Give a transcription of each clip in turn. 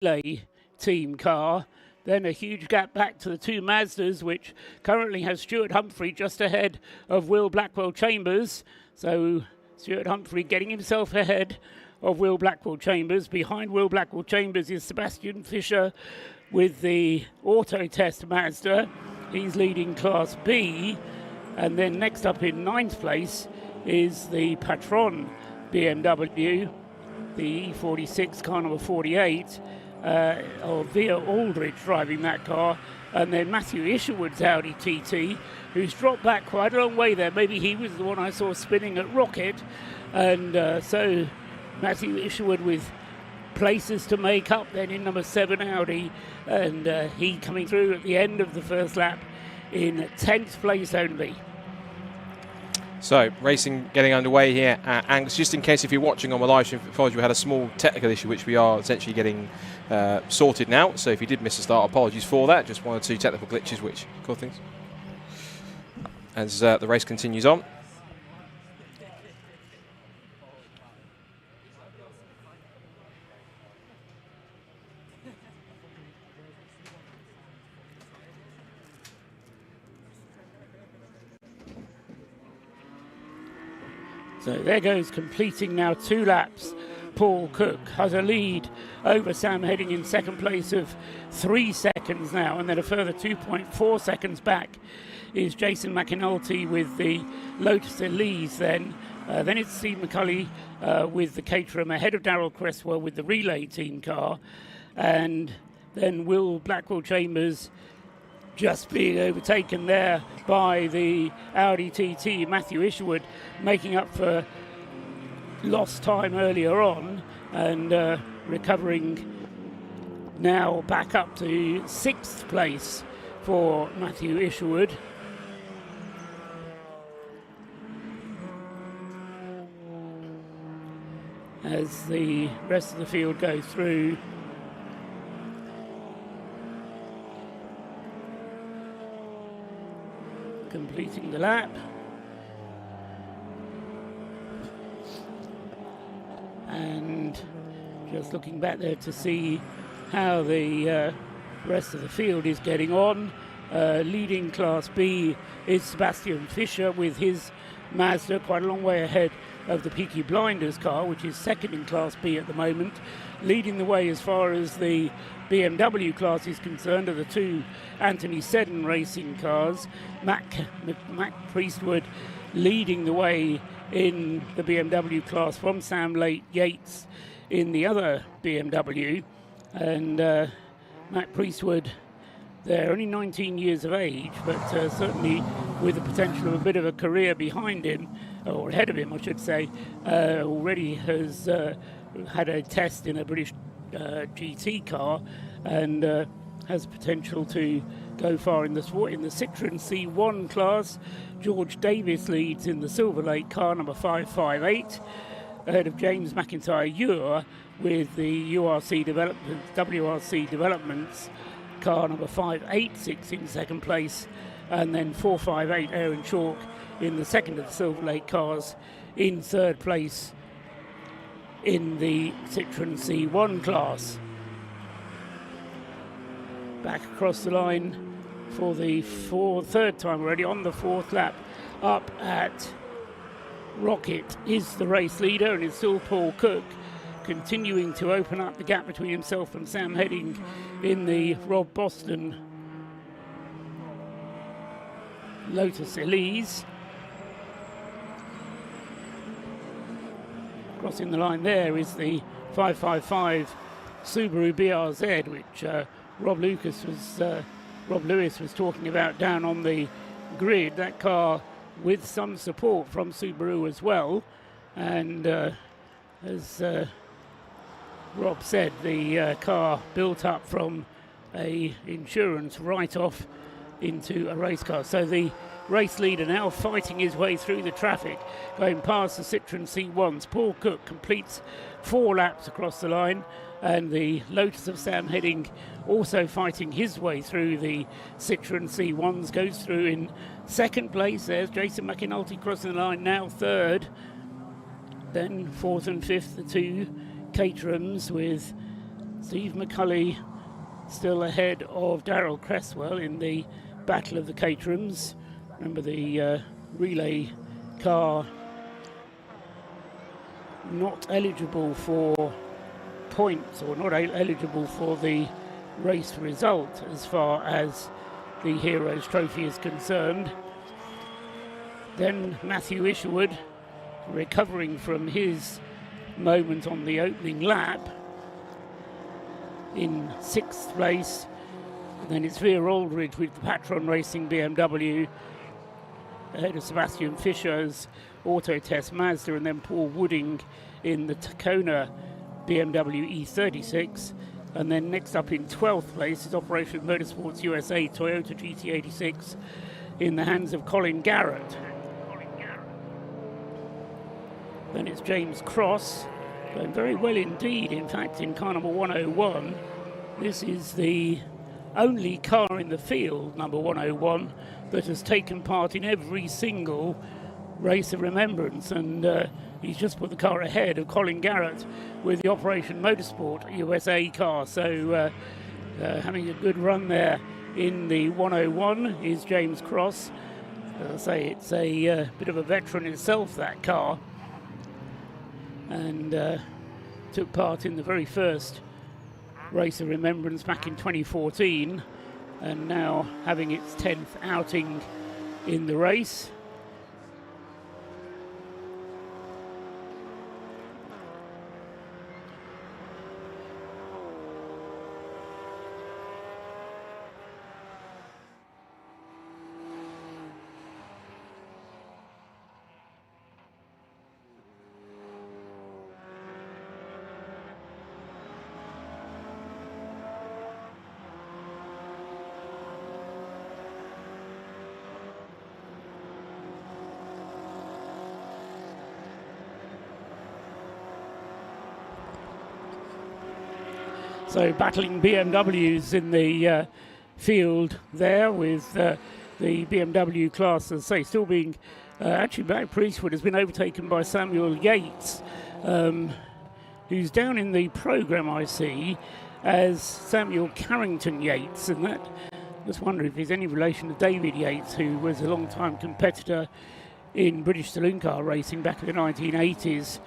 relay team car. Then a huge gap back to the two Mazdas, which currently has Stuart Humphrey just ahead of Will Blackwell Chambers. So Stuart Humphrey getting himself ahead of Will Blackwell Chambers. Behind Will Blackwell Chambers is Sebastian Fischer with the Auto Test Mazda. He's leading Class B. And then next up in 9th place is the Patron BMW, the E46 car number 48. Via Aldridge driving that car, and then Matthew Isherwood's Audi TT, who's dropped back quite a long way there. Maybe he was the one I saw spinning at Rocket, and so Matthew Isherwood with places to make up then in number 7 Audi, and he coming through at the end of the first lap in 10th place only. So, racing getting underway here at Angus. Just in case if you're watching on the live stream, we had a small technical issue which we are essentially getting sorted now. So if you did miss a start, apologies for that. Just one or two technical glitches which cause things. As the race continues on. So there goes, completing now 2 laps. Paul Cook has a lead over Sam Heading in second place of 3 seconds now, and then a further 2.4 seconds back is Jason McAnulty with the Lotus Elise. Then it's Steve McCulley with the Caterham ahead of Darrell Cresswell with the relay team car, and then Will Blackwell Chambers just being overtaken there by the Audi TT. Matthew Isherwood making up for lost time earlier on, and recovering now back up to 6th place for Matthew Isherwood. As the rest of the field goes through. Completing the lap. And just looking back there to see how the rest of the field is getting on. Leading Class B is Sebastian Fischer with his Mazda, quite a long way ahead of the Peaky Blinders car, which is second in Class B at the moment. Leading the way as far as the BMW class is concerned are the 2 Anthony Seddon racing cars. Mac Priestwood leading the way in the BMW class from Sam Yates in the other BMW. And Mac Priestwood, they're only 19 years of age, but certainly with the potential of a bit of a career behind him, or ahead of him, I should say, already has had a test in a British GT car, and has potential to go far in the Citroen C1 class. George Davis leads in the Silver Lake car number 558, ahead of James McIntyre Ewer with the WRC Developments car number 586 in second place, and then 458 Aaron Chalk in the second of the Silver Lake cars in third place in the Citroen C1 class. Back across the line for the third time already on the 4th lap up at Rocket is the race leader, and it's still Paul Cook continuing to open up the gap between himself and Sam Heading in the Rob Boston Lotus Elise. Crossing the line there is the 555 Subaru BRZ, which Rob Lewis was talking about down on the grid. That car with some support from Subaru as well, and as Rob said, the car built up from a insurance write-off into a race car. So the race leader now fighting his way through the traffic, going past the Citroen C1s. Paul Cook completes 4 laps across the line, and the Lotus of Sam Heading also fighting his way through the Citroen C1s, goes through in second place. There's Jason McAnulty crossing the line now, third. Then fourth and fifth, the 2 Caterhams with Steve McCulley still ahead of Darrell Cresswell in the battle of the Caterhams. Remember, the relay car not eligible for points, or not eligible for the race result as far as the Heroes Trophy is concerned. Then Matthew Isherwood, recovering from his moment on the opening lap, in 6th place. And then it's Veer Aldridge with the Patron Racing BMW ahead of Sebastian Fischer's Auto Test Mazda, and then Paul Wooding in the Tacona BMW E36. And then next up in 12th place is Operation Motorsports USA Toyota GT86 in the hands of Colin Garrett. Then it's James Cross, going very well indeed. In fact, in car number 101, this is the only car in the field, number 101, that has taken part in every single race of Remembrance, and he's just put the car ahead of Colin Garrett with the Operation Motorsport USA car. So having a good run there in the 101 is James Cross. As I say, it's a bit of a veteran itself, that car, and took part in the very first race of Remembrance back in 2014, and now having its 10th outing in the race. So battling BMWs in the field there, with the BMW class, as I say, still being actually Matt Priestwood has been overtaken by Samuel Yates, who's down in the programme I see as Samuel Carrington Yates, and that, just wonder if he's any relation to David Yates, who was a long-time competitor in British saloon car racing back in the 1980s.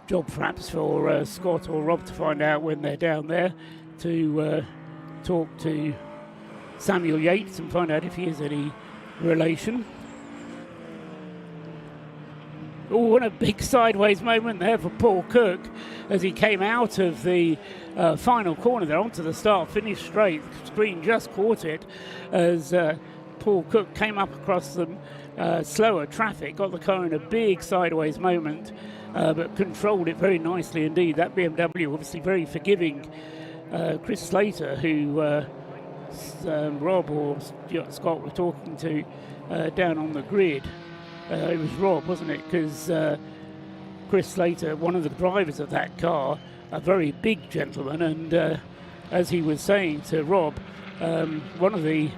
Job perhaps for Scott or Rob to find out when they're down there to talk to Samuel Yates and find out if he is any relation. Oh, and a big sideways moment there for Paul Cook as he came out of the final corner there onto the start, finished straight. The screen just caught it as Paul Cook came up across some slower traffic, got the car in a big sideways moment, but controlled it very nicely indeed. That BMW obviously very forgiving. Chris Slater, who Rob or Scott were talking to down on the grid. It was Rob, wasn't it? Because Chris Slater, one of the drivers of that car, a very big gentleman, and as he was saying to Rob, one of the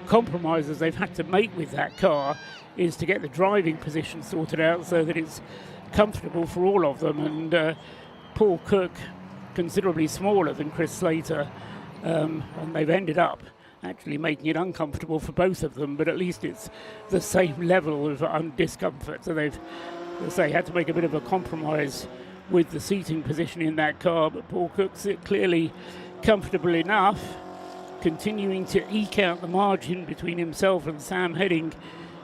compromises they've had to make with that car is to get the driving position sorted out so that it's comfortable for all of them. And Paul Cook, considerably smaller than Chris Slater, and they've ended up actually making it uncomfortable for both of them, but at least it's the same level of discomfort. So they've, as I say, had to make a bit of a compromise with the seating position in that car, but Paul Cook's clearly comfortable enough, continuing to eke out the margin between himself and Sam Heading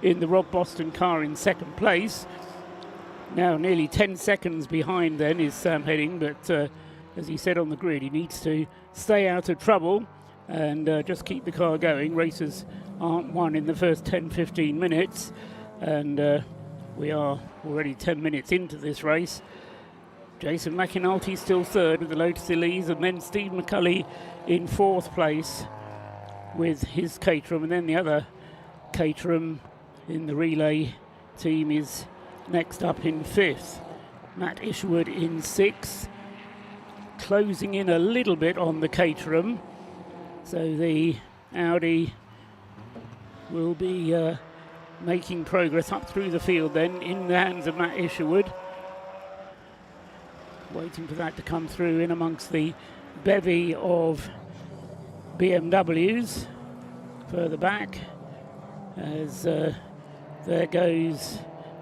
in the Rob Boston car in second place. Now nearly 10 seconds behind then is Sam Heading, but as he said on the grid, he needs to stay out of trouble and just keep the car going. Races aren't won in the first 10-15 minutes, and we are already 10 minutes into this race. Jason McInulty still third with the Lotus Elise, and then Steve McCulley in fourth place with his Caterham, and then the other Caterham in the relay team is next up in fifth. Matt Isherwood in sixth, closing in a little bit on the Caterham. So the Audi will be making progress up through the field then in the hands of Matt Isherwood. Waiting for that to come through in amongst the bevy of BMWs further back, as there goes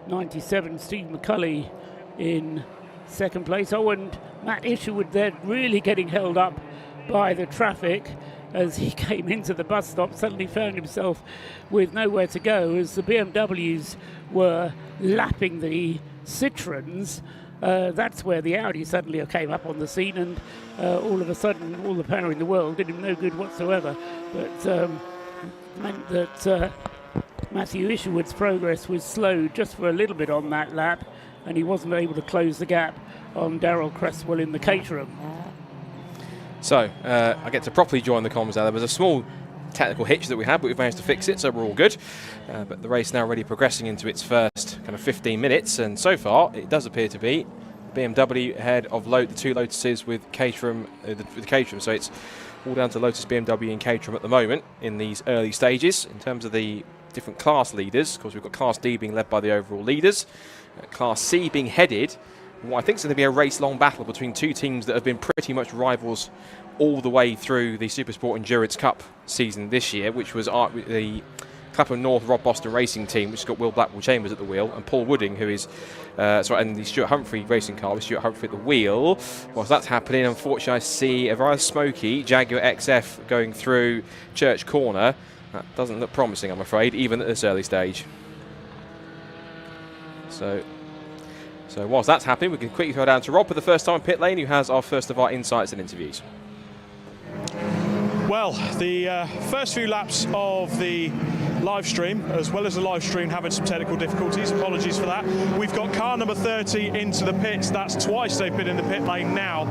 97 Steve McCulley in second place. Oh, and Matt Isherwood there really getting held up by the traffic as he came into the bus stop, suddenly found himself with nowhere to go as the BMWs were lapping the Citroens. That's where the Audi suddenly came up on the scene, and all of a sudden all the power in the world did him no good whatsoever, but meant that Matthew Isherwood's progress was slowed just for a little bit on that lap, and he wasn't able to close the gap on Darrell Cresswell in the Caterham. So I get to properly join the comms now. There was a small technical hitch that we had, but we've managed to fix it, so we're all good. But the race now really progressing into its first kind of 15 minutes, and so far it does appear to be BMW ahead of the two Lotuses with Caterham, with Caterham. So it's all down to Lotus, BMW and Caterham at the moment in these early stages. In terms of the different class leaders, of course we've got Class D being led by the overall leaders, Class C being headed. Well, I think it's going to be a race-long battle between two teams that have been pretty much rivals all the way through the Supersport Endurance Cup season this year, which was the Clapham North Rob Boston Racing team, which has got Will Blackwell Chambers at the wheel, and Paul Wooding, who is, and the Stuart Humphrey racing car with Stuart Humphrey at the wheel. Whilst that's happening, unfortunately, I see a very smoky Jaguar XF going through Church Corner. That doesn't look promising, I'm afraid, even at this early stage. So whilst that's happening, we can quickly throw down to Rob for the first time in pit lane, who has our first of our insights and interviews. Well, the first few laps of the live stream, as well as the live stream having some technical difficulties, apologies for that. We've got car number 30 into the pits. That's twice they've been in the pit lane now.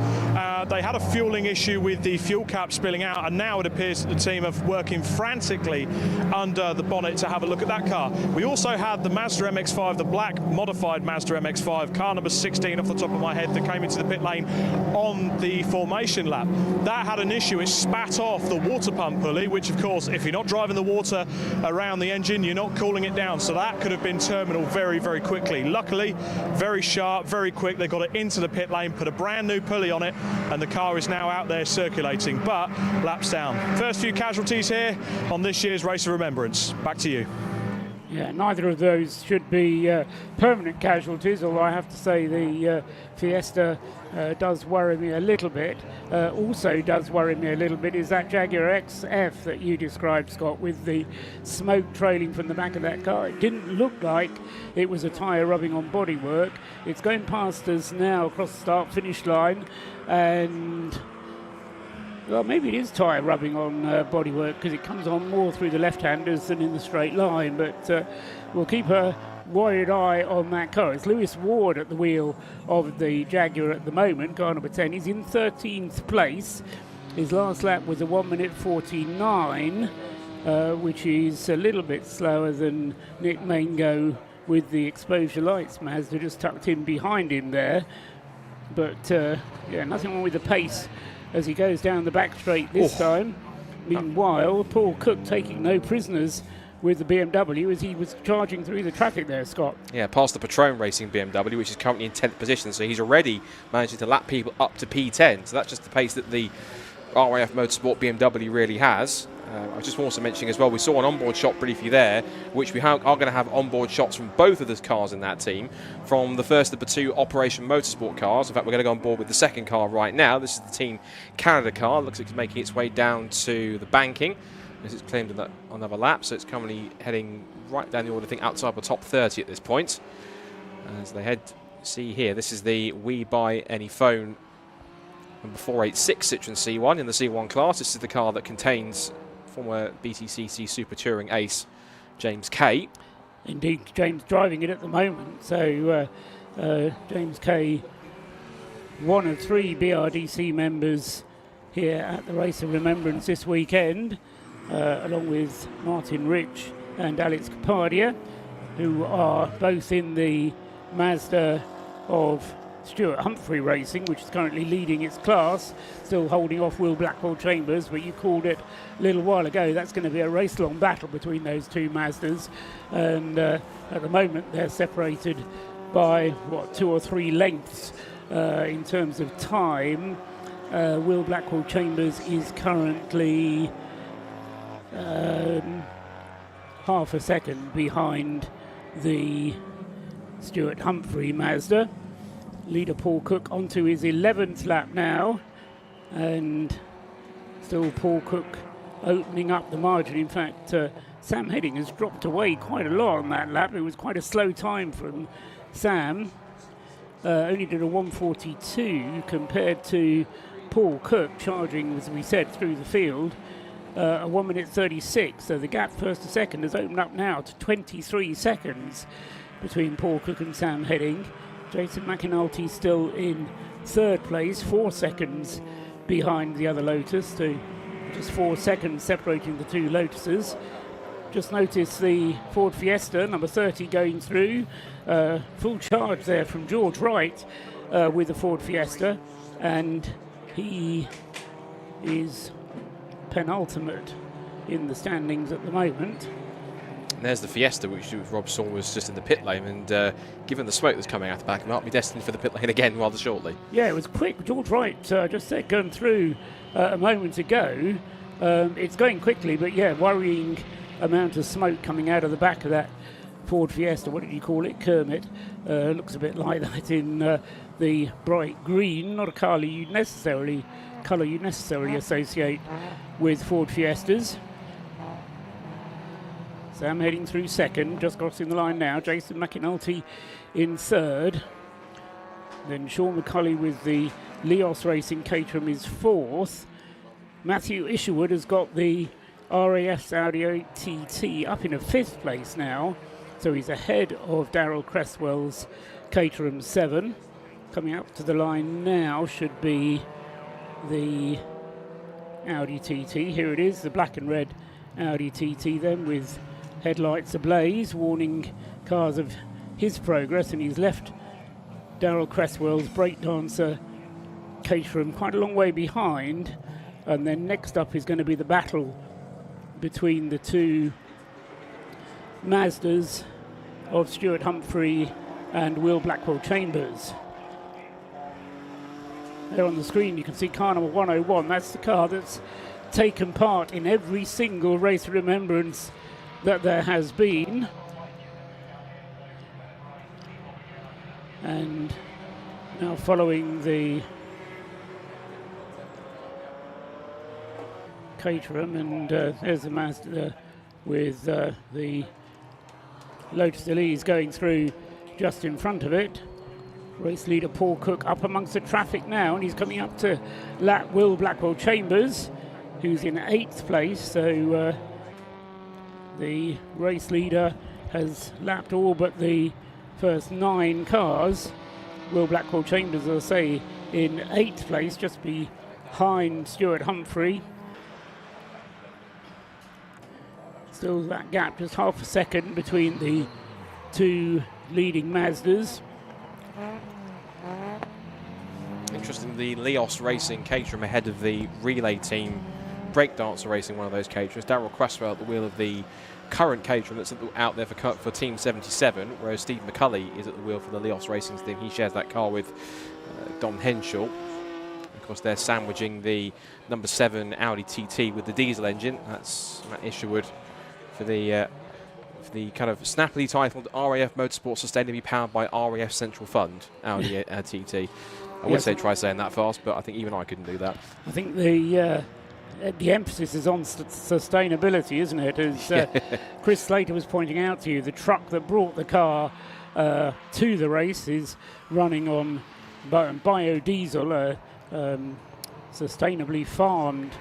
They had a fueling issue with the fuel cap spilling out, and now it appears that the team are working frantically under the bonnet to have a look at that car. We also had the Mazda MX-5, the black modified Mazda MX-5, car number 16 off the top of my head, that came into the pit lane on the formation lap. That had an issue. It spat off the water pump pulley, which of course, if you're not driving the water around the engine, you're not cooling it down, so that could have been terminal very, very quickly. Luckily, very sharp, very quick, they got it into the pit lane, put a brand new pulley on it, and the car is now out there circulating, but laps down. First few casualties here on this year's Race of Remembrance. Back to you. Yeah, neither of those should be permanent casualties, although I have to say the Fiesta does worry me a little bit. Also does worry me a little bit is that Jaguar XF that you described, Scott, with the smoke trailing from the back of that car. It didn't look like it was a tyre rubbing on bodywork. It's going past us now across the start-finish line, and well, maybe it is tyre rubbing on bodywork because it comes on more through the left-handers than in the straight line, but we'll keep a worried eye on that car. It's Lewis Ward at the wheel of the Jaguar at the moment, car number 10. He's in 13th place. His last lap was a 1:49, which is a little bit slower than Nick Mango with the exposure lights. Mazda just tucked in behind him there, but yeah, nothing wrong with the pace as he goes down the back straight this time. Meanwhile, Paul Cook taking no prisoners with the BMW as he was charging through the traffic there, Scott. Yeah, past the Patron Racing BMW, which is currently in 10th position, so he's already managing to lap people up to P10, so that's just the pace that the RAF Motorsport BMW really has. I was just also mentioning as well, we saw an onboard shot briefly there, which we are going to have onboard shots from both of the cars in that team, from the first of the two Operation Motorsport cars. In fact, we're going to go on board with the second car right now. This is the Team Canada car. Looks like it's making its way down to the banking, as it's claimed on another lap, so it's currently heading right down the order, I think, outside the top 30 at this point. As they head, see here, this is the We Buy Any Phone number 486 Citroen C1 in the C1 class. This is the car that contains former BTCC Super Touring ace James Kay. Indeed, James driving it at the moment. So James Kay, one of three BRDC members here at the Race of Remembrance this weekend, along with Martin Rich and Alex Capadia, who are both in the Mazda of Stuart Humphrey Racing, which is currently leading its class, still holding off Will Blackwell Chambers, but you called it a little while ago. That's going to be a race-long battle between those two Mazdas, and at the moment they're separated by, 2 or 3 lengths in terms of time, Will Blackwell Chambers is currently half a second behind the Stuart Humphrey Mazda. Leader Paul Cook onto his 11th lap now, and still Paul Cook opening up the margin. In fact, Sam Heading has dropped away quite a lot on that lap. It was quite a slow time from Sam. Only did a 1:42 compared to Paul Cook charging, as we said, through the field, a 1:36. So the gap first to second has opened up now to 23 seconds between Paul Cook and Sam Heading. Jason McAnulty still in third place, 4 seconds behind the other Lotus, to just 4 seconds separating the two Lotuses. Just notice the Ford Fiesta, number 30, going through. Full charge there from George Wright with the Ford Fiesta, and he is penultimate in the standings at the moment. And there's the Fiesta, which Rob saw was just in the pit lane, and given the smoke that's coming out the back, it might be destined for the pit lane again rather shortly. Yeah, it was quick. George Wright just said going through a moment ago. It's going quickly, but yeah, worrying amount of smoke coming out of the back of that Ford Fiesta. What did you call it? Kermit. Looks a bit like that in the bright green, not a colour you necessarily associate with Ford Fiestas. Sam heading through second, just crossing the line now. Jason McAnulty in third. Then Sean McCulley with the Leos Racing Caterham is fourth. Matthew Isherwood has got the RAF Audi TT up in a fifth place now. So he's ahead of Darryl Cresswell's Caterham 7. Coming up to the line now should be the Audi TT. Here it is, the black and red Audi TT then, with headlights ablaze, warning cars of his progress, and he's left Darryl Cresswell's breakdancer Caterham quite a long way behind. And then next up is going to be the battle between the two Mazdas of Stuart Humphrey and Will Blackwell Chambers. There on the screen you can see car number 101. That's the car that's taken part in every single race of remembrance that there has been. And now following the Caterham, and there's the Mazda with the Lotus Elise going through just in front of it. Race leader Paul Cook up amongst the traffic now, and he's coming up to lap Will Blackwell Chambers, who's in 8th place. So the race leader has lapped all but the first 9 cars. Will Blackwell Chambers, as I say, in 8th place, just behind Stuart Humphrey. Still that gap, just half a second between the two leading Mazdas. Interesting, the Leos Racing Caterham ahead of the relay team Breakdancer Racing, one of those Caterhams. Darryl Cresswell at the wheel of the current Caterham that's out there for Team 77, whereas Steve McCulley is at the wheel for the Leos Racing team. He shares that car with Don Henshaw. Of course, they're sandwiching the number 7 Audi TT with the diesel engine. That's Matt Isherwood for the kind of snappily titled RAF Motorsport Sustainably Powered by RAF Central Fund Audi TT. I would say try saying that fast, but I think even I couldn't do that. I think the emphasis is on sustainability, isn't it? As Chris Slater was pointing out to you, the truck that brought the car to the race is running on biodiesel, sustainably farmed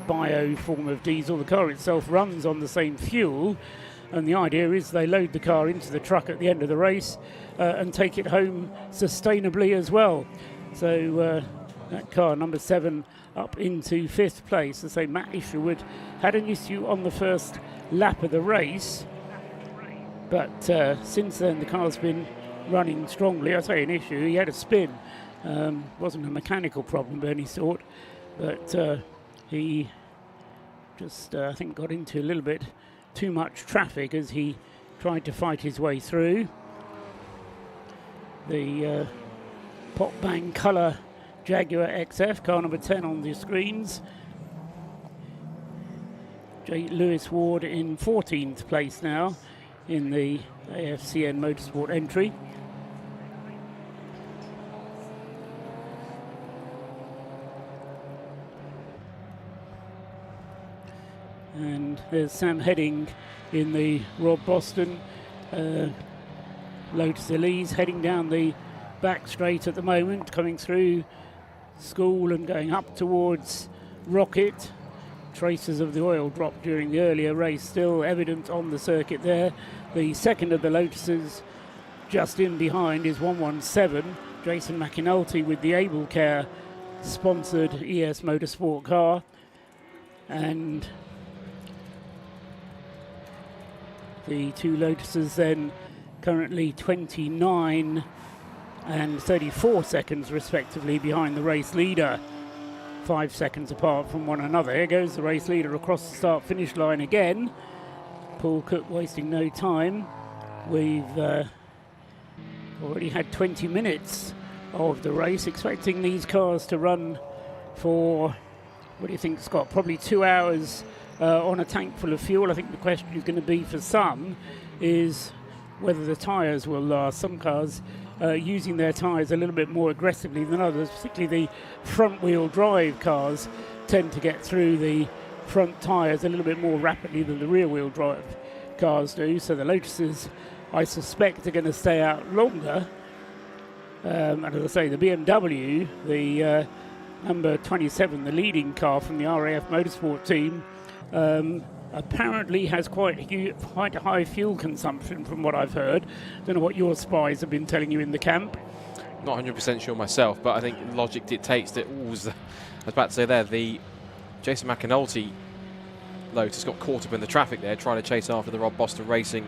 bio form of diesel. The car itself runs on the same fuel, and the idea is they load the car into the truck at the end of the race and take it home sustainably as well. So that car, number 7, up into 5th place. As I say, Matt Isherwood had an issue on the first lap of the race, but since then the car's been running strongly. I say an issue, he had a spin. Wasn't a mechanical problem of any sort, but he just, I think, got into a little bit too much traffic as he tried to fight his way through. The pop bang colour Jaguar XF, car number 10 on the screens. Lewis Ward in 14th place now in the AFCN Motorsport entry. And there's Sam Heading in the Rob Boston Lotus Elise, heading down the back straight at the moment, coming through School and going up towards Rocket. Traces of the oil drop during the earlier race still evident on the circuit there. The second of the Lotuses just in behind is 117, Jason McAnulty with the Able Care sponsored ES Motorsport car. And the two Lotuses then currently 29 and 34 seconds respectively behind the race leader, 5 seconds apart from one another. Here goes the race leader across the start-finish line again. Paul Cook wasting no time. We've already had 20 minutes of the race, expecting these cars to run for, what do you think, Scott? Probably 2 hours on a tank full of fuel. I think the question is going to be for some is whether the tyres will last. Some cars using their tyres a little bit more aggressively than others, particularly the front-wheel drive cars tend to get through the front tyres a little bit more rapidly than the rear-wheel drive cars do. So the Lotuses, I suspect, are going to stay out longer. And as I say, the BMW, the number 27, the leading car from the RAF Motorsport team, apparently has quite a high fuel consumption from what I've heard. Don't know what your spies have been telling you in the camp. Not 100% sure myself, but I think logic dictates that. I was about to say there, the Jason McAnulty Lotus got caught up in the traffic there, trying to chase after the Rob Boston Racing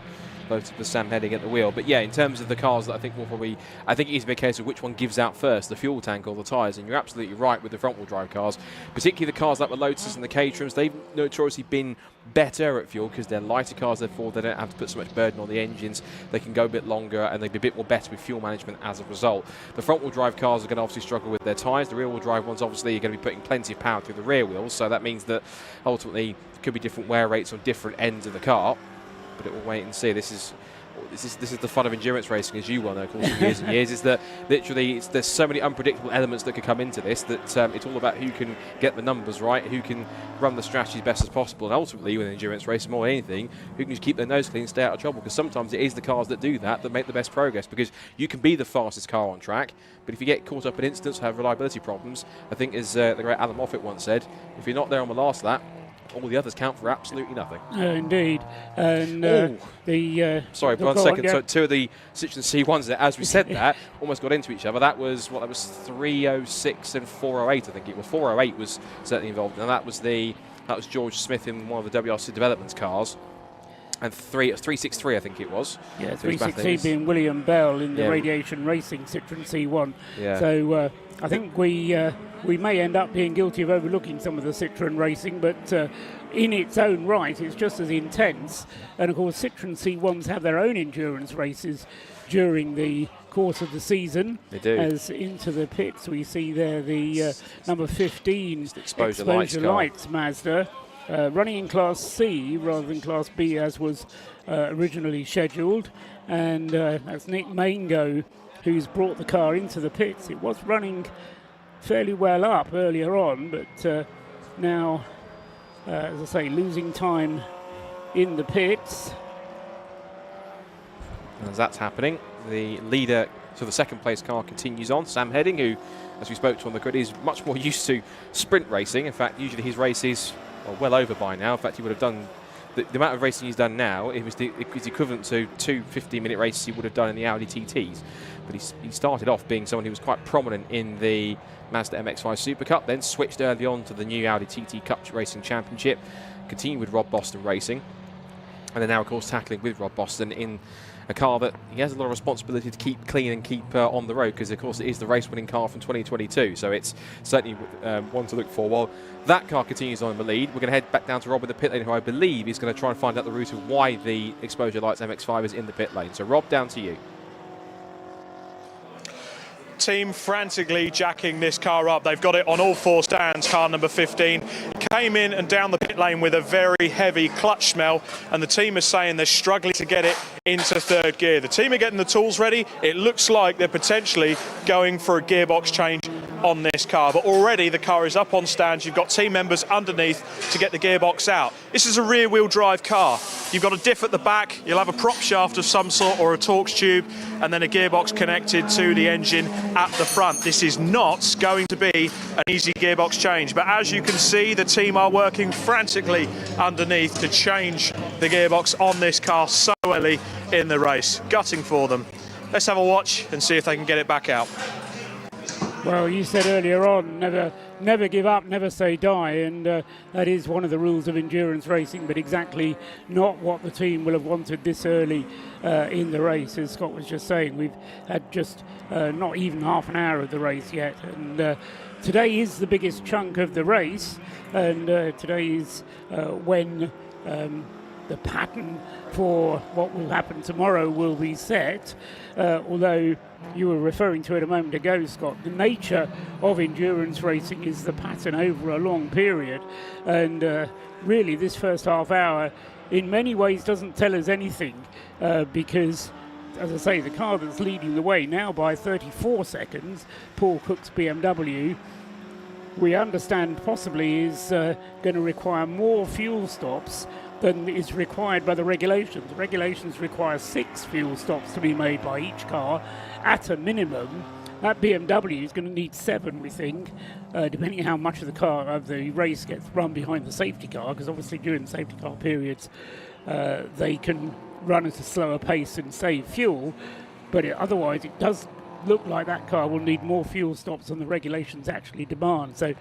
Lotus with Sam Heading at the wheel. But yeah, in terms of the cars that I think will probably, I think it is a case of which one gives out first, the fuel tank or the tyres. And you're absolutely right with the front-wheel drive cars, particularly the cars like the Lotuses and the Caterhams. They've notoriously been better at fuel because they're lighter cars, therefore they don't have to put so much burden on the engines. They can go a bit longer and they'll be a bit more better with fuel management as a result. The front-wheel drive cars are going to obviously struggle with their tyres. The rear-wheel drive ones obviously are going to be putting plenty of power through the rear wheels, so that means that ultimately there could be different wear rates on different ends of the car. But it will wait and see. This is the fun of endurance racing, as you well know, of course, for years and years, is that literally there's so many unpredictable elements that could come into this that it's all about who can get the numbers right, who can run the strategy best as possible, and ultimately with an endurance race more than anything, who can just keep their nose clean and stay out of trouble, because sometimes it is the cars that do that make the best progress, because you can be the fastest car on track, but if you get caught up in incidents or have reliability problems, I think as the great Alan Moffat once said, if you're not there on the last lap, all the others count for absolutely nothing. Indeed. And sorry, 1 second. Yeah. So two of the Citroen C1s that, as we said that, almost got into each other. That was 306 and 408, I think it was. 408 was certainly involved, and that was George Smith in one of the WRC Developments cars. And 363, I think it was. Yeah, 363 being William Bell in the Radiation Racing Citroen C1. Yeah. So I think we may end up being guilty of overlooking some of the Citroen racing, but in its own right, it's just as intense. And of course, Citroen C1s have their own endurance races during the course of the season. They do. As into the pits, we see there the number 15 Exposure Lights Mazda. Running in Class C rather than Class B as was originally scheduled, and that's Nick Mango who's brought the car into the pits. It was running fairly well up earlier on, but now, as I say, losing time in the pits. As that's happening, the leader, so the second place car continues on. Sam Heading, who, as we spoke to on the grid, is much more used to sprint racing. In fact, usually his races are well over by now. In fact, he would have done the amount of racing he's done now. It was equivalent to 2 15-minute races he would have done in the Audi TTs. But he started off being someone who was quite prominent in the Mazda MX-5 Super Cup, then switched early on to the new Audi TT Cup Racing Championship, continued with Rob Boston Racing, and then now, of course, tackling with Rob Boston in a car that he has a lot of responsibility to keep clean and keep on the road, because of course it is the race-winning car from 2022, so it's certainly one to look for. While that car continues on in the lead, we're going to head back down to Rob in the pit lane, who I believe is going to try and find out the route of why the Exposure Lights MX-5 is in the pit lane. So Rob, down to you. team frantically jacking this car up. They've got it on all 4 stands, car number 15. Came in and down the pit lane with a very heavy clutch smell, and the team is saying they're struggling to get it into 3rd gear. The team are getting the tools ready. It looks like they're potentially going for a gearbox change on this car, but already the car is up on stands. You've got team members underneath to get the gearbox out. This is a rear-wheel drive car. You've got a diff at the back, you'll have a prop shaft of some sort or a Torx tube, and then a gearbox connected to the engine at the front. This is not going to be an easy gearbox change, but as you can see, the team are working frantically underneath to change the gearbox on this car so early in the race. Gutting for them. Let's have a watch and see if they can get it back out. Well, you said earlier on, never give up, never say die, and that is one of the rules of endurance racing, but exactly not what the team will have wanted this early in the race. As Scott was just saying, we've had just not even half an hour of the race yet, and today is the biggest chunk of the race, and today is when the pattern for what will happen tomorrow will be set, although you were referring to it a moment ago, Scott. The nature of endurance racing is the pattern over a long period, and really this first half hour in many ways doesn't tell us anything, because, as I say, the car that's leading the way now by 34 seconds, Paul Cook's BMW, we understand possibly is going to require more fuel stops than is required by the regulations. The regulations require 6 fuel stops to be made by each car at a minimum. That BMW is going to need 7, we think, depending on how much of the race gets run behind the safety car, because obviously during safety car periods they can run at a slower pace and save fuel, but otherwise it does look like that car will need more fuel stops than the regulations actually demand. So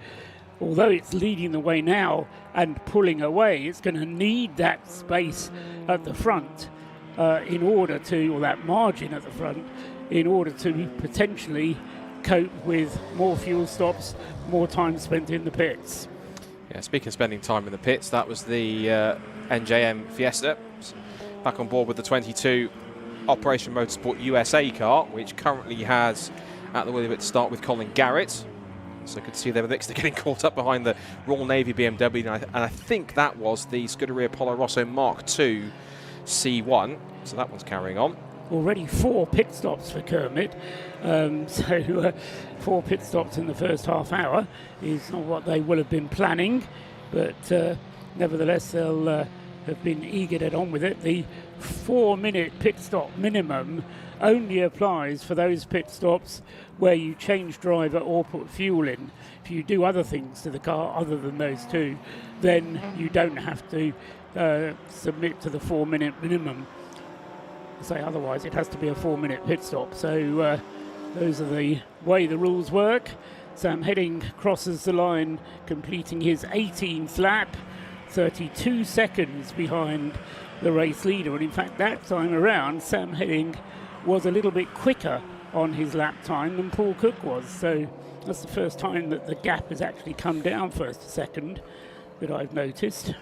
although it's leading the way now and pulling away, it's going to need that space at the front in order to, or that margin at the front, in order to potentially cope with more fuel stops, more time spent in the pits. Yeah, speaking of spending time in the pits, that was the NJM Fiesta. Back on board with the 22 Operation Motorsport USA car, which currently has at the wheel of it to start with Colin Garrett. So you could see there next to getting caught up behind the Royal Navy BMW, and I think that was the Scuderia Polo Rosso Mark II C1. So that one's carrying on. Already 4 pit stops for Kermit. 4 pit stops in the first half hour is not what they will have been planning, but nevertheless they'll have been eager to get on with it. The 4-minute pit stop minimum only applies for those pit stops where you change driver or put fuel in. If you do other things to the car other than those 2, then you don't have to submit to the 4-minute minimum. Say otherwise, it has to be a 4-minute pit stop. So those are the way the rules work. Sam Heading crosses the line, completing his 18th lap, 32 seconds behind the race leader. And in fact, that time around, Sam Heading was a little bit quicker on his lap time than Paul Cook was. So that's the first time that the gap has actually come down first to second that I've noticed.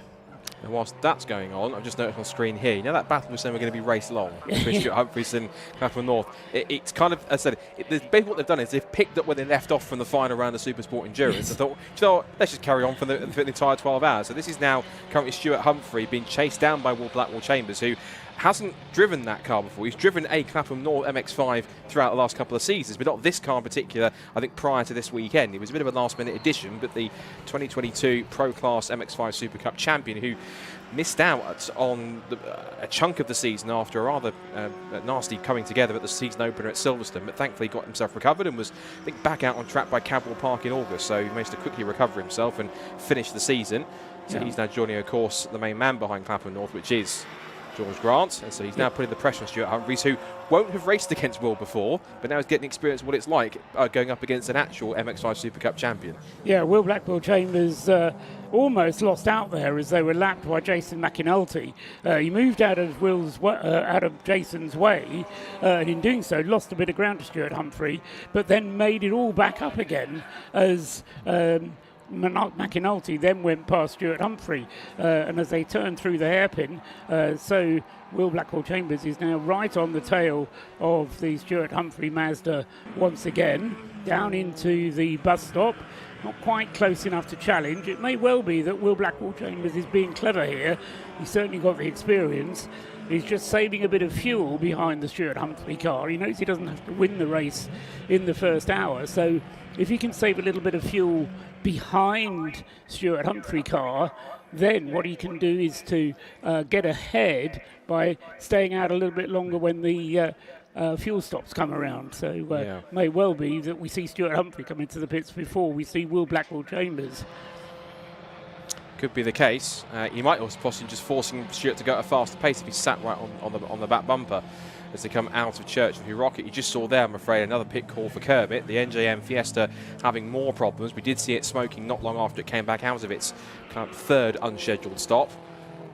And whilst that's going on, I've just noticed on screen here, you know that battle was saying we're going to be race long between Stuart Humphries and Clapham North. It's kind of, as I said, basically what they've done is they've picked up where they left off from the final round of Supersport Endurance. I thought, you know what, let's just carry on for the entire 12 hours. So this is now currently Stuart Humphrey being chased down by Will Blackwell Chambers, who hasn't driven that car before. He's driven a Clapham North MX-5 throughout the last couple of seasons, but not this car in particular. I think prior to this weekend, it was a bit of a last-minute addition, but the 2022 Pro Class MX-5 Super Cup champion, who missed out on a chunk of the season after a rather nasty coming together at the season opener at Silverstone, but thankfully got himself recovered and was, I think, back out on track by Cadwell Park in August, so he managed to quickly recover himself and finish the season. So he's now joining, of course, the main man behind Clapham North, which is George Grant, and so he's now putting the pressure on Stuart Humphries, who won't have raced against Will before, but now he's getting experience of what it's like going up against an actual MX-5 Super Cup champion. Yeah, Will Blackwell Chambers almost lost out there as they were lapped by Jason McAnulty. He moved out of Jason's way, and in doing so lost a bit of ground to Stuart Humphrey, but then made it all back up again as McAnulty then went past Stuart Humphrey, and as they turned through the hairpin, so Will Blackwell-Chambers is now right on the tail of the Stuart Humphrey Mazda once again, down into the bus stop. Not quite close enough to challenge. It may well be that Will Blackwell-Chambers is being clever here. He's certainly got the experience. He's just saving a bit of fuel behind the Stuart Humphrey car. He knows he doesn't have to win the race in the first hour, so if he can save a little bit of fuel behind Stuart Humphrey car, then what he can do is to get ahead by staying out a little bit longer when the fuel stops come around. So may well be that we see Stuart Humphrey come into the pits before we see Will Blackwell-Chambers. Could be the case. He might also possibly just forcing Stuart to go at a faster pace if he sat right on the back bumper as they come out of Churchview Rocket. You just saw there, I'm afraid, another pit call for Kermit. The NJM Fiesta having more problems. We did see it smoking not long after it came back out of its kind of third unscheduled stop.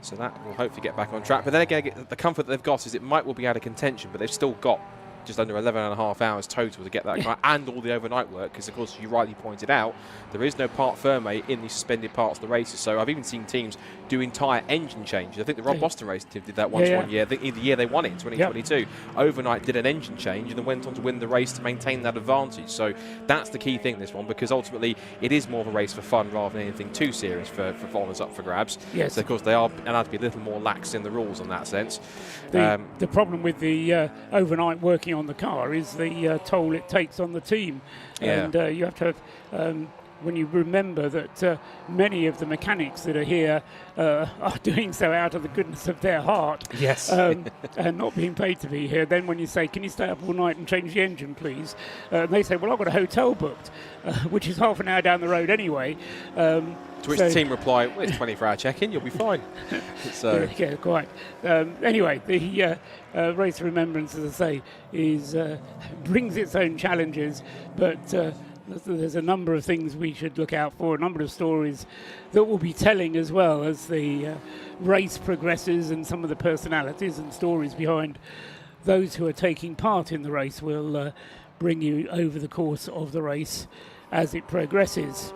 So that will hopefully get back on track. But then again, the comfort that they've got is it might well be out of contention, but they've still got just under 11.5 hours total to get that car and all the overnight work, because of course, you rightly pointed out, there is no part firme in the suspended parts of the races. So I've even seen teams do entire engine changes. I think the Rob Boston race team did that once one year. In the year they won it, 2022, overnight did an engine change and then went on to win the race to maintain that advantage. So that's the key thing, this one, because ultimately it is more of a race for fun rather than anything too serious for honours up for grabs. Yes. So of course they are allowed to be a little more lax in the rules in that sense. The problem with the overnight working on the car is the toll it takes on the team. And you have to have, when you remember that many of the mechanics that are here are doing so out of the goodness of their heart. Yes. And not being paid to be here. Then when you say, can you stay up all night and change the engine, please? And they say, well, I've got a hotel booked, which is half an hour down the road anyway. To which the team reply, well, it's 24-hour check-in, you'll be fine. So yeah, quite. Anyway, the Race of Remembrance, as I say, brings its own challenges, but there's a number of things we should look out for, a number of stories that we'll be telling as well as the race progresses, and some of the personalities and stories behind those who are taking part in the race will bring you over the course of the race as it progresses.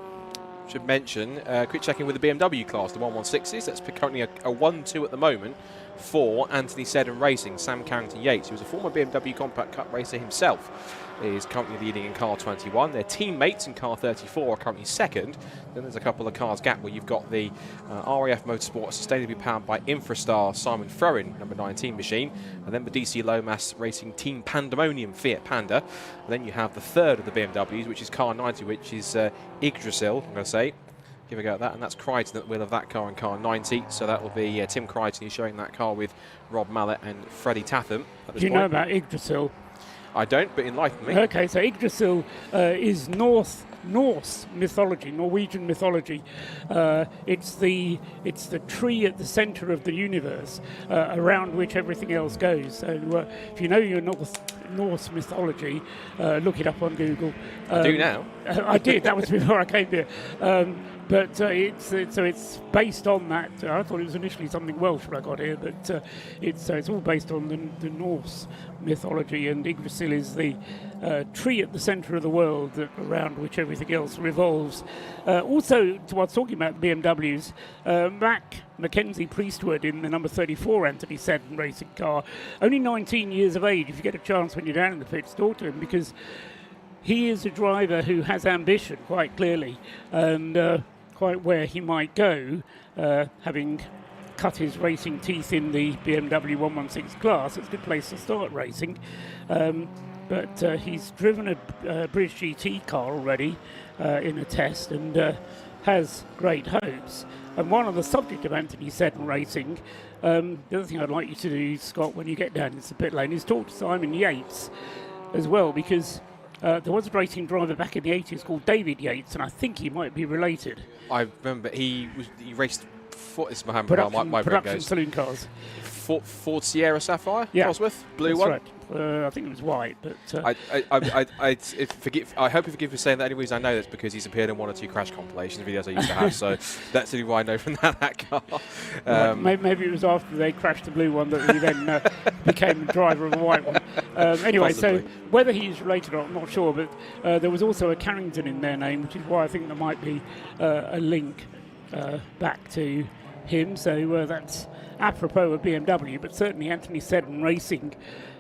Should mention, quick check-in with the BMW class, the 116s. That's currently a 1-2 at the moment for Anthony Seddon Racing. Sam Carrington-Yates, who was a former BMW Compact Cup racer himself, is currently leading in car 21. Their teammates in car 34 are currently second. Then there's a couple of cars gap where you've got the RAF Motorsport sustainably powered by Infrastar Simon Froen number 19 machine, and then the DC Lomas Racing Team Pandemonium Fiat Panda. And then you have the third of the BMWs, which is car 90, which is Yggdrasil, I'm going to say. Give a go at that, and that's Crichton at the wheel of that car in car 90. So that will be Tim Crichton, who's showing that car with Rob Mallet and Freddie Tatham. Do you know about Yggdrasil? I don't, but enlighten me. Okay, so Yggdrasil is Norse mythology, Norwegian mythology. It's the tree at the centre of the universe, around which everything else goes. So if you know your Norse mythology, look it up on Google. I do now. I did. That was before I came here. But it's based on that. I thought it was initially something Welsh when I got here, but it's all based on the Norse mythology, and Yggdrasil is the tree at the centre of the world around which everything else revolves. Also, to what's talking about BMWs, Mac Mackenzie Priestwood in the number 34 Anthony Seddon racing car, only 19 years of age. If you get a chance when you're down in the pits, talk to him, because he is a driver who has ambition, quite clearly, and quite where he might go, having cut his racing teeth in the BMW 116 class. It's a good place to start racing. But he's driven a British GT car already in a test, and has great hopes. And while on the subject of Anthony Seddon Racing, the other thing I'd like you to do, Scott, when you get down into the pit lane, is talk to Simon Yates as well, because there was a racing driver back in the 80s called David Yates, and I think he might be related. I remember he raced for, it's my production saloon cars. Ford Sierra Sapphire, Yeah, Cosworth, blue that's one. right. I think it was white, but I hope you forgive me saying that. Any reason I know that's because he's appeared in 1 or 2 crash compilations videos I used to have, so that's the only why I know from that car. maybe it was after they crashed the blue one that he then became the driver of a white one. Anyway, Possibly. so whether he's related or not, I'm not sure, but there was also a Carrington in their name, which is why I think there might be a link back to him. So that's apropos of BMW, but certainly Anthony Seddon Racing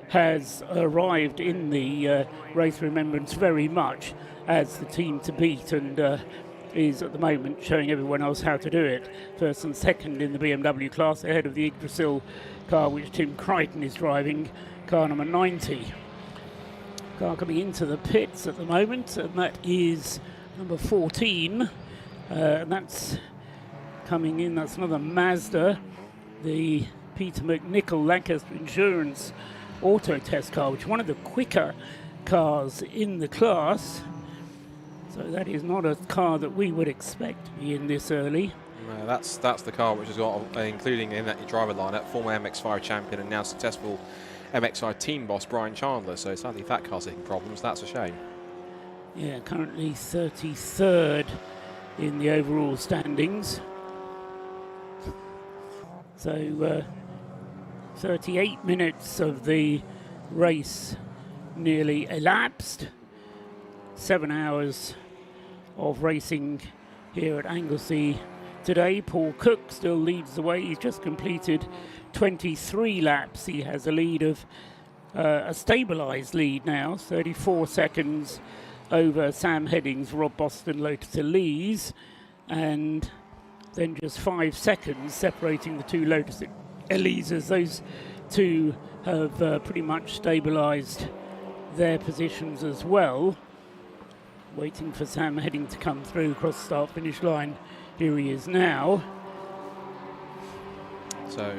has arrived in the race Remembrance very much as the team to beat, and is at the moment showing everyone else how to do it. First and second in the BMW class, ahead of the Yggdrasil car which Tim Crichton is driving, car number 90. Car coming into the pits at the moment, and that is number 14, and that's coming in, that's another Mazda, the Peter McNichol Lancaster Insurance Auto Test car, which is one of the quicker cars in the class. So that is not a car that we would expect to be in this early. No, that's the car which has got, including in that driver lineup, former MX5 champion and now successful MX5 team boss Brian Chandler. So sadly, if that car's hitting problems, that's a shame. Yeah, currently 33rd in the overall standings. So 38 minutes of the race nearly elapsed. 7 hours of racing here at Anglesey today. Paul Cook still leads the way. He's just completed 23 laps. He has a lead of a stabilised lead now, 34 seconds over Sam Heading's Rob Boston Lotus Elise, and then just 5 seconds separating the two Lotus Elises. Those two have pretty much stabilised their positions as well. Waiting for Sam Heading to come through across the start-finish line. Here he is now. So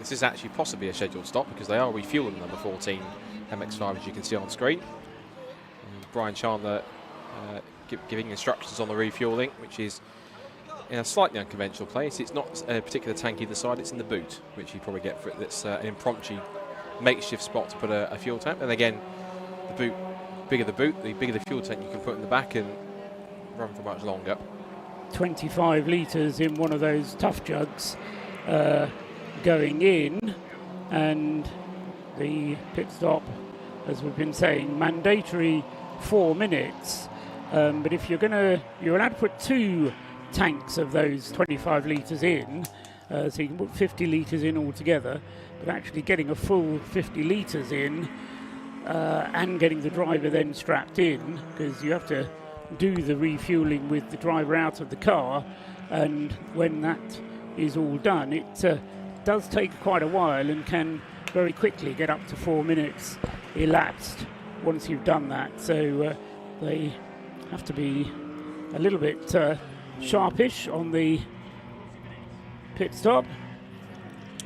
this is actually possibly a scheduled stop because they are refueling number 14 MX5, as you can see on screen. And Brian Chandler giving instructions on the refueling, which is in a slightly unconventional place. It's not a particular tank either side, it's in the boot, which you probably get for it. That's an impromptu makeshift spot to put a fuel tank. And again, the boot, bigger the boot, the bigger the fuel tank you can put in the back and run for much longer. 25 litres in one of those tough jugs going in, and the pit stop, as we've been saying, mandatory 4 minutes, but if you're allowed to put 2 tanks of those 25 litres in, so you can put 50 litres in altogether, but actually getting a full 50 litres in and getting the driver then strapped in, because you have to do the refueling with the driver out of the car, and when that is all done, it does take quite a while and can very quickly get up to 4 minutes elapsed once you've done that. So they have to be a little bit sharpish on the pit stop.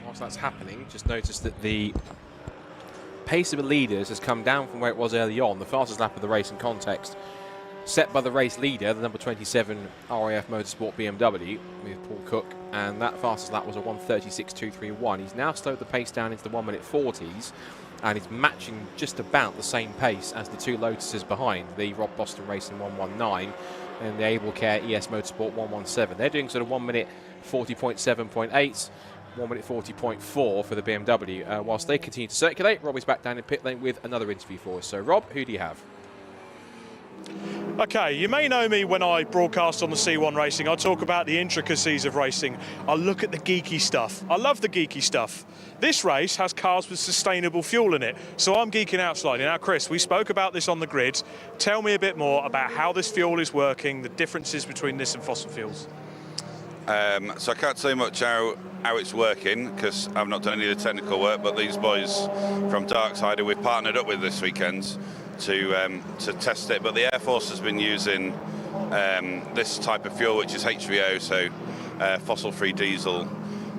Whilst that's happening, just notice that the pace of the leaders has come down from where it was early on. The fastest lap of the race in context set by the race leader, the number 27 RAF Motorsport BMW with Paul Cook, and that fastest lap was a 1:36.231. He's now slowed the pace down into the 1 minute 40s, and he's matching just about the same pace as the two Lotuses behind, the Rob Boston Racing 119 and the Able Care ES Motorsport 117. They're doing sort of 1 minute 40.7.8, 1 minute 40.4 for the BMW. Whilst they continue to circulate, Rob is back down in pit lane with another interview for us. So Rob, who do you have? Okay, you may know me when I broadcast on the C1 Racing. I talk about the intricacies of racing. I look at the geeky stuff. I love the geeky stuff. This race has cars with sustainable fuel in it, so I'm geeking out slightly. Now, Chris, we spoke about this on the grid. Tell me a bit more about how this fuel is working, the differences between this and fossil fuels. So I can't say much how it's working because I've not done any of the technical work, but these boys from Darksider we've partnered up with this weekend to test it. But the Air Force has been using this type of fuel, which is HVO, so fossil-free diesel,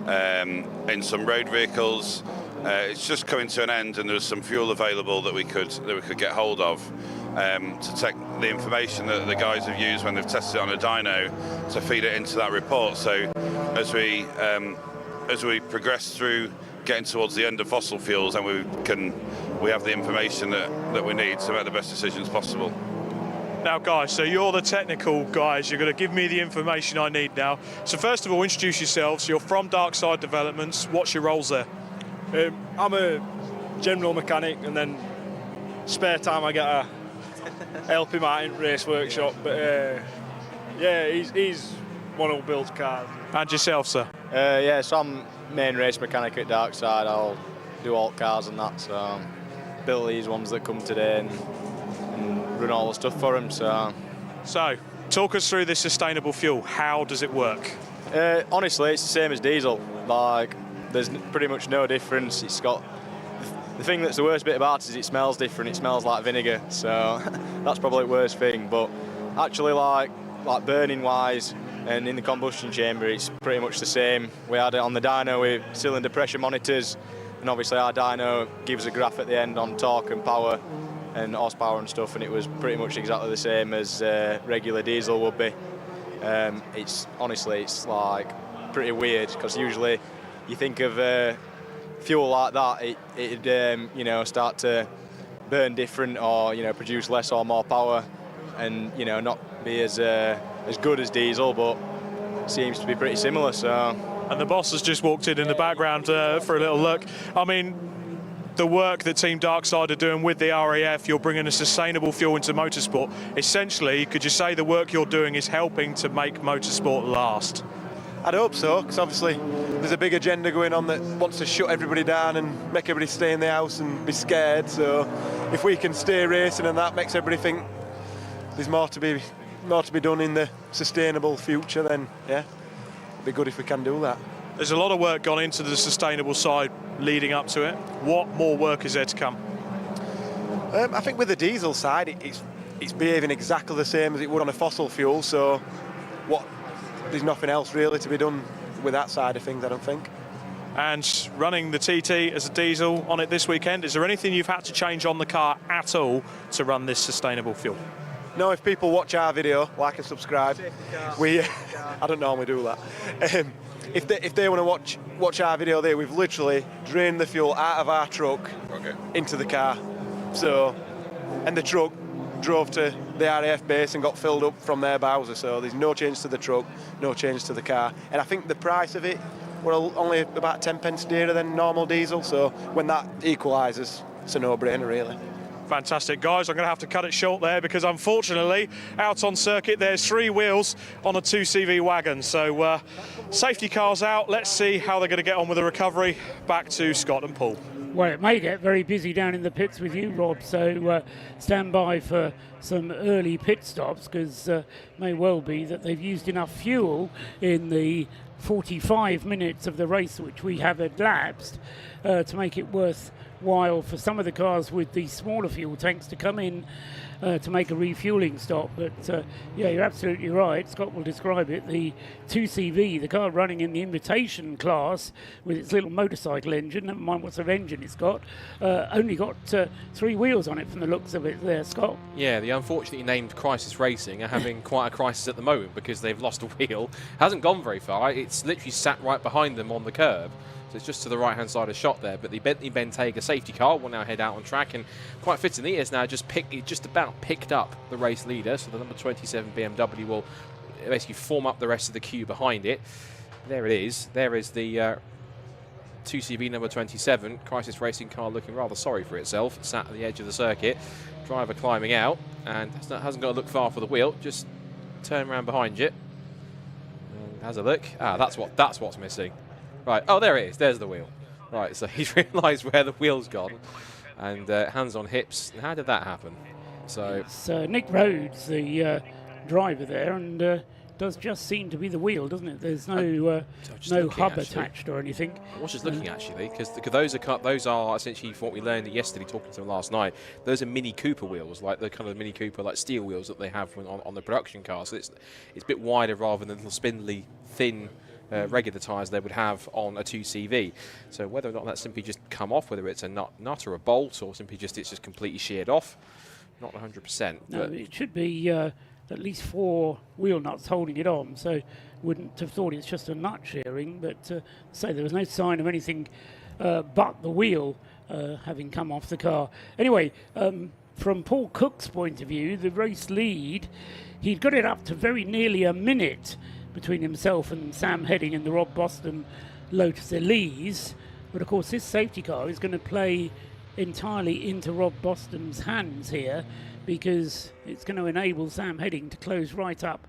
in some road vehicles. It's just coming to an end, and there was some fuel available that we could get hold of to take the information that the guys have used when they've tested it on a dyno to feed it into that report. So as we progress through getting towards the end of fossil fuels, and we have the information that we need to make the best decisions possible. Now, guys, so you're the technical guys. You're going to give me the information I need now. So first of all, introduce yourselves. You're from Darkside Developments. What's your roles there? I'm a general mechanic, and then spare time I get to help him out in race workshop. But yeah, he's one who builds cars. And yourself, sir? Yeah, so I'm main race mechanic at Darkside. I'll do all cars and that. So build these ones that come today and run all the stuff for him. So talk us through this sustainable fuel. How does it work? Honestly, it's the same as diesel. Like, there's pretty much no difference. It's got the thing that's the worst bit about it is it smells different. It smells like vinegar, so that's probably the worst thing. But actually, like burning wise and in the combustion chamber, it's pretty much the same. We had it on the dyno with cylinder pressure monitors, and obviously our dyno gives a graph at the end on torque and power and horsepower and stuff, and it was pretty much exactly the same as regular diesel would be. It's like pretty weird, because usually you think of fuel like that, it'd start to burn different, or produce less or more power, and not be as good as diesel, but seems to be pretty similar. So. And the boss has just walked in the background for a little look. I mean, the work that Team Darkside are doing with the RAF, you're bringing a sustainable fuel into motorsport. Essentially, could you say the work you're doing is helping to make motorsport last? I'd hope so, because obviously there's a big agenda going on that wants to shut everybody down and make everybody stay in the house and be scared. So if we can stay racing, and that makes everybody think there's more to be done in the sustainable future, then yeah, it'd be good if we can do that. There's a lot of work gone into the sustainable side leading up to it. What more work is there to come? I think with the diesel side, it's behaving exactly the same as it would on a fossil fuel. So there's nothing else really to be done with that side of things, I don't think. And running the TT as a diesel on it this weekend, is there anything you've had to change on the car at all to run this sustainable fuel? No, if people watch our video, like and subscribe, I don't normally do that. If they want to watch our video there, we've literally drained the fuel out of our truck into the car. So, and the truck drove to the RAF base and got filled up from their Bowser. So there's no change to the truck, no change to the car. And I think the price of it were only about 10 pence dearer than normal diesel. So when that equalises, it's a no-brainer really. Fantastic, guys. I'm going to have to cut it short there, because unfortunately out on circuit there's 3 wheels on a 2CV wagon. So safety cars out. Let's see how they're going to get on with the recovery. Back to Scott and Paul. Well, it may get very busy down in the pits with you, Rob, so stand by for some early pit stops, because it may well be that they've used enough fuel in the 45 minutes of the race which we have elapsed to make it worthwhile for some of the cars with the smaller fuel tanks to come in to make a refueling stop. But yeah, you're absolutely right. Scott will describe it. The 2CV, the car running in the invitation class with its little motorcycle engine, never mind what sort of engine it's got, only got 3 wheels on it from the looks of it there, Scott. Yeah, the unfortunately named Crisis Racing are having quite a crisis at the moment, because they've lost a wheel. Hasn't gone very far. It's literally sat right behind them on the curb. So it's just to the right-hand side of the shot there. But the Bentley Bentayga safety car will now head out on track, and quite fittingly, has now just about picked up the race leader. So the number 27 BMW will basically form up the rest of the queue behind it. There it is. There is the 2CV number 27 Crisis Racing car, looking rather sorry for itself. Sat at the edge of the circuit. Driver climbing out, and hasn't got to look far for the wheel. Just turn around behind it and has a look. That's what's missing. Right, oh, there it is. There's the wheel. Right, so he's realised where the wheel's gone, and hands on hips. How did that happen? So it's Nick Rhodes, the driver there, and does just seem to be the wheel, doesn't it? There's no hub attached or anything. I was just looking actually, because those are essentially what we learned yesterday talking to them last night. Those are Mini Cooper wheels, like the kind of Mini Cooper like steel wheels that they have on the production car. So it's a bit wider rather than the spindly, thin. Regular tyres they would have on a 2CV. So whether or not that's simply just come off, whether it's a nut or a bolt, or simply it's just completely sheared off, not 100%. No, it should be at least 4 wheel nuts holding it on, so wouldn't have thought it's just a nut shearing, but say there was no sign of anything but the wheel having come off the car. Anyway, from Paul Cook's point of view, the race lead, he'd got it up to very nearly a minute between himself and Sam Heading in the Rob Boston Lotus Elise. But of course, this safety car is going to play entirely into Rob Boston's hands here, because it's going to enable Sam Heading to close right up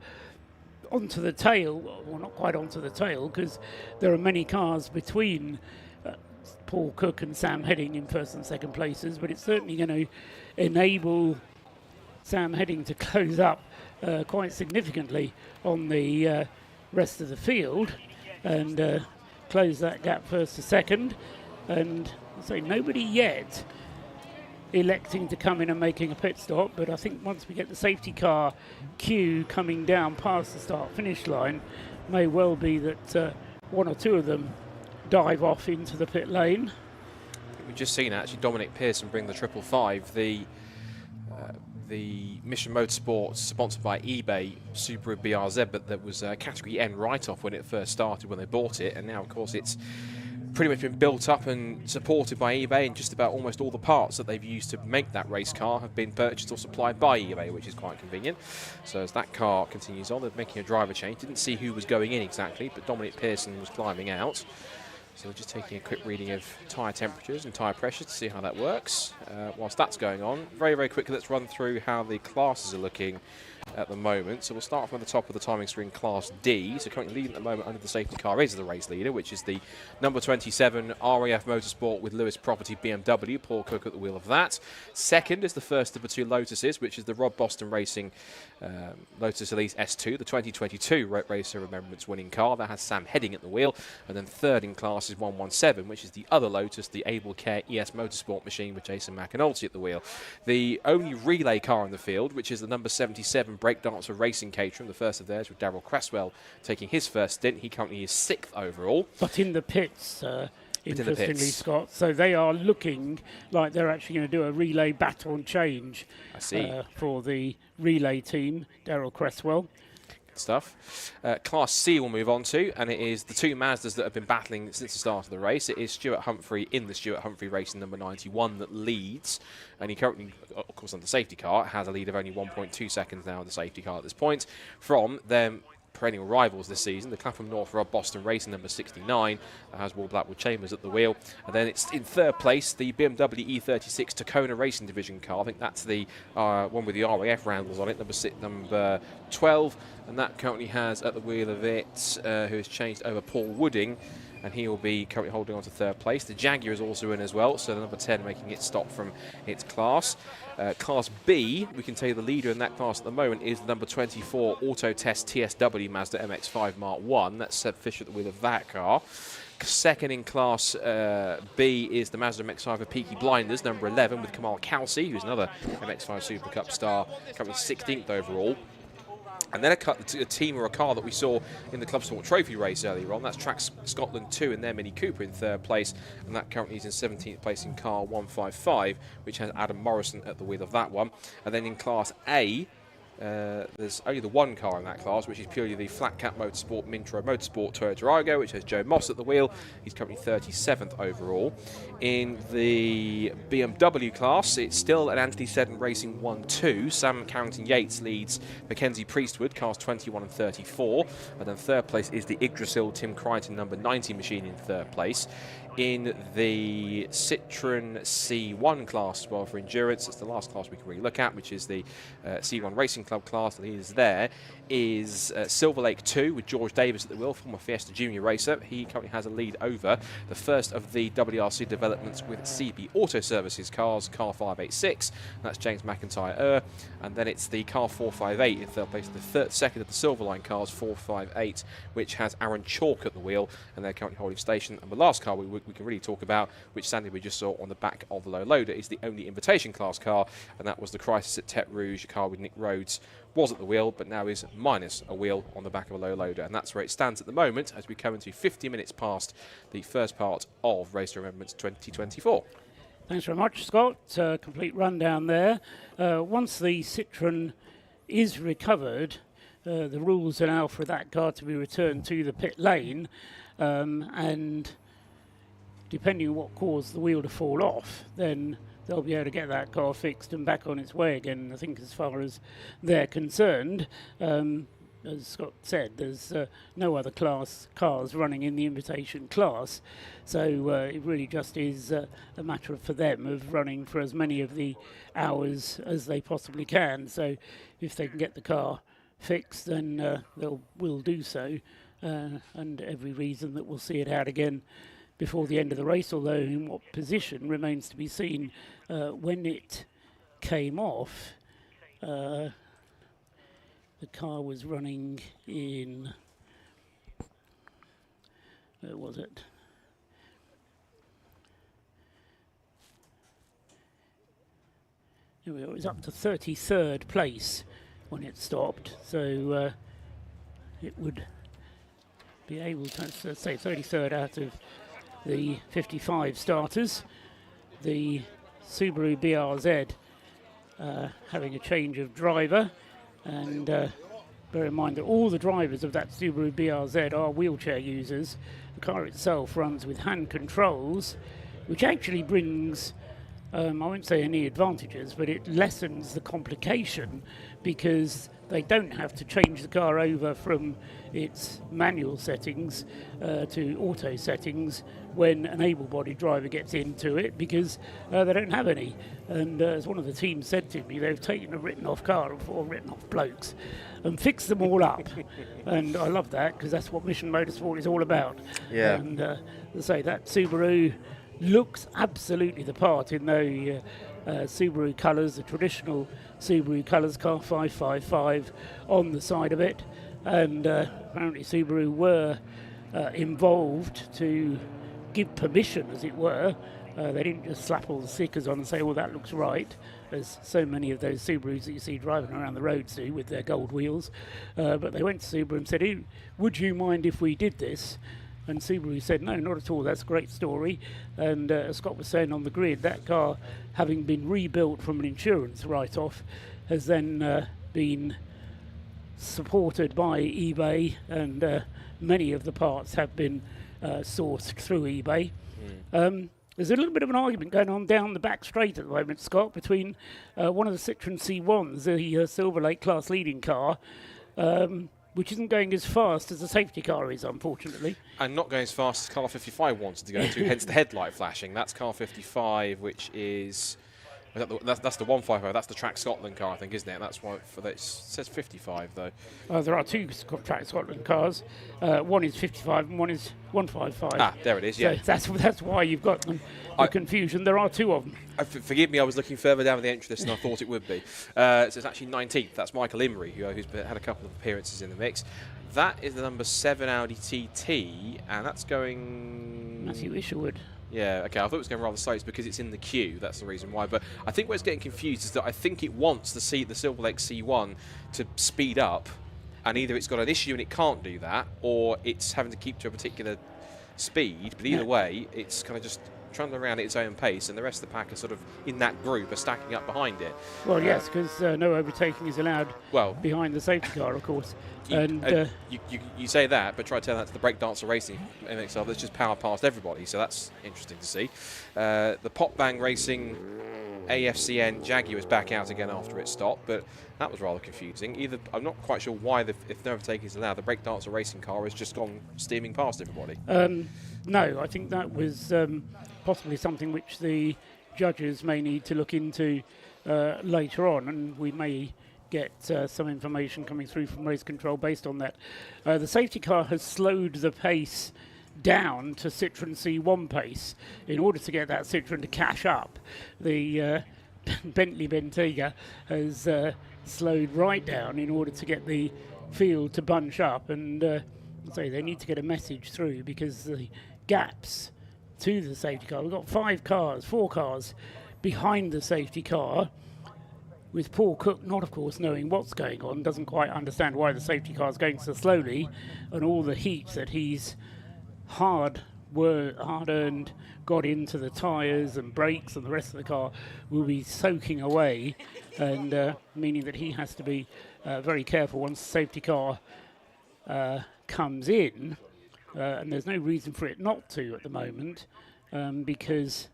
onto the tail, well, not quite onto the tail, because there are many cars between Paul Cook and Sam Heading in first and second places, but it's certainly going to enable Sam Heading to close up quite significantly on the rest of the field and close that gap first to second. And so nobody yet electing to come in and making a pit stop, but I think once we get the safety car queue coming down past the start-finish line, may well be that one or two of them dive off into the pit lane. We've just seen actually Dominic Pearson bring the 555, the Mission Motorsport sponsored by eBay Subaru BRZ, but that was a category N write-off when it first started, when they bought it, and now of course it's pretty much been built up and supported by eBay, and just about almost all the parts that they've used to make that race car have been purchased or supplied by eBay, which is quite convenient. So as that car continues on, they're making a driver change. Didn't see who was going in exactly, but Dominic Pearson was climbing out. So we're just taking a quick reading of tyre temperatures and tyre pressures to see how that works. Whilst that's going on, very, very quickly, let's run through how the classes are looking at the moment. So we'll start from the top of the timing screen, Class D. So currently leading at the moment under the safety car is the race leader, which is the number 27 RAF Motorsport with Lewis Property BMW, Paul Cook at the wheel of that. Second is the first of the two Lotuses, which is the Rob Boston Racing Lotus Elise S2, the 2022 Racer Remembrance winning car. That has Sam Heading at the wheel. And then third in class is 117, which is the other Lotus, the Able Care ES Motorsport machine with Jason McAnulty at the wheel. The only relay car in the field, which is the number 77 Breakdancer Racing Caterham, the first of theirs, with Darrell Cresswell taking his first stint. He currently is 6th overall. But in the pits, interestingly, Scott. So they are looking like they're actually going to do a relay baton change for the relay team, Darrell Cresswell. Good stuff. Class C we'll move on to, and it is the two Mazdas that have been battling since the start of the race. It is Stuart Humphrey in the Stuart Humphrey Racing number 91 that leads, and he currently, of course, on the safety car, has a lead of only 1.2 seconds now on the safety car at this point from them perennial rivals this season, the Clapham North Rob Boston Racing number 69, that has Will Blackwood Chambers at the wheel. And then it's in third place, the BMW E36 Tacona Racing Division car. I think that's the one with the RAF roundels on it, number 12. And that currently has at the wheel of it, who has changed over, Paul Wooding, and he will be currently holding on to third place. The Jaguar is also in as well, so the number 10 making its stop from its class. Class B, we can tell you the leader in that class at the moment is the number 24 Auto Test TSW Mazda MX-5 Mark 1. That's Seb Fisher at the wheel of that car. Second in Class B is the Mazda MX-5 of Peaky Blinders, number 11, with Kamal Kelsey, who's another MX-5 Super Cup star, currently 16th overall. And then a team or a car that we saw in the Club Sport Trophy race earlier on. That's Tracks Scotland 2 in their Mini Cooper in third place. And that currently is in 17th place in car 155, which has Adam Morrison at the wheel of that one. And then in Class A, there's only the one car in that class, which is purely the Flat Cap Motorsport Mintro Motorsport Toyota Argo, which has Joe Moss at the wheel. He's currently 37th overall. In the BMW class, it's still an Anthony Seddon Racing 1-2. Sam Carrington-Yates leads Mackenzie Priestwood, cars 21 and 34. And then third place is the Yggdrasil Tim Crichton number 90 machine in third place. In the Citroen C1 class as well for endurance, it's the last class we can really look at, which is the C1 Racing Club class. The leaders there is Silver Lake 2 with George Davis at the wheel, former Fiesta Junior racer. He currently has a lead over the first of the WRC developments with CB Auto Services cars, car 586. That's James McIntyre. And then it's the car 458 in third place, the second of the Silverline cars, 458, which has Aaron Chalk at the wheel, and they're currently holding station. And the last car we can really talk about, which Sandy we just saw on the back of the low loader, is the only invitation class car, and that was the Crisis at Tete Rouge, a car with Nick Rhodes, was at the wheel, but now is minus a wheel on the back of a low loader. And that's where it stands at the moment as we come into 50 minutes past the first part of Race to Remembrance 2024. Thanks very much, Scott. Complete rundown there. Once the Citroen is recovered, the rules allow for that car to be returned to the pit lane, and depending on what caused the wheel to fall off, then they'll be able to get that car fixed and back on its way again. I think as far as they're concerned, as Scott said, there's no other class cars running in the invitation class, so it really just is a matter for them of running for as many of the hours as they possibly can. So if they can get the car fixed, then will do so, and every reason that we'll see it out again before the end of the race, although in what position remains to be seen. When it came off, the car was running in, where was it? Here we go. It was up to 33rd place when it stopped, so it would be able to say 33rd out of the 55 starters. The Subaru BRZ having a change of driver, and bear in mind that all the drivers of that Subaru BRZ are wheelchair users. The car itself runs with hand controls, which actually brings, I won't say any advantages, but it lessens the complication because they don't have to change the car over from its manual settings to auto settings when an able-bodied driver gets into it, because they don't have any. And as one of the teams said to me, they've taken a written-off car and 4 written-off blokes and fixed them all up. And I love that, because that's what Mission Motorsport is all about. Yeah. And as I say, that Subaru looks absolutely the part in the Subaru colours, the traditional Subaru colours, car 555 on the side of it. And apparently Subaru were involved to give permission, as it were. They didn't just slap all the stickers on and say, well, that looks right, as so many of those Subarus that you see driving around the roads do with their gold wheels. But they went to Subaru and said, hey, would you mind if we did this? And Subaru said, no, not at all, that's a great story. And as Scott was saying on the grid, that car, having been rebuilt from an insurance write-off, has then been supported by eBay, and many of the parts have been sourced through eBay. There's a little bit of an argument going on down the back straight at the moment, Scott, between one of the Citroen C1s, the Silver Lake class leading car, which isn't going as fast as the safety car is, unfortunately. And not going as fast as car 55 wanted to go to, hence the headlight flashing. That's car 55, which is... That's the 155. That's the Track Scotland car, I think, isn't it? That's why it says 55 though. There are 2 Track Scotland cars. One is 55 and one is 155. Ah, there it is. Yeah, so that's why you've got the confusion. There are 2 of them. Forgive me, I was looking further down the entry list than I thought it would be. So it's actually 19th. That's Michael Imrie, who's had a couple of appearances in the mix. That is the number 7 Audi TT, and that's going... Matthew Isherwood. Yeah, okay, I thought it was going rather slow. It's because it's in the queue, that's the reason why. But I think where it's getting confused is that I think it wants the Silver Lake C1 to speed up, and either it's got an issue and it can't do that, or it's having to keep to a particular speed. But either way, it's kind of just trundling around at its own pace, and the rest of the pack are sort of in that group, are stacking up behind it. Well, yes, because no overtaking is allowed behind the safety car, of course. You say that, but try to tell that to the Breakdancer Racing MXL that's just power past everybody, so that's interesting to see. The Pop Bang Racing AFCN Jaguar is back out again after it stopped, but that was rather confusing. I'm not quite sure why, if no overtaking is allowed, the Breakdancer Racing car has just gone steaming past everybody. No, I think that was possibly something which the judges may need to look into later on, and we may get some information coming through from race control based on that. The safety car has slowed the pace down to Citroen C1 pace in order to get that Citroen to cash up. The Bentley Bentayga has slowed right down in order to get the field to bunch up, and they need to get a message through, because the gaps to the safety car, we've got 4 cars behind the safety car, with Paul Cook not, of course, knowing what's going on, doesn't quite understand why the safety car is going so slowly, and all the heat that he's hard-earned got into the tyres and brakes and the rest of the car will be soaking away, and meaning that he has to be very careful once the safety car comes in, and there's no reason for it not to at the moment. because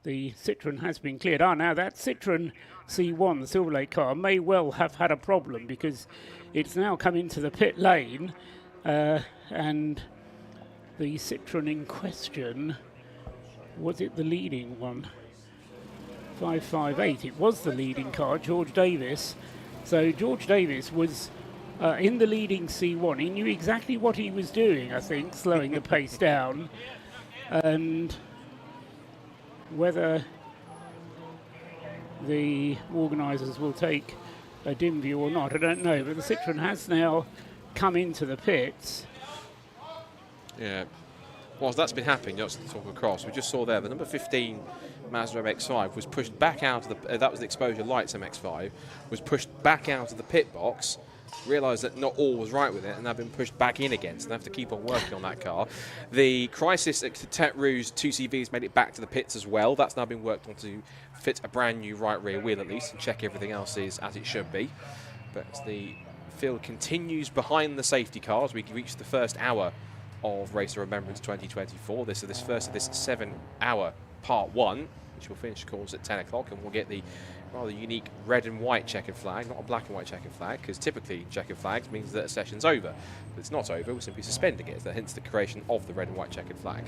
the Citroen has been cleared. Now that Citroen C1, the Silver Lake car, may well have had a problem because it's now come into the pit lane, and the Citroen in question, was it the leading one? 558, it was the leading car, George Davis. So George Davis was in the leading C1. He knew exactly what he was doing, I think, slowing the pace down. And whether the organisers will take a dim view or not, I don't know. But the Citroen has now come into the pits. Yeah. Whilst that's been happening, just to talk across, we just saw there the number 15 Mazda MX-5 was pushed back out of the, that was the exposure lights MX-5, was pushed back out of the pit box, realised that not all was right with it, and they've been pushed back in again, so they have to keep on working on that car. The Crisis Tech Rouge 2CV's made it back to the pits as well. That's now been worked on to fit a brand new right rear wheel at least, and check everything else is as it should be. But the field continues behind the safety cars. We reach the first hour of Race of Remembrance 2024. This is this first of this 7-hour part 1, which will finish, of course, at 10 o'clock, and we'll get the rather unique red and white checkered flag, not a black and white checkered flag, because typically checkered flags means that a session's over. But it's not over, we're simply suspending it, hence the creation of the red and white checkered flag.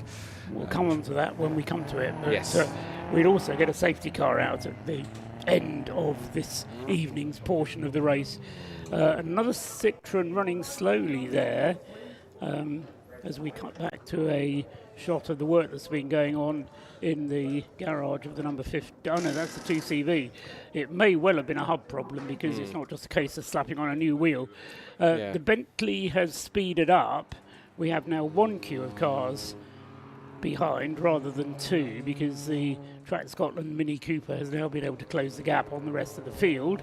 We'll come on to that when we come to it. But yes. We'd also get a safety car out at the end of this evening's portion of the race. Another Citroen running slowly there, as we cut back to a shot of the work that's been going on in the garage of the number 50. Oh no, that's the 2CV. It may well have been a hub problem because it's not just a case of slapping on a new wheel. The Bentley has speeded up. We have now 1 queue of cars behind rather than 2 because the Track Scotland Mini Cooper has now been able to close the gap on the rest of the field.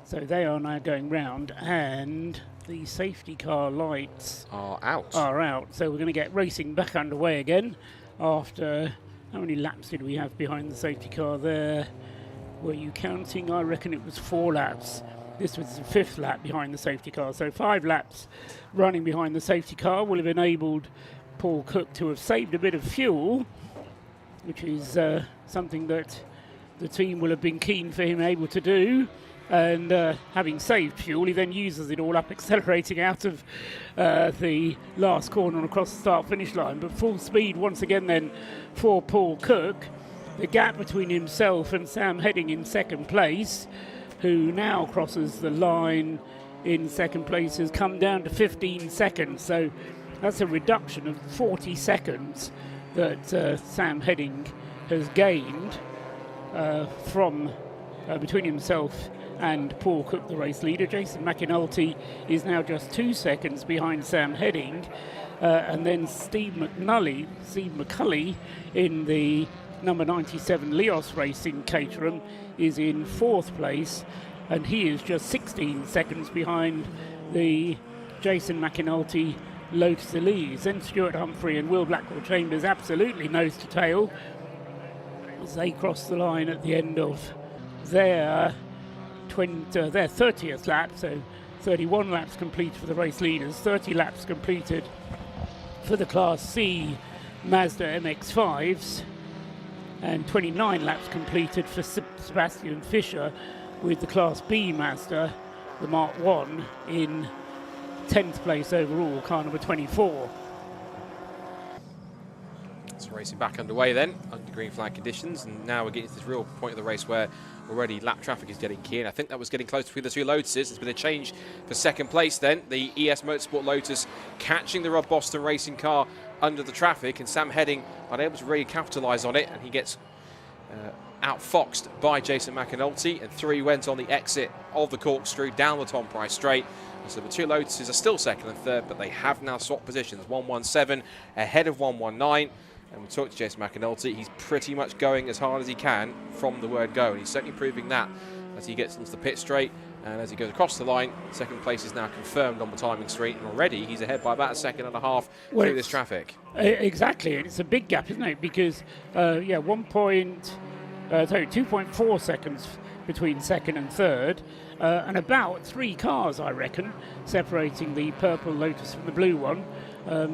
So they are now going round, and the safety car lights are out. So we're going to get racing back underway again after, how many laps did we have behind the safety car there? Were you counting? I reckon it was 4 laps. This was the 5th lap behind the safety car. So 5 laps running behind the safety car will have enabled Paul Cook to have saved a bit of fuel, which is something that the team will have been keen for him able to do. And having saved fuel, he then uses it all up, accelerating out of the last corner and across the start-finish line. But full speed once again then for Paul Cook. The gap between himself and Sam Heading in second place, who now crosses the line in second place, has come down to 15 seconds. So that's a reduction of 40 seconds that Sam Heading has gained from between himself and Paul Cook, the race leader. Jason McAnulty is now just 2 seconds behind Sam Heading, and then Steve McCulley in the number 97 Leos Racing Caterham is in 4th place, and he is just 16 seconds behind the Jason McAnulty Lotus Elise. Then Stuart Humphrey and Will Blackwell Chambers absolutely nose to tail as they cross the line at the end of their 30th lap, so 31 laps complete for the race leaders, 30 laps completed for the Class C Mazda MX-5s, and 29 laps completed for Sebastian Fischer with the Class B Mazda, the Mark 1, in 10th place overall, car number 24. So racing back underway then, under green flag conditions, and now we're getting to this real point of the race where already lap traffic is getting key, and I think that was getting close between the 2 Lotuses. There's been a change for second place then. The ES Motorsport Lotus catching the Rob Boston racing car under the traffic, and Sam Heading unable to really capitalise on it, and he gets outfoxed by Jason McAnulty, and 3 went on the exit of the corkscrew down the Tom Price straight. And so the 2 Lotuses are still second and third, but they have now swapped positions. 117 ahead of 119. And we talked to Jason McAnulty. He's pretty much going as hard as he can from the word go, and he's certainly proving that as he gets into the pit straight and as he goes across the line. Second place is now confirmed on the timing street, and already he's ahead by about 1.5 seconds through this traffic. Exactly, it's a big gap, isn't it? Because 2.4 seconds between second and third, and about 3 cars, I reckon, separating the purple Lotus from the blue one.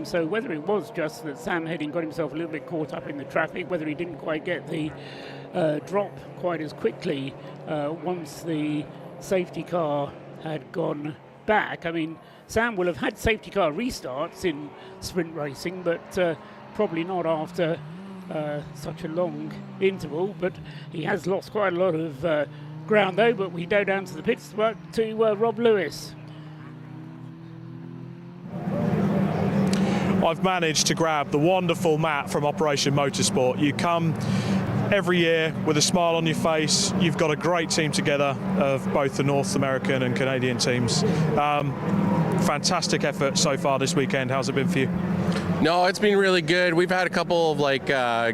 So whether it was just that Sam Heading got himself a little bit caught up in the traffic, whether he didn't quite get the drop quite as quickly once the safety car had gone back. I mean, Sam will have had safety car restarts in sprint racing, but probably not after such a long interval. But he has lost quite a lot of ground though. But we go down to the pits to Rob Lewis. I've managed to grab the wonderful Matt from Operation Motorsport. You come every year with a smile on your face. You've got a great team together of both the North American and Canadian teams. Fantastic effort so far this weekend. How's it been for you? No, it's been really good. We've had a couple of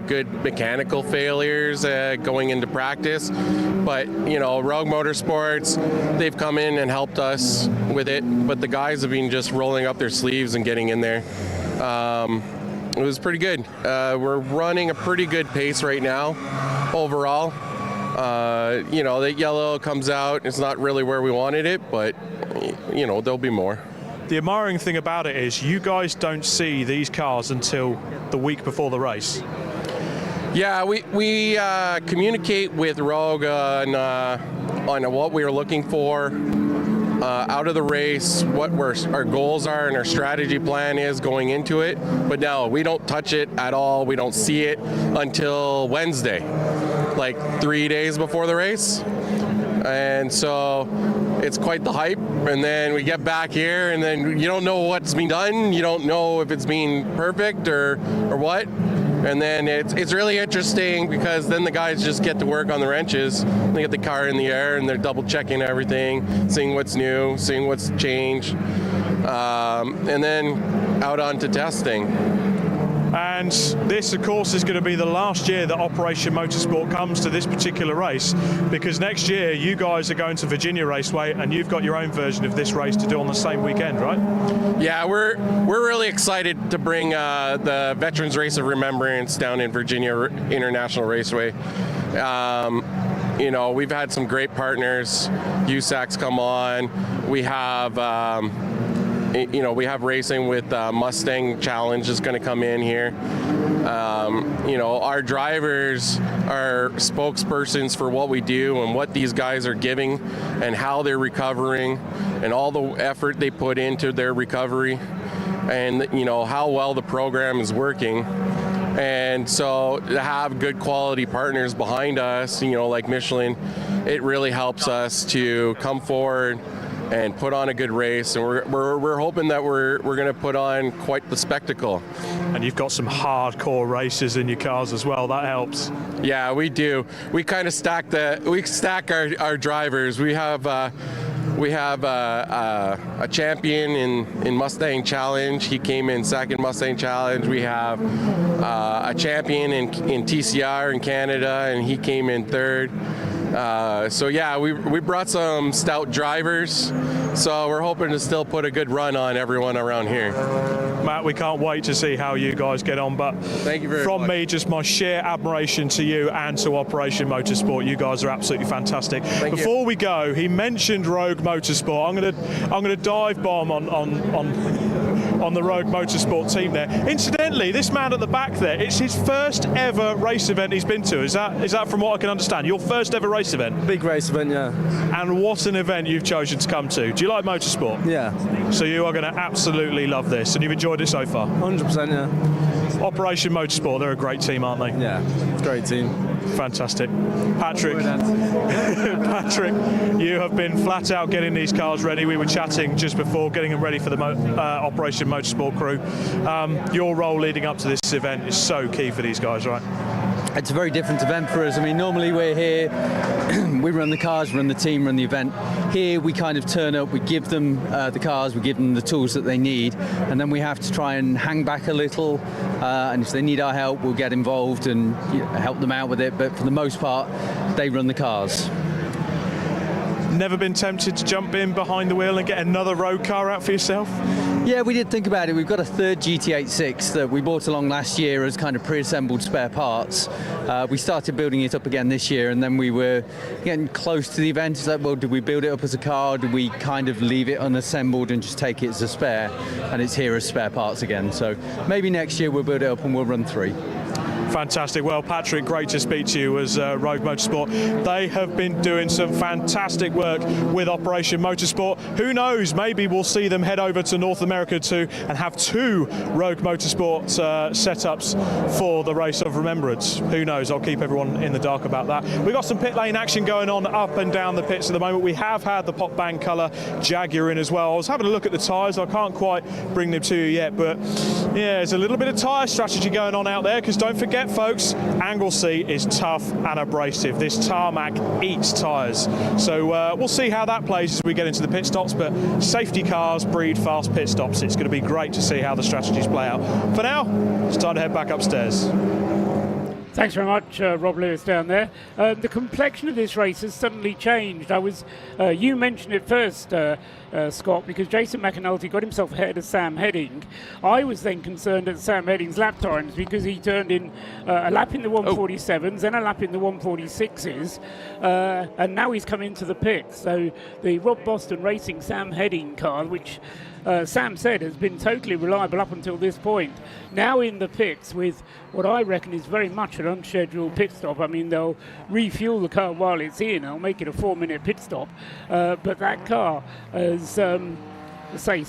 good mechanical failures going into practice, but Rogue Motorsports, they've come in and helped us with it. But the guys have been just rolling up their sleeves and getting in there. It was pretty good. We're running a pretty good pace right now, overall. The yellow comes out. It's not really where we wanted it, but there'll be more. The admiring thing about it is you guys don't see these cars until the week before the race. Yeah, we communicate with Rogue on what we are looking for out of the race, what our goals are and our strategy plan is going into it. But no, we don't touch it at all. We don't see it until Wednesday, like 3 days before the race. And so it's quite the hype. And then we get back here and then you don't know what's been done. You don't know if it's been perfect or what. And then it's really interesting because then the guys just get to work on the wrenches. They get the car in the air and they're double checking everything, seeing what's new, seeing what's changed, and then out onto testing. And this, of course, is going to be the last year that Operation Motorsport comes to this particular race, because next year you guys are going to Virginia Raceway and you've got your own version of this race to do on the same weekend, right? Yeah, we're really excited to bring the Veterans Race of Remembrance down in Virginia International Raceway. We've had some great partners. USAC's come on. We have racing with Mustang Challenge is going to come in here. Our drivers are spokespersons for what we do and what these guys are giving and how they're recovering and all the effort they put into their recovery and, how well the program is working. And so to have good quality partners behind us, like Michelin, it really helps us to come forward and put on a good race, and we're hoping that we're going to put on quite the spectacle. And you've got some hardcore racers in your cars as well. That helps. Yeah, we do. We kind of stack our drivers. We have a champion in Mustang Challenge. He came in second Mustang Challenge. We have a champion in TCR in Canada, and he came in third. We brought some stout drivers, so we're hoping to still put a good run on everyone around here. Matt, we can't wait to see how you guys get on, but thank you very from much. me, just my sheer admiration to you and to Operation Motorsport. You guys are absolutely fantastic. Before we go, he mentioned Rogue Motorsport. I'm gonna dive bomb on the Rogue Motorsport team there. Incidentally, this man at the back there, it's his first ever race event he's been to. Is that from what I can understand? Your first ever race event? Big race event, yeah. And what an event you've chosen to come to. Do you like motorsport? Yeah. So you are going to absolutely love this, and you've enjoyed it so far? 100%, yeah. Operation Motorsport, they're a great team, aren't they? Yeah, great team. Fantastic. Patrick, you have been flat out getting these cars ready. We were chatting just before, getting them ready for the Operation Motorsport crew. Your role leading up to this event is so key for these guys, right? It's a very different event for us. I mean, normally we're here, we run the cars, run the team, run the event. Here we kind of turn up, we give them the cars, we give them the tools that they need, and then we have to try and hang back a little, and if they need our help, we'll get involved and help them out with it, but for the most part, they run the cars. Never been tempted to jump in behind the wheel and get another road car out for yourself? Yeah, we did think about it. We've got a third GT86 that we brought along last year as kind of pre-assembled spare parts. We started building it up again this year, and then we were getting close to the event. It's like, well, do we build it up as a car? Do we kind of leave it unassembled and just take it as a spare? And it's here as spare parts again. So maybe next year we'll build it up and we'll run 3. Fantastic. Well, Patrick, great to speak to you as Rogue Motorsport. They have been doing some fantastic work with Operation Motorsport. Who knows, maybe we'll see them head over to North America too and have 2 Rogue Motorsport setups for the race of Remembrance. Who knows? I'll keep everyone in the dark about that. We've got some pit lane action going on up and down the pits at the moment. We have had the pop bang colour Jaguar in as well. I was having a look at the tyres. I can't quite bring them to you yet, but yeah, there's a little bit of tyre strategy going on out there, because don't forget, folks, Anglesey is tough and abrasive. This tarmac eats tyres. So we'll see how that plays as we get into the pit stops, but safety cars breed fast pit stops. It's going to be great to see how the strategies play out. For now, it's time to head back upstairs. Thanks very much, Rob Lewis down there. The complexion of this race has suddenly changed. You mentioned it first, Scott, because Jason McAnulty got himself ahead of Sam Heading. I was then concerned at Sam Heading's lap times, because he turned in a lap in the 147s, then a lap in the 146s, and now he's come into the pits. So the Rob Boston Racing Sam Heading car, which Sam said has been totally reliable up until this point, now in the pits with what I reckon is very much an unscheduled pit stop. I mean, they'll refuel the car while it's in, they'll make it a 4-minute pit stop, but that car has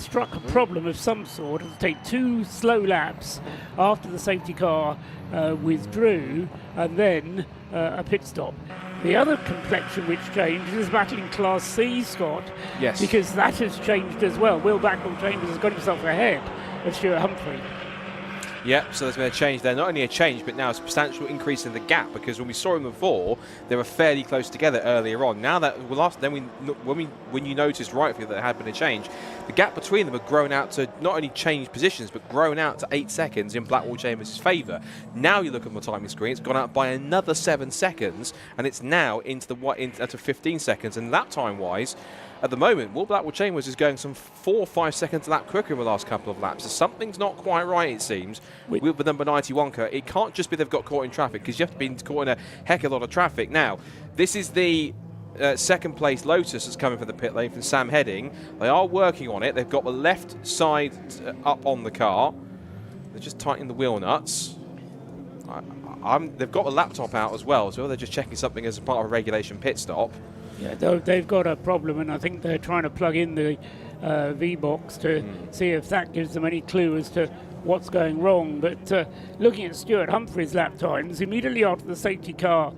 struck a problem of some sort. It'll take 2 slow laps after the safety car withdrew, and then a pit stop. The other complexion which changed is battling Class C, Scott. Yes. Because that has changed as well. Will Blackwell-Chambers has got himself ahead of Stuart Humphrey. Yep, so there's been a change there. Not only a change, but now a substantial increase in the gap, because when we saw them before, they were fairly close together earlier on. Now that when you noticed rightfully that there had been a change, the gap between them had grown out to not only change positions, but grown out to 8 seconds in Blackwell-Chambers' favour. Now you look at my timing screen, it's gone out by another 7 seconds, and it's now into 15 seconds. And lap time-wise, at the moment, Will Blackwell-Chambers is going some 4 or 5 seconds a lap quicker in the last couple of laps. So something's not quite right, it seems, with the number 91 car. It can't just be they've got caught in traffic, because you have to be caught in a heck of a lot of traffic. Now, this is the second place Lotus that's coming from the pit lane from Sam Heading. They are working on it. They've got the left side up on the car. They're just tightening the wheel nuts. They've got the laptop out as well, so they're just checking something as a part of a regulation pit stop. Yeah, they've got a problem, and I think they're trying to plug in the V-Box to see if that gives them any clue as to what's going wrong. But looking at Stuart Humphrey's lap times, immediately after the safety car,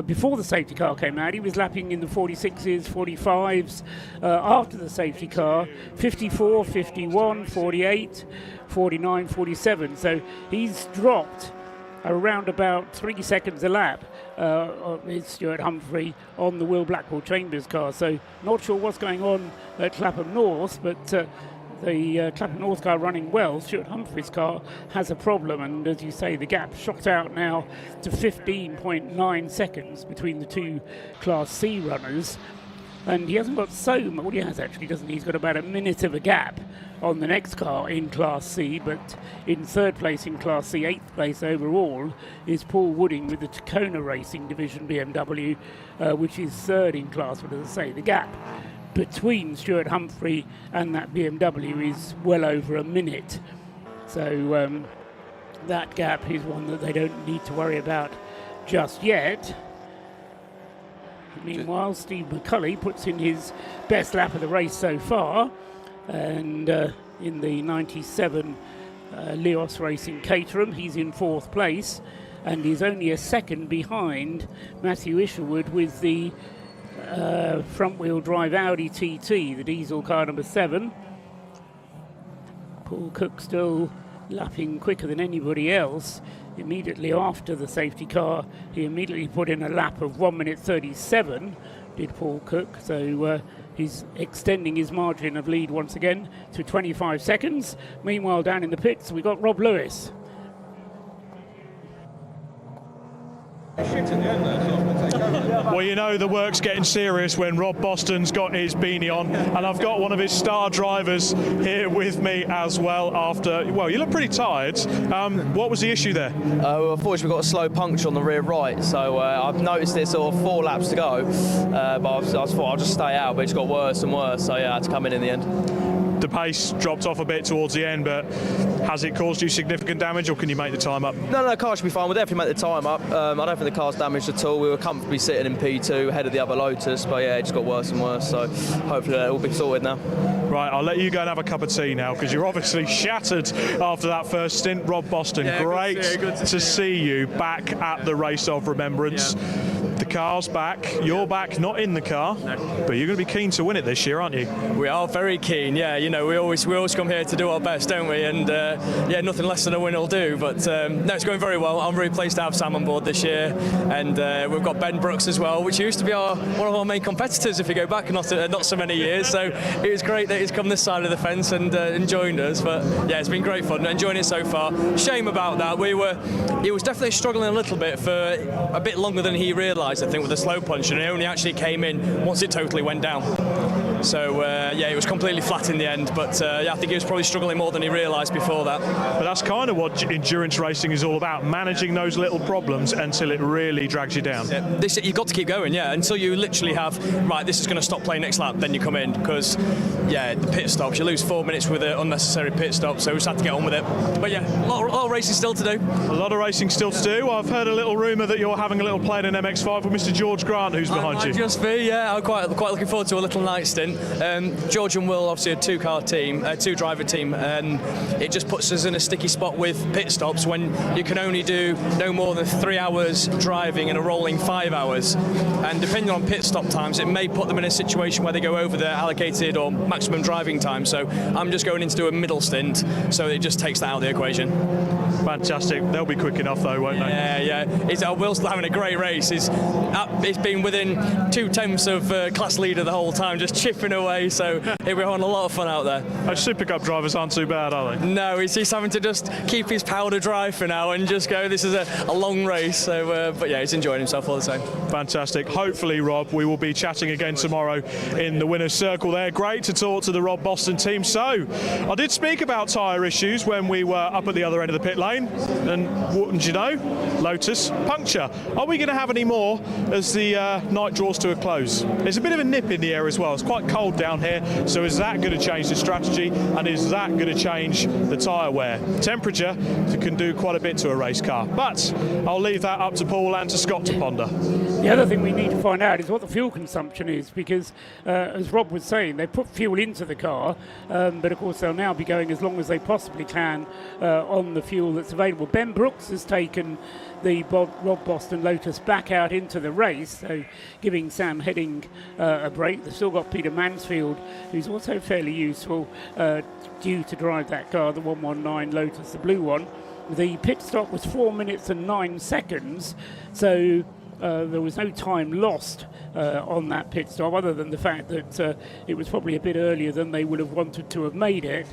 before the safety car came out, he was lapping in the 46s, 45s. After the safety car, 54, 51, 48, 49, 47. So he's dropped around about 3 seconds a lap. Is Stuart Humphrey on the Will Blackwell-Chambers car. So not sure what's going on at Clapham North, but the Clapham North car running well. Stuart Humphrey's car has a problem, and as you say, the gap shot out now to 15.9 seconds between the 2 Class C runners. And he hasn't got so much, well, he has actually, doesn't he? He's got about a minute of a gap on the next car in Class C, but in 3rd place in Class C, 8th place overall is Paul Wooding with the Tacona Racing Division BMW, which is 3rd in class. But as I say, the gap between Stuart Humphrey and that BMW is well over a minute. So that gap is one that they don't need to worry about just yet. Meanwhile, Steve McCulley puts in his best lap of the race so far, and in the 97 Leos Racing Caterham, he's in 4th place, and he's only a second behind Matthew Isherwood with the front-wheel drive Audi TT, the diesel car number 7. Paul Cook still lapping quicker than anybody else. Immediately after the safety car, he immediately put in a lap of 1 minute 37, did Paul Cook. So he's extending his margin of lead once again to 25 seconds. Meanwhile, down in the pits, we've got Rob Lewis. Well, you know the work's getting serious when Rob Boston's got his beanie on, and I've got one of his star drivers here with me as well after, well, you look pretty tired. What was the issue there? Unfortunately, we've got a slow puncture on the rear right, so I've noticed it sort of 4 laps to go, but I thought I'll just stay out, but it's got worse and worse, so yeah, I had to come in the end. The pace dropped off a bit towards the end, but has it caused you significant damage, or can you make the time up? No, the car should be fine. We'll definitely make the time up. I don't think the car's damaged at all. We were comfortably sitting in P2 ahead of the other Lotus, but yeah, it just got worse and worse, so hopefully it'll be sorted now. Right, I'll let you go and have a cup of tea now, because you're obviously shattered after that first stint. Rob Boston, yeah, great to see you back at the race of Remembrance. Yeah. The car's back, you're back, not in the car, but you're going to be keen to win it this year, aren't you? We are very keen, yeah. You know, we always come here to do our best, don't we? And yeah, nothing less than a win will do. But no, it's going very well. I'm very pleased to have Sam on board this year, and we've got Ben Brooks as well, which used to be one of our main competitors if you go back not so many years. So it was great that he's come this side of the fence and joined us. But yeah, it's been great fun, enjoying it so far. Shame about that. He was definitely struggling a little bit for a bit longer than he realised, I think, with the slow punch, and he only actually came in once it totally went down. So yeah, it was completely flat in the end, but yeah, I think he was probably struggling more than he realised before that. But that's kind of what endurance racing is all about, managing those little problems until it really drags you down. Yeah, you've got to keep going, yeah, until you literally have, right, this is going to stop playing next lap, then you come in, because yeah, the pit stops, you lose 4 minutes with an unnecessary pit stop, so we just have to get on with it. But yeah, a lot of racing still to do. A lot of racing still to do. I've heard a little rumour that you're having a little play in an MX-5 with Mr. George Grant, who's behind you. Just be, yeah, I'm quite looking forward to a little night stint. George and Will, obviously a two-driver team, and it just puts us in a sticky spot with pit stops when you can only do no more than 3 hours driving in a rolling 5 hours. And depending on pit stop times, it may put them in a situation where they go over their allocated or maximum driving time. So I'm just going in to do a middle stint, so it just takes that out of the equation. Fantastic. They'll be quick enough though, won't they? Yeah. Will's still having a great race. He's been within 2/10 of class leader the whole time, just chipping away. So we're having a lot of fun out there. Those Super Cup drivers aren't too bad, are they? No, he's having to just keep his powder dry for now and just go, this is a long race. So, but yeah, he's enjoying himself all the time. Fantastic. Hopefully, Rob, we will be chatting again tomorrow in the winner's circle there. Great to talk to the Rob Boston team. So, I did speak about tyre issues when we were up at the other end of the pit lane. And wouldn't you know, Lotus puncture. Are we going to have any more as the night draws to a close? There's a bit of a nip in the air as well. It's quite cold down here. So is that going to change the strategy, and is that going to change the tyre wear? Temperature can do quite a bit to a race car. But I'll leave that up to Paul and to Scott to ponder. The other thing we need to find out is what the fuel consumption is, because as Rob was saying, they put fuel into the car, but of course they'll now be going as long as they possibly can on the fuel that's available. Ben Brooks has taken the Rob Boston Lotus back out into the race, so giving Sam Heading a break. They've still got Peter Mansfield, who's also fairly useful, due to drive that car, the 119 Lotus, the blue one. The pit stop was 4 minutes and 9 seconds, so there was no time lost on that pit stop, other than the fact that it was probably a bit earlier than they would have wanted to have made it.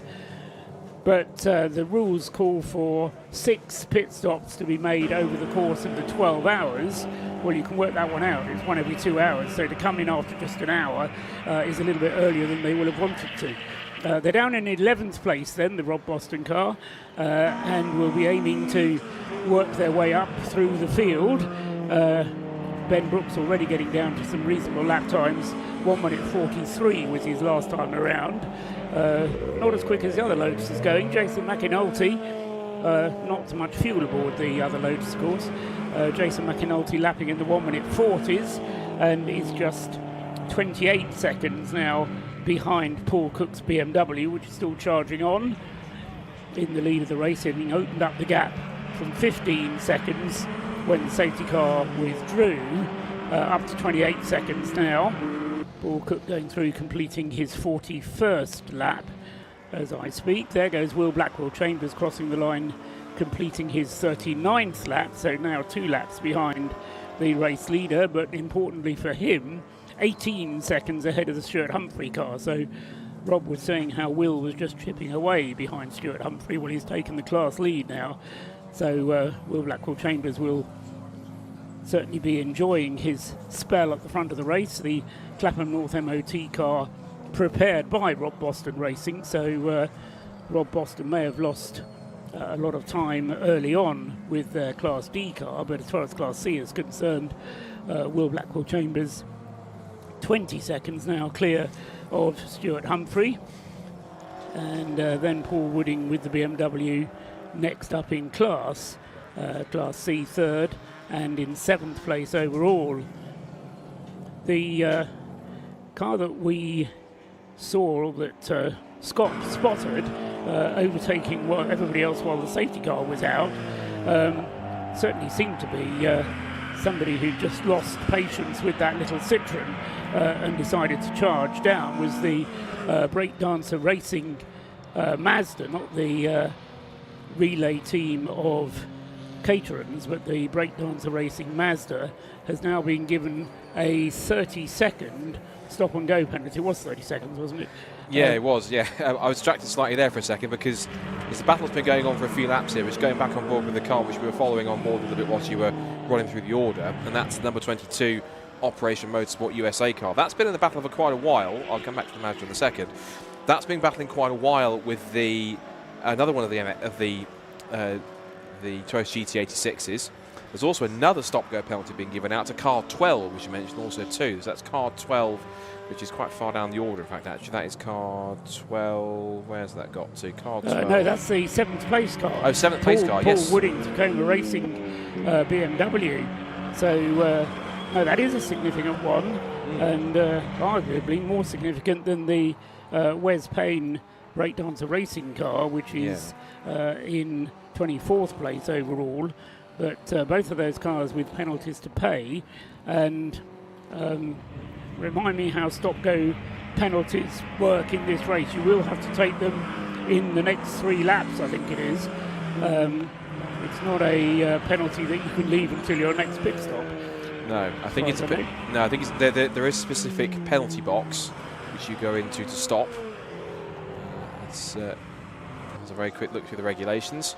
But the rules call for 6 pit stops to be made over the course of the 12 hours. Well, you can work that one out. It's one every 2 hours. So to come in after just an hour is a little bit earlier than they would have wanted to. They're down in 11th place then, the Rob Boston car, and will be aiming to work their way up through the field. Ben Brooks already getting down to some reasonable lap times. 1 minute 43 was his last time around. Not as quick as the other Lotus is going. Jason McAnulty, not so much fuel aboard the other Lotus, of course. Jason McAnulty lapping in the 1 minute 40s, and is just 28 seconds now behind Paul Cook's BMW, which is still charging on. In the lead of the race, having opened up the gap from 15 seconds when the safety car withdrew, up to 28 seconds now. Paul Cook going through, completing his 41st lap as I speak. There goes Will Blackwell-Chambers crossing the line, completing his 39th lap, so now 2 laps behind the race leader, but importantly for him, 18 seconds ahead of the Stuart Humphrey car. So Rob was saying how Will was just chipping away behind Stuart Humphrey. Well, he's taken the class lead now, so Will Blackwell-Chambers will certainly be enjoying his spell at the front of the race. The Clapham North MOT car prepared by Rob Boston Racing, so Rob Boston may have lost a lot of time early on with their Class D car, but as far as Class C is concerned, Will Blackwell Chambers 20 seconds now clear of Stuart Humphrey, and then Paul Wooding with the BMW next up in Class C third, and in 7th place overall. The car that we saw that Scott spotted overtaking everybody else while the safety car was out certainly seemed to be somebody who just lost patience with that little Citroen and decided to charge down. Was the Breakdancer Racing Mazda, not the relay team of Caterans, but the Breakdancer Racing Mazda has now been given a 30-second stop and go penalty. It was 30 seconds, wasn't it? Yeah, it was, yeah. I was distracted slightly there for a second because the battle's been going on for a few laps here. It's going back on board with the car, which we were following on board a little bit whilst you were running through the order, and that's number 22 Operation Motorsport USA car. That's been in the battle for quite a while. I'll come back to the Mazda in a second. That's been battling quite a while with the another one of the Toyota GT86s. There's also another stop-go penalty being given out to car 12, which you mentioned also too. So that's car 12, which is quite far down the order. In fact, actually, that is car 12. Where's that got to? Car 12. No, that's the 7th place car. Oh, 7th place car, yes. Paul Wooding, Tacoma Racing BMW. So, no, that is a significant one, and arguably more significant than the Wes Payne Breakdancer Racing car, which is in 24th place overall. But both of those cars with penalties to pay, and remind me how stop-go penalties work in this race. You will have to take them in the next 3 laps, I think it is. It's not a penalty that you can leave until your next pit stop. No, I think it's I think it's, there is a specific penalty box which you go into to stop. It's a very quick look through the regulations.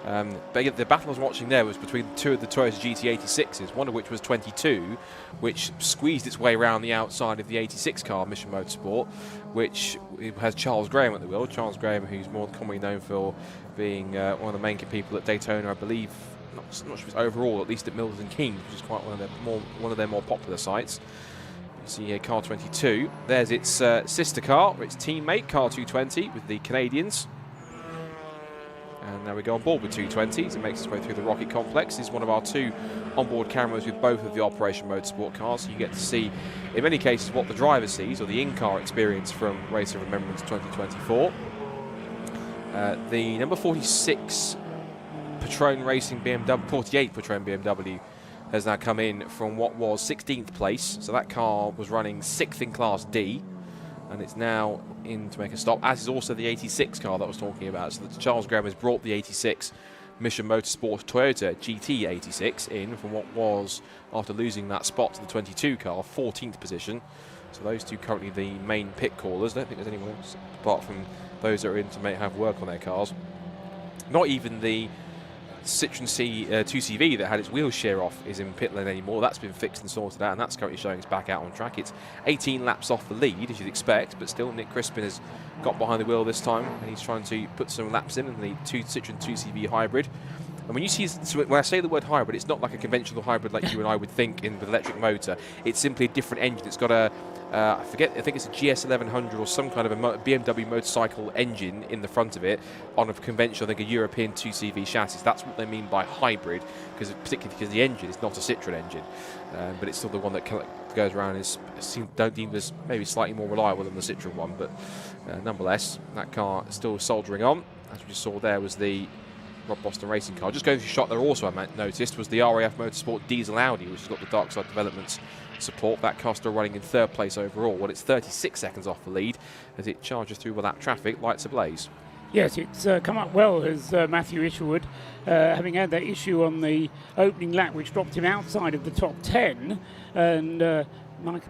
But the battle I was watching there was between 2 of the Toyota GT86s, one of which was 22, which squeezed its way around the outside of the 86 car, Mission Motorsport, which has Charles Graham at the wheel. Charles Graham, who's more commonly known for being one of the main people at Daytona, I believe, not sure if it's overall, at least at Milton Keynes, which is quite one of their more popular sites. You see here car 22. There's its sister car, its teammate, car 220, with the Canadians. And now we go on board with 220s. It makes its way through the Rocket Complex. This is one of our 2 onboard cameras with both of the Operation Motorsport cars. So you get to see, in many cases, what the driver sees, or the in-car experience from Racing Remembrance 2024. The number 46 Patron Racing BMW, 48 Patron BMW, has now come in from what was 16th place. So that car was running 6th in Class D. And it's now in to make a stop, as is also the 86 car that I was talking about. So that Charles Graham has brought the 86 Mission Motorsport Toyota GT86 in from what was, after losing that spot to the 22 car, 14th position. So those 2 currently the main pit callers. I don't think there's anyone else apart from those that are in to have work on their cars. Not even the Citroen 2CV that had its wheels shear off is in pit lane anymore. That's been fixed and sorted out, and that's currently showing it's back out on track. It's 18 laps off the lead, as you'd expect, but still Nick Crispin has got behind the wheel this time, and he's trying to put some laps in the Citroen 2CV hybrid. And when you see, so when I say the word hybrid, it's not like a conventional hybrid like you and I would think with an electric motor. It's simply a different engine. It's got a I think it's a GS1100 or some kind of a BMW motorcycle engine in the front of it on a conventional, I think a European 2CV chassis. That's what they mean by hybrid, particularly because the engine is not a Citroen engine, but it's still the one that goes around is deemed as maybe slightly more reliable than the Citroen one, but nonetheless, that car is still soldering on. As we just saw there was the Rob Boston Racing car. Just going through shot there also I noticed was the RAF Motorsport Diesel Audi, which has got the Dark Side Developments support. That car still running in 3rd place overall. Well, it's 36 seconds off the lead as it charges through without traffic, lights ablaze. Yes, it's come up well as Matthew Isherwood, having had that issue on the opening lap which dropped him outside of the top 10, and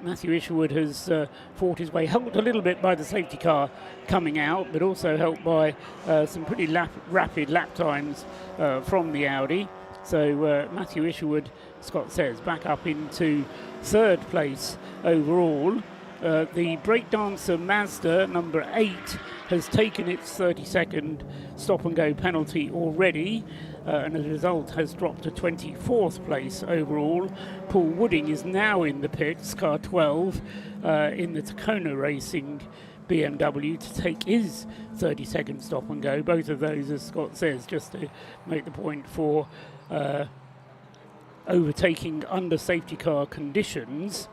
Matthew Isherwood has fought his way, helped a little bit by the safety car coming out, but also helped by some pretty rapid lap times from the Audi. So Matthew Isherwood, Scott says, back up into third place overall. The breakdancer Mazda, number 8, has taken its 30-second stop-and-go penalty already, and as a result has dropped to 24th place overall. Paul Wooding is now in the pits, car 12, in the Tacona Racing BMW, to take his 30-second stop-and-go. Both of those, as Scott says, just to make the point, for overtaking under safety car conditions.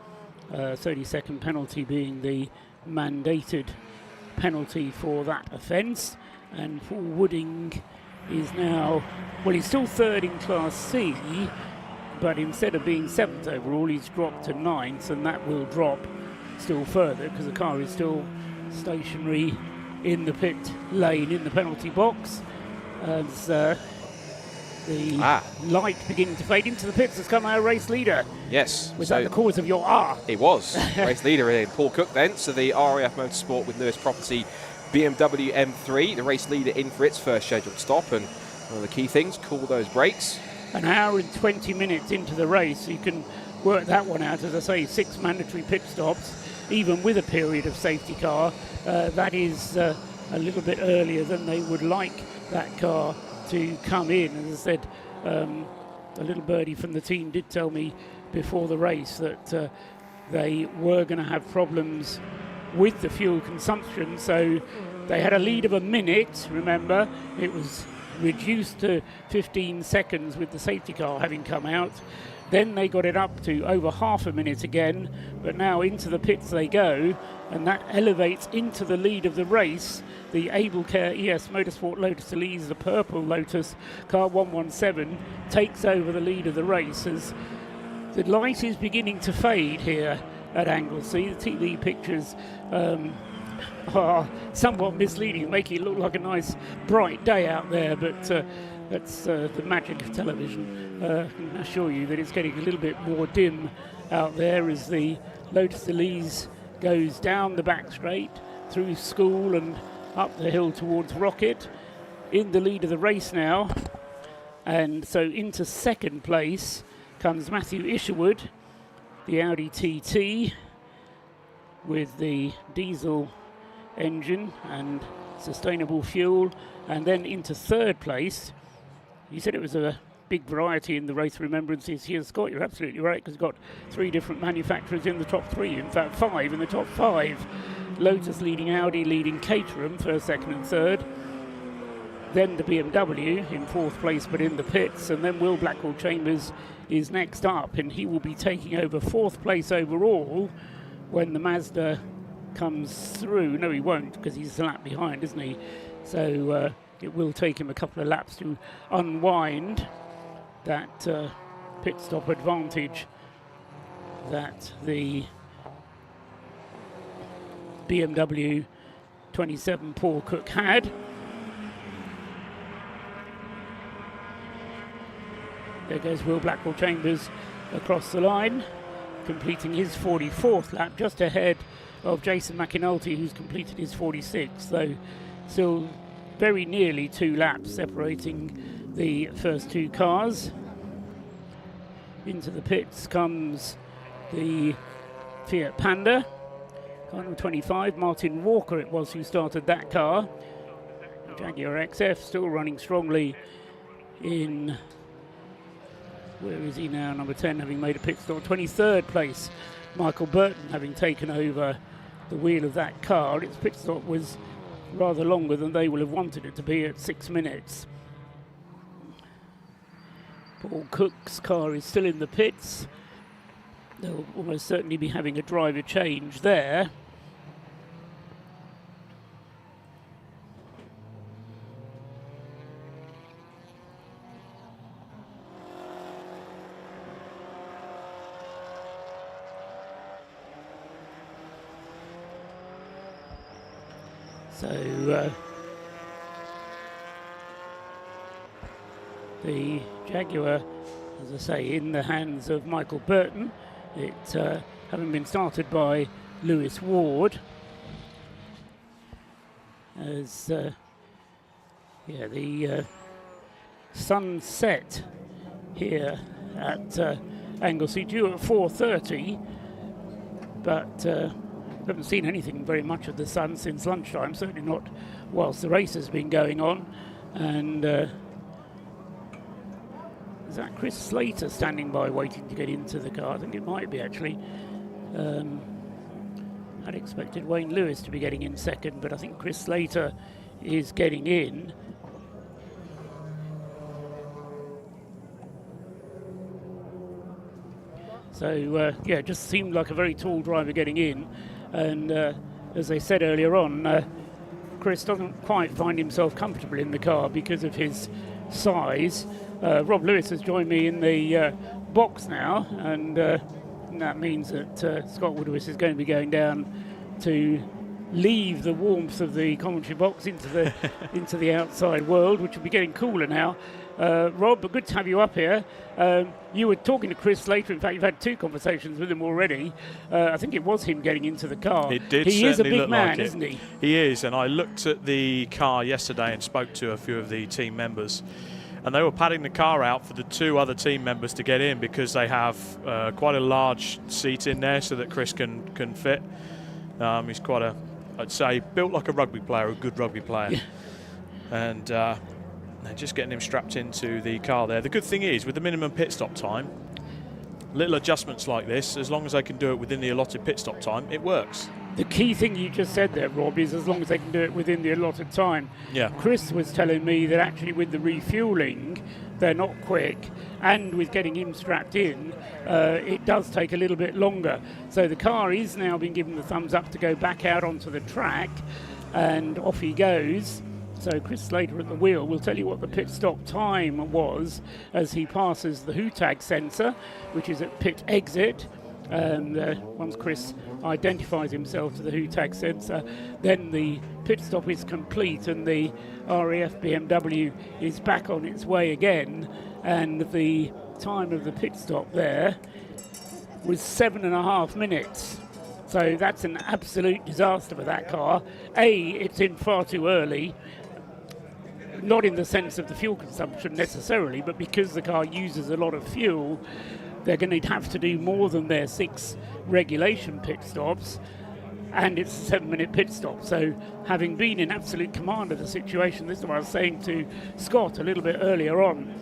30-second penalty being the mandated penalty for that offence. And Paul Wooding is now, well, he's still third in Class C, but instead of being 7th overall, he's dropped to 9th, and that will drop still further because the car is still stationary in the pit lane in the penalty box. As the light beginning to fade into the pits has come our race leader. Yes. Was that the cause of your R? It was. Race leader in Paul Cook then. So the RAF Motorsport with Lewis Property BMW M3, the race leader in for its first scheduled stop. And one of the key things, cool those brakes. An hour and 20 minutes into the race, you can work that one out. As I say, 6 mandatory pit stops, even with a period of safety car. That is a little bit earlier than they would like that car to come in. As I said, a little birdie from the team did tell me before the race that they were going to have problems with the fuel consumption. So they had a lead of a minute, remember. It was reduced to 15 seconds with the safety car having come out. Then they got it up to over half a minute again, but now into the pits they go, and that elevates into the lead of the race. The AbleCare ES Motorsport Lotus Elise, the purple Lotus, car 117, takes over the lead of the race as the light is beginning to fade here at Anglesey. The TV pictures are somewhat misleading, making it look like a nice bright day out there, but that's the magic of television. I can assure you that it's getting a little bit more dim out there as the Lotus Elise goes down the back straight through School and up the hill towards Rocket, in the lead of the race now. And so into second place comes Matthew Isherwood, the Audi TT with the diesel engine and sustainable fuel. And then into third place, you said it was a big variety in the race remembrances here, Scott. You're absolutely right, because you've got 3 different manufacturers in the top 3, in fact 5 in the top 5. Lotus leading Audi, leading Caterham, first, second and third. Then the BMW in 4th place but in the pits, and then Will Blackwell-Chambers is next up, and he will be taking over 4th place overall when the Mazda comes through. No, he won't, because he's a lap behind, isn't he? So it will take him a couple of laps to unwind that pit stop advantage that the BMW 27 Paul Cook had. There goes Will Blackwell-Chambers across the line, completing his 44th lap, just ahead of Jason McAnulty, who's completed his 46th, though still very nearly 2 laps separating the first 2 cars. Into the pits comes the Fiat Panda, car number 25. Martin Walker it was who started that car. Jaguar XF still running strongly in, where is he now, number 10, having made a pit stop. 23rd place, Michael Burton, having taken over the wheel of that car. Its pit stop was rather longer than they will have wanted it to be at 6 minutes. Paul Cook's car is still in the pits. They'll almost certainly be having a driver change there. So the Jaguar, as I say, in the hands of Michael Burton. It having been started by Lewis Ward. As the sun set here at Anglesey, due at 4:30, but haven't seen anything very much of the sun since lunchtime, certainly not whilst the race has been going on. And is that Chris Slater standing by waiting to get into the car? I think it might be, actually. I'd expected Wayne Lewis to be getting in second, but I think Chris Slater is getting in. So, yeah, it just seemed like a very tall driver getting in. And as I said earlier on, Chris doesn't quite find himself comfortable in the car because of his size. Rob Lewis has joined me in the box now, and that means that Scott Woodward is going to be going down to leave the warmth of the commentary box into the into the outside world, which will be getting cooler now. Rob, but good to have you up here. You were talking to Chris Slater. In fact, you've had 2 conversations with him already. I think it was him getting into the car. It did. He is a big look man, like isn't he? He is, and I looked at the car yesterday and spoke to a few of the team members, and they were padding the car out for the 2 other team members to get in because they have quite a large seat in there so that Chris can fit. He's quite a, I'd say, built like a rugby player, a good rugby player. Yeah. And they're just getting him strapped into the car there. The good thing is, with the minimum pit stop time, little adjustments like this, as long as they can do it within the allotted pit stop time, it works. The key thing you just said there, Rob, is as long as they can do it within the allotted time. Yeah. Chris was telling me that actually with the refuelling, they're not quick, and with getting him strapped in, it does take a little bit longer. So the car is now being given the thumbs up to go back out onto the track, and off he goes. So Chris Slater at the wheel will tell you what the pit stop time was as he passes the WHOTAG sensor, which is at pit exit. And once Chris identifies himself to the WHOTAG sensor, then the pit stop is complete and the RAF BMW is back on its way again. And the time of the pit stop there was 7.5 minutes. So that's an absolute disaster for that car. It's in far too early. Not in the sense of the fuel consumption necessarily, but because the car uses a lot of fuel, they're going to have to do more than their 6 regulation pit stops, and it's a 7-minute pit stop. So having been in absolute command of the situation, this is what I was saying to Scott a little bit earlier on,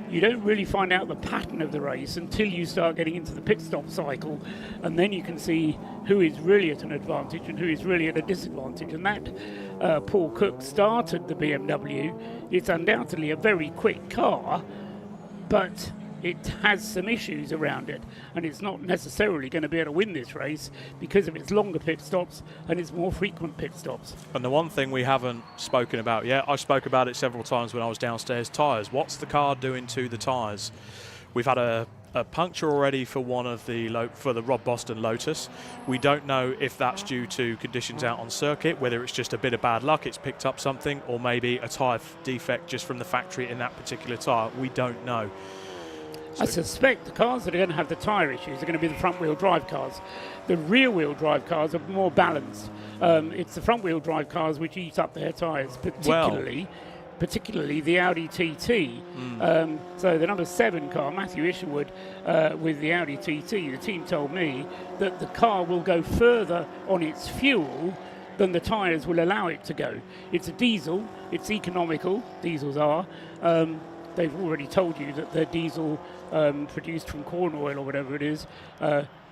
you don't really find out the pattern of the race until you start getting into the pit stop cycle, and then you can see who is really at an advantage and who is really at a disadvantage. And that Paul Cook started the BMW. It's undoubtedly a very quick car, but it has some issues around it, and it's not necessarily going to be able to win this race because of its longer pit stops and its more frequent pit stops. And the one thing we haven't spoken about yet, I spoke about it several times when I was downstairs, tyres. What's the car doing to the tyres? We've had a puncture already for one of the for the Rob Boston Lotus. We don't know if that's due to conditions out on circuit, whether it's just a bit of bad luck, it's picked up something, or maybe a tyre defect just from the factory in that particular tyre. We don't know. I suspect the cars that are going to have the tyre issues are going to be the front-wheel drive cars. The rear-wheel drive cars are more balanced. It's the front-wheel drive cars which eat up their tyres, particularly the Audi TT. So the number 7 car, Matthew Isherwood, with the Audi TT, the team told me that the car will go further on its fuel than the tyres will allow it to go. It's a diesel, it's economical, diesels are. They've already told you that their diesel produced from corn oil or whatever it is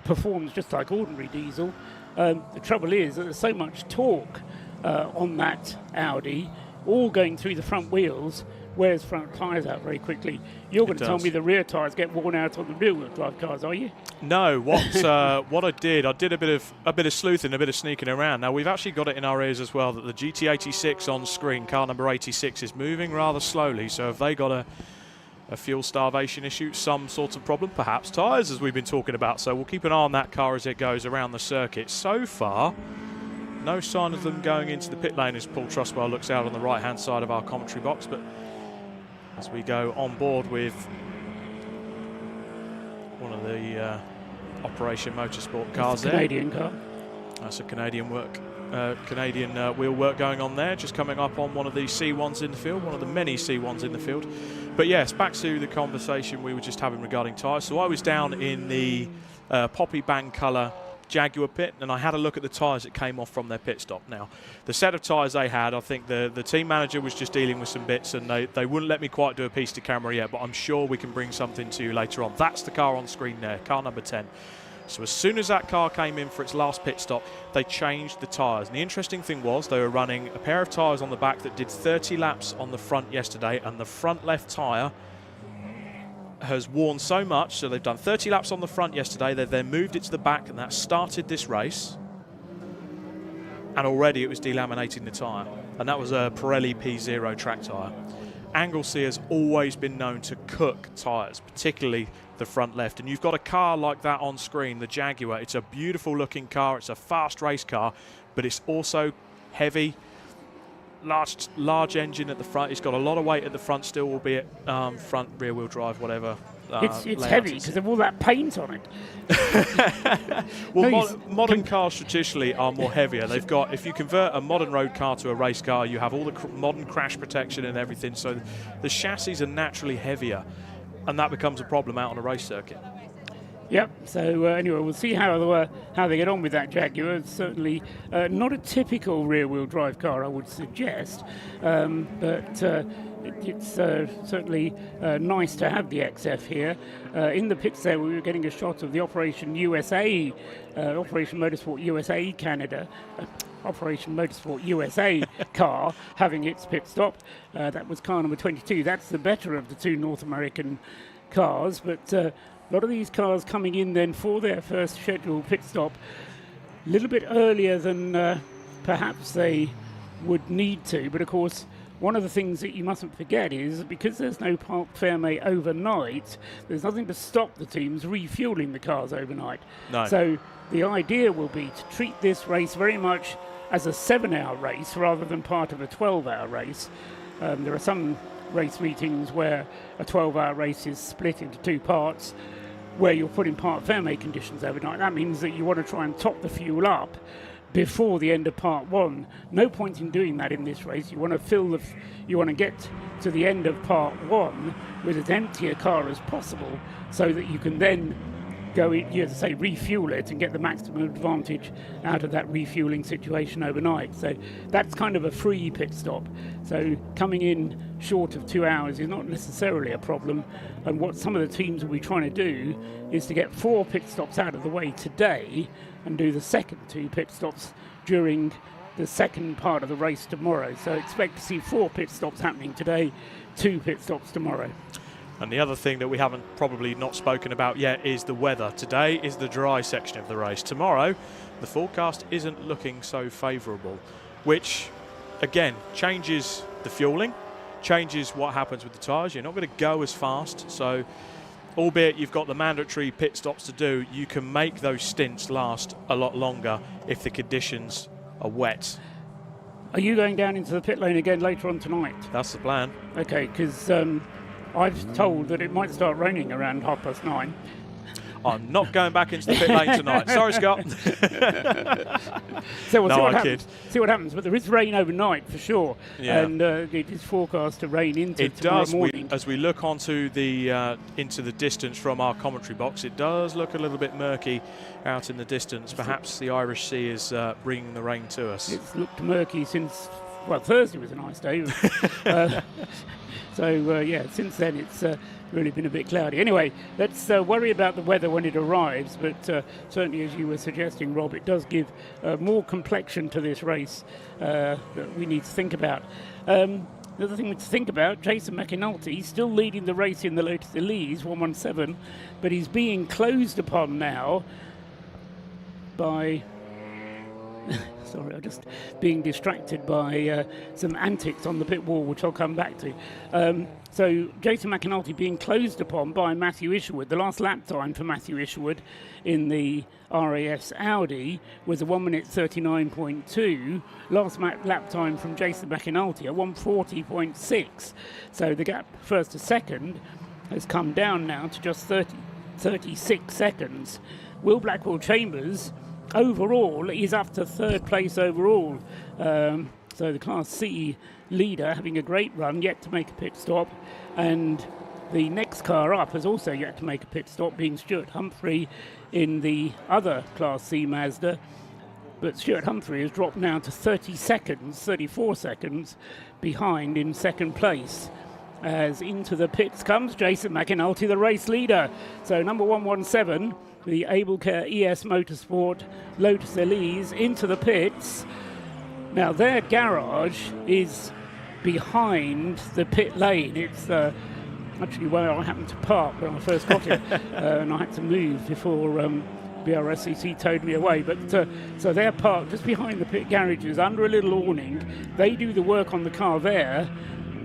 performs just like ordinary diesel. The trouble is that there's so much torque on that Audi, all going through the front wheels, wears front tyres out very quickly. You're going to tell me the rear tyres get worn out on the rear-wheel drive cars, are you? No. What I did a bit of sleuthing, a bit of sneaking around. Now we've actually got it in our ears as well that the GT86 on screen, car number 86, is moving rather slowly. So have they got a fuel starvation issue, some sort of problem? Perhaps tyres, as we've been talking about. So we'll keep an eye on that car as it goes around the circuit. So far, no sign of them going into the pit lane as Paul Trustwell looks out on the right-hand side of our commentary box. But as we go on board with one of the Operation Motorsport cars there. Canadian car. That's a Canadian wheel work going on there, just coming up on one of the C1s in the field, one of the many C1s in the field. But yes, back to the conversation we were just having regarding tyres. So I was down in the Poppy Bang colour Jaguar pit, and I had a look at the tyres that came off from their pit stop. Now, the set of tyres they had, I think the team manager was just dealing with some bits, and they wouldn't let me quite do a piece to camera yet, but I'm sure we can bring something to you later on. That's the car on screen there, car number 10. So as soon as that car came in for its last pit stop, they changed the tyres. And the interesting thing was they were running a pair of tyres on the back that did 30 laps on the front yesterday, and the front left tyre has worn so much, so they've done 30 laps on the front yesterday, they then moved it to the back, and that started this race, and already it was delaminating the tyre, and that was a Pirelli P0 track tyre. Anglesey has always been known to cook tyres, particularly the front left, and you've got a car like that on screen, the Jaguar. It's a beautiful looking car, it's a fast race car, but it's also heavy, large engine at the front. It's got a lot of weight at the front still, albeit front rear wheel drive, whatever. It's heavy because of all that paint on it. Well, modern cars traditionally are more heavier. They've got, if you convert a modern road car to a race car, you have all the modern crash protection and everything, so the chassis are naturally heavier, and that becomes a problem out on a race circuit. Yep, so anyway, we'll see how they get on with that Jaguar. It's certainly not a typical rear-wheel drive car, I would suggest, but it's certainly nice to have the XF here. In the pits there, we were getting a shot of the Operation USA, Operation Motorsport USA Canada, Operation Motorsport USA car having its pit stop. That was car number 22. That's the better of the two North American cars, but a lot of these cars coming in then for their first scheduled pit stop a little bit earlier than perhaps they would need to. But of course, one of the things that you mustn't forget is that because there's no Parc Fermé overnight, there's nothing to stop the teams refueling the cars overnight. No. So the idea will be to treat this race very much as a 7-hour race rather than part of a 12-hour race. There are some race meetings where a 12-hour race is split into two parts, where you're putting Parc Fermé conditions overnight. That means that you want to try and top the fuel up before the end of part one. No point in doing that in this race. You want to you want to get to the end of part one with as empty a car as possible, so that you can then go in, you have to say, refuel it and get the maximum advantage out of that refueling situation overnight. So that's kind of a free pit stop. So coming in short of 2 hours is not necessarily a problem. And what some of the teams will be trying to do is to get 4 pit stops out of the way today and do the second 2 pit stops during the second part of the race tomorrow. So expect to see 4 pit stops happening today, 2 pit stops tomorrow. And the other thing that we haven't probably not spoken about yet is the weather. Today is the dry section of the race. Tomorrow, the forecast isn't looking so favourable, which, again, changes the fueling, changes what happens with the tyres. You're not going to go as fast, so albeit you've got the mandatory pit stops to do, you can make those stints last a lot longer if the conditions are wet. Are you going down into the pit lane again later on tonight? That's the plan. Okay, because I've told that it might start raining around 9:30. I'm not going back into the pit lane tonight. Sorry, Scott. So we'll No, see what I happens. See what happens. But there is rain overnight for sure, Yeah. and it is forecast to rain into It tomorrow does. morning. As we look onto the into the distance from our commentary box, it does look a little bit murky out in the distance. Perhaps the Irish Sea is bringing the rain to us. It's looked murky since, well, Thursday was a nice day. Yeah, since then it's really been a bit cloudy. Anyway, let's worry about the weather when it arrives, but certainly, as you were suggesting, Rob, it does give more complexion to this race that we need to think about. The other thing to think about, Jason McAnulty still leading the race in the Lotus Elise, 117, but he's being closed upon now by... Sorry, I'm just being distracted by some antics on the pit wall, which I'll come back to. So Jason McAnulty being closed upon by Matthew Isherwood. The last lap time for Matthew Isherwood in the RAS Audi was a 1:39.2. Last lap time from Jason McAnulty at 1:40.6. So the gap first to second has come down now to just 36 seconds. Will Blackwell Chambers overall is up to third place overall. So the Class C leader having a great run, yet to make a pit stop, and the next car up has also yet to make a pit stop, being Stuart Humphrey in the other Class C Mazda. But Stuart Humphrey has dropped now to 34 seconds behind in second place. As into the pits comes Jason McAnulty, the race leader. So number 117, the Abelcare ES Motorsport Lotus Elise, into the pits. Now their garage is behind the pit lane. It's actually where I happened to park when I first got it, and I had to move before BRSCC towed me away. But so they're parked just behind the pit garages under a little awning. They do the work on the car there,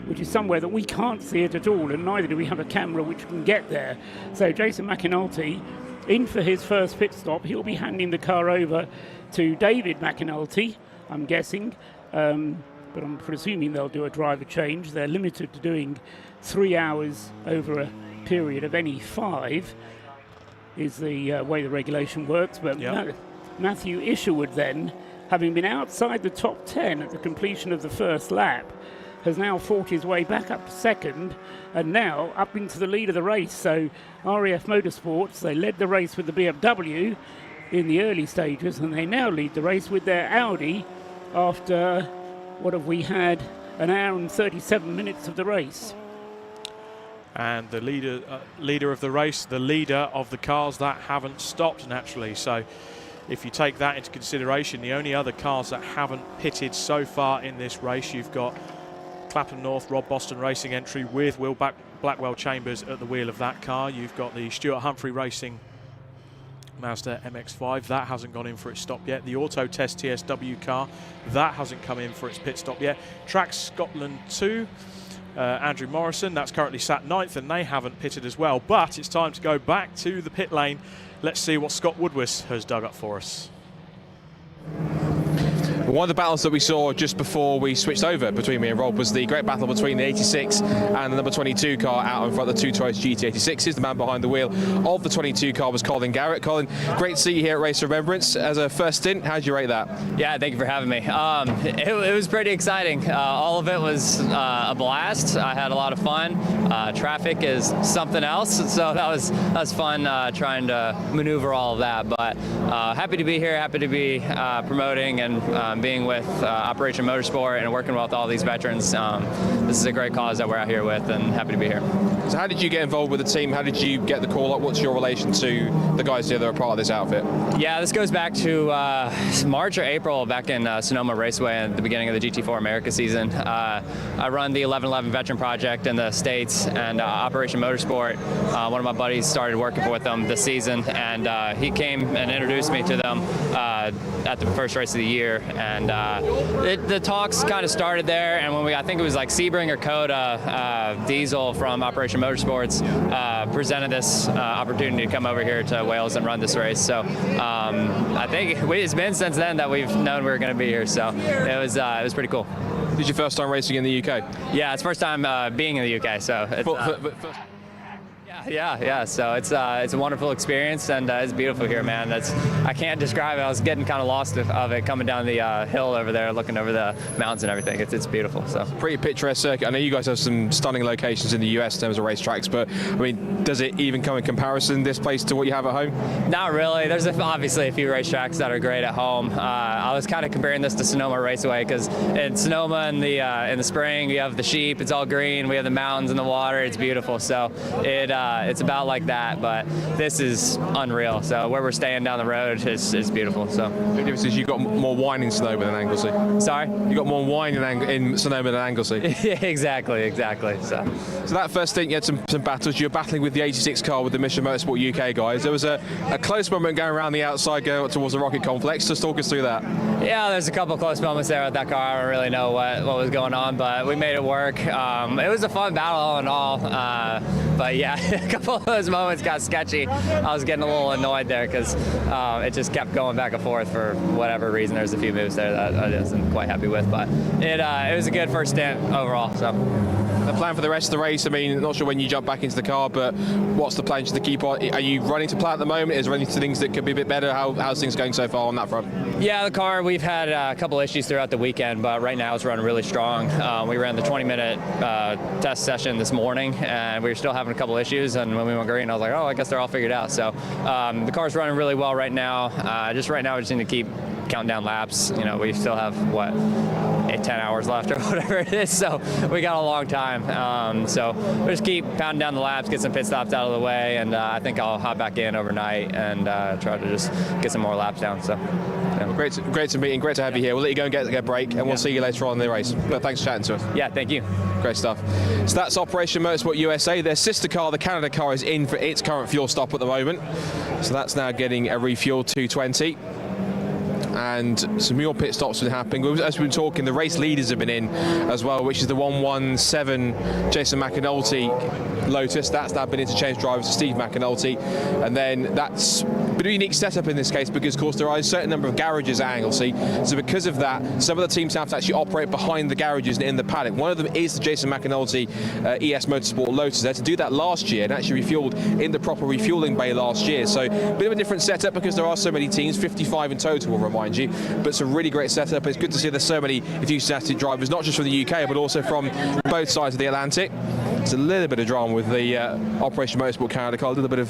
which is somewhere that we can't see it at all, and neither do we have a camera which can get there. So Jason McAnulty in for his first pit stop. He'll be handing the car over to David McAnulty, I'm guessing, but I'm presuming they'll do a driver change. They're limited to doing 3 hours over a period of any 5, is the way the regulation works. But Matthew Isherwood then, having been outside the top 10 at the completion of the first lap, has now fought his way back up to second and now up into the lead of the race. So RAF Motorsports, they led the race with the BMW in the early stages, and they now lead the race with their Audi after, what have we had, an hour and 37 minutes of the race. And the leader of the race, the leader of the cars that haven't stopped naturally. So if you take that into consideration, the only other cars that haven't pitted so far in this race, you've got Clapham North Rob Boston Racing entry with Will Blackwell Chambers at the wheel of that car. You've got the Stuart Humphrey Racing Mazda MX-5, that hasn't gone in for its stop yet. The Auto Test TSW car, that hasn't come in for its pit stop yet. Track Scotland 2, Andrew Morrison, that's currently sat 9th, and they haven't pitted as well. But it's time to go back to the pit lane. Let's see what Scott Woodwis has dug up for us. One of the battles that we saw just before we switched over between me and Rob was the great battle between the 86 and the number 22 car out in front of the two Toyota GT86s. The man behind the wheel of the 22 car was Colin Garrett. Colin, great to see you here at Race Remembrance. As a first stint, how did you rate that? Yeah, thank you for having me. It was pretty exciting. All of it was a blast. I had a lot of fun. Traffic is something else, so that was fun trying to maneuver all of that. But happy to be here, happy to be promoting and being with Operation Motorsport and working with all these veterans. This is a great cause that we're out here with, and happy to be here. So how did you get involved with the team? How did you get the call up? What's your relation to the guys here that are part of this outfit? Yeah, this goes back to March or April back in Sonoma Raceway at the beginning of the GT4 America season. I run the 1111 Veteran Project in the States, and Operation Motorsport, one of my buddies started working with them this season, and he came and introduced me to them at the first race of the year. And the talks kind of started there, and when I think it was like Sebring or Coda, Diesel from Operation Motorsports presented this opportunity to come over here to Wales and run this race. So I think it's been since then that we've known we were going to be here. So it was pretty cool. This is your first time racing in the UK? Yeah, it's first time being in the UK. So it's, Yeah. So it's a wonderful experience, and it's beautiful here, man. I can't describe it. I was getting kind of lost of it coming down the hill over there, looking over the mountains and everything. It's beautiful. So pretty picturesque circuit. I know you guys have some stunning locations in the US in terms of racetracks, but I mean, does it even come in comparison, this place, to what you have at home? Not really. There's obviously a few racetracks that are great at home. I was kind of comparing this to Sonoma Raceway, because in Sonoma in the spring we have the sheep. It's all green. We have the mountains and the water. It's beautiful. So it's about like that, but this is unreal. So where we're staying down the road is beautiful. So the difference is you've got more wine in Sonoma than Anglesey. Sorry? You got more wine in Sonoma than Anglesey. Yeah, exactly. So that first stint, you had some battles. You were battling with the 86 car with the Mission Motorsport UK guys. There was a close moment going around the outside, going towards the Rocket Complex. Just talk us through that. Yeah, there's a couple close moments there with that car. I don't really know what was going on, but we made it work. It was a fun battle all in all. But yeah, a couple of those moments got sketchy. I was getting a little annoyed there because it just kept going back and forth for whatever reason. There's a few moves there that I wasn't quite happy with, but it was a good first stint overall. So. The plan for the rest of the race, I mean, not sure when you jump back into the car, but what's the plan just to keep on? Are you running to plan at the moment? Is there any things that could be a bit better? How's things going so far on that front? Yeah, the car, we've had a couple issues throughout the weekend, but right now it's running really strong. We ran the 20-minute test session this morning, and we were still having a couple issues, and when we went green, I was like, oh, I guess they're all figured out. So the car's running really well right now. Right now we just need to keep counting down laps. You know, we still have, 10 hours left or whatever it is, so we got a long time. So we'll just keep pounding down the laps, get some pit stops out of the way, and I think I'll hop back in overnight and try to just get some more laps down. So yeah. Great to meet you, great to have you here. We'll let you go and get a break, and we'll see you later on in the race. But thanks for chatting to us. Yeah, thank you. Great stuff. So that's Operation Motorsport USA. Their sister car, the Canada car, is in for its current fuel stop at the moment. So that's now getting a refuel 220. And some more pit stops have been happening. As we've been talking, the race leaders have been in as well, which is the 117 Jason McAnulty Lotus. That's now been interchanged drivers to Steve McAnulty. And then that's been a unique setup in this case because, of course, there are a certain number of garages at Anglesey. So because of that, some of the teams have to actually operate behind the garages and in the paddock. One of them is the Jason McAnulty ES Motorsport Lotus. They had to do that last year and actually refueled in the proper refueling bay last year. So a bit of a different setup because there are so many teams, 55 in total, will remind you, but it's a really great setup. It's good to see there's so many enthusiastic drivers, not just from the UK, but also from both sides of the Atlantic. It's a little bit of drama with the Operation Motorsport Canada car, a little bit of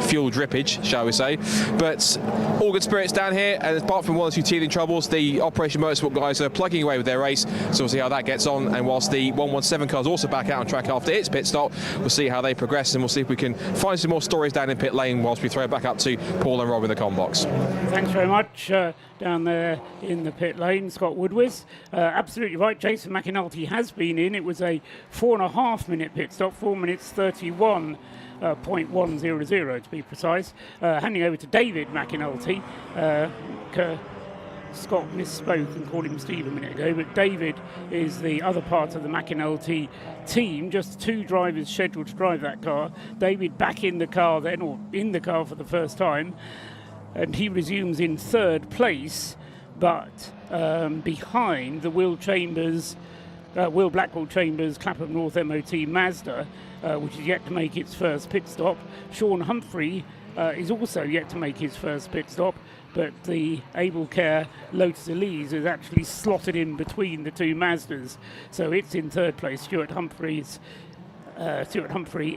fuel drippage, shall we say. But all good spirits down here, and apart from one or two teething troubles, the Operation Motorsport guys are plugging away with their race, so we'll see how that gets on. And whilst the 117 car's also back out on track after its pit stop, we'll see how they progress, and we'll see if we can find some more stories down in pit lane whilst we throw it back up to Paul and Rob in the comm box. Thanks very much. Down there in the pit lane, Scott Woodwith. Absolutely right, Jason McAnulty has been in. It was a 4.5 minute pit stop, 4 minutes 31.100 to be precise. Handing over to David McAnulty. Scott misspoke and called him Steve a minute ago, but David is the other part of the McAnulty team. Just two drivers scheduled to drive that car. David back in the car then, or in the car for the first time. And he resumes in third place, but behind the Will Blackwell Chambers Clapham North MOT Mazda, which is yet to make its first pit stop. Sean Humphrey is also yet to make his first pit stop, but the Able Care Lotus Elise is actually slotted in between the two Mazdas, so it's in third place. Stuart Humphrey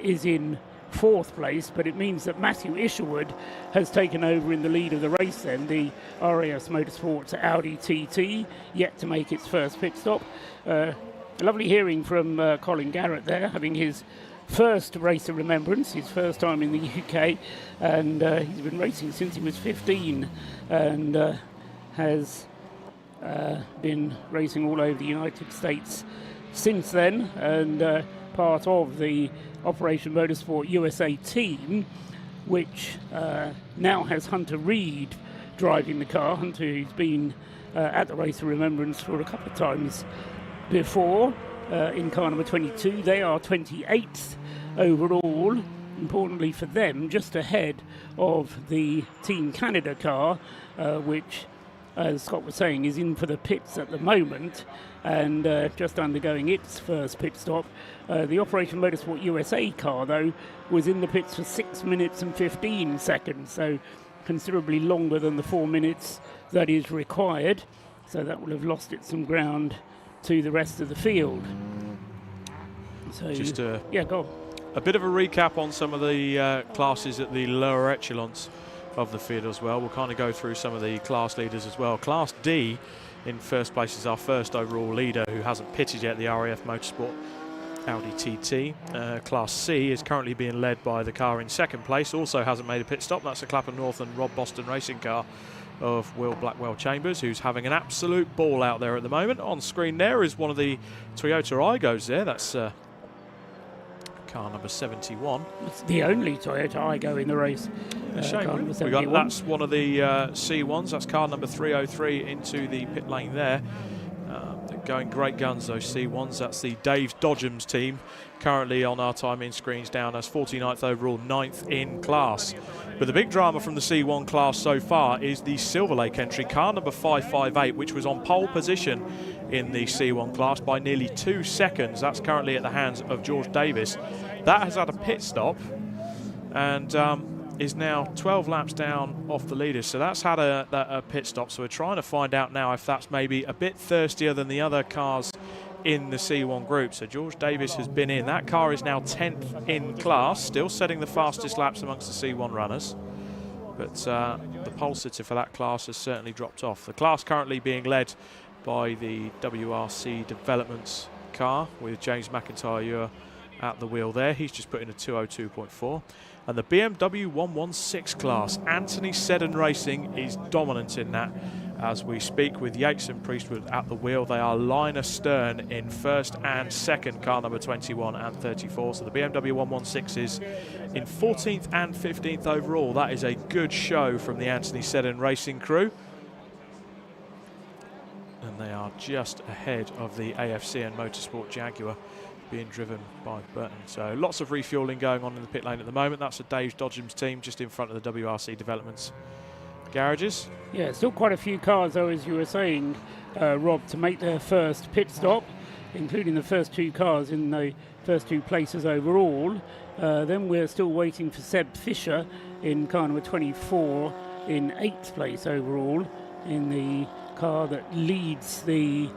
is in fourth place, but it means that Matthew Isherwood has taken over in the lead of the race then. The RAS Motorsports Audi TT yet to make its first pit stop. A lovely hearing from Colin Garrett there, having his first race of Remembrance, his first time in the UK, and he's been racing since he was 15 and has been racing all over the United States since then, and part of the Operation Motorsport USA team, which now has Hunter Reed driving the car. Hunter, who's been at the Race of Remembrance for a couple of times before in car number 22. They are 28th overall, importantly for them, just ahead of the Team Canada car, which, as Scott was saying, is in for the pits at the moment and just undergoing its first pit stop. The Operation Motorsport USA car, though, was in the pits for 6 minutes and 15 seconds, so considerably longer than the 4 minutes that is required. So that will have lost it some ground to the rest of the field. So, just go on. A bit of a recap on some of the classes at the lower echelons of the field as well. We'll kind of go through some of the class leaders as well. Class D in first place is our first overall leader, who hasn't pitted yet, the RAF Motorsport Audi TT. Class C is currently being led by the car in second place, also hasn't made a pit stop. That's the Clapham North and Rob Boston racing car of Will Blackwell Chambers, who's having an absolute ball out there at the moment. On screen there is one of the Toyota Aigos there. That's car number 71. It's the only Toyota Aigo in the race. That's one of the C1s. That's car number 303 into the pit lane there. They're going great guns, those C1s. That's the Dave Dodgems team, currently on our timing screens down as 49th overall, 9th in class. But the big drama from the C1 class so far is the Silver Lake entry, car number 558, which was on pole position in the C1 class by nearly 2 seconds. That's currently at the hands of George Davis. That has had a pit stop and is now 12 laps down off the leaders. So that's had a pit stop. So we're trying to find out now if that's maybe a bit thirstier than the other cars in the C1 group. So George Davis has been in. That car is now 10th in class, still setting the fastest laps amongst the C1 runners. But the pole sitter for that class has certainly dropped off. The class currently being led by the WRC Developments car with James McIntyre at the wheel there. He's just put in a 202.4. And the BMW 116 class, Anthony Seddon Racing is dominant in that as we speak, with Yates and Priestwood at the wheel. They are line astern in first and second, car number 21 and 34. So the BMW 116 is in 14th and 15th overall. That is a good show from the Anthony Seddon Racing crew. And they are just ahead of the AFC and Motorsport Jaguar, being driven by Burton. So lots of refueling going on in the pit lane at the moment. That's a Dave Dodgem's team just in front of the WRC Developments garages. Yeah, still quite a few cars, though, as you were saying, Rob, to make their first pit stop, including the first 2 cars in the first 2 places overall. Then we're still waiting for Seb Fisher in car number 24 in 8th place overall in the car that leads the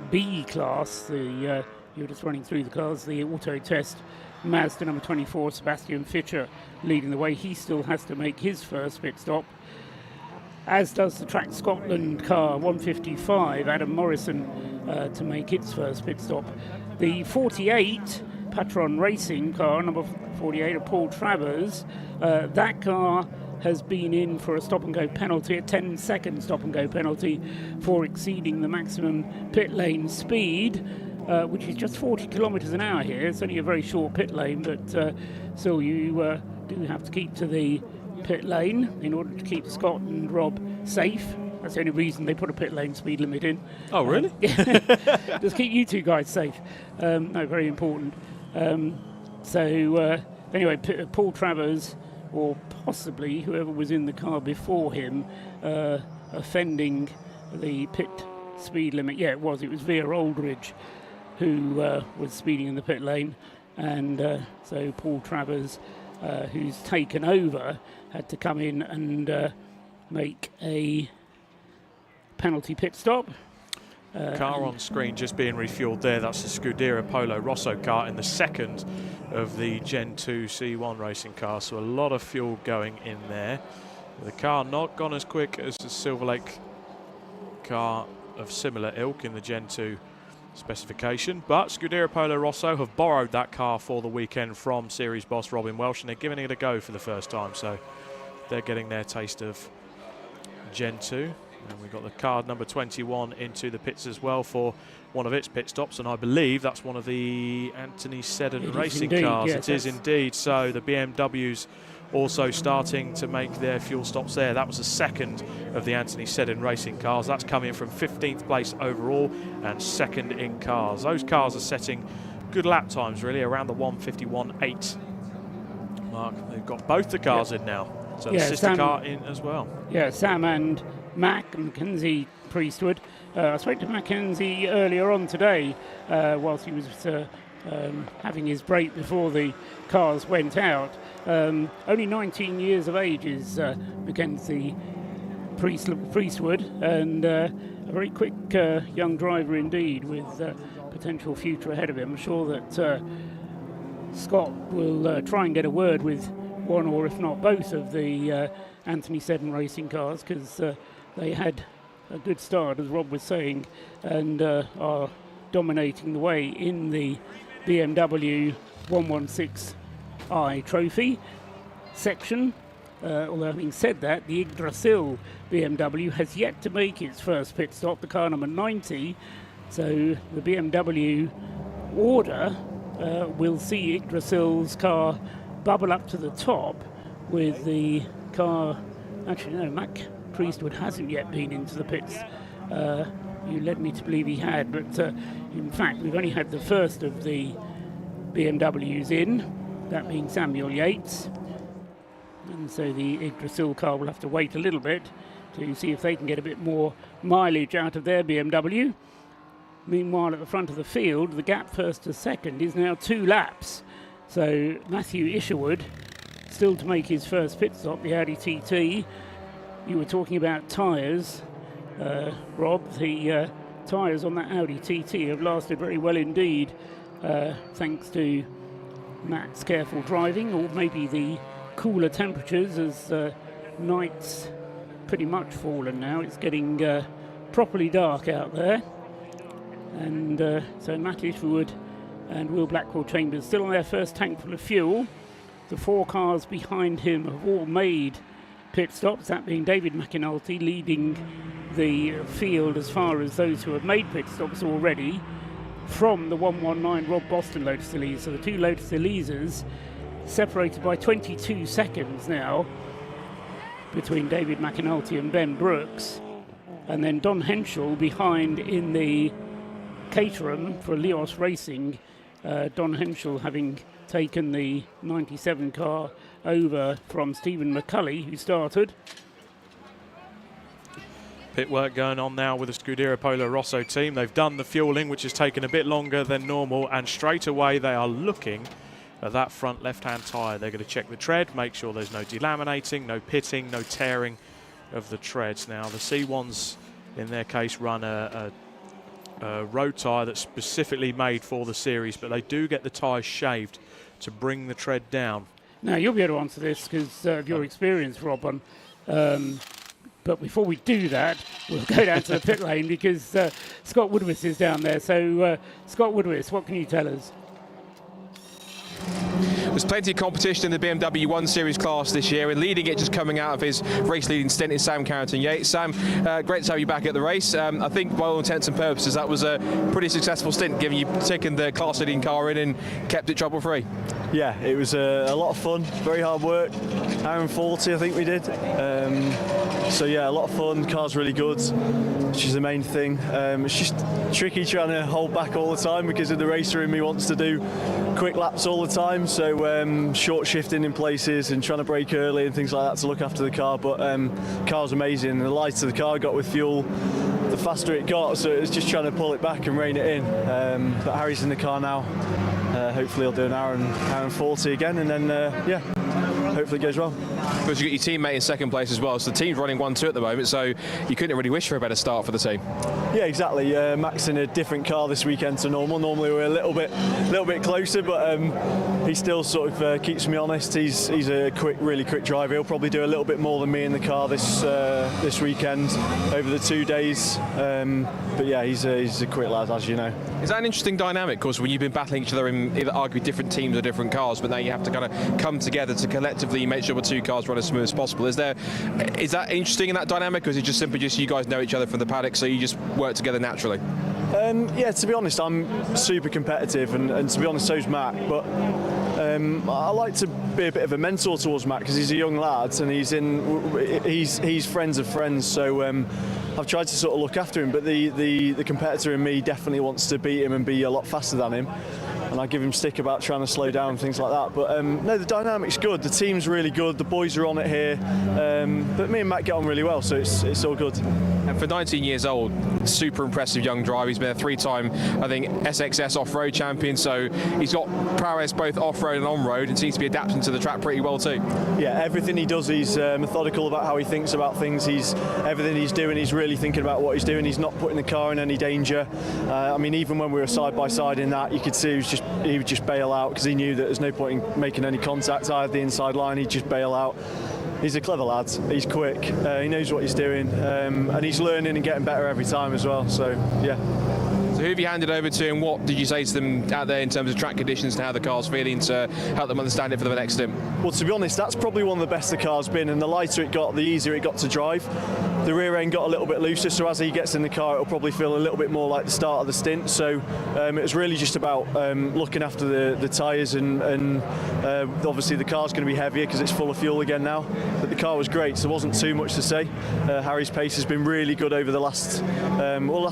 B class. You're just running through the cars, the auto test. Mazda number 24, Sebastian Fischer, leading the way. He still has to make his first pit stop, as does the Track Scotland car 155, Adam Morrison, to make its first pit stop. The 48 Patron Racing car, number 48 of Paul Travers, that car has been in for a stop-and-go penalty, a 10-second stop-and-go penalty for exceeding the maximum pit lane speed, which is just 40 kilometres an hour here. It's only a very short pit lane, but still you do have to keep to the pit lane in order to keep Scott and Rob safe. That's the only reason they put a pit lane speed limit in. Oh, really? Just keep you 2 guys safe. No, very important. Anyway, Paul Travers, or possibly whoever was in the car before him, offending the pit speed limit. Yeah, it was Veer Aldridge who was speeding in the pit lane, and so Paul Travers, who's taken over, had to come in and make a penalty pit stop. Car on screen just being refueled there. That's the Scuderia Polo Rosso car in the second of the Gen 2 C1 racing car. So a lot of fuel going in there. The car not gone as quick as the Silver Lake car of similar ilk in the Gen 2 specification, but Scuderia Polo Rosso have borrowed that car for the weekend from series boss Robin Welsh, and they're giving it a go for the first time, so they're getting their taste of Gen 2. And we've got the car number 21 into the pits as well for one of its pit stops, and I believe that's one of the Anthony Seddon Racing cars. Yes, it is indeed. So the BMWs also starting to make their fuel stops there. That was the second of the Anthony Seddon Racing cars. That's coming from 15th place overall and second in cars. Those cars are setting good lap times, really, around the 151.8 mark. They've got both the cars in now, so the sister car in as well. Yeah, Sam and Mackenzie Priestwood. I spoke to Mackenzie earlier on today whilst he was having his break before the cars went out. Only 19 years of age is Mackenzie Priestwood, and a very quick young driver indeed, with potential future ahead of him. I'm sure that Scott will try and get a word with one, or if not both, of the Anthony Seddon Racing cars, because they had a good start, as Rob was saying, and are dominating the way in the BMW 116i trophy section. Although having said that, the Yggdrasil BMW has yet to make its first pit stop, the car number 90. So the BMW order will see Yggdrasil's car bubble up to the top, with the car... Actually, no, Mac Priestwood hasn't yet been into the pits. You led me to believe he had, but in fact we've only had the first of the BMWs in, that being Samuel Yates, and so the Yggdrasil car will have to wait a little bit to see if they can get a bit more mileage out of their BMW. Meanwhile, at the front of the field, the gap first to second is now 2 laps. So Matthew Isherwood still to make his first pit stop, the Audi TT. You were talking about tyres, Rob. The tyres on that Audi TT have lasted very well indeed, thanks to Matt's careful driving, or maybe the cooler temperatures as night's pretty much fallen now. It's getting properly dark out there. And so Matt Isherwood and Will Blackwell-Chambers still on their first tank full of fuel. The 4 cars behind him have all made pit stops, that being David McAnulty leading the field as far as those who have made pit stops already from the 119 Rob Boston Lotus Elise. So the 2 Lotus Elises separated by 22 seconds now between David McAnulty and Ben Brooks. And then Don Henschel behind in the Caterham for Leos Racing. Don Henschel having taken the 97 car over from Stephen McCulley, who started. Pit work going on now with the Scuderia Polo Rosso team. They've done the fueling, which has taken a bit longer than normal, and straight away they are looking at that front left-hand tyre. They're going to check the tread, make sure there's no delaminating, no pitting, no tearing of the treads. Now the C1s in their case run a road tyre that's specifically made for the series, but they do get the tyres shaved to bring the tread down. Now you'll be able to answer this because of your experience, Rob. But before we do that, we'll go down to the pit lane because Scott Woodward is down there. So Scott Woodward, what can you tell us? There's plenty of competition in the BMW 1 Series class this year, and leading it, just coming out of his race-leading stint, is Sam Carrington-Yates. Sam, great to have you back at the race. I think by all intents and purposes that was a pretty successful stint, given you taken the class-leading car in and kept it trouble-free. Yeah, it was a lot of fun, very hard work. Hour and 40 I think we did. So yeah, a lot of fun, the car's really good, which is the main thing. It's just tricky trying to hold back all the time because of the racer in me wants to do quick laps all the time, so short shifting in places and trying to brake early and things like that to look after the car. But car's amazing. The lighter the car got with fuel, the faster it got, so it was just trying to pull it back and rein it in. But Harry's in the car now. Hopefully he'll do an hour and 40 again, and then yeah, hopefully it goes well. Because you got your teammate in second place as well, so the team's running 1-2 at the moment, so you couldn't really wish for a better start for the team. Yeah, exactly. Max in a different car this weekend to normal. Normally we're a little bit closer, but he still sort of keeps me honest. He's a really quick driver. He'll probably do a little bit more than me in the car this weekend over the 2 days. But yeah, he's a quick lad, as you know. Is that an interesting dynamic? Because when you've been battling each other in either arguably different teams or different cars, but now you have to kind of come together to collectively make sure the 2 cars run as smooth as possible. Is that interesting in that dynamic, or is it just simply you guys know each other from the paddock, so you just work together naturally? Yeah, to be honest, I'm super competitive, and to be honest, so's Matt. But I like to be a bit of a mentor towards Matt because he's a young lad and he's friends of friends. So I've tried to sort of look after him. But the competitor in me definitely wants to beat him and be a lot faster than him. And I give him stick about trying to slow down and things like that. But no, the dynamic's good. The team's really good. The boys are on it here. But me and Matt get on really well, so it's all good. And for 19 years old, super impressive young driver. He's been a 3-time, I think, SXS off-road champion. So he's got prowess both off-road and on-road, and seems to be adapting to the track pretty well too. Yeah, everything he does, he's methodical about how he thinks about things. Everything he's doing, he's really thinking about what he's doing. He's not putting the car in any danger. I mean, even when we were side by side in that, you could see he would just bail out because he knew that there's no point in making any contact. I had the inside line, he'd just bail out. He's a clever lad, he's quick, he knows what he's doing, and he's learning and getting better every time as well, so yeah. So who have you handed over to, and what did you say to them out there in terms of track conditions and how the car's feeling to help them understand it for the next stint? Well, to be honest, that's probably one of the best the car's been, and the lighter it got, the easier it got to drive. The rear end got a little bit looser, so as he gets in the car, it'll probably feel a little bit more like the start of the stint. So it was really just about looking after the tyres, and obviously the car's going to be heavier because it's full of fuel again now. But the car was great, so there wasn't too much to say. Harry's pace has been really good over the last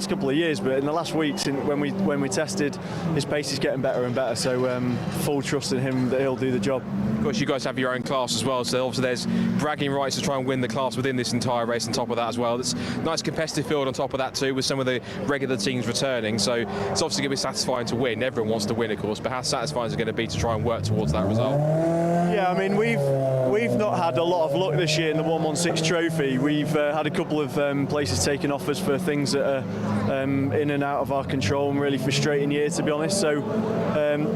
couple of years, but in the last weeks when we tested, his pace is getting better and better. So full trust in him that he'll do the job. Of course, you guys have your own class as well, so obviously there's bragging rights to try and win the class within this entire race on top of of that as well. It's a nice competitive field on top of that too, with some of the regular teams returning. So it's obviously going to be satisfying to win. Everyone wants to win, of course, but how satisfying is it going to be to try and work towards that result? Yeah, I mean, we've not had a lot of luck this year in the 116 trophy. We've had a couple of places taking offers for things that are in and out of our control, and really frustrating year, to be honest. So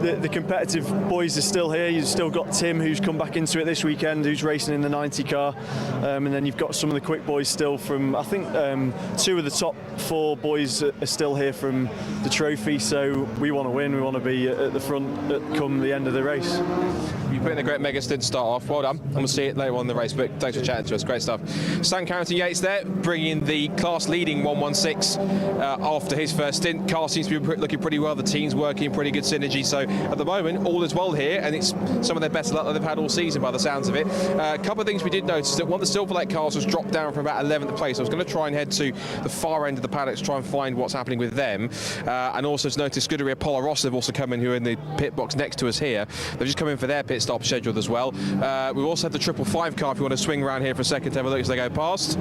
the competitive boys are still here. You've still got Tim, who's come back into it this weekend, who's racing in the 90 car, and then you've got some of the quick boys still from, I think 2 of the top 4 boys are still here from the trophy. So we want to win. We want to be at the front come the end of the race. You put in a great mega stint to start off. Well done. And we'll see it later on in the race, but thanks for chatting to us. Great stuff. Sam Carrington-Yates there, bringing the class-leading 116 after his first stint. Car seems to be looking pretty well. The team's working, pretty good synergy. So at the moment, all is well here, and it's some of their best luck that they've had all season by the sounds of it. A couple of things we did notice, that one of the Silver Lake cars was dropped down from about 11th place. I was going to try and head to the far end of the paddock to try and find what's happening with them. And also to notice Scuderia Polar Rossa have also come in, who are in the pit box next to us here. They've just come in for their pit stop scheduled as well. We've also had the 555 car, if you want to swing around here for a second to have a look as they go past.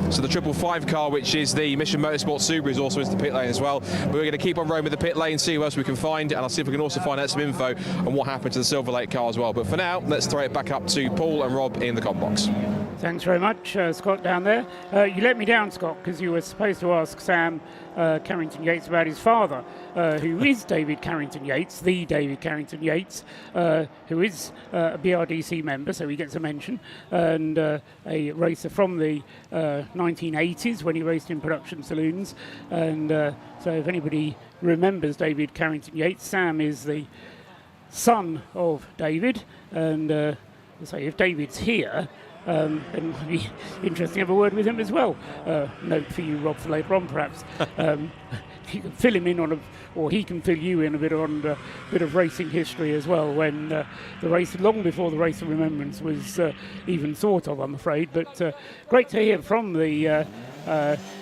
So the 555 car, which is the Mission Motorsport Subaru, is also into the pit lane as well. But we're going to keep on roaming the pit lane, see who else we can find, and I'll see if we can also find out some info on what happened to the Silver Lake car as well. But for now, let's throw it back up to Paul and Rob in the com box. Thanks very much, Scott, down there. You let me down, Scott, because you were supposed to ask Sam Carrington-Yates about his father, who is David Carrington-Yates, the David Carrington-Yates, who is a BRDC member, so he gets a mention, and a racer from the 1980s when he raced in production saloons. And so if anybody remembers David Carrington-Yates, Sam is the son of David, and so if David's here, and it might be interesting to have a word with him as well. Note for you, Rob, for later on, perhaps. You can fill him in on, or he can fill you in a bit on a bit of racing history as well. When the race, long before the race of Remembrance was even thought of, I'm afraid. But great to hear from the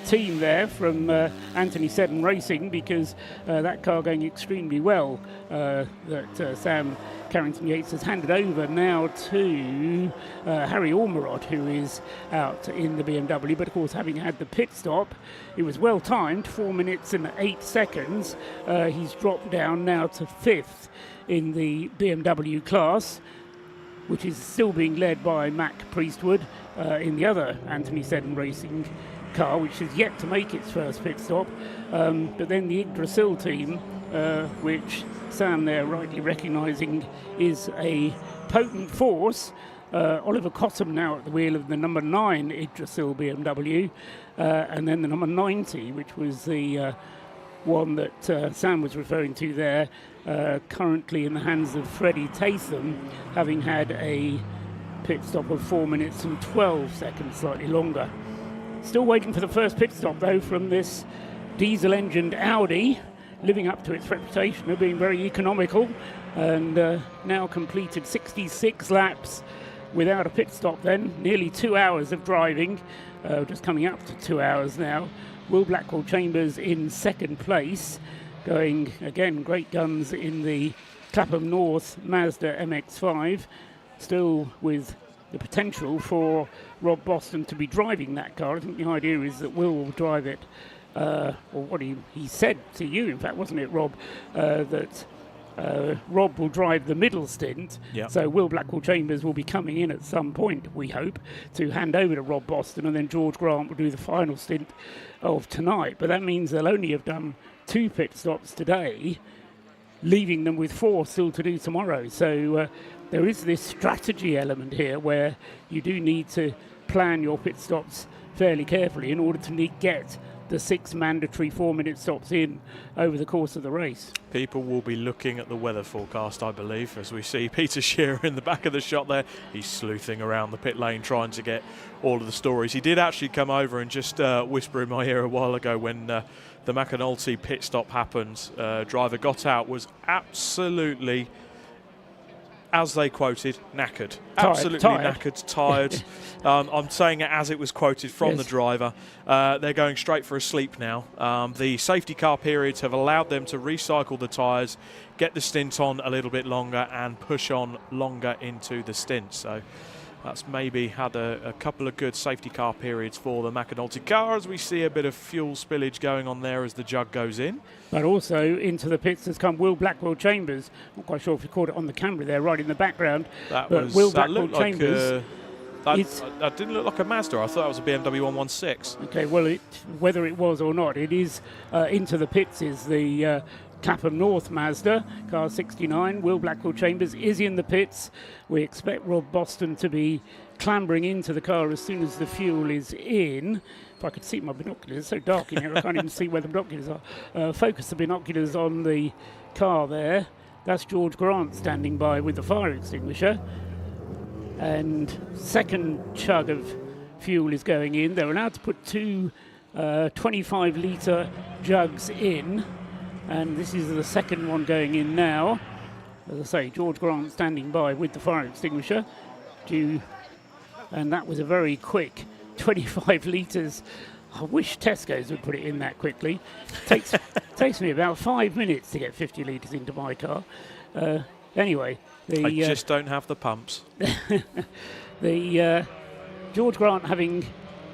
team there, from Anthony Seddon Racing, because that car going extremely well. That Sam Carrington-Yates has handed over now to Harry Ormerod, who is out in the BMW. But of course, having had the pit stop, it was well timed, 4 minutes and 8 seconds. He's dropped down now to 5th in the BMW class, which is still being led by Mac Priestwood in the other Anthony Seddon Racing car, which has yet to make its first pit stop. But then the Yggdrasil team, which Sam there rightly recognising is a potent force. Oliver Cottam now at the wheel of the number 9 Yggdrasil BMW, and then the number 90, which was the one that Sam was referring to there, currently in the hands of Freddie Tatham, having had a pit stop of 4 minutes and 12 seconds, slightly longer. Still waiting for the first pit stop, though, from this diesel-engined Audi, living up to its reputation of being very economical, and now completed 66 laps without a pit stop then. Nearly 2 hours of driving, just coming up to 2 hours now. Will Blackwell-Chambers in second place, going, again, great guns in the Clapham North Mazda MX-5, still with the potential for Rob Boston to be driving that car. I think the idea is that Will drive it, or what he said to you, in fact, wasn't it, Rob, that Rob will drive the middle stint. Yep. So Will Blackwell-Chambers will be coming in at some point, we hope, to hand over to Rob Boston, and then George Grant will do the final stint of tonight. But that means they'll only have done 2 pit stops today, leaving them with 4 still to do tomorrow. So there is this strategy element here where you do need to plan your pit stops fairly carefully in order to get the 6 mandatory 4-minute stops in over the course of the race. People will be looking at the weather forecast, I believe, as we see Peter Shearer in the back of the shot there. He's sleuthing around the pit lane trying to get all of the stories. He did actually come over and just whisper in my ear a while ago when the McAnulty pit stop happened. Driver got out, was absolutely, as they quoted, knackered. Absolutely knackered, tired. I'm saying it as it was quoted from the driver. They're going straight for a sleep now. The safety car periods have allowed them to recycle the tyres, get the stint on a little bit longer and push on longer into the stint. So That's maybe had a couple of good safety car periods for the McAnulty car, as we see a bit of fuel spillage going on there as the jug goes in. But also into the pits has come Will Blackwell Chambers. Not quite sure if you caught it on the camera there, right in the background. That but was, Will that Blackwell looked like Chambers. that didn't look like a Mazda. I thought it was a BMW 116. Okay, well, whether it was or not, it is into the pits is the Clapham North Mazda, car 69. Will Blackwell Chambers is in the pits. We expect Rob Boston to be clambering into the car as soon as the fuel is in. If I could see my binoculars, it's so dark in here I can't even see where the binoculars are. Focus the binoculars on the car there. That's George Grant standing by with the fire extinguisher. And second chug of fuel is going in. They're allowed to put two 25-litre jugs in. And this is the second one going in now. As I say, George Grant standing by with the fire extinguisher. And that was a very quick 25 litres. I wish Tesco's would put it in that quickly. Takes me about 5 minutes to get 50 litres into my car. Anyway. I just don't have the pumps. The George Grant, having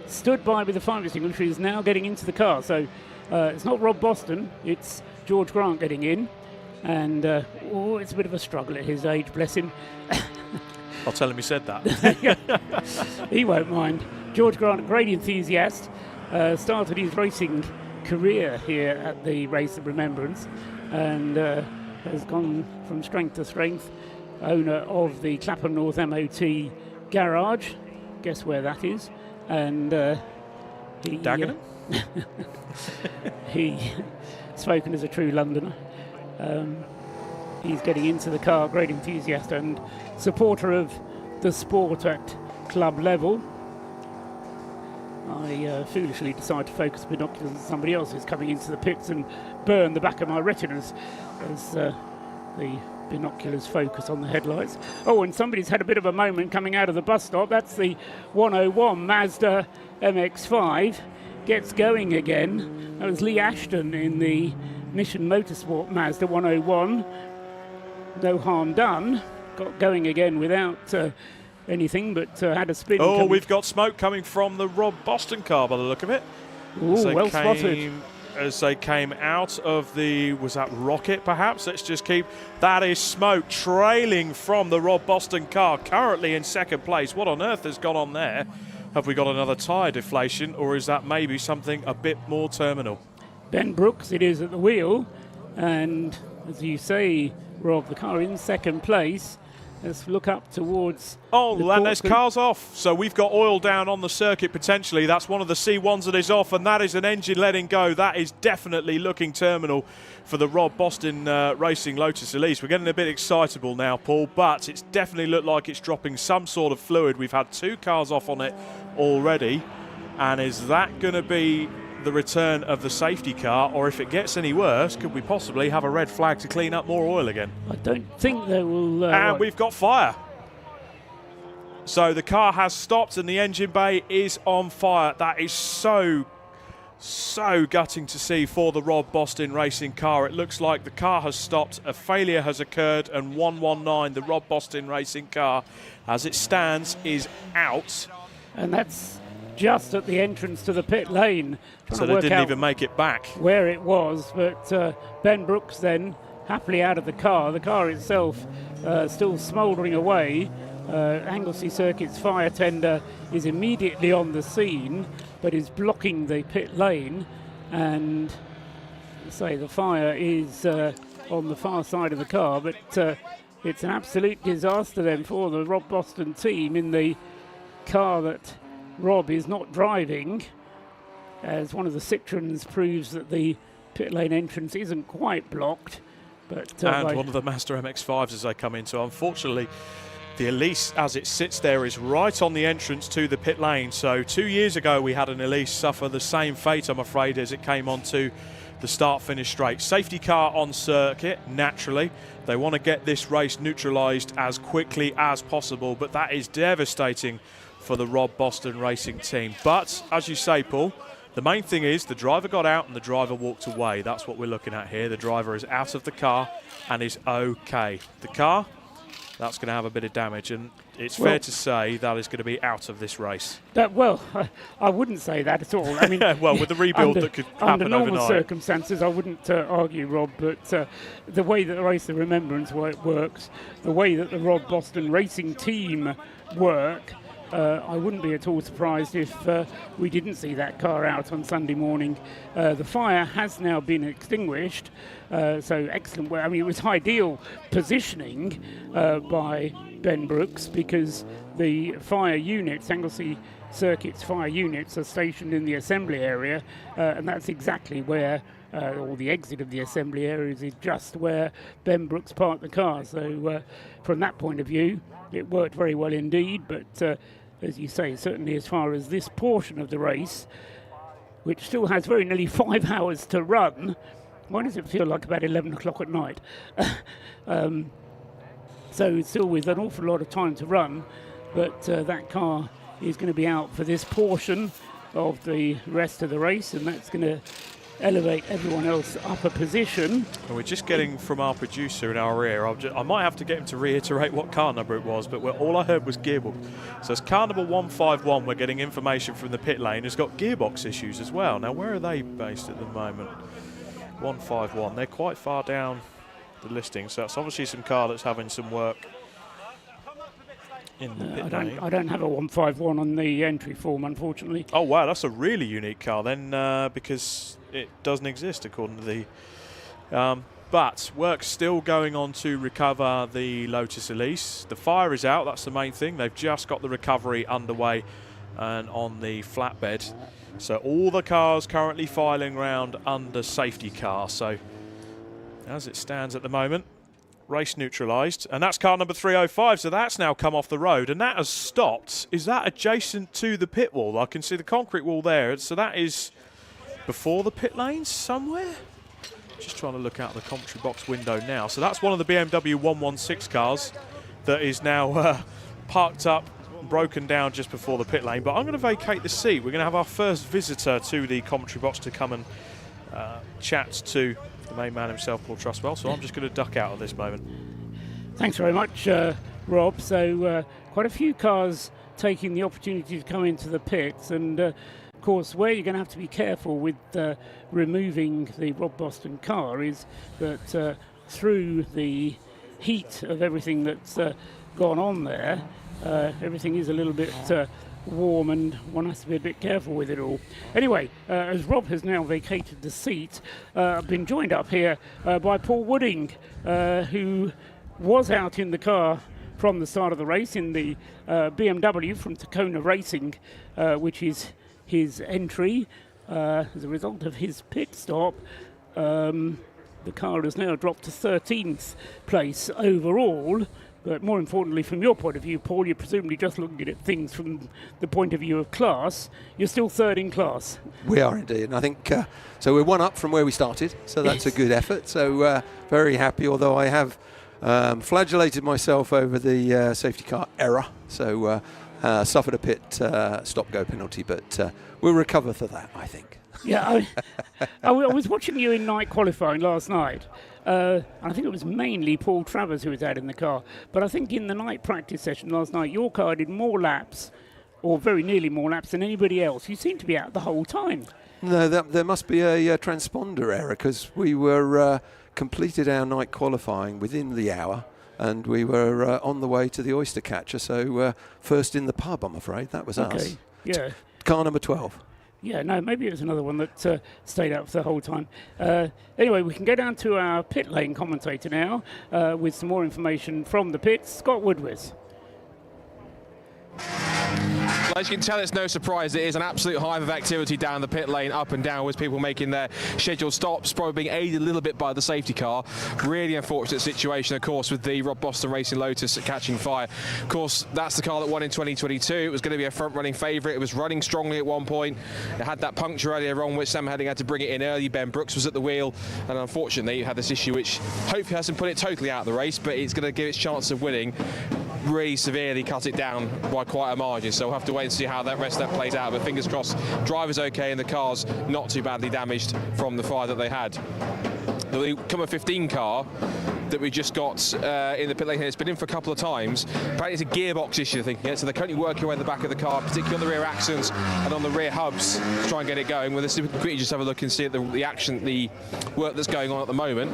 stood by with the fire extinguisher, is now getting into the car. So it's not Rob Boston, it's George Grant getting in. And it's a bit of a struggle at his age, bless him. I'll tell him he said that. He won't mind. George Grant, a great enthusiast, started his racing career here at the race of Remembrance and has gone from strength to strength. Owner of the Clapham North MOT garage, guess where that is? And Dagenham? He spoken as a true Londoner. He's getting into the car, great enthusiast and supporter of the sport at club level. I foolishly decided to focus binoculars on somebody else who's coming into the pits and burn the back of my retinas as the binoculars focus on the headlights. Oh, and somebody's had a bit of a moment coming out of the bus stop. That's the 101 Mazda MX-5. Gets going again. That was Lee Ashton in the Mission Motorsport Mazda 101. No harm done. Got going again without anything, but had a spin. Oh, we've got smoke coming from the Rob Boston car by the look of it. Ooh, well spotted. As they came out of the, was that rocket perhaps? Let's just keep, that is smoke trailing from the Rob Boston car, currently in second place. What on earth has gone on there? Have we got another tyre deflation, or is that maybe something a bit more terminal? Ben Brooks, it is at the wheel, and as you say, Rob, the car in second place. Let's look up towards. Oh, and there's cars off. So we've got oil down on the circuit potentially. That's one of the C1s that is off, and that is an engine letting go. That is definitely looking terminal for the Rob Boston Racing Lotus Elise. We're getting a bit excitable now, Paul, but it's definitely looked like it's dropping some sort of fluid. We've had two cars off on it already, and is that going to be the return of the safety car, or if it gets any worse, could we possibly have a red flag to clean up more oil again? I don't think they will. And we've got fire. So the car has stopped and the engine bay is on fire. That is so gutting to see for the Rob Boston Racing car. It looks like the car has stopped, a failure has occurred, and 119, the Rob Boston Racing car, as it stands, is out. And that's just at the entrance to the pit lane. So they didn't even make it back. Where it was, but Ben Brooks then happily out of the car. The car itself still smouldering away. Anglesey Circuit's fire tender is immediately on the scene, but is blocking the pit lane. And say the fire is on the far side of the car, but it's an absolute disaster then for the Rob Boston team in the car that Rob is not driving, as one of the Citroens proves that the pit lane entrance isn't quite blocked. But and one of the Mazda MX-5s as they come in. So unfortunately, the Elise, as it sits there, is right on the entrance to the pit lane. So 2 years ago, we had an Elise suffer the same fate, I'm afraid, as it came onto the start-finish straight. Safety car on circuit, naturally. They want to get this race neutralised as quickly as possible, but that is devastating for the Rob Boston Racing team. But, as you say, Paul, the main thing is the driver got out and the driver walked away. That's what we're looking at here. The driver is out of the car and is okay. The car that's going to have a bit of damage, and it's fair to say that is going to be out of this race. I wouldn't say that at all. I mean, well, with the rebuild that could happen under normal overnight. circumstances, I wouldn't argue, Rob. But the way that the race of Remembrance works, the way that the Rob Boston Racing team work, I wouldn't be at all surprised if we didn't see that car out on Sunday morning. The fire has now been extinguished, so excellent work. I mean, it was ideal positioning by Ben Brooks, because the fire units, Anglesey Circuit's fire units, are stationed in the assembly area, and that's exactly where, or the exit of the assembly areas is just where Ben Brooks parked the car. So from that point of view, it worked very well indeed, but as you say, certainly as far as this portion of the race, which still has very nearly 5 hours to run, why does it feel like about 11 o'clock at night? So still with an awful lot of time to run, but that car is going to be out for this portion of the rest of the race, and that's going to elevate everyone else up a position. And we're just getting from our producer in our ear. I might have to get him to reiterate what car number it was, but all I heard was gearbox. So it's car number 151. We're getting information from the pit lane. It's got gearbox issues as well. Now, where are they based at the moment? 151. They're quite far down the listing, so that's obviously some car that's having some work in the pit lane. I don't have a 151 on the entry form, unfortunately. Oh wow, that's a really unique car then, because it doesn't exist according to the but work's still going on to recover the Lotus Elise. The fire is out, that's the main thing. They've just got the recovery underway and on the flatbed, so all the cars currently filing around under safety car. So as it stands at the moment, race neutralised, and that's car number 305, so that's now come off the road and that has stopped. Is that adjacent to the pit wall? I can see the concrete wall there, so that is before the pit lanes somewhere. Just trying to look out the commentary box window now. So that's one of the BMW 116 cars that is now parked up, broken down just before the pit lane. But I'm going to vacate the seat. We're going to have our first visitor to the commentary box to come and chat to the main man himself, Paul Trustwell. So I'm just going to duck out at this moment. Thanks very much, Rob. So quite a few cars taking the opportunity to come into the pits, and of course where you're going to have to be careful with removing the Rob Boston car is that through the heat of everything that's gone on there, everything is a little bit warm, and one has to be a bit careful with it all. Anyway, as Rob has now vacated the seat, I've been joined up here by Paul Wooding, who was out in the car from the start of the race in the BMW from Tacona Racing, which is his entry. As a result of his pit stop, the car has now dropped to 13th place overall. But more importantly, from your point of view, Paul, you're presumably just looking at things from the point of view of class. You're still third in class. We are indeed, and I think so. We're one up from where we started, so that's a good effort. So very happy. Although I have flagellated myself over the safety car error, so suffered a pit stop-go penalty, but we'll recover for that, I think. Yeah, I was watching you in night qualifying last night. I think it was mainly Paul Travers who was out in the car. But I think in the night practice session last night, your car did more laps, or very nearly more laps, than anybody else. You seemed to be out the whole time. No, there must be a transponder error, because we were completed our night qualifying within the hour, and we were on the way to the oyster catcher. So first in the pub, I'm afraid. That was us. Yeah. Car number 12. Yeah, no, maybe it was another one that stayed out for the whole time. Anyway, we can go down to our pit lane commentator now with some more information from the pits. Scott Woodward. As you can tell, it's no surprise. It is an absolute hive of activity down the pit lane, up and down, with people making their scheduled stops, probably being aided a little bit by the safety car. Really unfortunate situation, of course, with the Rob Boston Racing Lotus catching fire. Of course, that's the car that won in 2022. It was going to be a front-running favourite. It was running strongly at one point. It had that puncture earlier on, which Sam Heading had to bring it in early. Ben Brooks was at the wheel, and unfortunately, it had this issue, which hopefully hasn't put it totally out of the race, but it's going to give its chance of winning. Really severely cut it down by quite a margin, so we'll have to wait and see how that rest of that plays out, but fingers crossed, driver's okay and the car's not too badly damaged from the fire that they had. The Comer 15 car that we just got in the pit lane here. It's been in for a couple of times. Apparently it's a gearbox issue, I think. Yeah? So they're currently working away in the back of the car, particularly on the rear axles and on the rear hubs to try and get it going. Well, let's quickly just have a look and see the work that's going on at the moment.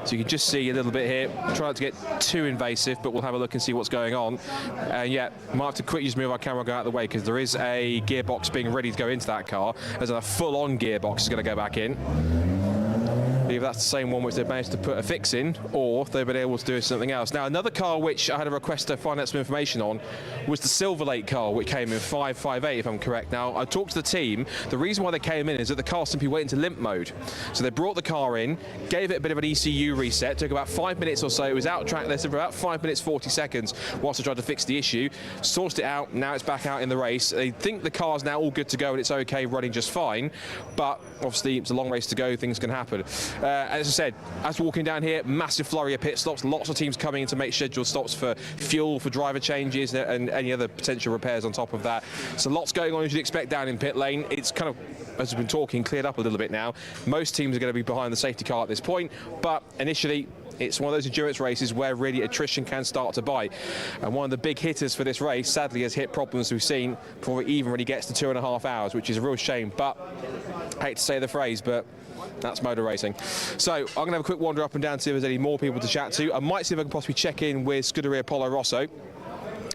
So you can just see a little bit here. Try not to get too invasive, but we'll have a look and see what's going on. And yeah, might have to quickly just move our camera, go out of the way, because there is a gearbox being ready to go into that car. There's a full-on gearbox is going to go back in. Either that's the same one which they've managed to put a fix in, or they've been able to do something else. Now, another car which I had a request to find out some information on was the Silver Lake car, which came in 558, if I'm correct. Now, I talked to the team. The reason why they came in is that the car simply went into limp mode. So they brought the car in, gave it a bit of an ECU reset, took about 5 minutes or so. It was out track there for about 5 minutes, 40 seconds whilst I tried to fix the issue. Sourced it out, now it's back out in the race. They think the car's now all good to go and it's okay, running just fine. But obviously, it's a long race to go, things can happen. As I said, as we're walking down here, massive flurry of pit stops, lots of teams coming in to make scheduled stops for fuel, for driver changes, and any other potential repairs on top of that. So lots going on as you'd expect down in pit lane. It's kind of, as we've been talking, cleared up a little bit now. Most teams are going to be behind the safety car at this point, but initially, it's one of those endurance races where really attrition can start to bite. And one of the big hitters for this race, sadly, has hit problems we've seen before it even really gets to 2.5 hours, which is a real shame. But I hate to say the phrase, but that's motor racing. So I'm going to have a quick wander up and down to see if there's any more people to chat to. I might see if I can possibly check in with Scuderia Polo Rosso.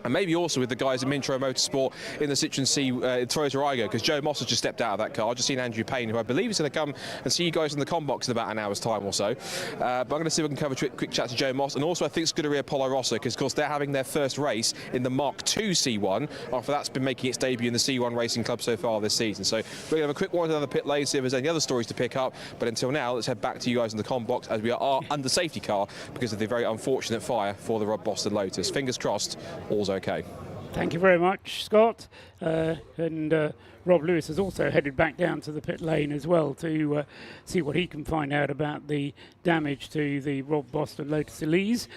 And maybe also with the guys at Mintro Motorsport in the Citroen C Toyota Aygo, because Joe Moss has just stepped out of that car. I've just seen Andrew Payne, who I believe is going to come and see you guys in the com box in about an hour's time or so. But I'm going to see if we can have a quick chat to Joe Moss. And also I think Scuderia Polo Rosso, because of course they're having their first race in the Mark II C1 after that's been making its debut in the C1 Racing Club so far this season. So we're going to have a quick wander down the pit lane, see if there's any other stories to pick up. But until now, let's head back to you guys in the com box as we are under safety car because of the very unfortunate fire for the Rob Boston Lotus. Fingers crossed, all's okay. Thank you very much, Scott. And Rob Lewis has also headed back down to the pit lane as well to see what he can find out about the damage to the Rob Boston Lotus Elise.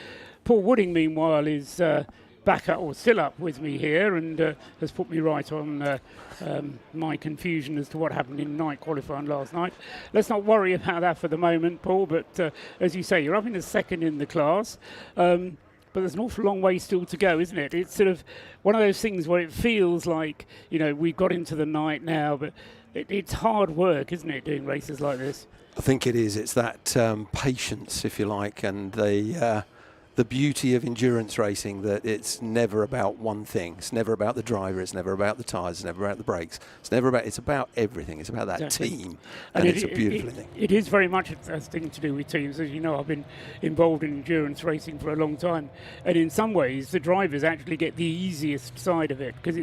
Paul Wooding, meanwhile, is back up, or still up with me here, and has put me right on my confusion as to what happened in night qualifying last night. Let's not worry about that for the moment, Paul, but as you say, you're up in the second in the class. But there's an awful long way still to go, isn't it? It's sort of one of those things where it feels like, you know, we've got into the night now, but it's hard work, isn't it, doing races like this? I think it is. It's that patience, if you like, and the beauty of endurance racing, that it's never about one thing. It's never about the driver. It's never about the tyres. It's never about the brakes. It's about everything. It's about that team, and it's a beautiful thing. It is very much a thing to do with teams. As you know, I've been involved in endurance racing for a long time, and in some ways, the drivers actually get the easiest side of it because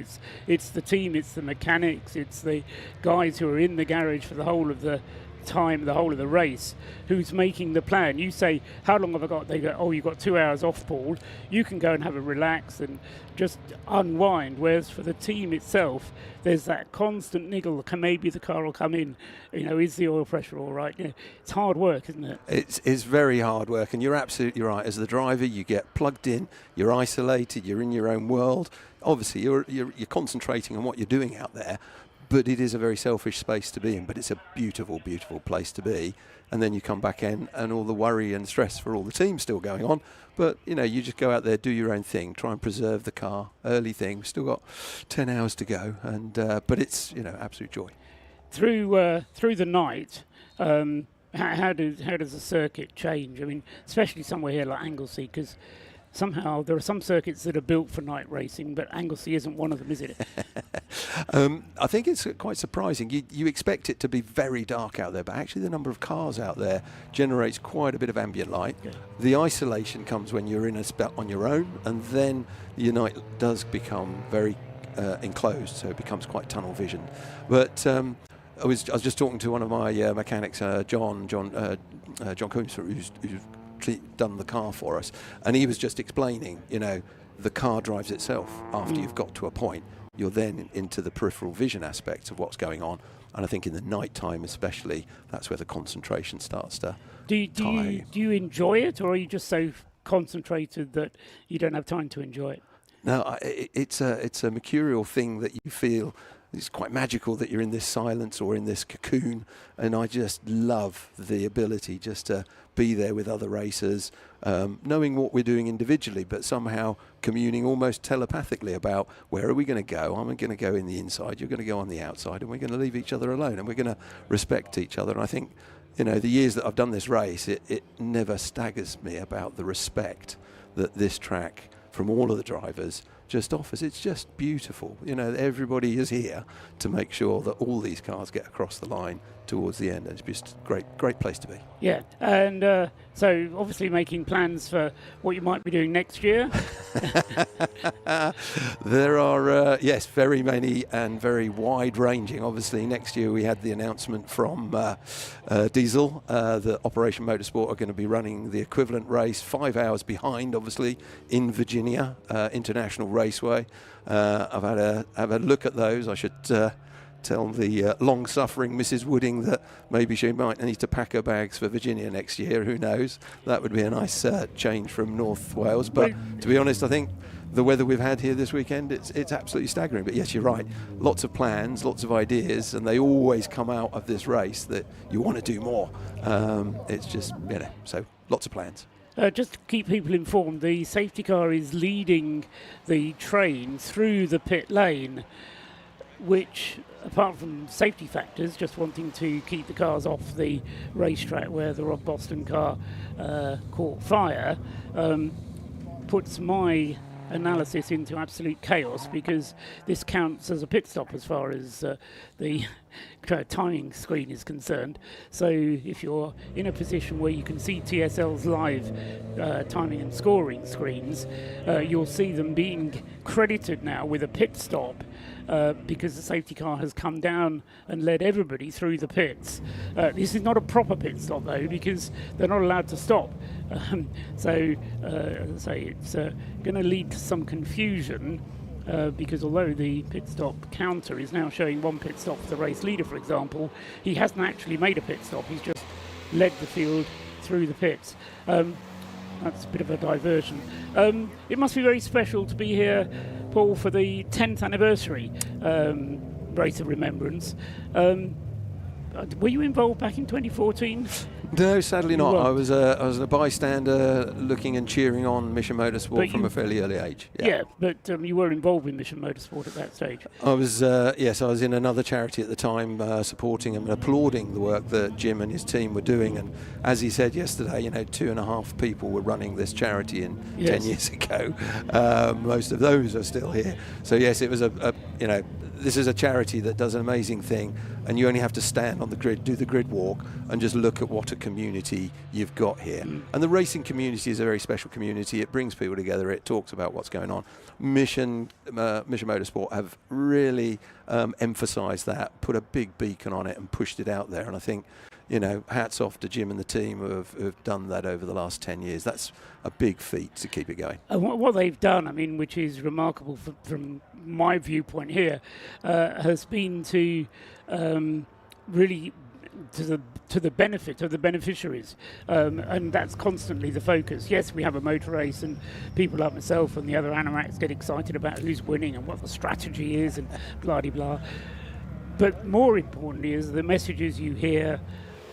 it's the team, it's the mechanics, it's the guys who are in the garage for the whole of the time, the whole of the race, who's making the plan. You say, how long have I got? They go, oh, you've got 2 hours off, Paul. You can go and have a relax and just unwind. Whereas for the team itself, there's that constant niggle. Maybe the car will come in. You know, is the oil pressure all right? You know, it's hard work, isn't it? It's very hard work, and you're absolutely right. As the driver, you get plugged in, you're isolated, you're in your own world. Obviously, you're concentrating on what you're doing out there. But it is a very selfish space to be in, but it's a beautiful, beautiful place to be. And then you come back in and all the worry and stress for all the teams still going on. But, you know, you just go out there, do your own thing, try and preserve the car, early thing. We've still got 10 hours to go, and but it's, you know, absolute joy. Through the night, how does the circuit change? I mean, especially somewhere here like Anglesey, because somehow there are some circuits that are built for night racing, but Anglesey isn't one of them, is it? I think it's quite surprising. You expect it to be very dark out there, but actually the number of cars out there generates quite a bit of ambient light. Okay. The isolation comes when you're in a spot on your own, and then your night does become very enclosed, so it becomes quite tunnel vision. But I was just talking to one of my mechanics, John Coombs, who's done the car for us, and he was just explaining, you know, the car drives itself. After you've got to a point, you're then into the peripheral vision aspects of what's going on, and I think in the night time especially, that's where the concentration starts to do you enjoy it, or are you just so concentrated that you don't have time to enjoy it? No, it's a mercurial thing that you feel it's quite magical that you're in this silence or in this cocoon, and I just love the ability just to be there with other racers, knowing what we're doing individually, but somehow communing almost telepathically about where are we going to go. I'm going to go in the inside, you're going to go on the outside, and we're going to leave each other alone, and we're going to respect each other. And I think, you know, the years that I've done this race, it never staggers me about the respect that this track from all of the drivers just offers. It's just beautiful. You know, everybody is here to make sure that all these cars get across the line towards the end. It's just a great place to be. Yeah, and so obviously making plans for what you might be doing next year. There are, yes, very many and very wide-ranging. Obviously, next year we had the announcement from Diesel that Operation Motorsport are going to be running the equivalent race 5 hours behind, obviously, in Virginia International Raceway. I've had a look at those. I should tell the long-suffering Mrs. Wooding that maybe she might need to pack her bags for Virginia next year. Who knows? That would be a nice change from North Wales. But to be honest, I think the weather we've had here this weekend, it's absolutely staggering. But yes, you're right. Lots of plans, lots of ideas, and they always come out of this race that you want to do more. It's just, you know, so lots of plans. Just to keep people informed, the safety car is leading the train through the pit lane, which, apart from safety factors, just wanting to keep the cars off the racetrack where the Rob Boston car caught fire, puts my analysis into absolute chaos, because this counts as a pit stop as far as the timing screen is concerned. So if you're in a position where you can see TSL's live timing and scoring screens, you'll see them being credited now with a pit stop, because the safety car has come down and led everybody through the pits. This is not a proper pit stop, though, because they're not allowed to stop. So as I say, it's going to lead to some confusion, because although the pit stop counter is now showing one pit stop for the race leader, for example, he hasn't actually made a pit stop. He's just led the field through the pits. That's a bit of a diversion. It must be very special to be here, Paul, for the 10th anniversary race of Remembrance. Were you involved back in 2014? No, sadly not. I was a bystander looking and cheering on Mission Motorsport from a fairly early age. Yeah, but you were involved in Mission Motorsport at that stage. I was, yes, I was in another charity at the time, supporting and applauding the work that Jim and his team were doing. And as he said yesterday, you know, 2.5 people were running this charity 10 years ago. Most of those are still here. So yes, it was you know, this is a charity that does an amazing thing, and you only have to stand on the grid, do the grid walk, and just look at what a community you've got here. And the racing community is a very special community. It brings people together. It talks about what's going on. Mission Motorsport have really emphasised that, put a big beacon on it, and pushed it out there. And I think, you know, hats off to Jim and the team who have done that over the last 10 years. That's a big feat to keep it going. And what they've done, I mean, which is remarkable from my viewpoint here, has been to really to the benefit of the beneficiaries, and that's constantly the focus. Yes, we have a motor race, and people like myself and the other Anoraks get excited about who's winning and what the strategy is and blah de blah. But more importantly is the messages you hear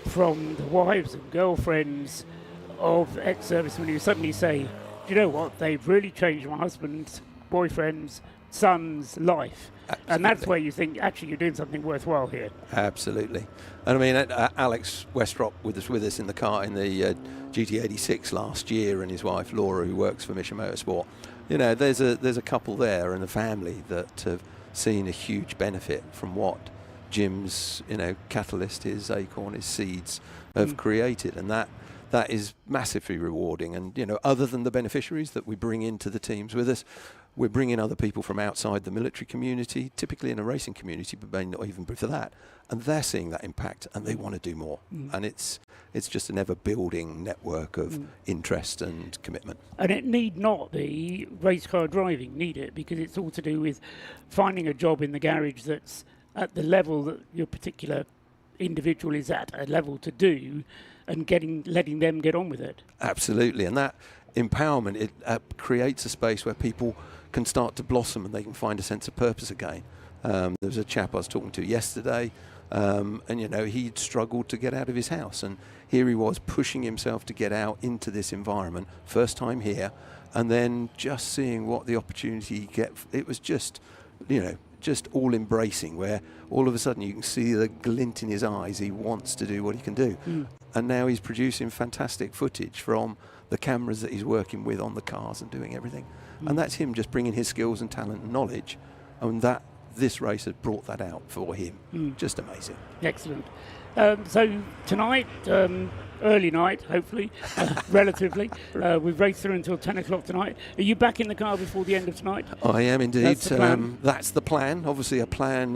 from the wives and girlfriends of ex-servicemen who suddenly say, do you know what, they've really changed my husband's, boyfriend's, son's life. Absolutely. And that's where you think, actually, you're doing something worthwhile here. Absolutely. And I mean, Alex Westrop with us in the car in the GT86 last year, and his wife Laura, who works for Mission Motorsport. You know, there's a couple there and a family that have seen a huge benefit from what Jim's, you know, catalyst, his Acorn, his seeds have created, and that is massively rewarding. And, you know, other than the beneficiaries that we bring into the teams with us, we're bringing other people from outside the military community, typically in a racing community, but may not even for that, and they're seeing that impact and they want to do more. And it's just an ever-building network of interest and commitment. And it need not be race car driving, need it? Because it's all to do with finding a job in the garage that's at the level that your particular individual is at a level to do, and letting them get on with it. Absolutely, and that empowerment, it creates a space where people can start to blossom and they can find a sense of purpose again. There was a chap I was talking to yesterday, and he'd struggled to get out of his house, and here he was pushing himself to get out into this environment, first time here, and then just seeing what the opportunity he get. It was just, just all embracing, where all of a sudden you can see the glint in his eyes. He wants to do what he can do. And now he's producing fantastic footage from the cameras that he's working with on the cars and doing everything. And that's him just bringing his skills and talent and knowledge, and this race has brought that out for him. Just amazing. Excellent. So tonight, early night, hopefully, relatively. We've raced through until 10 o'clock tonight. Are you back in the car before the end of tonight? I am indeed. That's the plan. That's the plan. Obviously, a plan,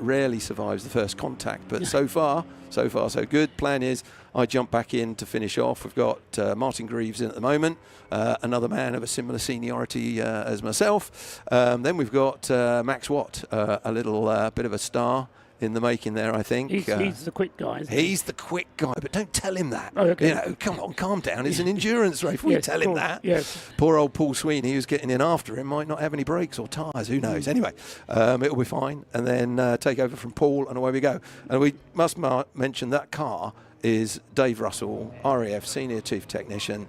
rarely survives the first contact. But so far, so good. Plan is I jump back in to finish off. We've got Martin Greaves in at the moment, another man of a similar seniority as myself. Then we've got Max Watt, a little bit of a star in the making there, I think. He's the quick guy, isn't he? He's the quick guy, but don't tell him that. Oh, okay. Come on, calm down. It's an endurance race. We tell him that. Yes. Poor old Paul Sweeney, who's getting in after him, might not have any brakes or tyres. Who knows? Anyway, it'll be fine. And then take over from Paul, and away we go. And we must mention that car is Dave Russell, RAF Senior Chief Technician.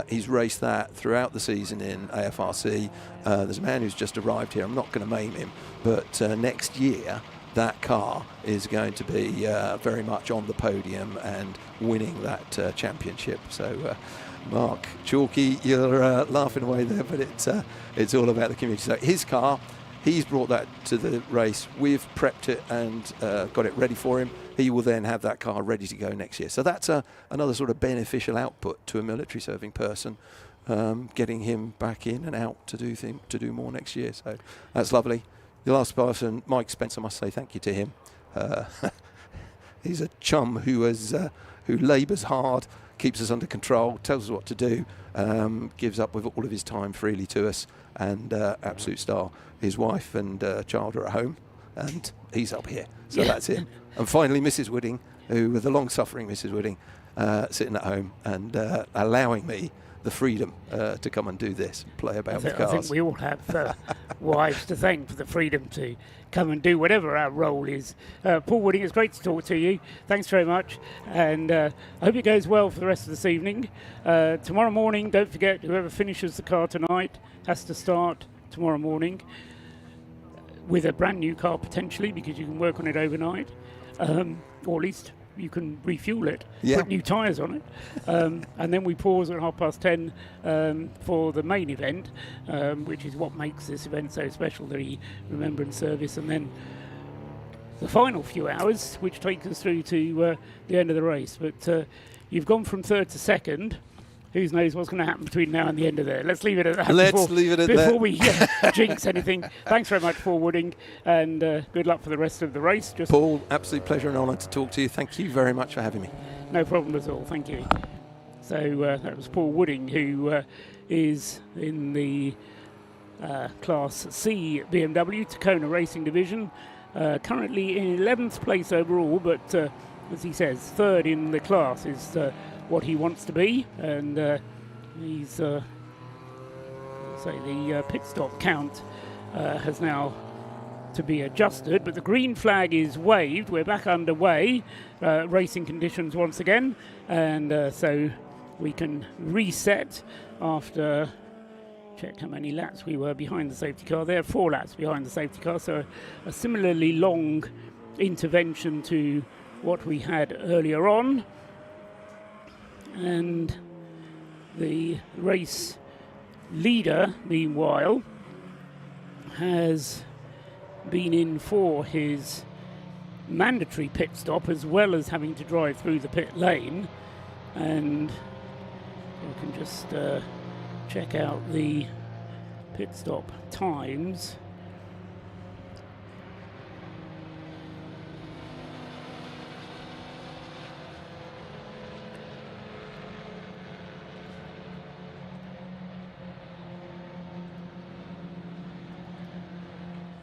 He's raced that throughout the season in AFRC. There's a man who's just arrived here. I'm not going to name him, but next year that car is going to be very much on the podium and winning that championship. So, Mark Chalky, you're laughing away there, but it's all about the community. So his car, he's brought that to the race. We've prepped it and got it ready for him. He will then have that car ready to go next year. So that's another sort of beneficial output to a military serving person, getting him back in and out to do more next year. So that's lovely. The last person, Mike Spencer, must say thank you to him. He's a chum who labours hard, keeps us under control, tells us what to do, gives up with all of his time freely to us, and absolute star. His wife and child are at home, and he's up here. So that's him. And finally, Mrs. Wooding, the long-suffering Mrs. Wooding, sitting at home and allowing me the freedom to come and do this, play about with cars. I think we all have wives to thank for the freedom to come and do whatever our role is. Paul Wooding, it's great to talk to you. Thanks very much. And I hope it goes well for the rest of this evening. Tomorrow morning, don't forget, whoever finishes the car tonight has to start tomorrow morning with a brand new car potentially, because you can work on it overnight, or at least you can refuel it, put new tyres on it, and then we pause at 10:30 for the main event, which is what makes this event so special, the Remembrance service, and then the final few hours, which takes us through to the end of the race. But you've gone from third to second. Who knows what's going to happen between now and the end of there. Let's leave it at that. Before we jinx anything. Thanks very much, Paul Wooding, and good luck for the rest of the race. Paul, absolute pleasure and honour to talk to you. Thank you very much for having me. No problem at all. Thank you. So that was Paul Wooding, who is in the Class C BMW Tacona Racing Division. Currently in 11th place overall, but as he says, third in the class is what he wants to be, and he's the pit stop count has now to be adjusted, but the green flag is waved. We're back underway, racing conditions once again, and so we can reset after check how many laps we were behind the safety car there. 4 laps behind the safety car, so a similarly long intervention to what we had earlier on. And the race leader, meanwhile, has been in for his mandatory pit stop, as well as having to drive through the pit lane. And we can just check out the pit stop times.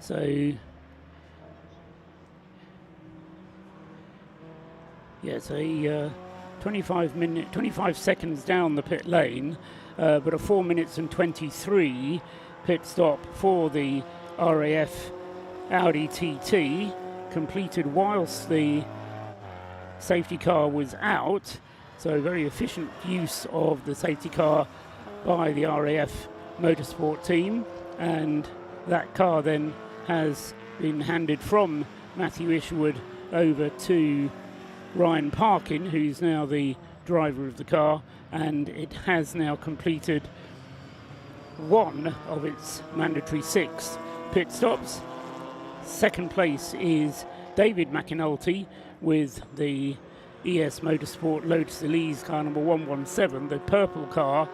So, yeah, so 25 seconds down the pit lane, but a 4 minutes and 23 pit stop for the RAF Audi TT, completed whilst the safety car was out. So very efficient use of the safety car by the RAF Motorsport team, and that car then has been handed from Matthew Isherwood over to Ryan Parkin, who's now the driver of the car, and it has now completed one of its mandatory 6 pit stops. Second place is David McAnulty with the ES Motorsport Lotus Elise car number 117, the purple car,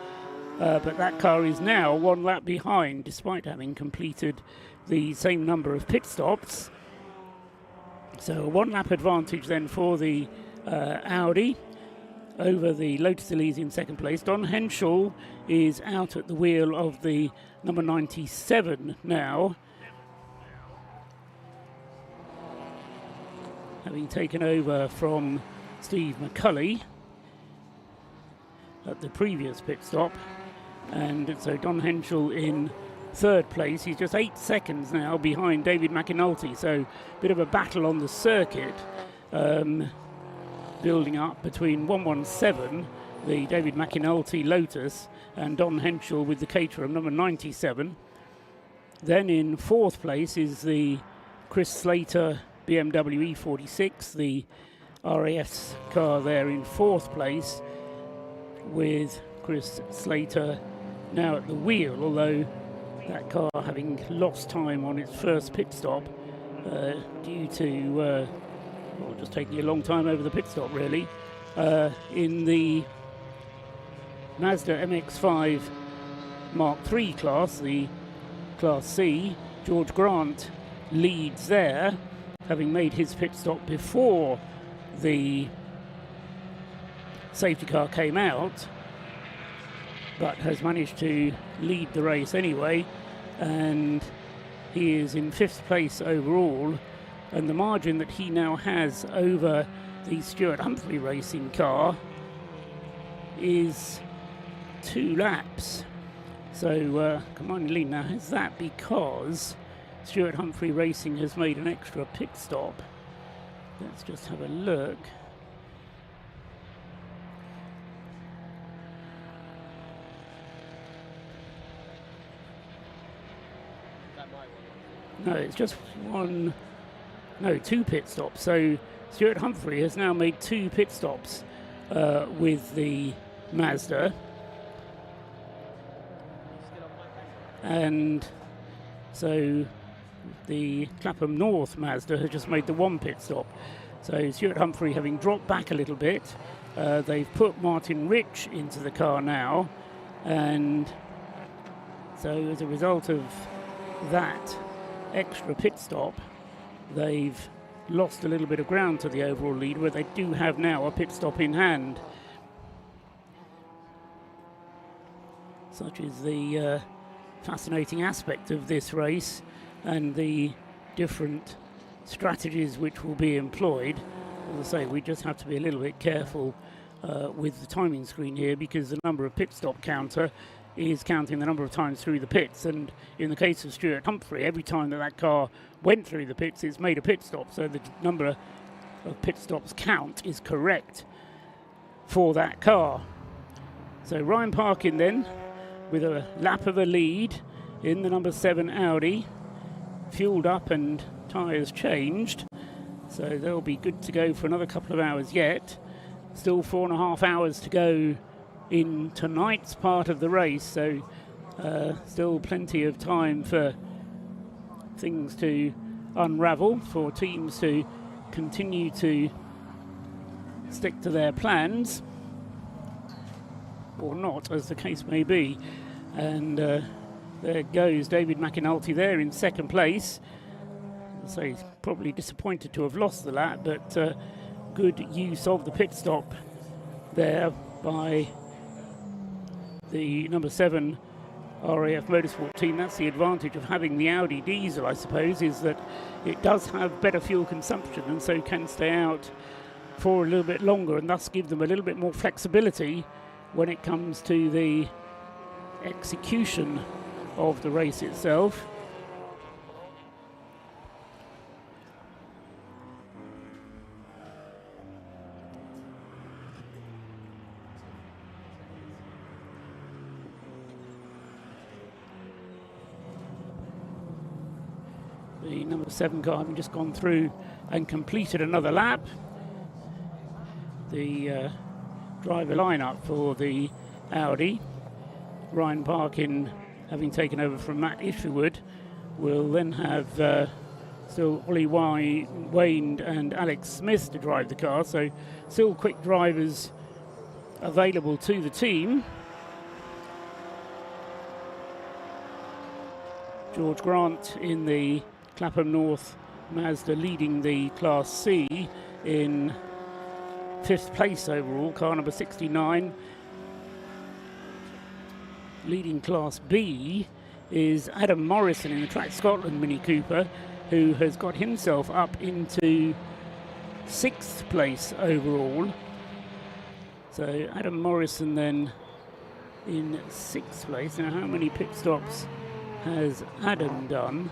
but that car is now 1 lap behind despite having completed the same number of pit stops. So a 1 lap advantage then for the Audi over the Lotus Elise in second place. Don Henschel is out at the wheel of the number 97 now, having taken over from Steve McCulley at the previous pit stop. And so Don Henschel in third place. He's just 8 seconds now behind David McAnulty, so a bit of a battle on the circuit building up between 117, the David McAnulty Lotus, and Don Henschel with the Caterham number 97. Then in fourth place is the Chris Slater BMW E46, the RAS car there in fourth place, with Chris Slater now at the wheel, although that car having lost time on its first pit stop due to just taking a long time over the pit stop really. In the Mazda MX-5 Mark III class, the Class C, George Grant leads there, having made his pit stop before the safety car came out, but has managed to lead the race anyway, and he is in 5th place overall, and the margin that he now has over the Stuart Humphrey racing car is 2 laps. So Commander Lee now has that because Stuart Humphrey Racing has made an extra pit stop. Let's just have a look. No, it's just 2 pit stops. So Stuart Humphrey has now made 2 pit stops with the Mazda. And so the Clapham North Mazda has just made the 1 pit stop. So Stuart Humphrey having dropped back a little bit. They've put Martin Rich into the car now. And so as a result of that extra pit stop, they've lost a little bit of ground to the overall lead, where they do have now a pit stop in hand. Such is the fascinating aspect of this race and the different strategies which will be employed. As I say, we just have to be a little bit careful with the timing screen here, because the number of pit stop counter is counting the number of times through the pits, and in the case of Stuart Humphrey, every time that car went through the pits, it's made a pit stop, so the number of pit stops count is correct for that car. So Ryan Parkin then with a lap of a lead in the number 7 Audi, fueled up and tyres changed, so they'll be good to go for another couple of hours yet. Still 4.5 hours to go in tonight's part of the race, so still plenty of time for things to unravel, for teams to continue to stick to their plans, or not, as the case may be. And there goes David McAnulty there in second place. So he's probably disappointed to have lost the lap, but good use of the pit stop there by the number 7 RAF Motorsport team. That's the advantage of having the Audi diesel, I suppose, is that it does have better fuel consumption and so can stay out for a little bit longer, and thus give them a little bit more flexibility when it comes to the execution of the race itself. The number 7 car having just gone through and completed another lap. The driver lineup for the Audi, Ryan Parkin having taken over from Matt Isherwood, will then have still Ollie Wayne and Alex Smith to drive the car, so still quick drivers available to the team. George Grant in the Clapham North Mazda leading the Class C in 5th place overall, car number 69. Leading Class B is Adam Morrison in the Track Scotland Mini Cooper, who has got himself up into 6th place overall. So Adam Morrison then in 6th place. Now, how many pit stops has Adam done?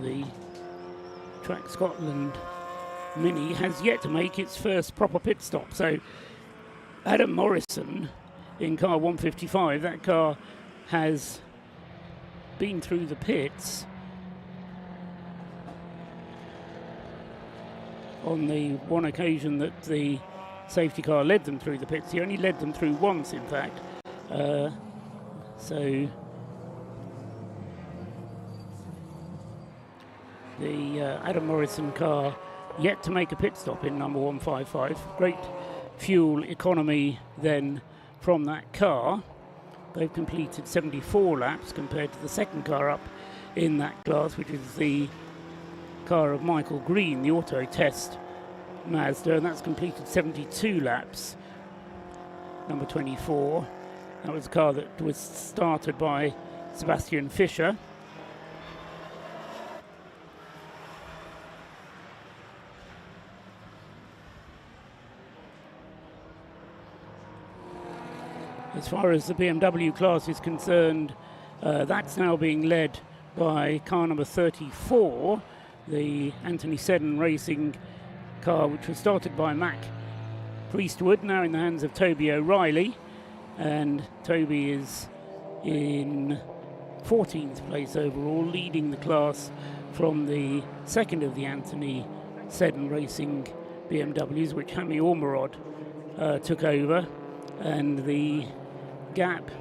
The Track Scotland Mini has yet to make its first proper pit stop. So Adam Morrison in car 155, that car has been through the pits on the one occasion that the safety car led them through the pits. He only led them through once, in fact. So the Adam Morrison car yet to make a pit stop in number 155. Great fuel economy then from that car. They've completed 74 laps compared to the second car up in that class, which is the car of Michael Green, the Auto Test Mazda, and that's completed 72 laps. Number 24. That was a car that was started by Sebastian Fischer. As far as the BMW class is concerned, that's now being led by car number 34, the Anthony Seddon Racing car, which was started by Mac Priestwood, now in the hands of Toby O'Reilly. And Toby is in 14th place overall, leading the class from the second of the Anthony Seddon Racing BMWs, which Hami Ormerod took over. And the gap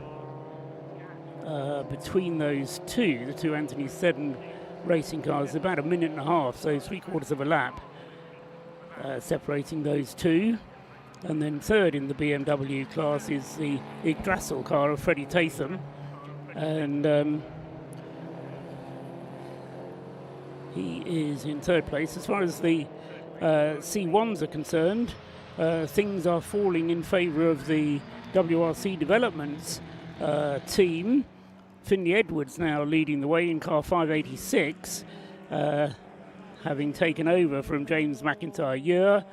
between those two, the two Anthony Seddon racing cars, is about a minute and a half, so 3/4 of a lap separating those two. And then third in the BMW class is the Yggdrasil car of Freddie Tatham, and he is in third place. As far as the C1s are concerned, things are falling in favour of the WRC Developments team. Finley Edwards now leading the way in car 586, having taken over from James McIntyre.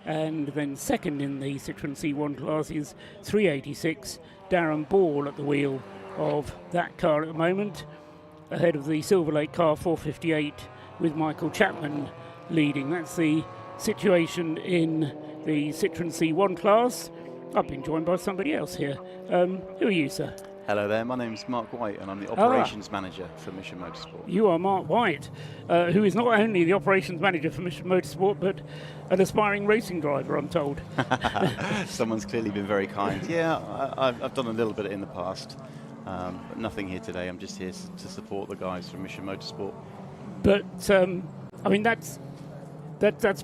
And then second in the Citroën C1 class is 386, Darren Ball at the wheel of that car at the moment, ahead of the Silver Lake car 458 with Michael Chapman leading. That's the situation in the Citroën C1 class. I've been joined by somebody else here. Who are you, sir? Hello there, my name's Mark White and I'm the Operations Manager for Mission Motorsport. You are Mark White, who is not only the Operations Manager for Mission Motorsport, but an aspiring racing driver, I'm told. Someone's clearly been very kind. Yeah, I've done a little bit in the past, but nothing here today. I'm just here to support the guys from Mission Motorsport. But, I mean, that's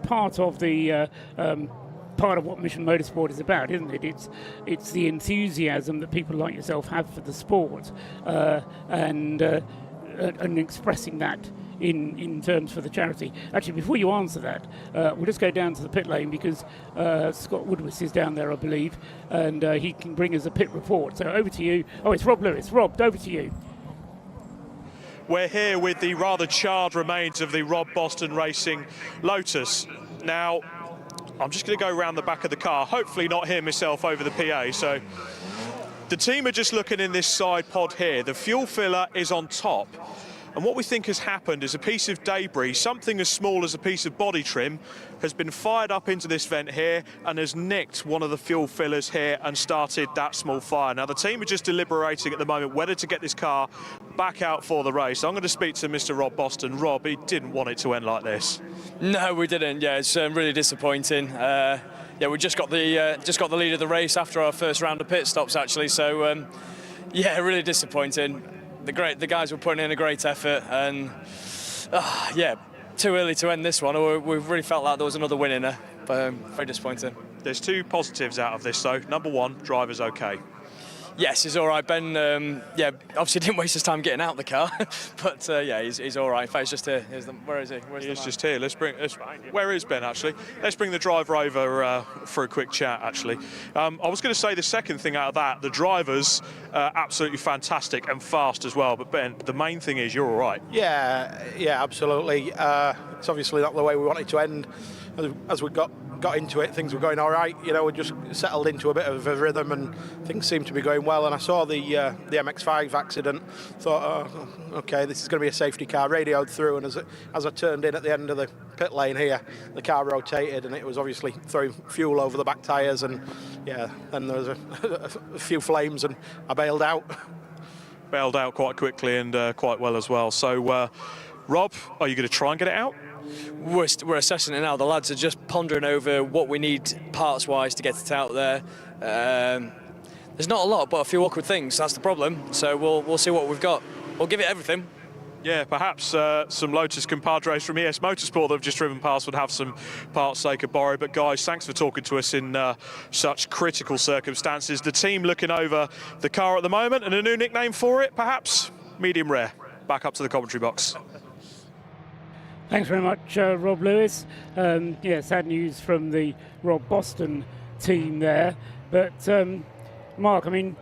part of the... part of what Mission Motorsport is about, isn't it? It's the enthusiasm that people like yourself have for the sport, and expressing that in terms for the charity. Actually, before you answer that, we'll just go down to the pit lane because Scott Woodward is down there, I believe, and he can bring us a pit report. So over to you. Oh, it's Rob Lewis. Rob, over to you. We're here with the rather charred remains of the Rob Boston Racing Lotus. Now, I'm just going to go around the back of the car, hopefully not hear myself over the PA. So the team are just looking in this side pod here. The fuel filler is on top. And what we think has happened is a piece of debris, something as small as a piece of body trim, has been fired up into this vent here and has nicked one of the fuel fillers here and started that small fire. Now, the team are just deliberating at the moment whether to get this car back out for the race. I'm going to speak to Mr. Rob Boston. Rob, he didn't want it to end like this. No, we didn't. Yeah, it's really disappointing. Yeah, we just got the lead of the race after our first round of pit stops, actually. So, yeah, really disappointing. The guys were putting in a great effort, and yeah, too early to end this one. We really felt like there was another win in there, but very disappointing. There's two positives out of this, though. Number one, driver's okay. Yes, he's all right. Ben, yeah, obviously didn't waste his time getting out of the car, but yeah, he's all right. In fact, he's just here. Where is he? He's just here. Where is Ben, actually? Let's bring the driver over for a quick chat, actually. I was going to say the second thing out of that, the drivers absolutely fantastic and fast as well. But Ben, the main thing is you're all right. Yeah, absolutely. It's obviously not the way we wanted to end. As we got into it, things were going all right. You know, we just settled into a bit of a rhythm and things seemed to be going well. And I saw the MX-5 accident, thought, oh, okay, this is going to be a safety car, radioed through, and as I turned in at the end of the pit lane here, the car rotated and it was obviously throwing fuel over the back tyres, and yeah, then there was a few flames and I bailed out. Bailed out quite quickly and quite well as well. So, Rob, are you going to try and get it out? We're assessing it now. The lads are just pondering over what we need parts-wise to get it out there. There's not a lot, but a few awkward things. That's the problem. So we'll see what we've got. We'll give it everything. Yeah, perhaps some Lotus compadres from ES Motorsport that have just driven past would have some parts they could borrow. But guys, thanks for talking to us in such critical circumstances. The team looking over the car at the moment, and a new nickname for it, perhaps medium rare. Back up to the commentary box. Thanks very much, Rob Lewis. Yeah, sad news from the Rob Boston team there. But Mark, I mean,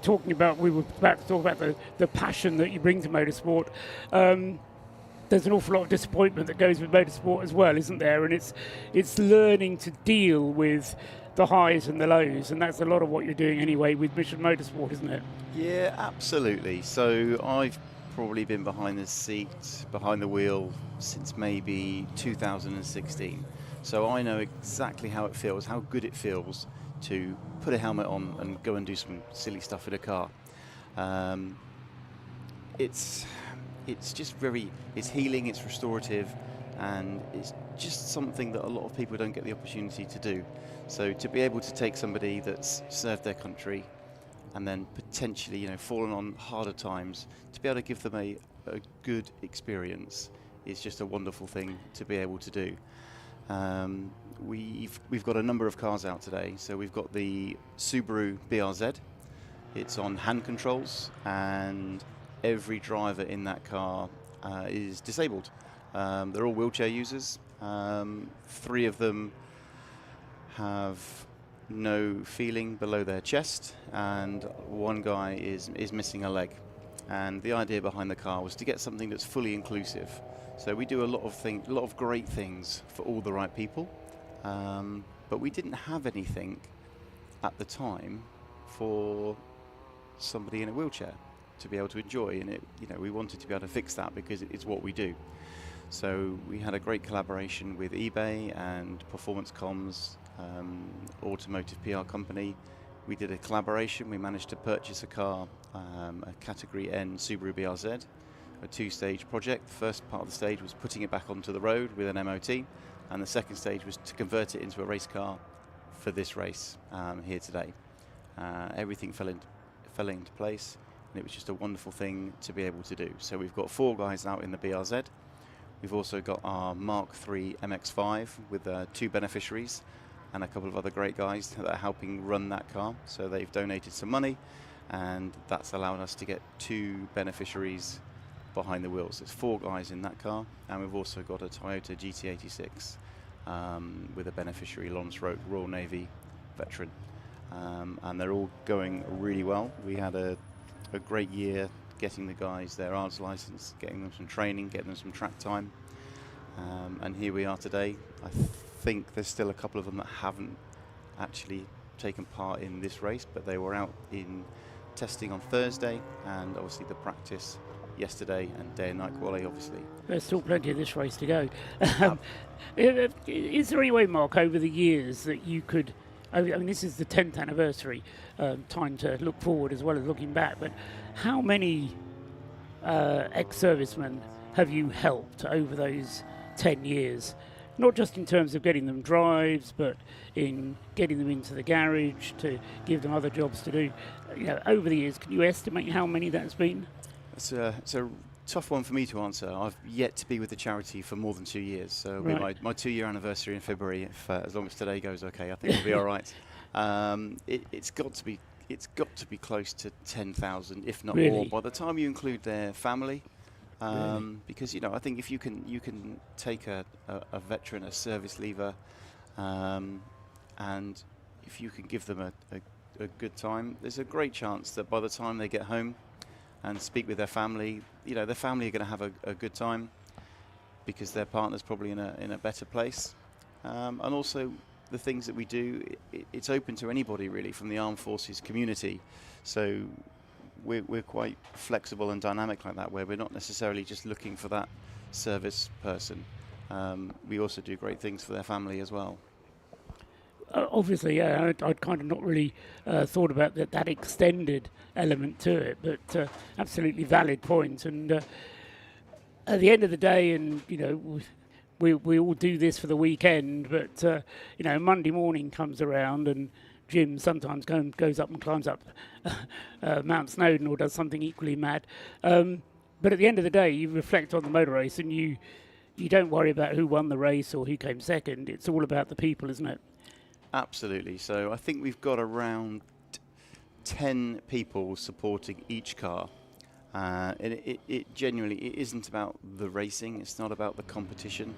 we were about to talk about the passion that you bring to motorsport. There's an awful lot of disappointment that goes with motorsport as well, isn't there? And it's learning to deal with the highs and the lows, and that's a lot of what you're doing anyway with Mission Motorsport, isn't it? Yeah, absolutely. So I've probably been behind the wheel since maybe 2016. So I know exactly how it feels, how good it feels to put a helmet on and go and do some silly stuff in a car. It's just it's healing, it's restorative, and it's just something that a lot of people don't get the opportunity to do. So to be able to take somebody that's served their country and then potentially, you know, fallen on harder times, to be able to give them a good experience is just a wonderful thing to be able to do. We've got a number of cars out today. So we've got the Subaru BRZ. It's on hand controls, and every driver in that car is disabled. They're all wheelchair users. 3 of them have no feeling below their chest, and 1 guy is missing a leg. And the idea behind the car was to get something that's fully inclusive. So we do a lot of great things for all the right people, but we didn't have anything at the time for somebody in a wheelchair to be able to enjoy, and we wanted to be able to fix that because it's what we do. So we had a great collaboration with eBay and Performance Comms, automotive PR company. We did a collaboration. We managed to purchase a car, a Category N Subaru BRZ, a 2-stage project. The first part of the stage was putting it back onto the road with an MOT, and the second stage was to convert it into a race car for this race here today. Everything fell into place, and it was just a wonderful thing to be able to do. So we've got 4 guys out in the BRZ. We've also got our Mark III MX-5 with 2 beneficiaries and a couple of other great guys that are helping run that car. So they've donated some money, and that's allowed us to get 2 beneficiaries behind the wheels. There's 4 guys in that car, and we've also got a Toyota GT86 with a beneficiary, Lawrence Roke, Royal Navy veteran. And they're all going really well. We had a great year getting the guys their ARDS license, getting them some training, getting them some track time. And here we are today. I think there's still a couple of them that haven't actually taken part in this race, but they were out in testing on Thursday, and obviously the practice yesterday, and day and night quali, obviously. There's still plenty of this race to go. Is there any way, Mark, over the years that you could, I mean, this is the 10th anniversary, time to look forward as well as looking back, but how many ex-servicemen have you helped over those 10 years? Not just in terms of getting them drives, but in getting them into the garage to give them other jobs to do. You know, over the years, can you estimate how many that's been? It's a tough one for me to answer. I've yet to be with the charity for more than 2 years, so it'll be my 2-year anniversary in February. If as long as today goes okay, I think it'll be all right. It's got to be close to 10,000, if not more, by the time you include their family. Because I think if you can take a veteran, a service leaver, and if you can give them a good time, there's a great chance that by the time they get home and speak with their family, their family are going to have a good time because their partner's probably in a better place. And also the things that we do, it's open to anybody really from the armed forces community. So we're quite flexible and dynamic like that, where we're not necessarily just looking for that service person. We also do great things for their family as well. Obviously, yeah, I'd kind of not really thought about that extended element to it, but absolutely valid point. And at the end of the day, and we all do this for the weekend, but Monday morning comes around and Jim sometimes goes up and climbs up Mount Snowdon or does something equally mad. But at the end of the day, you reflect on the motor race and you don't worry about who won the race or who came second. It's all about the people, isn't it? Absolutely. So I think we've got around 10 people supporting each car. And it genuinely, it isn't about the racing. It's not about the competition.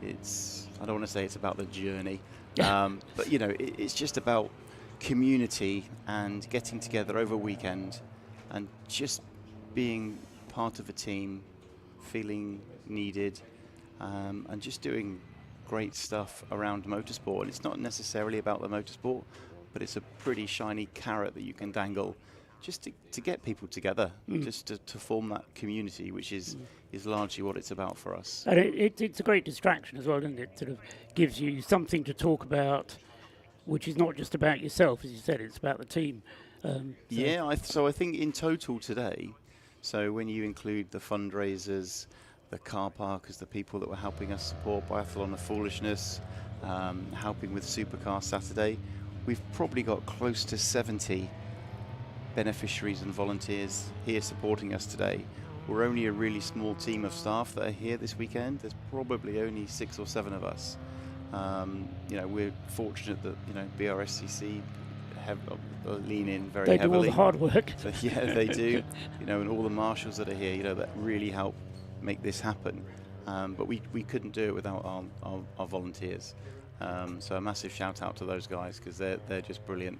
I don't want to say it's about the journey. But, it's just about community and getting together over a weekend and just being part of a team, feeling needed, and just doing great stuff around motorsport. And it's not necessarily about the motorsport, but it's a pretty shiny carrot that you can dangle just to get people together, just to form that community, which is largely what it's about for us. And it's a great distraction as well, isn't it? It sort of gives you something to talk about, which is not just about yourself, as you said, it's about the team. So I think in total today, so when you include the fundraisers, the car parkers, the people that were helping us support Biathlon of Foolishness, helping with Supercar Saturday, we've probably got close to 70 beneficiaries and volunteers here supporting us today. We're only a really small team of staff that are here this weekend. There's probably only 6 or 7 of us. We're fortunate that BRSCC have lean in very heavily. They do all the hard work. So, yeah, they do. And all the marshals that are here, that really help make this happen. But we couldn't do it without our volunteers. So a massive shout out to those guys because they're just brilliant.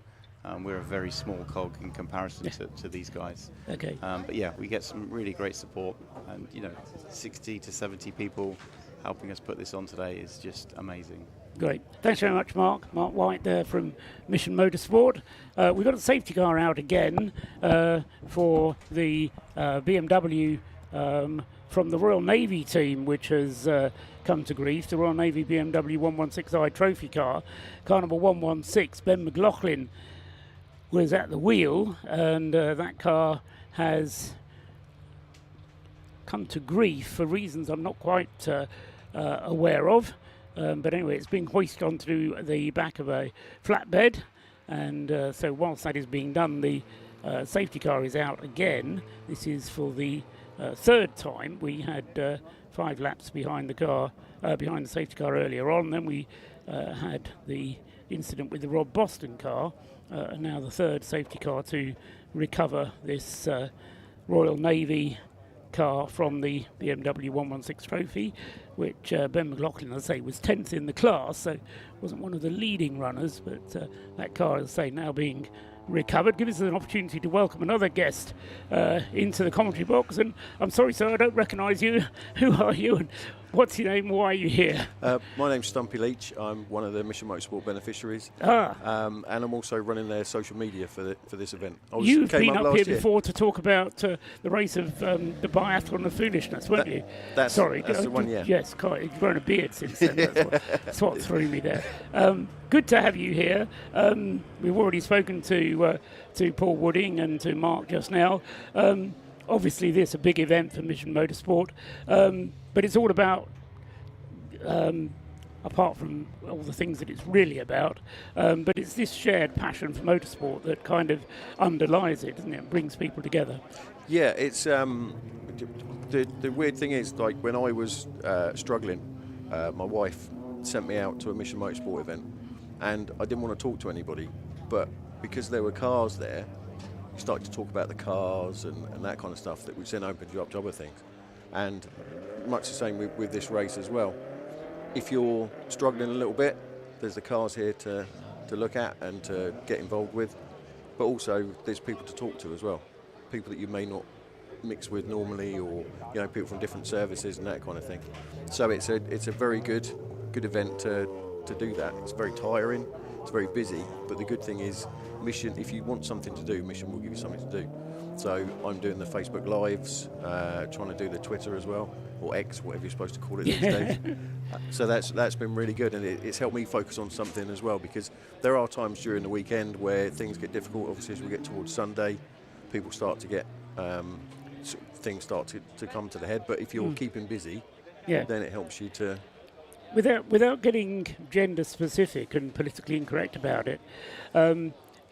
We're a very small cog in comparison to these guys. Okay. But yeah, we get some really great support, and 60 to 70 people helping us put this on today is just amazing. Great. Thanks very much, Mark. Mark White there from Mission Motorsport. We've got a safety car out again for the BMW from the Royal Navy team, which has come to grief. The Royal Navy BMW 116i trophy car number 116, Ben McLaughlin was at the wheel, and that car has come to grief for reasons I'm not quite aware of. But anyway, it's being hoisted onto the back of a flatbed, and so whilst that is being done, the safety car is out again. This is for the third time. We had 5 laps behind the car, behind the safety car earlier on. Then we had the incident with the Rob Boston car, and now the third safety car to recover this Royal Navy car from the BMW 116 trophy, which Ben McLaughlin, as I say, was 10th in the class, so wasn't one of the leading runners, but that car, as I say, now being recovered. Give us an opportunity to welcome another guest into the commentary box. And I'm sorry, sir, I don't recognise you. Who are you and What's your name? Why are you here? My name's Stumpy Leach. I'm one of the Mission Motorsport beneficiaries. And I'm also running their social media for this event. You've been up here before to talk about the race of the biathlon of foolishness, weren't you? That's the one, yeah. Yes, you've grown a beard since then. That's what threw me there. Good to have you here. We've already spoken to Paul Wooding and to Mark just now. Obviously, this is a big event for Mission Motorsport, but it's all about, apart from all the things that it's really about, but it's this shared passion for motorsport that kind of underlies it, doesn't it? Brings people together. Yeah, it's the weird thing is, like when I was struggling, my wife sent me out to a Mission Motorsport event, and I didn't want to talk to anybody, but because there were cars there, you started to talk about the cars and that kind of stuff, that which then opened you up to other things. And much the same with this race as well. If you're struggling a little bit, there's the cars here to look at and to get involved with, but also there's people to talk to as well, people that you may not mix with normally, or people from different services and that kind of thing. So it's a very good event to do that. It's very tiring, it's very busy, but the good thing is Mission, if you want something to do, Mission will give you something to do. So I'm doing the Facebook Lives, trying to do the Twitter as well, or X, whatever you're supposed to call it these days. So that's been really good, and it's helped me focus on something as well, because there are times during the weekend where things get difficult. Obviously, as we get towards Sunday, people start to get things start to come to the head. But if you're keeping busy, then it helps you to. Without getting gender specific and politically incorrect about it,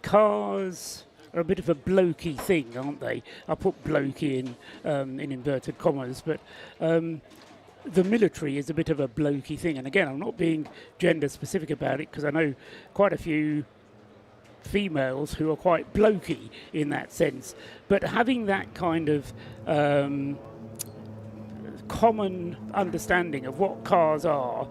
cars are a bit of a blokey thing, aren't they? I put blokey in inverted commas, but the military is a bit of a blokey thing. And again, I'm not being gender specific about it, because I know quite a few females who are quite blokey in that sense. But having that kind of common understanding of what cars are,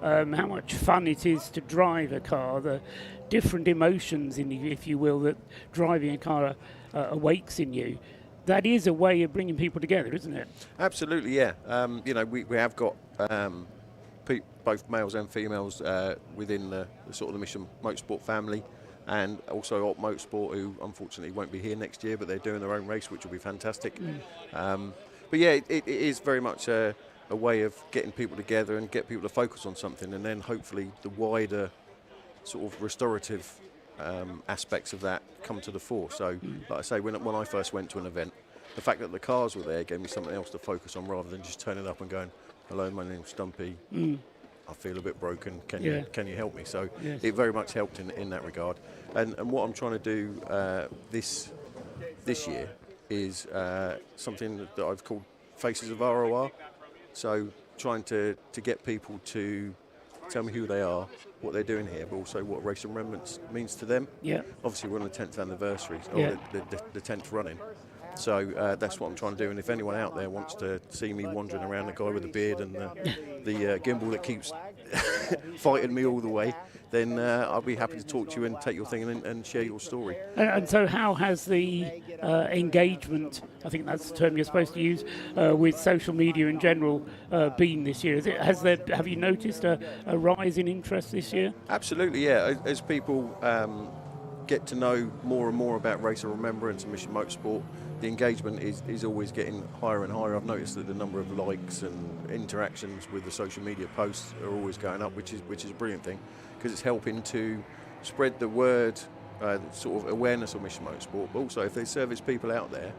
how much fun it is to drive a car, the different emotions in you, if you will, that driving a car awakes in you. That is a way of bringing people together, isn't it? Absolutely, yeah. We have got both males and females within the sort of the Mission Motorsport family, and also Op Motorsport, who unfortunately won't be here next year, but they're doing their own race, which will be fantastic. But yeah, it is very much a way of getting people together and get people to focus on something, and then hopefully the wider sort of restorative aspects of that come to the fore. So, like I say, when I first went to an event, the fact that the cars were there gave me something else to focus on, rather than just turning up and going, "Hello, my name's Stumpy. I feel a bit broken. Can you help me?" So it very much helped in that regard. And what I'm trying to do this year is something that I've called Faces of ROR. So trying to get people to tell me who they are, what they're doing here, but also what Race and Remembrance means to them. Yeah. Obviously, we're on the 10th anniversary, or the 10th running. So that's what I'm trying to do. And if anyone out there wants to see me wandering around, the guy with the beard and the gimbal that keeps fighting me all the way, then I'll be happy to talk to you and take your thing and share your story. And so how has the engagement, I think that's the term you're supposed to use, with social media in general been this year? Have you noticed a rise in interest this year? Absolutely, yeah. As people get to know more and more about Race of Remembrance and Mission Motorsport, the engagement is always getting higher and higher. I've noticed that the number of likes and interactions with the social media posts are always going up, which is a brilliant thing, because it's helping to spread the word, sort of awareness of Mission Motorsport. But also, if there's service people out there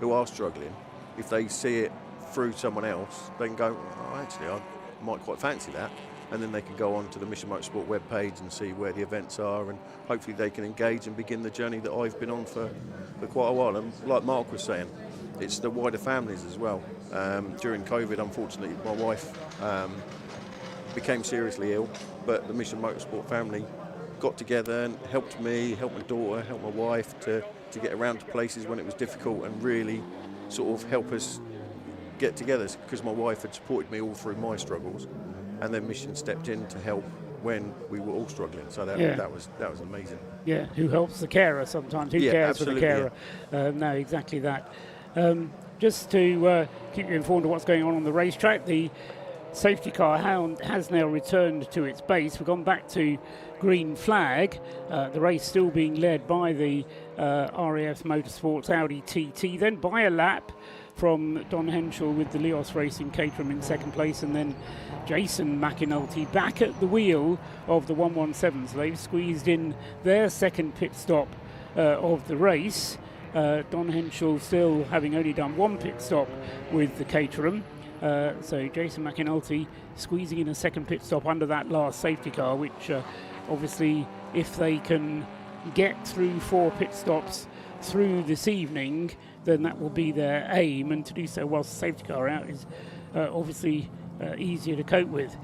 who are struggling, if they see it through someone else, they can go, "Oh, actually, I might quite fancy that." And then they can go on to the Mission Motorsport webpage and see where the events are, and hopefully they can engage and begin the journey that I've been on for quite a while. And like Mark was saying, it's the wider families as well. During COVID, unfortunately, my wife became seriously ill, but the Mission Motorsport family got together and helped me, helped my daughter, helped my wife to get around to places when it was difficult, and really sort of help us get together, because my wife had supported me all through my struggles. And then Mission stepped in to help when we were all struggling. So that was amazing. Yeah, who helps the carer sometimes? Who cares for the carer? Yeah. No, exactly that. Just to keep you informed of what's going on the racetrack, the safety car has now returned to its base. We've gone back to green flag. The race still being led by the RAF Motorsports Audi TT, then by a lap from Don Henschel with the Leos Racing Caterham in second place, and then Jason McAnulty back at the wheel of the 117. So they've squeezed in their second pit stop of the race. Don Henschel still having only done one pit stop with the Caterham. So Jason McAnulty squeezing in a second pit stop under that last safety car, which obviously if they can get through 4 pit stops through this evening, then that will be their aim, and to do so whilst the safety car out is obviously easier to cope with.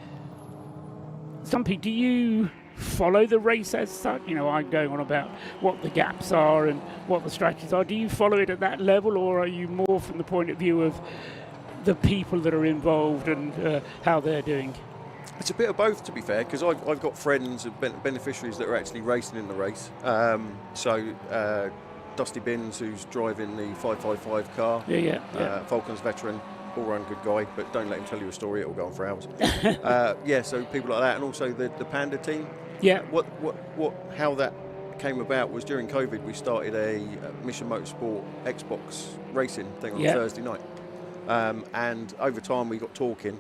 Stumpy, do you follow the race as such? You know, I'm going on about what the gaps are and what the strategies are. Do you follow it at that level, or are you more from the point of view of the people that are involved and how they're doing? It's a bit of both, to be fair, because I've got friends and beneficiaries that are actually racing in the race. Dusty Binns, who's driving the 555 car. Yeah. Falcons veteran, all-round good guy, but don't let him tell you a story; it'll go on for hours. So people like that, and also the Panda team. Yeah. How that came about was during COVID. We started a Mission Motorsport Xbox racing thing on Thursday night, and over time we got talking,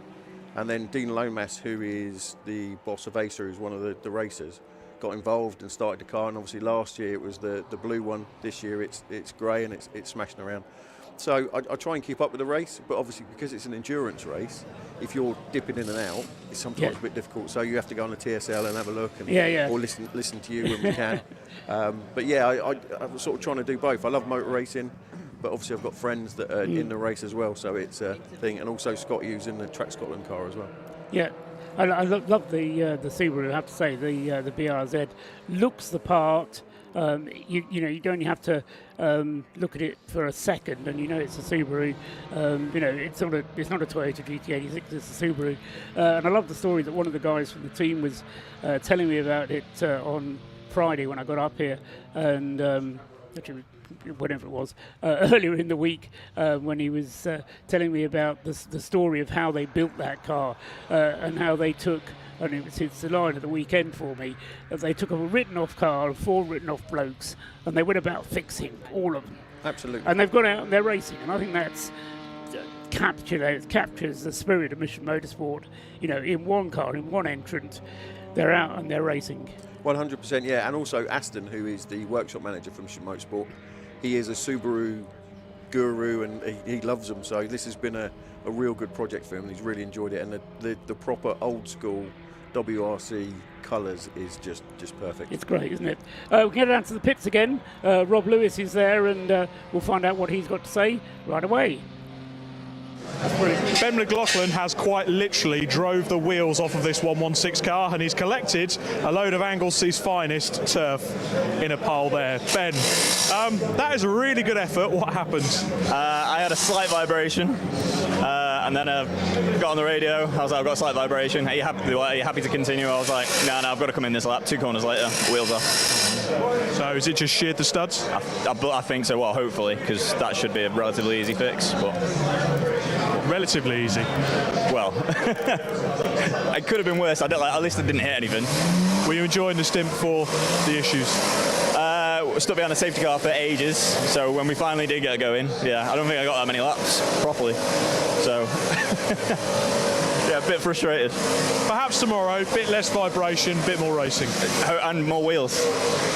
and then Dean Lomas, who is the boss of Acer, who's one of the racers, got involved and started the car. And obviously last year it was the blue one. This year it's grey and it's smashing around. So I try and keep up with the race, but obviously because it's an endurance race, if you're dipping in and out, it's sometimes a bit difficult. So you have to go on the TSL and have a look, and or listen to you when we can. I'm sort of trying to do both. I love motor racing, but obviously I've got friends that are in the race as well, so it's a thing. And also Scott using the Track Scotland car as well. Yeah. I love the Subaru. I have to say the BRZ looks the part. You don't have to look at it for a second, and you know it's a Subaru. It's not a Toyota GT86. It's a Subaru. And I love the story that one of the guys from the team was telling me about it on Friday when I got up here, and actually whatever it was, earlier in the week, when he was telling me about the story of how they built that car and how they took, and it's the line of the weekend for me, that they took a written-off car, 4 written-off blokes, and they went about fixing all of them. Absolutely. And they've gone out and they're racing, and I think that's captures the spirit of Mission Motorsport. In one car, in one entrant, they're out and they're racing. 100%, yeah. And also Aston, who is the workshop manager for Mission Motorsport, he is a Subaru guru and he loves them. So this has been a real good project for him. He's really enjoyed it, and the proper old school WRC colours is just perfect. It's great, isn't it? We'll get down to the pits again. Rob Lewis is there, and we'll find out what he's got to say right away. Ben McLaughlin has quite literally drove the wheels off of this 116 car, and he's collected a load of Anglesea's finest turf in a pile there. Ben, that is a really good effort. What happened? I had a slight vibration, and then I got on the radio. I was like, I've got a slight vibration. Are you happy to continue? I was like, no, I've got to come in this lap. 2 corners later, wheels off. So is it just sheared the studs? I think so. Well, hopefully, because that should be a relatively easy fix. But relatively easy. Well, it could have been worse. At least I didn't hit anything. Were you enjoying the stint before the issues? Stuck behind the safety car for ages. So when we finally did get going, I don't think I got that many laps properly. So. Yeah, a bit frustrated. Perhaps tomorrow, a bit less vibration, a bit more racing. And more wheels.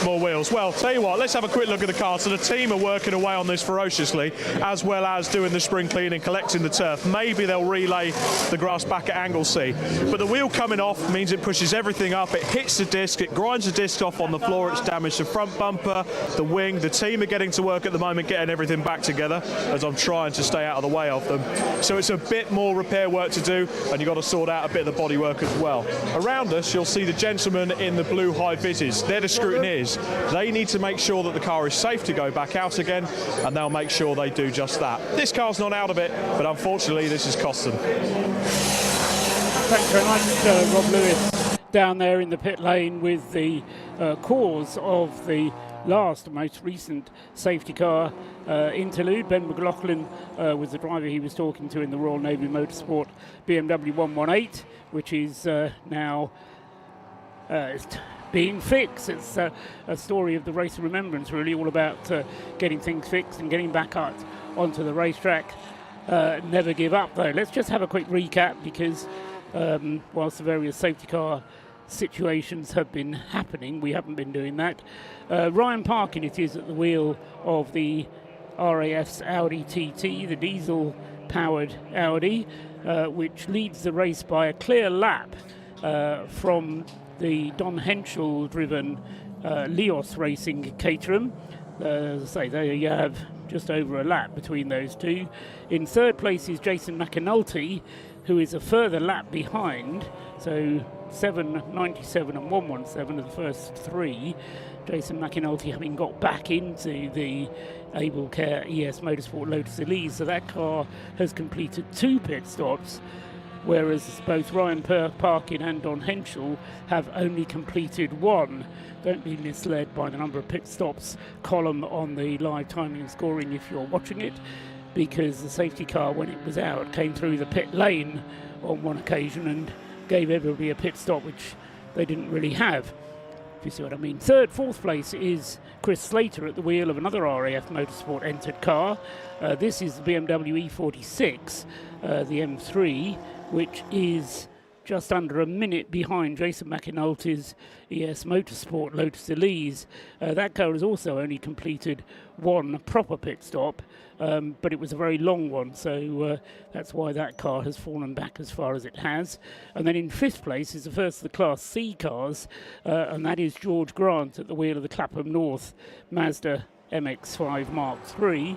More wheels. Well, tell you what, let's have a quick look at the car. So the team are working away on this ferociously, as well as doing the spring cleaning, collecting the turf. Maybe they'll relay the grass back at Anglesea. But the wheel coming off means it pushes everything up. It hits the disc, it grinds the disc off on the floor. It's damaged the front bumper, the wing. The team are getting to work at the moment, getting everything back together, as I'm trying to stay out of the way of them. So it's a bit more repair work to do, and you've got to sort out a bit of the bodywork as well. Around us, you'll see the gentlemen in the blue high-vises. They're the scrutineers. They need to make sure that the car is safe to go back out again, and they'll make sure they do just that. This car's not out of it, but unfortunately, this has cost them. Thanks very much, Rob Lewis, down there in the pit lane with the cause of the most recent safety car interlude. Ben McLaughlin was the driver he was talking to in the Royal Navy Motorsport BMW 118, which is now being fixed. It's a story of the race of remembrance, really, all about getting things fixed and getting back out onto the racetrack. Never give up, though. Let's just have a quick recap, because whilst the various safety car situations have been happening, we haven't been doing that. Ryan Parkin, it is, at the wheel of the RAF's Audi TT, the diesel-powered Audi, which leads the race by a clear lap from the Don Henschel-driven Leos Racing Caterham. As I say, there you have just over a lap between those two. In third place is Jason McAnulty, who is a further lap behind, so 7.97 and 1.17 are the first three. Jason McAnulty having got back into the Able Care ES Motorsport Lotus Elise, so that car has completed 2 pit stops, whereas both Ryan Parkin and Don Henschel have only completed 1. Don't be misled by the number of pit stops column on the live timing and scoring if you're watching it, because the safety car, when it was out, came through the pit lane on one occasion and gave everybody a pit stop, which they didn't really have, if you see what I mean. Fourth place is Chris Slater at the wheel of another RAF Motorsport entered car. This is the BMW E46, the M3, which is just under a minute behind Jason McAnulty's ES Motorsport Lotus Elise. That car has also only completed 1 proper pit stop, but it was a very long one, so that's why that car has fallen back as far as it has. And then in 5th place is the first of the Class C cars, and that is George Grant at the wheel of the Clapham North Mazda MX-5 Mark III.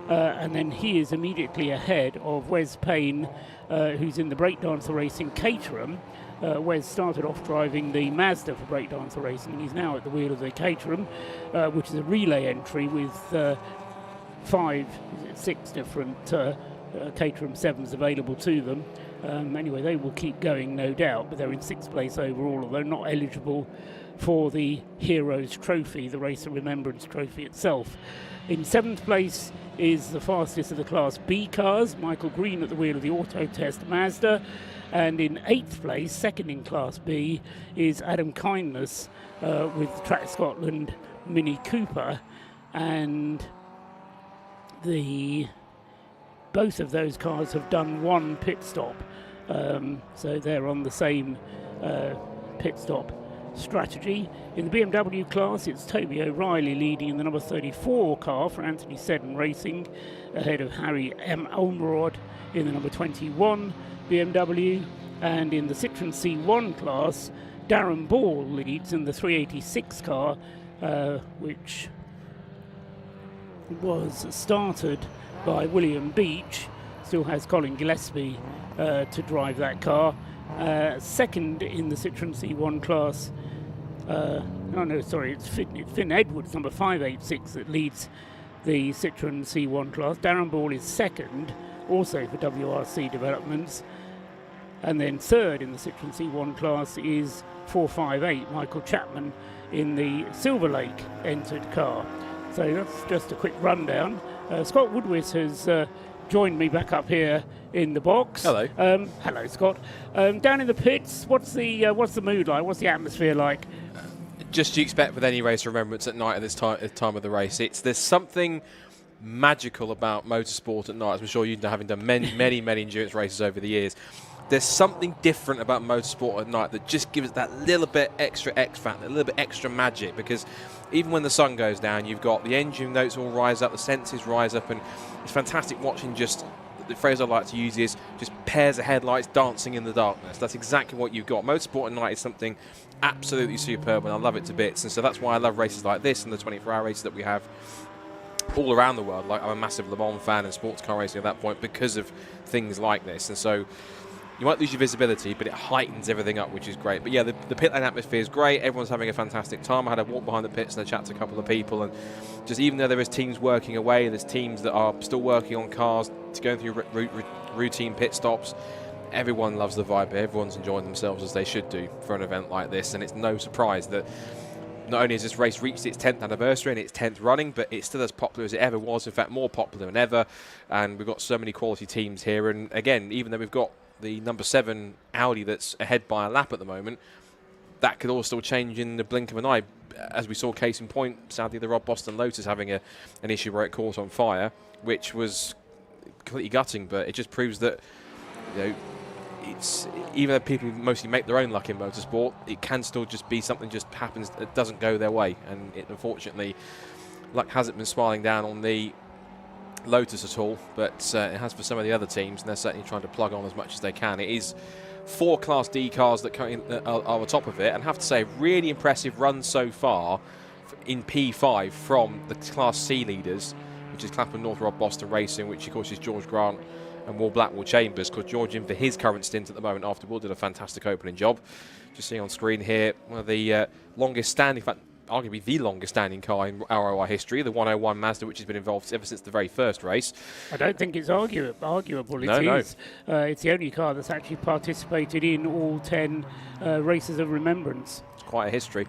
And then he is immediately ahead of Wes Payne, who's in the Breakdancer Racing Caterham. Wes started off driving the Mazda for Breakdancer Racing, and he's now at the wheel of the Caterham, which is a relay entry with 6 different Caterham 7s available to them. Anyway, they will keep going, no doubt, but they're in 6th place overall, although not eligible for the Heroes Trophy, the Race of Remembrance Trophy itself. In 7th place is the fastest of the Class B cars, Michael Green at the wheel of the Auto Test Mazda. And in 8th place, second in Class B, is Adam Kindness with Track Scotland Mini Cooper. And both of those cars have done 1 pit stop. So they're on the same pit stop strategy. In the BMW class, it's Toby O'Reilly leading in the number 34 car for Anthony Seddon Racing, ahead of Harry M. Olmerod in the number 21 BMW. And in the Citroen C1 class, Darren Ball leads in the 386 car, which was started by William Beach. Still has Colin Gillespie to drive that car. Second in the Citroen C1 class, it's Finn Edwards, number 586, that leads the Citroen C1 class. Darren Ball is second, also for WRC Developments. And then third in the Citroen C1 class is 458, Michael Chapman, in the Silver Lake entered car. So that's just a quick rundown. Scott Woodwis has joined me back up here in the box. Hello. Hello, Scott. Down in the pits, what's the mood like? What's the atmosphere like? Just you expect with any race of remembrance at night at this time of the race. There's something magical about motorsport at night, as I'm sure you've having done many endurance races over the years. There's something different about motorsport at night that just gives that little bit extra X factor, a little bit extra magic, because even when the sun goes down, you've got the engine notes all rise up, the senses rise up, and it's fantastic watching. Just the phrase I like to use is just pairs of headlights dancing in the darkness. That's exactly what you've got. Motorsport at night is something absolutely superb, and I love it to bits. And so that's why I love races like this and the 24-hour races that we have all around the world. Like, I'm a massive Le Mans fan and sports car racing at that point because of things like this. And so you might lose your visibility, but it heightens everything up, which is great. But yeah, the pit lane atmosphere is great. Everyone's having a fantastic time. I had a walk behind the pits and a chat to a couple of people, and just even though there is teams working away, there's teams that are still working on cars to go through routine pit stops. Everyone loves the vibe. Everyone's enjoying themselves, as they should do, for an event like this. And it's no surprise that not only has this race reached its 10th anniversary and its 10th running, but it's still as popular as it ever was, in fact more popular than ever, and we've got so many quality teams here. And again, even though we've got the number 7 Audi that's ahead by a lap at the moment, that could all still change in the blink of an eye, as we saw case in point, sadly, the Rob Boston Lotus having an issue where it caught on fire, which was completely gutting, but it just proves that, you know, it's, even though people mostly make their own luck in motorsport, it can still just be something just happens that doesn't go their way, and unfortunately, luck hasn't been smiling down on the Lotus at all, but it has for some of the other teams, and they're certainly trying to plug on as much as they can. It is 4 Class D cars that are on top of it, and I have to say, really impressive run so far in P5 from the Class C leaders, which is Clapham North Rob Boston Racing, which of course is George Grant and Will Blackwell Chambers, because George in for his current stint at the moment after Will did a fantastic opening job. Just seeing on screen here, one of the longest standing, in fact, arguably the longest standing car in ROI history, the 101 Mazda, which has been involved ever since the very first race. I don't think it's arguable. It is. It's the only car that's actually participated in all 10 races of Remembrance. It's quite a history.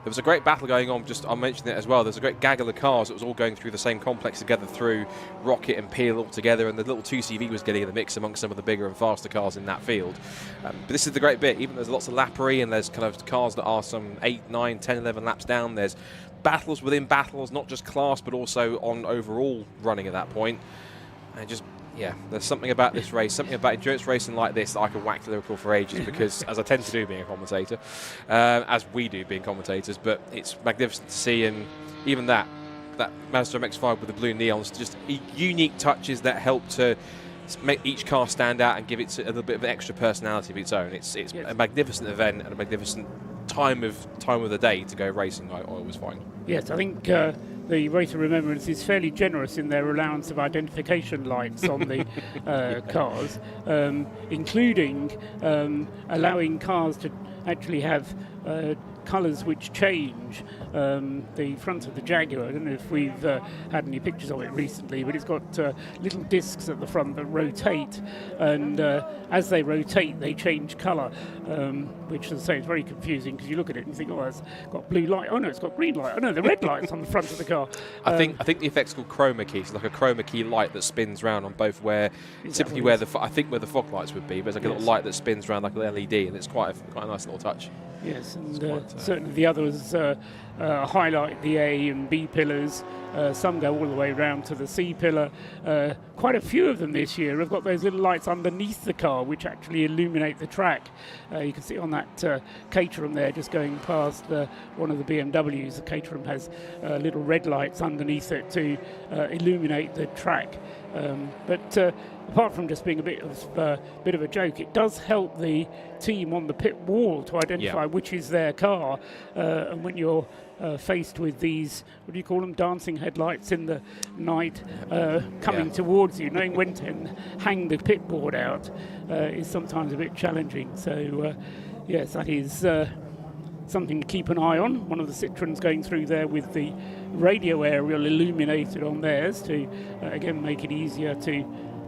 There was a great battle going on, just I'll mention it as well. There's a great gaggle of cars that was all going through the same complex together through Rocket and Peel all together, and the little 2CV was getting in the mix amongst some of the bigger and faster cars in that field. But this is the great bit, even there's lots of lappery and there's kind of cars that are some 8, 9, 10, 11 laps down. There's battles within battles, not just class, but also on overall running at that point. And just, yeah, there's something about this race, something about endurance racing like this that I could whack lyrical for ages, because as I tend to do being a commentator, as we do being commentators, but it's magnificent to see. And even that Mazda MX-5 with the blue neons, just unique touches that help to make each car stand out and give it a little bit of an extra personality of its own. It's a magnificent event and a magnificent time of the day to go racing, I always find. Yes, I think the Race of Remembrance is fairly generous in their allowance of identification lights on the cars, including allowing cars to actually have colours which change. The front of the Jaguar, I don't know if we've had any pictures of it recently, but it's got little discs at the front that rotate, and as they rotate they change colour, which, as I say, is very confusing, because you look at it and you think, oh, it's got blue light, oh no, it's got green light, oh no, the red light's on the front of the car. I think the effect's called chroma key. It's like a chroma key light that spins round on both where typically where the where the fog lights would be, but it's like a little light that spins round like an LED, and it's quite a nice little touch. Yes, and certainly the others highlight the A and B pillars. Some go all the way round to the C pillar. Quite a few of them this year have got those little lights underneath the car which actually illuminate the track. You can see on that Caterham there, just going past one of the BMWs. The Caterham has little red lights underneath it to illuminate the track. But apart from just being a bit of a joke, it does help the team on the pit wall to identify which is their car. And when you're faced with these, what do you call them, dancing headlights in the night coming towards you, knowing when to hang the pit board out is sometimes a bit challenging. So yes, that is something to keep an eye on. One of the Citroens going through there with the radio aerial illuminated on theirs to again make it easier to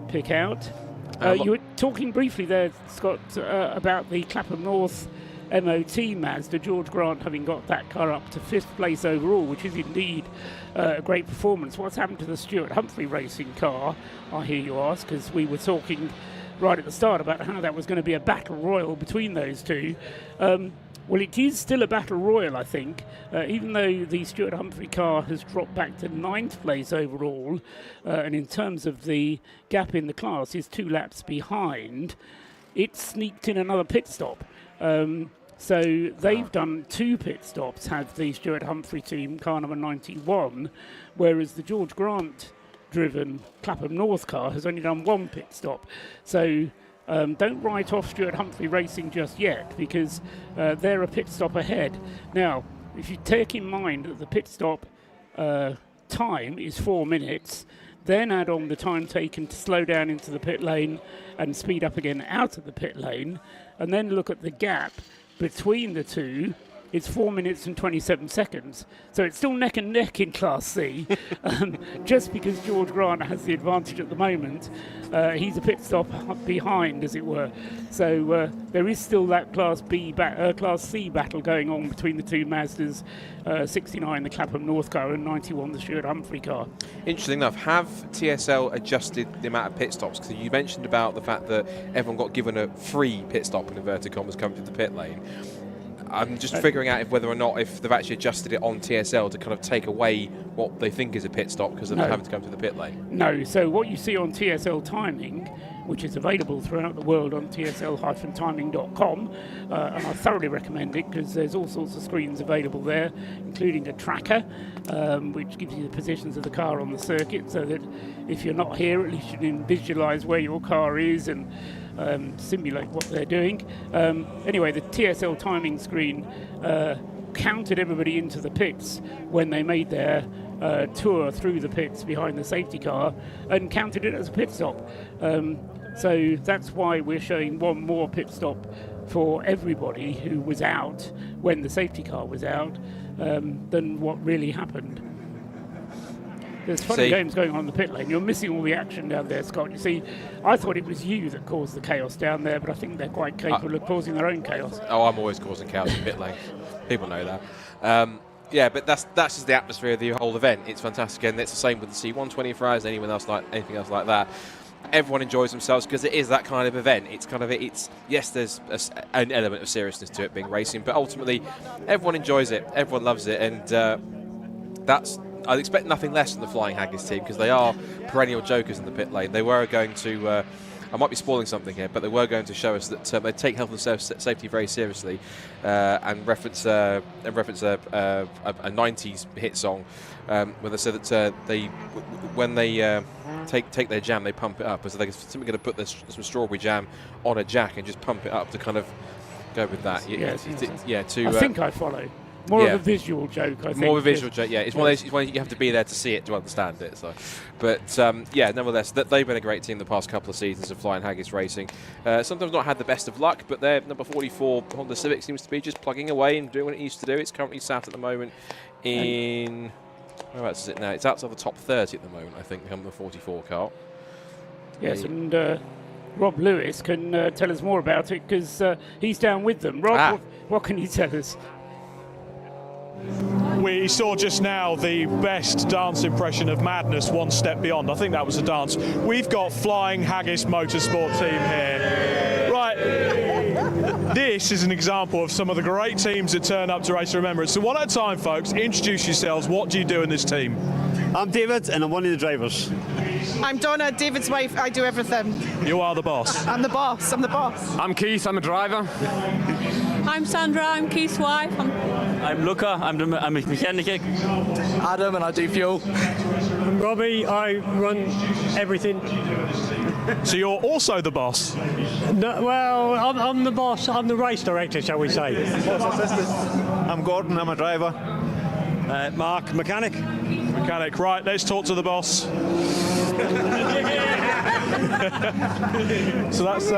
pick out. You were talking briefly there, Scott, about the Clapham North MOT Mazda, George Grant having got that car up to 5th place overall, which is indeed a great performance. What's happened to the Stuart Humphrey racing car, I hear you ask, because we were talking right at the start about how that was going to be a battle royal between those two. Well, it is still a battle royal, I think, even though the Stuart Humphrey car has dropped back to 9th place overall, and in terms of the gap in the class is 2 laps behind, it sneaked in another pit stop. So they've done 2 pit stops, had the Stuart Humphrey team, car number 91, whereas the George Grant driven Clapham North car has only done 1 pit stop. So don't write off Stuart Humphrey Racing just yet, because they're a pit stop ahead. Now, if you take in mind that the pit stop time is 4 minutes, then add on the time taken to slow down into the pit lane and speed up again out of the pit lane, and then look at the gap between the two, it's 4 minutes and 27 seconds. So it's still neck and neck in Class C. Just because George Grant has the advantage at the moment, he's a pit stop behind, as it were. So there is still that Class C battle going on between the two Mazdas, 69 the Clapham North car and 91 the Stuart Humphrey car. Interesting enough, have TSL adjusted the amount of pit stops? Because you mentioned about the fact that everyone got given a free pit stop in inverted commas coming to the pit lane. I'm just figuring out whether or not if they've actually adjusted it on TSL to kind of take away what they think is a pit stop because of having to come to the pit lane. No, so what you see on TSL timing, which is available throughout the world on tsl-timing.com, and I thoroughly recommend it because there's all sorts of screens available there, including a tracker, which gives you the positions of the car on the circuit, so that if you're not here, at least you can visualise where your car is and simulate what they're doing. Anyway, the TSL timing screen counted everybody into the pits when they made their tour through the pits behind the safety car and counted it as a pit stop. So that's why we're showing one more pit stop for everybody who was out when the safety car was out than what really happened. There's funny games going on in the pit lane. You're missing all the action down there, Scott. You see, I thought it was you that caused the chaos down there, but I think they're quite capable of causing their own chaos. Oh, I'm always causing chaos in pit lane. People know that. Yeah, but that's just the atmosphere of the whole event. It's fantastic, and it's the same with the C124 hours, anything else like that. Everyone enjoys themselves because it is that kind of event. Yes, there's an element of seriousness to it being racing, but ultimately everyone enjoys it, everyone loves it, and I'd expect nothing less from the Flying Haggis team because they are perennial jokers in the pit lane. They were going to, I might be spoiling something here, but they were going to show us that they take health and safety very seriously, and reference a 90s hit song where they said that when they take their jam, they pump it up. So they're simply going to put some strawberry jam on a jack and just pump it up to kind of go with that. I think I follow. More of a visual joke, I think. More of a visual joke, yeah. It's one of those you have to be there to see it to understand it. So, but nevertheless, they've been a great team the past couple of seasons of Flying Haggis Racing. Sometimes not had the best of luck, but their number 44 Honda Civic seems to be just plugging away and doing what it used to do. It's currently sat at the moment in whereabouts is it now? It's outside the top 30 at the moment, I think, the number 44 car. Yes, and Rob Lewis can tell us more about it because he's down with them. Rob, what can you tell us? We saw just now the best dance impression of Madness, One Step Beyond. I think that was a dance. We've got Flying Haggis Motorsport team here. Right, this is an example of some of the great teams that turn up to race Remembrance. So one at a time, folks, introduce yourselves. What do you do in this team? I'm David, and I'm one of the drivers. I'm Donna, David's wife. I do everything. You are the boss. I'm the boss. I'm the boss. I'm Keith. I'm a driver. I'm Sandra. I'm Keith's wife. I'm Luca. I'm a mechanic. Adam, and I do fuel. I'm Robbie. I run everything. So you're also the boss? No, well, I'm the boss. I'm the race director, shall we say. I'm Gordon. I'm a driver. Mark, mechanic. Mechanic. Right, let's talk to the boss. So that's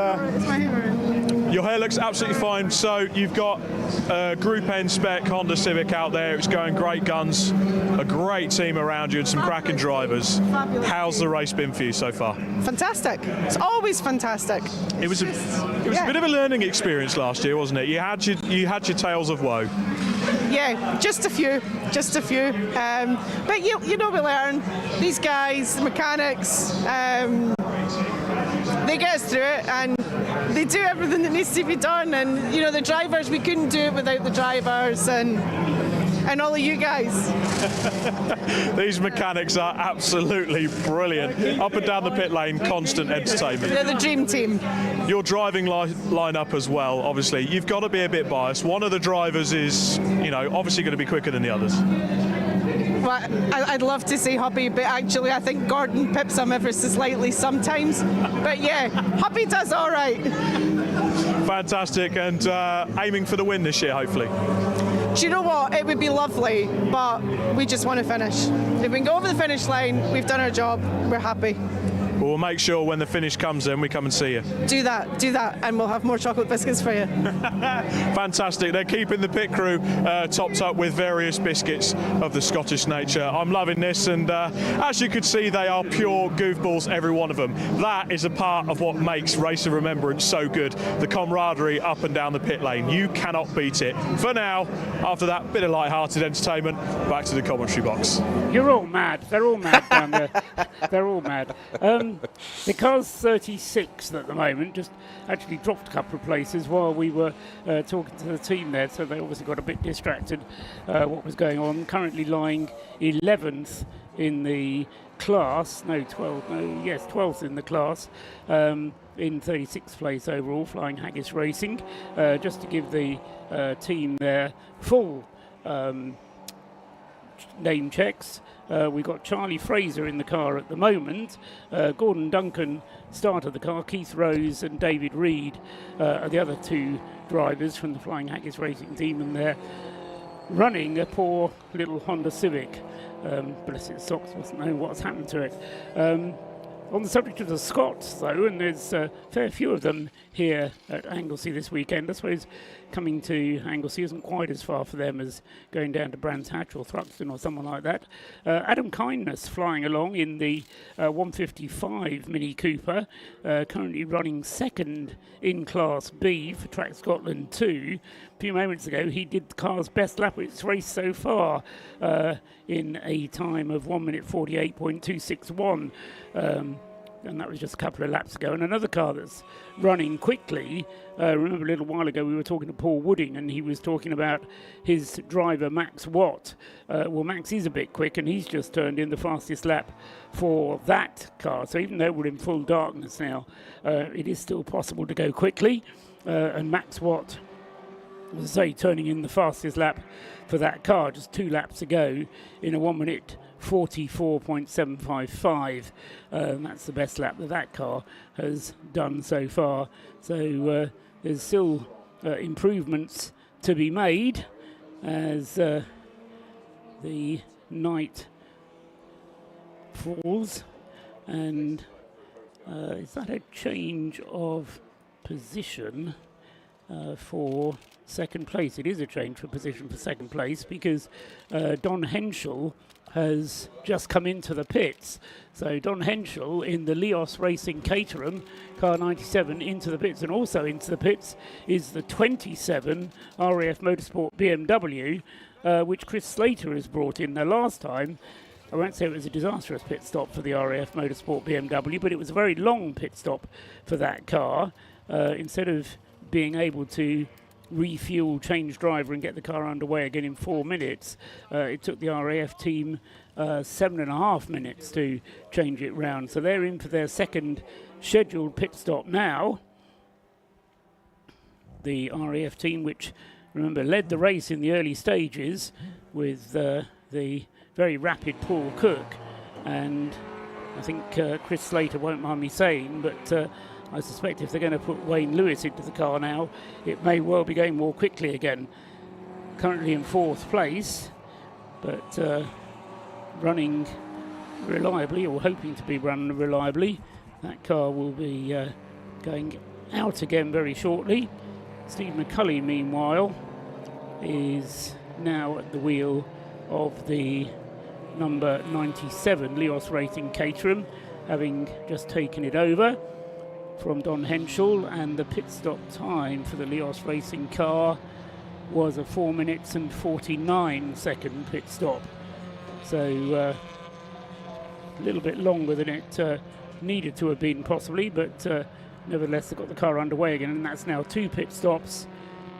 your hair looks absolutely fine. So you've got a Group N spec Honda Civic out there. It's going great guns, a great team around you, and some cracking drivers. Fabulous. How's the race been for you so far? Fantastic. It's always fantastic. It was a bit of a learning experience last year, wasn't it? You had your tales of woe. Yeah, just a few. But you know, we learn. These guys, the mechanics, they get us through it, and they do everything that needs to be done. And you know, the drivers, we couldn't do it without the drivers and all of you guys. These mechanics are absolutely brilliant. Up and down the pit lane, constant entertainment. They're the dream team. Your driving lineup as well, obviously. You've got to be a bit biased. One of the drivers is, obviously going to be quicker than the others. Well, I'd love to say Hubby, but actually I think Gordon pips him ever so slightly sometimes. But yeah, Hubby does all right. Fantastic, and aiming for the win this year, hopefully. Do you know what? It would be lovely, but we just want to finish. If we can go over the finish line, we've done our job, we're happy. We'll make sure when the finish comes in, we come and see you. Do that, and we'll have more chocolate biscuits for you. Fantastic. They're keeping the pit crew topped up with various biscuits of the Scottish nature. I'm loving this, and as you can see, they are pure goofballs, every one of them. That is a part of what makes Race of Remembrance so good, the camaraderie up and down the pit lane. You cannot beat it. For now, after that bit of light-hearted entertainment, back to the commentary box. You're all mad. They're all mad down there. They're all mad. The car's 36th at the moment, just actually dropped a couple of places while we were talking to the team there, so they obviously got a bit distracted what was going on. Currently lying 11th in the class, 12th in the class, in 36th place overall, Flying Haggis Racing. Just to give the team their full name checks. We've got Charlie Fraser in the car at the moment. Gordon Duncan started the car. Keith Rose and David Reed are the other two drivers from the Flying Haggis Racing team, and they're running a poor little Honda Civic. Bless its socks, doesn't know what's happened to it. On the subject of the Scots, though, and there's a fair few of them here at Anglesey this weekend. I suppose coming to Anglesey isn't quite as far for them as going down to Brands Hatch or Thruxton or someone like that. Adam Kindness flying along in the 155 Mini Cooper, currently running second in Class B for Track Scotland 2. A few moments ago, he did the car's best lap of its race so far in a time of 1 minute 48.261. And that was just a couple of laps ago. And another car that's running quickly, remember a little while ago we were talking to Paul Wooding and he was talking about his driver Max Watt. Well, Max is a bit quick and he's just turned in the fastest lap for that car. So even though we're in full darkness now, it is still possible to go quickly. And Max Watt, as I say, turning in the fastest lap for that car, just 2 laps to go in a 1 minute 44.755. That's the best lap that car has done so far. So there's still improvements to be made as the night falls. And is that a change of position for second place? It is a change for position for second place because Don Henschel has just come into the pits. So Don Henschel in the Leos Racing Caterham, car 97, into the pits. And also into the pits is the 27 RAF Motorsport BMW, which Chris Slater has brought in. Now last time, I won't say it was a disastrous pit stop for the RAF Motorsport BMW, but it was a very long pit stop for that car. Instead of being able to refuel, change driver and get the car underway again in 4 minutes, it took the RAF team 7.5 minutes to change it round. So they're in for their second scheduled pit stop now. The RAF team, which, remember, led the race in the early stages with the very rapid Paul Cook. And I think Chris Slater won't mind me saying, but I suspect if they're going to put Wayne Lewis into the car now, it may well be going more quickly again. Currently in 4th place, but running reliably, or hoping to be running reliably. That car will be going out again very shortly. Steve McCulley, meanwhile, is now at the wheel of the number 97 Leos Racing Caterham, having just taken it over from Don Henschel, and the pit stop time for the Leos Racing car was a 4 minutes and 49 second pit stop. So a little bit longer than it needed to have been possibly, but nevertheless they got the car underway again, and that's now 2 pit stops,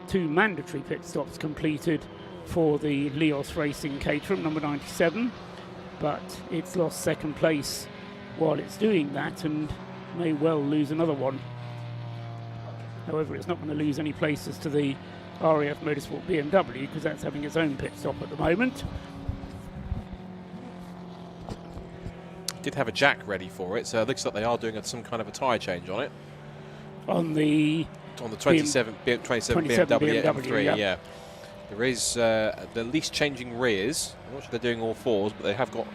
2 mandatory pit stops completed for the Leos Racing Caterham number 97, but it's lost second place while it's doing that and may well lose another one. However, it's not going to lose any places to the RAF Motorsport BMW because that's having its own pit stop at the moment. Did have a jack ready for it, so it looks like they are doing some kind of a tyre change on it. On the 27 BMW M3, yeah. There is at least changing rears. I'm not sure they're doing all 4s, but they have got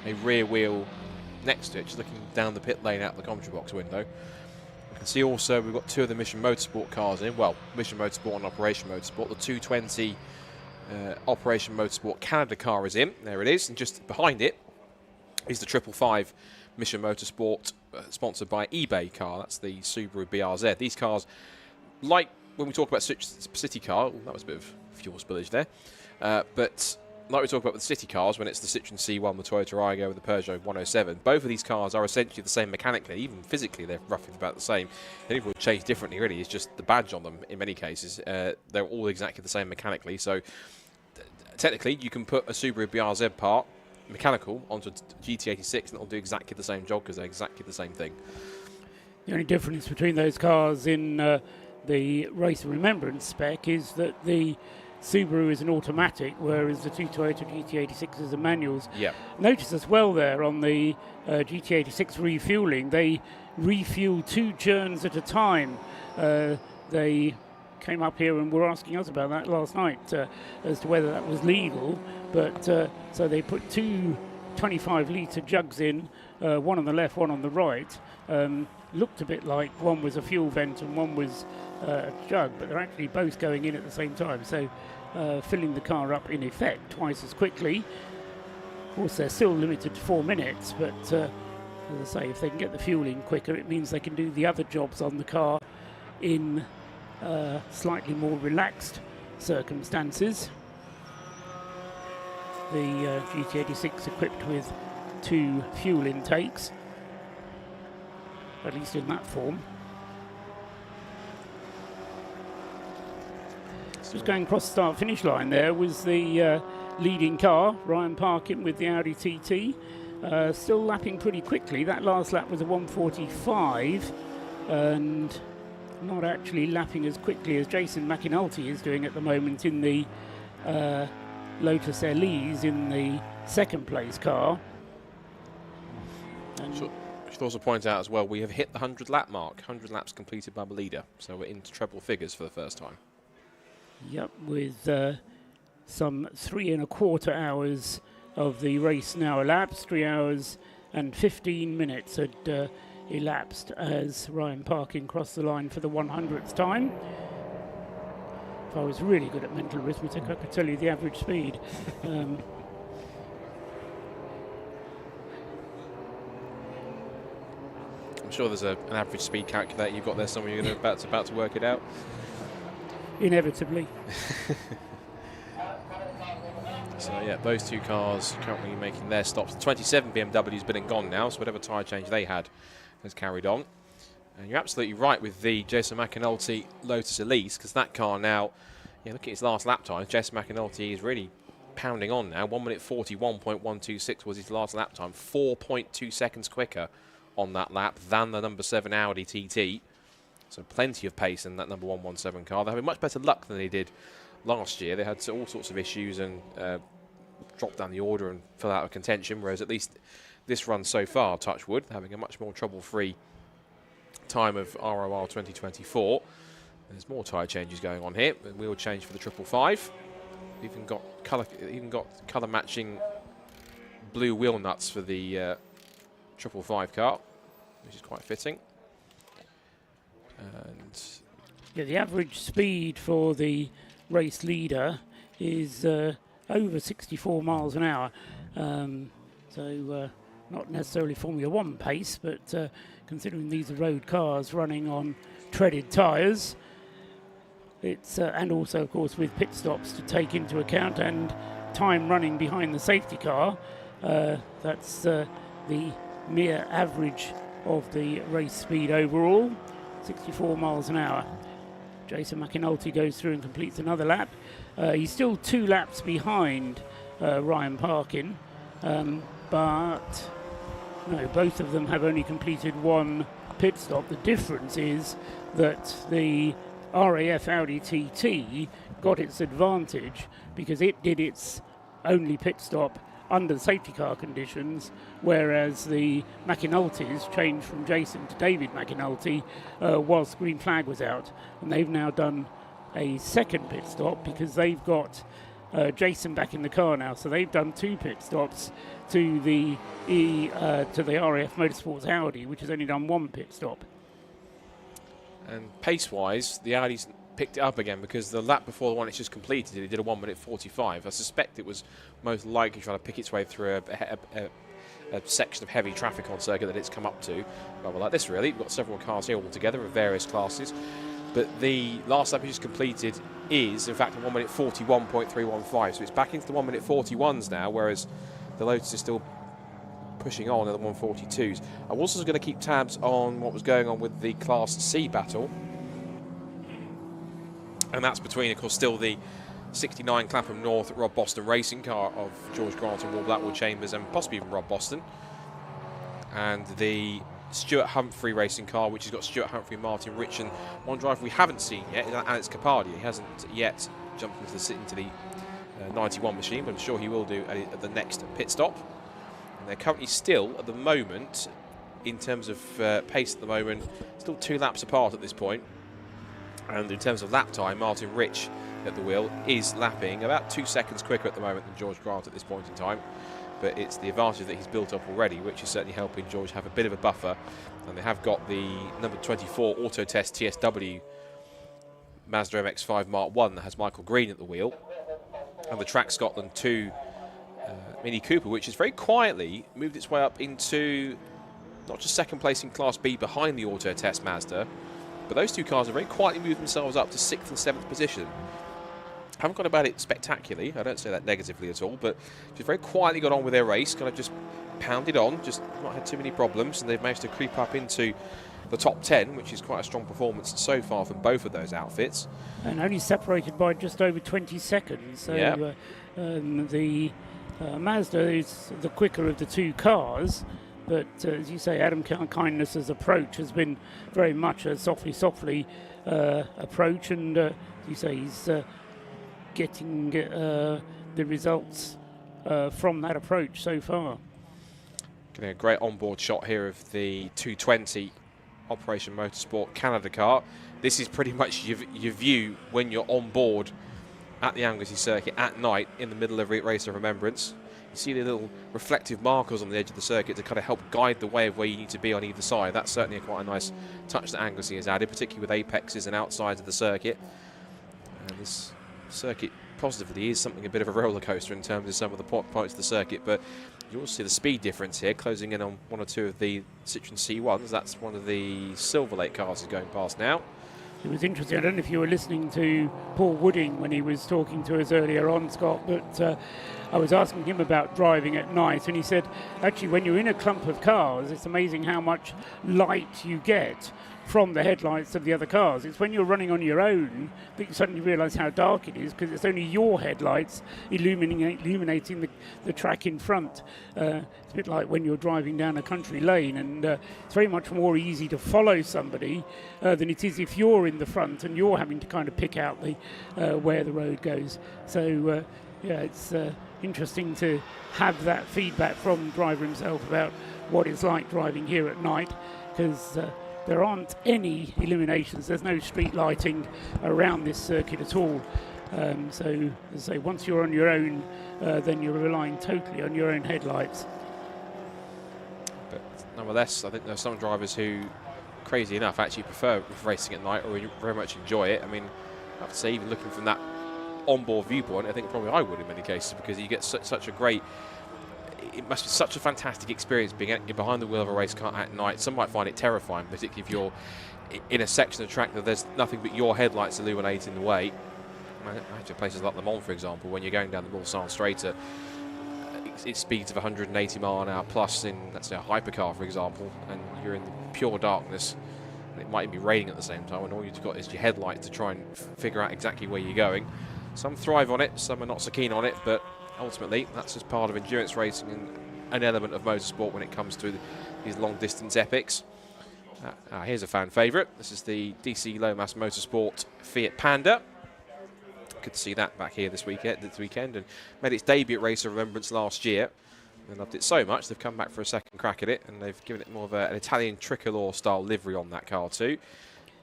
a rear wheel next to it, just looking down the pit lane out the commentary box window. You can see also we've got two of the Mission Motorsport cars in. Well, Mission Motorsport and Operation Motorsport. The 220 Operation Motorsport Canada car is in. There it is. And just behind it is the 555 Mission Motorsport, sponsored by eBay car. That's the Subaru BRZ. These cars, like when we talk about city car, that was a bit of fuel spillage there, but like we talk about with the city cars, when it's the Citroen C1, the Toyota Aygo, with the Peugeot 107, both of these cars are essentially the same mechanically. Even physically, they're roughly about the same. The only thing will change differently, really, is just the badge on them. In many cases, they're all exactly the same mechanically. So technically, you can put a Subaru BRZ part mechanical onto a GT86 and it'll do exactly the same job because they're exactly the same thing. The only difference between those cars in the Race Remembrance spec is that the Subaru is an automatic, whereas the two Toyota GT86 is a manuals. Yeah. Notice as well there on the GT86 refueling, they refuel 2 churns at a time. They came up here and were asking us about that last night as to whether that was legal. But so they put 2 25-litre jugs in, one on the left, one on the right. Looked a bit like one was a fuel vent and one was a jug, but they're actually both going in at the same time. So filling the car up in effect twice as quickly. Of course, they're still limited to 4 minutes, but as I say, if they can get the fuel in quicker, it means they can do the other jobs on the car in slightly more relaxed circumstances. The GT86 equipped with 2 fuel intakes, at least in that form. Just going across the start-finish line there was the leading car, Ryan Parkin with the Audi TT. Still lapping pretty quickly. That last lap was a 1:45 and not actually lapping as quickly as Jason McAnulty is doing at the moment in the Lotus LEs in the second place car. And should also point out as well, we have hit the 100 lap mark, 100 laps completed by the leader, so we're into treble figures for the first time. Yep, with some 3¼ hours of the race now elapsed. 3 hours and 15 minutes had elapsed as Ryan Parkin crossed the line for the 100th time. If I was really good at mental arithmetic, I could tell you the average speed. I'm sure there's an average speed calculator you've got there somewhere. You're about to work it out. Inevitably. So yeah, those two cars currently making their stops. The 27 BMW's been and gone now, so whatever tyre change they had has carried on. And you're absolutely right with the Jason McAnulty Lotus Elise, because that car now, look at his last lap time. Jason McAnulty is really pounding on now. 1 minute 41.126 was his last lap time. 4.2 seconds quicker on that lap than the number 7 Audi TT. So plenty of pace in that number 117 car. They're having much better luck than they did last year. They had all sorts of issues and dropped down the order and fell out of contention, whereas at least this run so far, touch wood, having a much more trouble-free time of ROR 2024. There's more tyre changes going on here. A wheel change for the 555. Even got colour matching blue wheel nuts for the 555 car, which is quite fitting. And yeah, the average speed for the race leader is over 64 miles an hour. So not necessarily Formula One pace, but considering these are road cars running on treaded tyres, it's and also of course with pit stops to take into account and time running behind the safety car, that's the mere average of the race speed overall, 64 miles an hour. Jason McAnulty goes through and completes another lap. He's still 2 laps behind Ryan Parkin, but no, both of them have only completed 1 pit stop. The difference is that the RAF Audi TT got its advantage because it did its only pit stop under the safety car conditions, whereas the McAnultys changed from Jason to David McAnulty whilst green flag was out, and they've now done a second pit stop because they've got Jason back in the car now, so they've done 2 pit stops to the RAF Motorsports Audi, which has only done 1 pit stop. And pace-wise, the Audi's picked it up again, because the lap before the one it's just completed, it did a 1:45. I suspect it was most likely trying to pick its way through a section of heavy traffic on circuit that it's come up to. Rather like this, really. We've got several cars here all together of various classes. But the last lap we just completed is, in fact, a 1:41.315. So it's back into the 1:41s now, whereas the Lotus is still pushing on at the 1:42s. I was also going to keep tabs on what was going on with the Class C battle. And that's between, of course, still the 69 Clapham North Rob Boston racing car of George Grant and Will Blackwood Chambers, and possibly even Rob Boston, and the Stuart Humphrey racing car, which has got Stuart Humphrey, Martin Rich, and one driver we haven't seen yet is Alex Capardi. He hasn't yet jumped into the 91 machine, but I'm sure he will do at the next pit stop. And they're currently still, at the moment, in terms of pace at the moment, still 2 laps apart at this point. And in terms of lap time, Martin Rich at the wheel is lapping about 2 seconds quicker at the moment than George Grant at this point in time. But it's the advantage that he's built up already, which is certainly helping George have a bit of a buffer. And they have got the number 24 Autotest TSW Mazda MX-5 Mark 1 that has Michael Green at the wheel. And the Track Scotland 2 Mini Cooper, which has very quietly moved its way up into not just second place in Class B behind the Autotest Mazda, but those 2 cars have very quietly moved themselves up to 6th and 7th position. Haven't gone about it spectacularly, I don't say that negatively at all, but just very quietly got on with their race, kind of just pounded on, just not had too many problems, and they've managed to creep up into the top 10, which is quite a strong performance so far from both of those outfits. And only separated by just over 20 seconds. So yeah. The Mazda is the quicker of the 2 cars, but as you say, Adam Kindness's approach has been very much a softly approach, and as you say, he's getting the results from that approach so far. Getting a great onboard shot here of the 220 Operation Motorsport Canada car. This is pretty much your view when you're on board at the Anglesey circuit at night in the middle of Race of Remembrance. You see the little reflective markers on the edge of the circuit to kind of help guide the way of where you need to be on either side. That's certainly quite a nice touch that Anglesey has added, particularly with apexes and outsides of the circuit. And this circuit positively is something a bit of a roller coaster in terms of some of the points of the circuit, but you also see the speed difference here, closing in on 1 or 2 of the Citroen C1s. That's one of the Silver Lake cars is going past now. It was interesting. I don't know if you were listening to Paul Wooding when he was talking to us earlier on, Scott, but I was asking him about driving at night, and he said, actually, when you're in a clump of cars, it's amazing how much light you get from the headlights of the other cars. It's when you're running on your own that you suddenly realise how dark it is, because it's only your headlights illuminating the track in front. It's a bit like when you're driving down a country lane, and it's very much more easy to follow somebody than it is if you're in the front and you're having to kind of pick out where the road goes. So yeah, it's interesting to have that feedback from the driver himself about what it's like driving here at night, because there aren't any illuminations. There's no street lighting around this circuit at all. So, as I say, once you're on your own, then you're relying totally on your own headlights. But nonetheless, I think there are some drivers who, crazy enough, actually prefer racing at night or very much enjoy it. I mean, I have to say, even looking from that onboard viewpoint, I think probably I would in many cases, because you get such a great... It must be such a fantastic experience being behind the wheel of a race car at night. Some might find it terrifying, particularly if you're in a section of track that there's nothing but your headlights illuminating the way. Imagine places like Le Mans, for example, when you're going down the Mulsanne Straight at speeds of 180 mile an hour plus in, let's say, a hypercar, for example, and you're in pure darkness. And it might even be raining at the same time, and all you've got is your headlight to try and figure out exactly where you're going. Some thrive on it, some are not so keen on it, but ultimately that's just part of endurance racing and an element of motorsport when it comes to these long distance epics. Here's a fan favourite. This is the DC Lomas Motorsport Fiat Panda. Good to see that back here this weekend, and made its debut at Race of Remembrance last year. They loved it so much they've come back for a second crack at it, and they've given it more of an Italian tricolor style livery on that car too.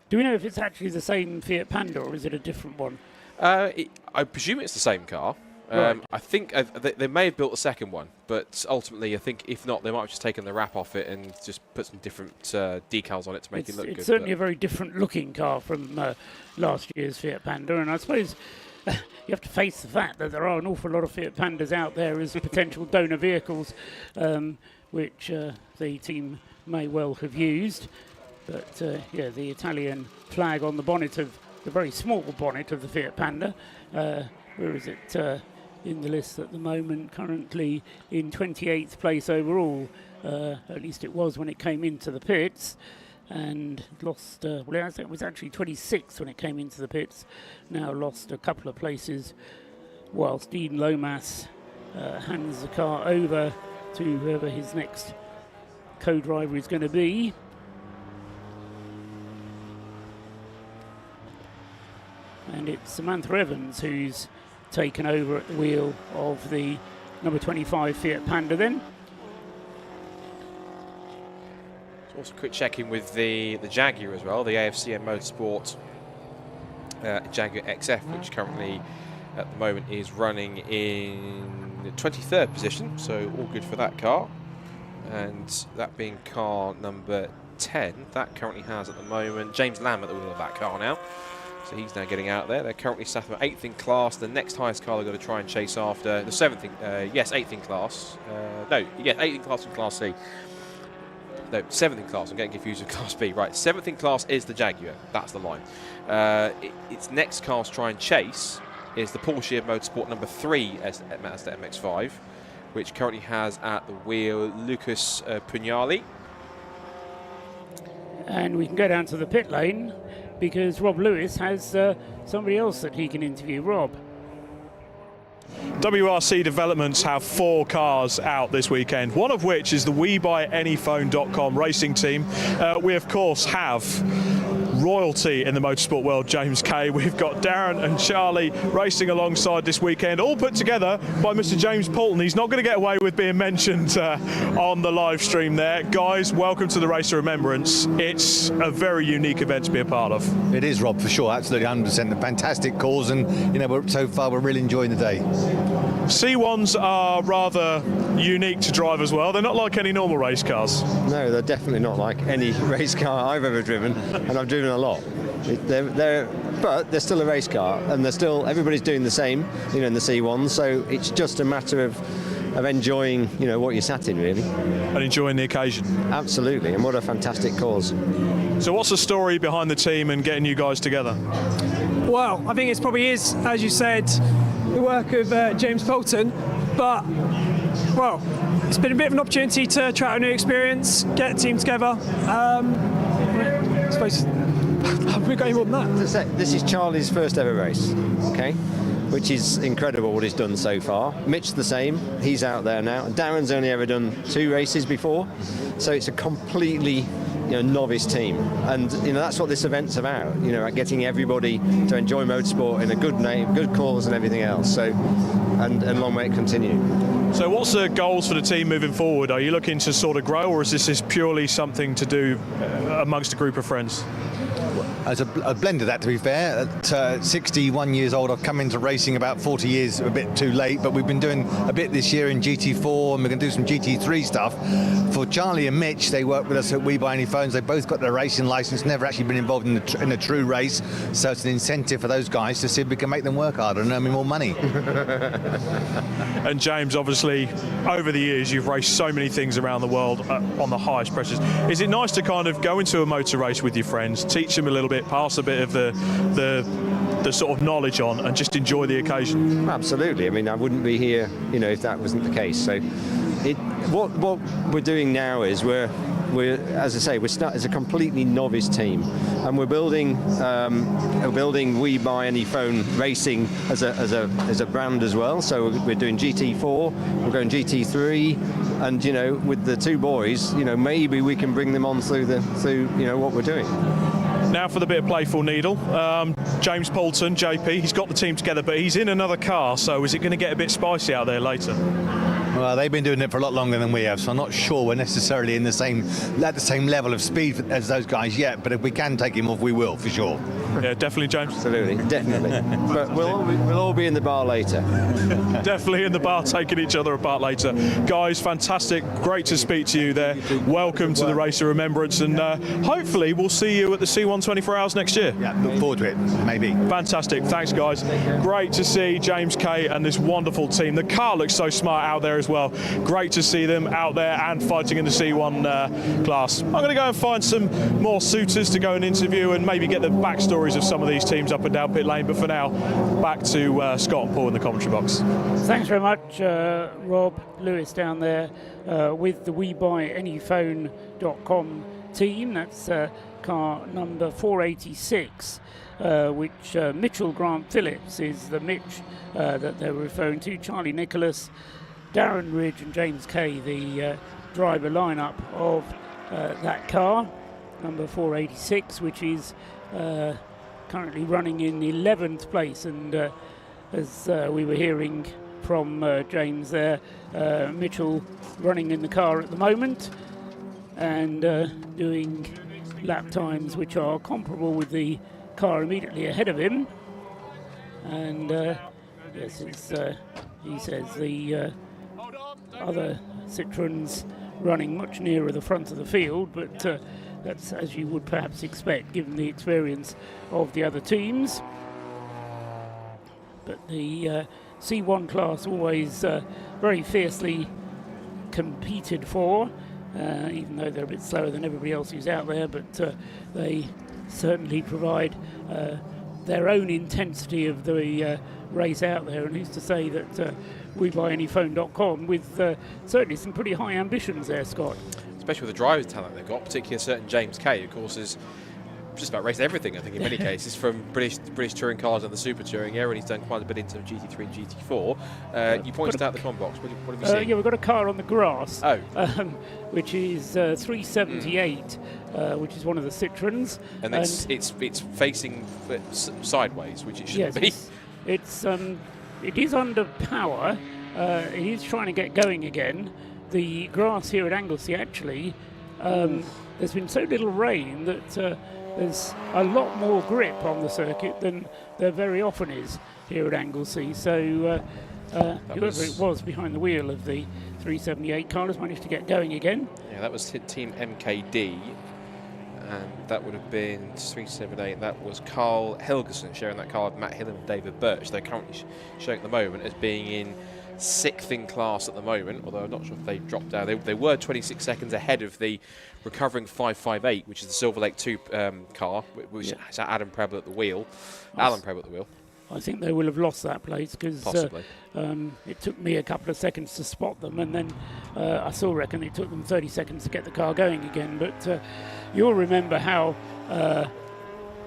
Do we know if it's actually the same Fiat Panda or is it a different one? I presume it's the same car. Right. I think they may have built a second one, but ultimately, I think if not, they might have just taken the wrap off it and just put some different decals on it to make it look good. It's certainly a very different looking car from last year's Fiat Panda, and I suppose you have to face the fact that there are an awful lot of Fiat Pandas out there as potential donor vehicles, which the team may well have used. But yeah, the Italian flag on the bonnet of the very small bonnet of the Fiat Panda. Where is it in the list at the moment? Currently in 28th place overall. At least it was when it came into the pits. And lost, well, it was actually 26th when it came into the pits. Now lost a couple of places whilst Dean Lomas hands the car over to whoever his next co-driver is going to be. And it's Samantha Evans who's taken over at the wheel of the number 25 Fiat Panda then. Also a quick check-in with the Jaguar as well, the AFCM Motorsport Jaguar XF, which currently at the moment is running in the 23rd position, so all good for that car. And that being car number 10, that currently has at the moment James Lamb at the wheel of that car now. So he's now getting out there. They're currently sat at 8th in class. The next highest car they've got to try and chase after. The 7th in, 8th in class. 8th in class in Class C. No, 7th in class. I'm getting confused with Class B. Right, 7th in class is the Jaguar. That's the line. Its next car to try and chase is the Porsche Motorsport number 3 Mazda MX-5, which currently has at the wheel Lucas Pugnali. And we can go down to the pit lane, because Rob Lewis has somebody else that he can interview. Rob. WRC Developments have 4 cars out this weekend, one of which is the WeBuyAnyPhone.com racing team. We, of course, have royalty in the motorsport world, James Kay. We've got Darren and Charlie racing alongside this weekend, all put together by Mr. James Poulton. He's not going to get away with being mentioned on the live stream there. Guys, welcome to the Race of Remembrance. It's a very unique event to be a part of. It is, Rob, for sure. Absolutely, 100%. A fantastic cause, and so far we're really enjoying the day. C1s are rather unique to drive as well. They're not like any normal race cars. No, they're definitely not like any race car I've ever driven, and I've driven a lot. But they're still a race car, and everybody's doing the same, in the C1. So it's just a matter of enjoying, what you're sat in, really. And enjoying the occasion. Absolutely, and what a fantastic cause. So what's the story behind the team and getting you guys together? Well, I think it probably is, as you said, the work of James Poulton, but, well, it's been a bit of an opportunity to try out a new experience, get a team together. I suppose, have we got any more than that? This is Charlie's first ever race, okay? Which is incredible what he's done so far. Mitch's the same, he's out there now. Darren's only ever done 2 races before, so it's a completely novice team, and that's what this event's about. Getting everybody to enjoy motorsport in a good name, good cause, and everything else. So, and long may it continue. So, what's the goals for the team moving forward? Are you looking to sort of grow, or is this purely something to do amongst a group of friends? As a blend of that, to be fair. At 61 years old, I've come into racing about 40 years, a bit too late, but we've been doing a bit this year in GT4, and we're going to do some GT3 stuff. For Charlie and Mitch, they work with us at We Buy Any Phones. They've both got their racing license, never actually been involved in a true race, so it's an incentive for those guys to see if we can make them work harder and earn me more money. And James, obviously, over the years, you've raced so many things around the world on the highest pressures. Is it nice to kind of go into a motor race with your friends, teach them a little bit, pass a bit of the sort of knowledge on, and just enjoy the occasion? Absolutely. I mean, I wouldn't be here, if that wasn't the case. So, what we're doing now is we're as I say, we're as a completely novice team, and we're building We Buy Any Phone racing as a brand as well. So we're doing GT4, we're going GT3, and with the 2 boys, maybe we can bring them on through what we're doing. Now for the bit of playful needle. James Poulton, JP, he's got the team together, but he's in another car, so is it going to get a bit spicy out there later? Well, they've been doing it for a lot longer than we have, so I'm not sure we're necessarily at the same level of speed as those guys yet, but if we can take him off, we will, for sure. Yeah, definitely, James. Absolutely, definitely. But we'll all be in the bar later. Definitely in the bar, taking each other apart later. Guys, fantastic. Great to speak to you there. Welcome to the race of Remembrance, and hopefully we'll see you at the C1 24 Hours next year. Yeah, look forward to it, maybe. Fantastic. Thanks, guys. Great to see James Kay and this wonderful team. The car looks so smart out there as well. Great to see them out there and fighting in the C1 class. I'm going to go and find some more suitors to go and interview and maybe get the backstories of some of these teams up and down pit lane. But for now, back to Scott and Paul in the commentary box. Thanks very much, Rob Lewis down there with the WeBuyAnyPhone.com team. That's car number 486, which Mitchell Grant Phillips is the Mitch that they're referring to. Charlie Nicholas, Darren Ridge and James Kay, the driver lineup of that car, number 486, which is currently running in 11th place. And as we were hearing from James there, Mitchell running in the car at the moment and doing lap times which are comparable with the car immediately ahead of him. And yes, it's, he says the other Citroens running much nearer the front of the field, but that's as you would perhaps expect given the experience of the other teams. But the C1 class always very fiercely competed for, even though they're a bit slower than everybody else who's out there, but they certainly provide their own intensity of the race out there. And who's to say that WeBuyAnyPhone.com with certainly some pretty high ambitions there, Scott. Especially with the driver's talent they've got, particularly a certain James Kay, of course, is just about raced everything, I think, in many cases, from British touring cars and the Super Touring era, and he's done quite a bit into GT3 and GT4. You pointed out the com box. What have you seen? Yeah, we've got a car on the grass, oh. Which is 378, which is one of the Citroens. And it's facing sideways, which it shouldn't be. It is under power. It is trying to get going again. The grass here at Anglesey, actually, there's been so little rain that there's a lot more grip on the circuit than there very often is here at Anglesey. So whoever it was behind the wheel of the 378 car has managed to get going again. Yeah, that was Team MKD, and that would have been 378. That was Carl Helgeson sharing that car with Matt Hill and David Birch. They're currently showing at the moment as being in 6th in class at the moment, although I'm not sure if they've dropped down. They were 26 seconds ahead of the recovering 558, which is the Silver Lake 2 car, which has Adam Preble at the wheel. Alan Preble at the wheel. I think they will have lost that place because it took me a couple of seconds to spot them, and then I still reckon it took them 30 seconds to get the car going again. But you'll remember how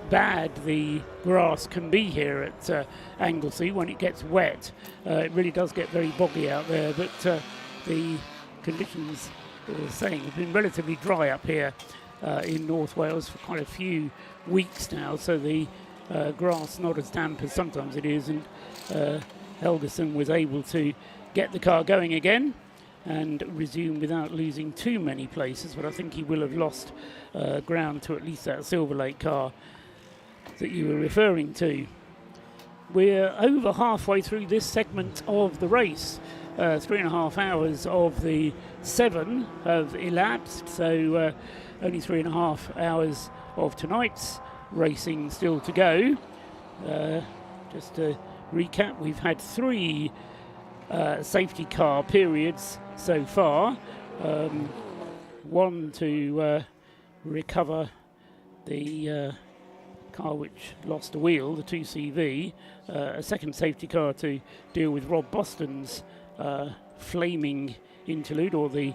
bad the grass can be here at Anglesey when it gets wet. It really does get very boggy out there, but the conditions, as I was saying, have been relatively dry up here in North Wales for quite a few weeks now, so the grass not as damp as sometimes it is, and Helgeson was able to get the car going again and resume without losing too many places, but I think he will have lost ground to at least that Silver Lake car that you were referring to. We're over halfway through this segment of the race. 3.5 hours of the 7 have elapsed, so only 3.5 hours of tonight's racing still to go. Just to recap, we've had 3 safety car periods so far. One to recover the car which lost a wheel, the 2CV, a second safety car to deal with Rob Boston's flaming interlude, or the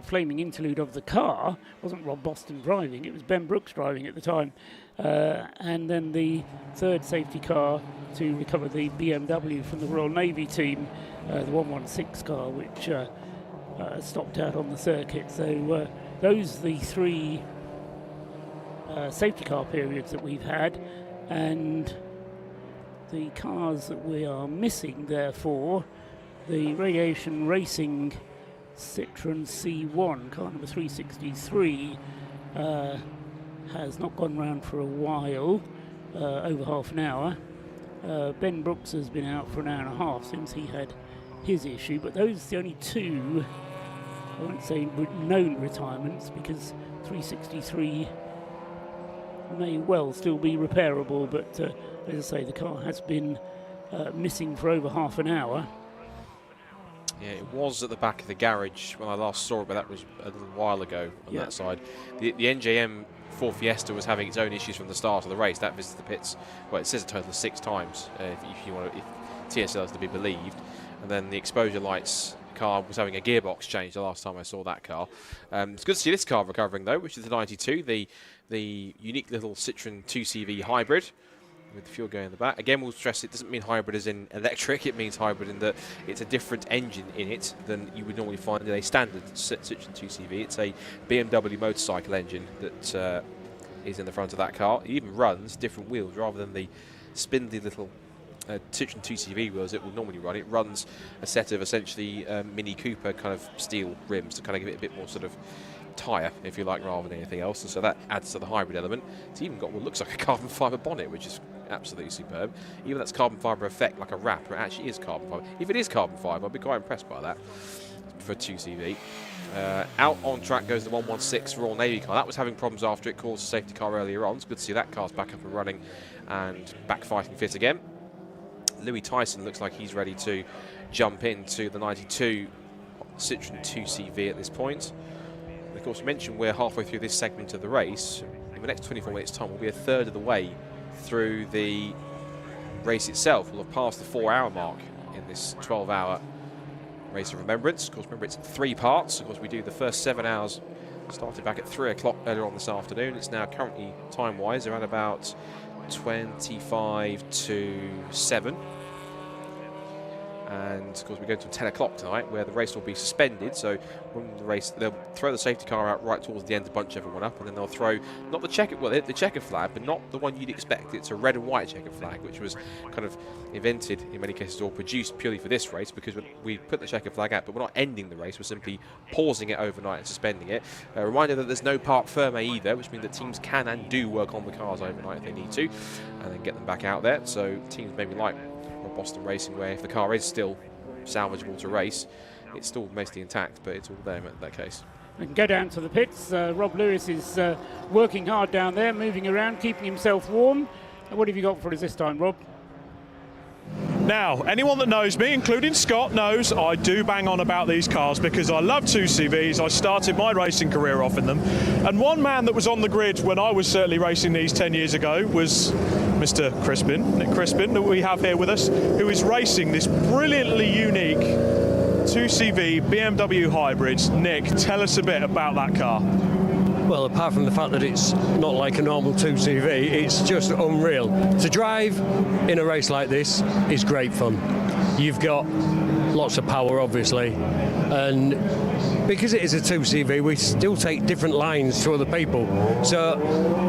flaming interlude of the car. It wasn't Rob Boston driving, it was Ben Brooks driving at the time. And then the third safety car to recover the BMW from the Royal Navy team, the 116 car, which stopped out on the circuit. So those are the 3 safety car periods that we've had, and the cars that we are missing, therefore, the Radiation Racing Citroen C1, car number 363, has not gone round for a while. over half an hour. Ben Brooks has been out for an hour and a half since he had his issue, but those are the only two, I won't say known retirements, because 363 may well still be repairable, but as I say, the car has been missing for over half an hour. Yeah, it was at the back of the garage when I last saw it, but that was a little while ago on that side. The NJM 4 Fiesta was having its own issues from the start of the race. That visited the pits, well, it says a total of 6 times, if you want to, if TSL is to be believed. And then the exposure lights car was having a gearbox change the last time I saw that car. It's good to see this car recovering though, which is the 92, the unique little Citroen 2CV hybrid with the fuel going in the back. Again, we'll stress it doesn't mean hybrid as in electric, it means hybrid in that it's a different engine in it than you would normally find in a standard Citroen 2CV. It's a BMW motorcycle engine that is in the front of that car. It even runs different wheels rather than the spindly little Citroen 2CV wheels it will normally run. It runs a set of essentially Mini Cooper kind of steel rims to kind of give it a bit more sort of tyre, if you like, rather than anything else, and so that adds to the hybrid element. It's even got what looks like a carbon fibre bonnet, which is absolutely superb. Even that's carbon fibre effect, like a wrap, it actually is carbon fibre. If it is carbon fibre, I'd be quite impressed by that for 2CV. Out on track goes the 116 Royal Navy car. That was having problems after it caused a safety car earlier on. It's good to see that car's back up and running and back fighting fit again. Louis Tyson looks like he's ready to jump into the 92 Citroen 2CV at this point. And of course, we mentioned we're halfway through this segment of the race. In the next 24 minutes' time, we'll be a third of the way through the race itself. We'll have passed the 4-hour mark in this 12-hour race of Remembrance. Of course, remember, it's 3 parts. Of course, we do the first 7 hours, started back at 3 o'clock earlier on this afternoon. It's now currently, time-wise, around about 25 to 7. And of course we go to 10 o'clock tonight where the race will be suspended. So when the race, they'll throw the safety car out right towards the end to bunch everyone up, and then they'll throw not the checker, well, the checker flag, but not the one you'd expect. It's a red and white checker flag, which was kind of invented in many cases or produced purely for this race, because we put the checker flag out, but we're not ending the race, we're simply pausing it overnight and suspending it. A reminder that there's no parc ferme either, which means that teams can and do work on the cars overnight if they need to, and then get them back out there. So teams maybe like Boston Racing, where if the car is still salvageable to race, it's still mostly intact, but it's all there in that case. We can go down to the pits. Rob Lewis is working hard down there, moving around, keeping himself warm. What have you got for us this time, Rob? Now, anyone that knows me, including Scott, knows I do bang on about these cars because I love 2CVs. I started my racing career off in them. And one man that was on the grid when I was certainly racing these 10 years ago was Mr. Crispin, Nick Crispin, that we have here with us, who is racing this brilliantly unique 2CV BMW hybrid. Nick, tell us a bit about that car. Well, apart from the fact that it's not like a normal 2CV, it's just unreal. To drive in a race like this is great fun. You've got lots of power, obviously, and because it is a 2CV, we still take different lines to other people. So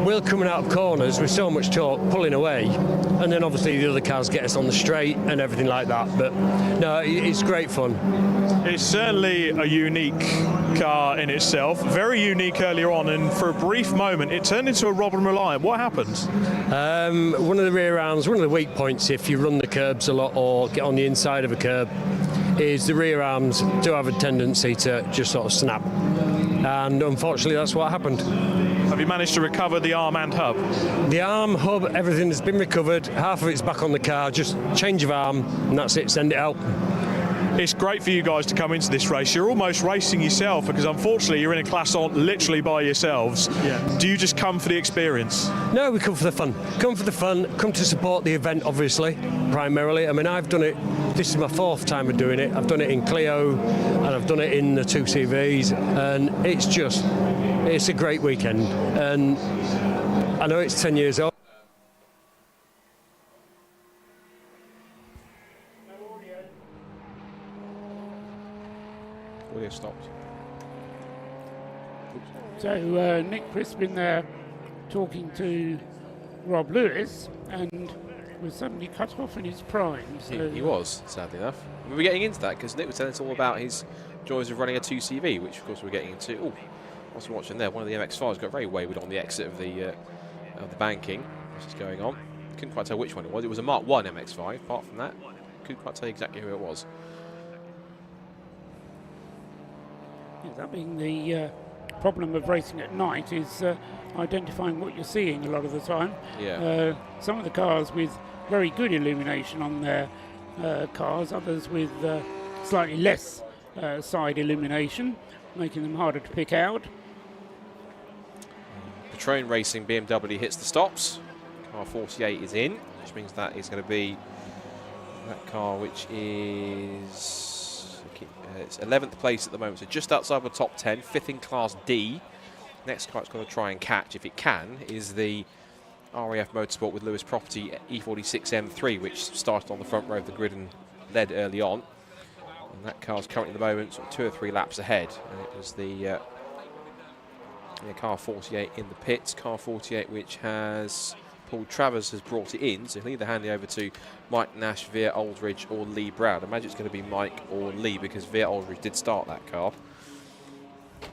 we're coming out of corners with so much torque, pulling away, and then obviously the other cars get us on the straight and everything like that. But no, it's great fun. It's certainly a unique car in itself, very unique earlier on, and for a brief moment it turned into a Robin Reliant. What happened? One of the rear arms, one of the weak points if you run the curbs a lot or get on the inside of a curb, is the rear arms do have a tendency to just sort of snap, and unfortunately that's what happened. Have you managed to recover the arm and hub? The arm, hub, everything has been recovered. Half of it's back on the car, just change of arm and that's it, send it out. It's great for you guys to come into this race. You're almost racing yourself because unfortunately you're in a class on literally by yourselves. Yeah. Do you just come for the experience? No, we come for the fun. Come for the fun, come to support the event, obviously, primarily. I mean, I've done it, this is my 4th time of doing it. I've done it in Clio and I've done it in the 2CVs, and it's a great weekend. And I know it's 10 years old. Audio stopped. So Nick Crispin there talking to Rob Lewis, and was suddenly cut off in his prime. So He was, sadly enough. We were getting into that because Nick was telling us all about his joys of running a 2CV, which of course we're getting into. Oh, whilst we're watching there, one of the MX-5s got very wayward on the exit of the banking. What's going on? couldn't quite tell which one it was. It was a Mark 1 MX-5. Apart from that, couldn't quite tell exactly who it was. Yeah, that being the problem of racing at night is identifying what you're seeing a lot of the time. Yeah. Some of the cars with very good illumination on their cars, others with slightly less side illumination, making them harder to pick out. Patron Racing BMW hits the stops. Car 48 is in, which means that is going to be that car, which is it's 11th place at the moment, so just outside the top 10, 5th in Class D. Next car it's going to try and catch, if it can, is the RAF Motorsport with Lewis Property E46 M3, which started on the front row of the grid and led early on. And that car's currently at the moment sort of 2 or 3 laps ahead. And it was the car 48 in the pits. Car 48, which has Paul Travers has brought it in, so he'll either hand it over to Mike Nash, Veer Aldridge or Lee Brown. I imagine it's going to be Mike or Lee, because Veer Aldridge did start that car.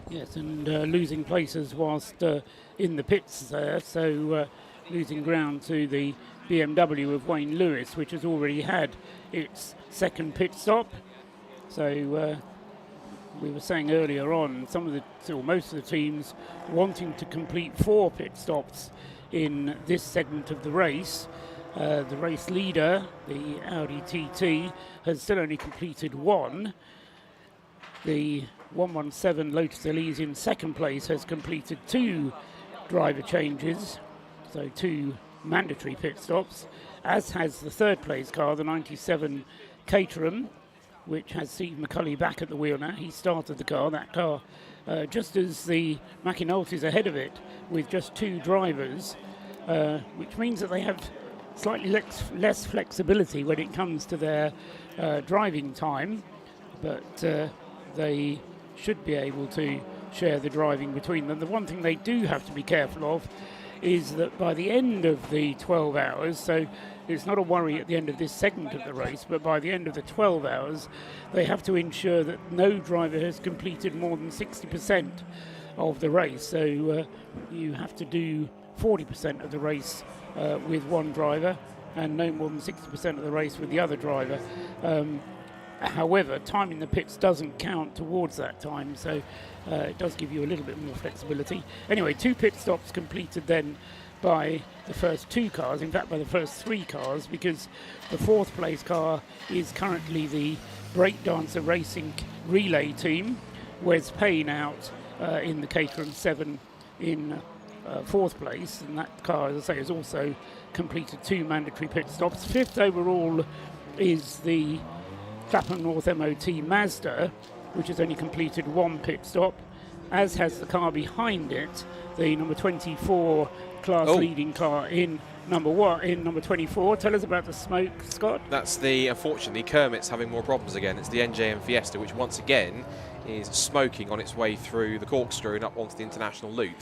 Yes, and losing places whilst in the pits there, so losing ground to the BMW of Wayne Lewis, which has already had its second pit stop. So we were saying earlier on, some of the, or most of the teams wanting to complete 4 pit stops in this segment of the race. The race leader, the Audi TT, has still only completed 1. The 117 Lotus Elise in second place has completed 2 driver changes, so 2 mandatory pit stops, as has the third place car, the 97 Caterham, which has Steve McCulley back at the wheel now. He started the car, that car, just as the McInulty is ahead of it with just 2 drivers, which means that they have slightly less flexibility when it comes to their driving time, but they should be able to share the driving between them. The one thing they do have to be careful of is that by the end of the 12 hours, so it's not a worry at the end of this segment of the race, but by the end of the 12 hours, they have to ensure that no driver has completed more than 60% of the race. So you have to do 40% of the race with one driver and no more than 60% of the race with the other driver. However, time in the pits doesn't count towards that time, so it does give you a little bit more flexibility. Anyway, 2 pit stops completed then by the first 2 cars, in fact by the first 3 cars, because the 4th place car is currently the Breakdancer Racing relay team. Wes Payne out in the Caterham 7 in 4th place, and that car, as I say, has also completed 2 mandatory pit stops. 5th overall is the Clapham North MOT Mazda, which has only completed 1 pit stop, as has the car behind it, the number 24 class leading car in number 24. Tell us about the smoke, Scott. That's unfortunately, Kermit's having more problems again. It's the NJM Fiesta, which once again is smoking on its way through the corkscrew and up onto the international loop.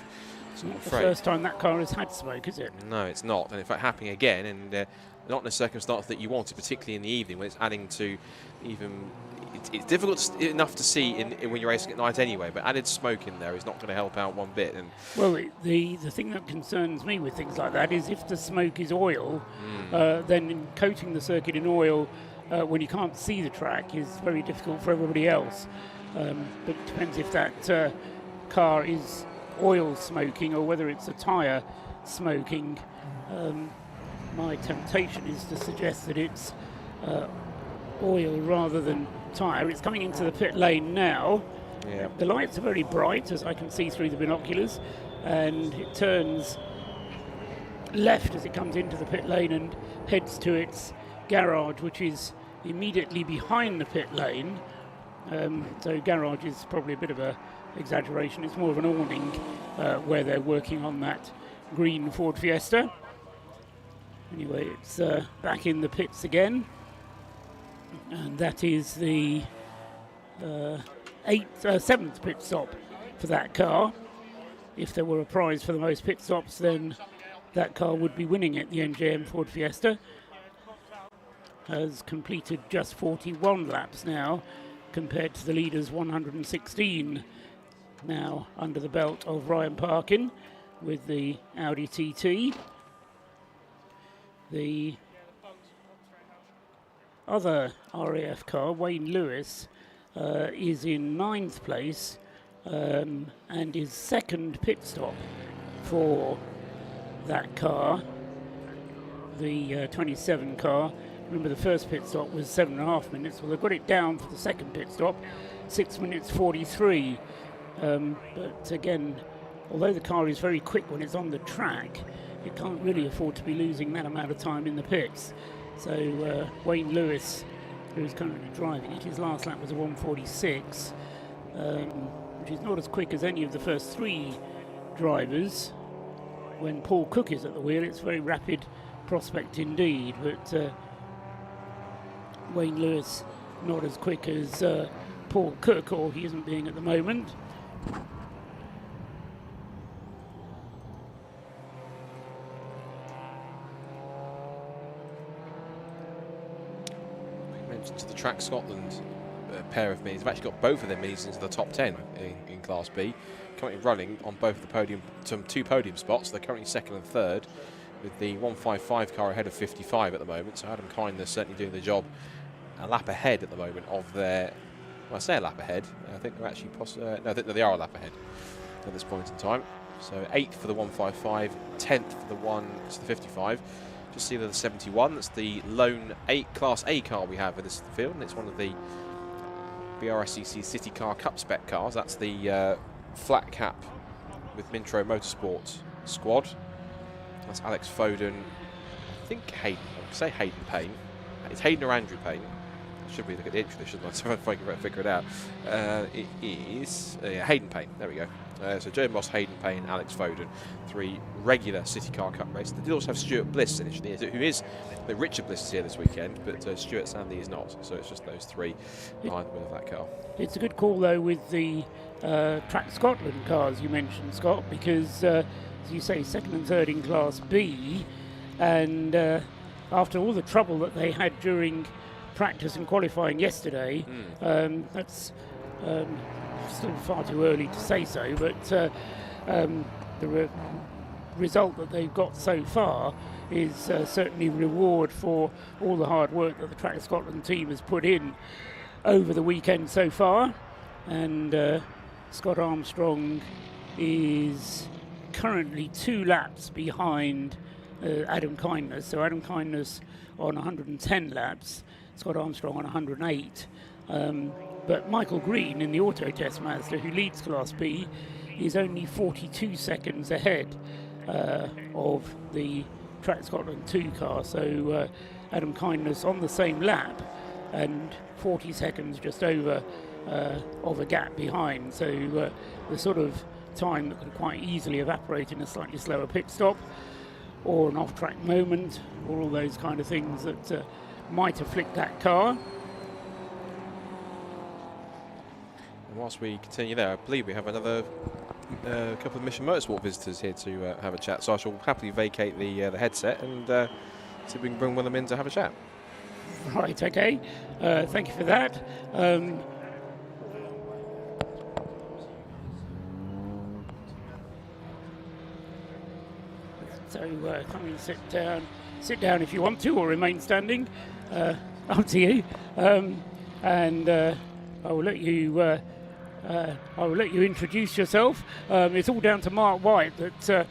It's not the first time that car has had smoke, is it? No, it's not. And in fact, happening again, and not in a circumstance that you wanted, particularly in the evening, when it's adding to even... It's difficult enough to see when you're racing at night anyway, but added smoke in there is not going to help out one bit. And well, the thing that concerns me with things like that is if the smoke is oil, then coating the circuit in oil when you can't see the track is very difficult for everybody else. But it depends if that car is oil smoking or whether it's a tyre smoking. My temptation is to suggest that it's oil rather than tyre. It's coming into the pit lane now. Yeah. The lights are very bright, as I can see through the binoculars, and it turns left as it comes into the pit lane and heads to its garage, which is immediately behind the pit lane. So garage is probably a bit of a exaggeration. It's more of an awning where they're working on that green Ford Fiesta. Anyway, it's back in the pits again. And that is the 7th pit stop for that car. If there were a prize for the most pit stops, then that car would be winning it. The NJM Ford Fiesta has completed just 41 laps now, compared to the leader's 116 now under the belt of Ryan Parkin with the Audi TT. The other RAF car, Wayne Lewis, is in 9th place and his second pit stop for that car, the 27 car. Remember, the first pit stop was 7.5 minutes. Well, they've got it down for the second pit stop, 6 minutes 43. But again, although the car is very quick when it's on the track, it can't really afford to be losing that amount of time in the pits. So Wayne Lewis, who's currently driving it, his last lap was a 1:46, which is not as quick as any of the first 3 drivers. When Paul Cook is at the wheel, it's a very rapid prospect indeed, but Wayne Lewis not as quick as Paul Cook, or he isn't being at the moment. To the Track Scotland pair of minis. They've actually got both of their minis into the top 10 in Class B. Currently running on both the podium, 2 podium spots. They're currently 2nd and 3rd, with the 155 car ahead of 55 at the moment. So Adam Kindness certainly doing the job a lap ahead at the moment of their. Well, I say a lap ahead. I think they're actually no, I think they are a lap ahead at this point in time. So 8th for the 155, 10th for the 55. Just see the 71. That's the lone Class A car we have in this field, and it's one of the BRSCC City Car Cup spec cars. That's the flat cap with Mintro Motorsport squad. That's Alex Foden. I think Hayden. I would say Hayden Payne. It's Hayden or Andrew Payne. I should really look at the entry, shouldn't I? So if I can figure it out. It is Hayden Payne. There we go. So Joe Moss, Hayden Payne, Alex Foden, 3 regular City Car Cup races. They did also have Stuart Bliss initially, who is Richard Bliss is here this weekend, but Stuart Sandy is not. So it's just those 3 behind the wheel of that car. It's a good call though with the Track Scotland cars you mentioned, Scott, because as you say, 2nd and 3rd in Class B, and after all the trouble that they had during practice and qualifying yesterday, that's still far too early to say so, but the result that they've got so far is certainly reward for all the hard work that the Track Scotland team has put in over the weekend so far. And Scott Armstrong is currently 2 laps behind Adam Kindness. So Adam Kindness on 110 laps, Scott Armstrong on 108. But Michael Green in the Auto Test Mazda, who leads Class B, is only 42 seconds ahead of the Track Scotland 2 car. So Adam Kindness on the same lap and 40 seconds just over of a gap behind. So the sort of time that could quite easily evaporate in a slightly slower pit stop or an off-track moment, or all those kind of things that might afflict that car. And whilst we continue there, I believe we have another couple of Mission Motorsport visitors here to have a chat. So I shall happily vacate the headset and see if we can bring one of them in to have a chat. Right, okay. Thank you for that. So come and sit down if you want to, or remain standing. Up to you. And I will let you. I will let you introduce yourself. It's all down to Mark White that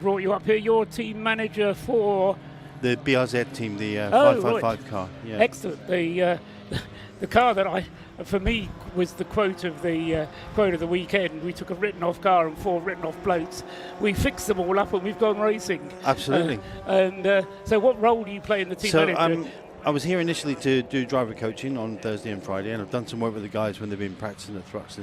brought you up here. You're team manager for the BRZ team, the 555 car. Yeah. Excellent. The car that for me was the quote of the weekend. We took a written-off car and 4 written-off blokes. We fixed them all up and we've gone racing. Absolutely. So, what role do you play in the team manager? I was here initially to do driver coaching on Thursday and Friday, and I've done some work with the guys when they've been practicing at Thruxton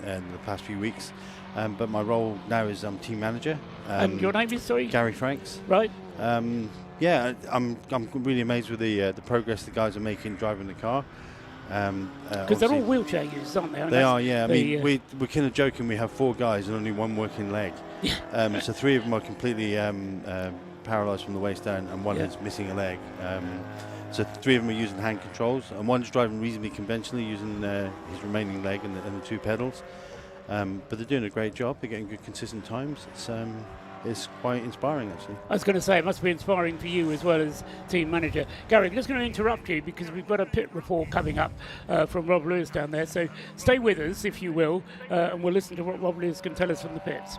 in the past few weeks. But my role now is I'm team manager. And your name is, sorry? Gary Franks. Right. Yeah, I'm really amazed with the progress the guys are making driving the car. Because they're all wheelchair users, aren't they? They are, yeah. I mean, we're kind of joking. We have 4 guys and only 1 working leg. So 3 of them are completely paralysed from the waist down, and 1 is missing a leg. So 3 of them are using hand controls, and 1's driving reasonably conventionally using his remaining leg and the 2 pedals. But they're doing a great job. They're getting good, consistent times. it's quite inspiring actually. I was going to say, it must be inspiring for you as well as team manager. Gary, I'm just going to interrupt you because we've got a pit report coming up from Rob Lewis down there. So stay with us, if you will, and we'll listen to what Rob Lewis can tell us from the pits.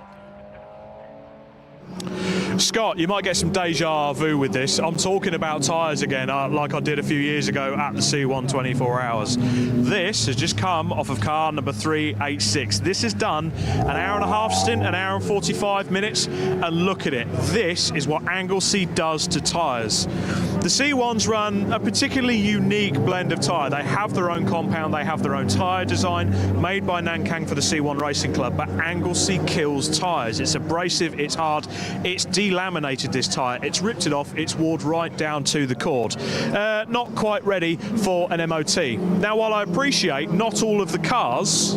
Scott, you might get some deja vu with this. I'm talking about tyres again, like I did a few years ago at the C1 24 Hours. This has just come off of car number 386. This has done an hour and a half stint, an hour and 45 minutes, and look at it. This is what Anglesey does to tyres. The C1s run a particularly unique blend of tyre. They have their own compound, they have their own tyre design, made by Nankang for the C1 Racing Club, but Anglesey kills tyres. It's abrasive, it's hard, it's delaminated this tyre, it's ripped it off, it's worn right down to the cord. Not quite ready for an MOT. Now, while I appreciate not all of the cars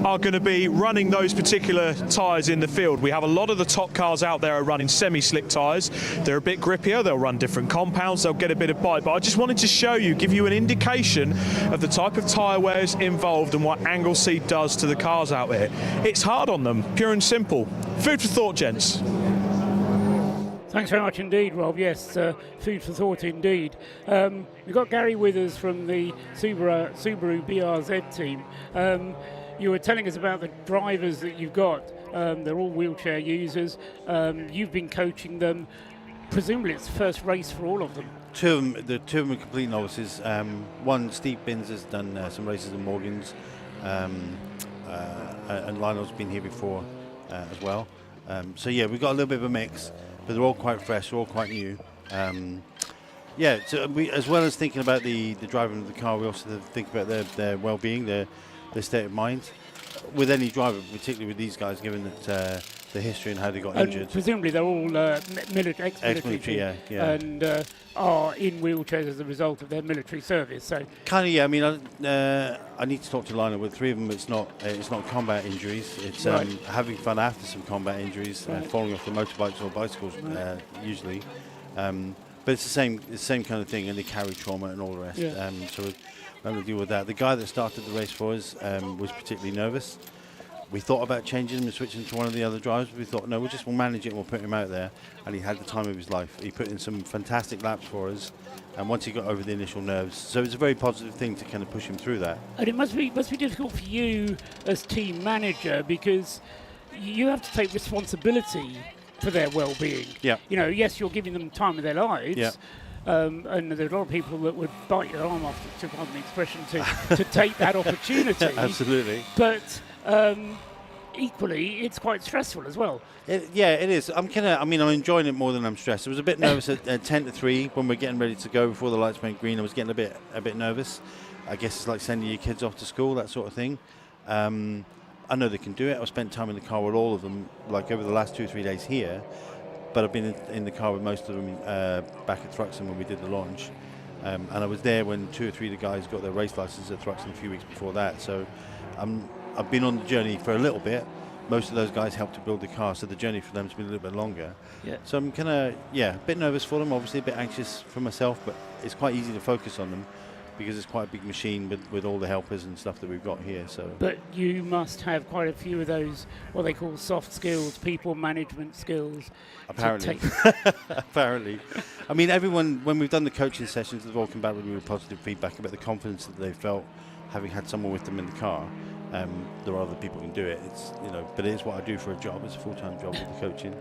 are going to be running those particular tyres in the field, we have a lot of the top cars out there are running semi-slick tyres. They're a bit grippier, they'll run different compounds, they'll get a bit of bite, but I just wanted to show you, give you an indication of the type of tyre wears involved and what Anglesey does to the cars out there. It's hard on them, pure and simple. Food for thought, gents. Thanks very much indeed, Rob. Yes, food for thought indeed. We've got Gary with us from the Subaru BRZ team. You were telling us about the drivers that you've got. They're all wheelchair users. You've been coaching them. Presumably it's the first race for all of them. The two of them are complete novices. One, Steve Binns, has done some races in Morgan's, and Lionel's been here before as well. So yeah, we've got a little bit of a mix, but they're all quite fresh, they're all quite new. Yeah, so we, as well as thinking about the driving of the car, we also think about their well-being, their state of mind. With any driver, particularly with these guys, given that the history and how they got injured. Presumably they're all ex-military, yeah. And are in wheelchairs as a result of their military service. So kind of, yeah. I mean, I need to talk to Lionel. With three of them, it's not combat injuries. It's right. Having fun after some combat injuries, right. Falling off the motorbikes or bicycles, usually. But it's the same kind of thing, and they carry trauma and all the rest. Yeah. So we're having to deal with that. The guy that started the race for us was particularly nervous. We thought about changing him and switching to one of the other drivers. But we thought, no, we'll manage it and we'll put him out there. And he had the time of his life. He put in some fantastic laps for us. And once he got over the initial nerves, so it's a very positive thing to kind of push him through that. And it must be difficult for you as team manager, because you have to take responsibility for their well-being. Yeah. You know, yes, you're giving them time of their lives. Yeah. And there's a lot of people that would bite your arm off, to pardon the expression, to take that opportunity. Absolutely. But equally, it's quite stressful as well. Yeah, it is. I'm enjoying it more than I'm stressed. I was a bit nervous at 10 to 3 when we're getting ready to go before the lights went green. I was getting a bit nervous. I guess it's like sending your kids off to school, that sort of thing. I know they can do it. I've spent time in the car with all of them, like over the last 2 or 3 days here. But I've been in the car with most of them back at Thruxton when we did the launch. And I was there when 2 or 3 of the guys got their race license at Thruxton a few weeks before that. So I've been on the journey for a little bit. Most of those guys helped to build the car, so the journey for them has been a little bit longer. Yeah. So I'm kind of, a bit nervous for them, obviously a bit anxious for myself, but it's quite easy to focus on them because it's quite a big machine with all the helpers and stuff that we've got here. So. But you must have quite a few of those, what they call soft skills, people management skills. Apparently. Apparently. I mean, everyone, when we've done the coaching sessions, they've all come back with really positive feedback about the confidence that they felt having had someone with them in the car. There are other people who can do it. It's, but it is what I do for a job. It's a full-time job with the coaching.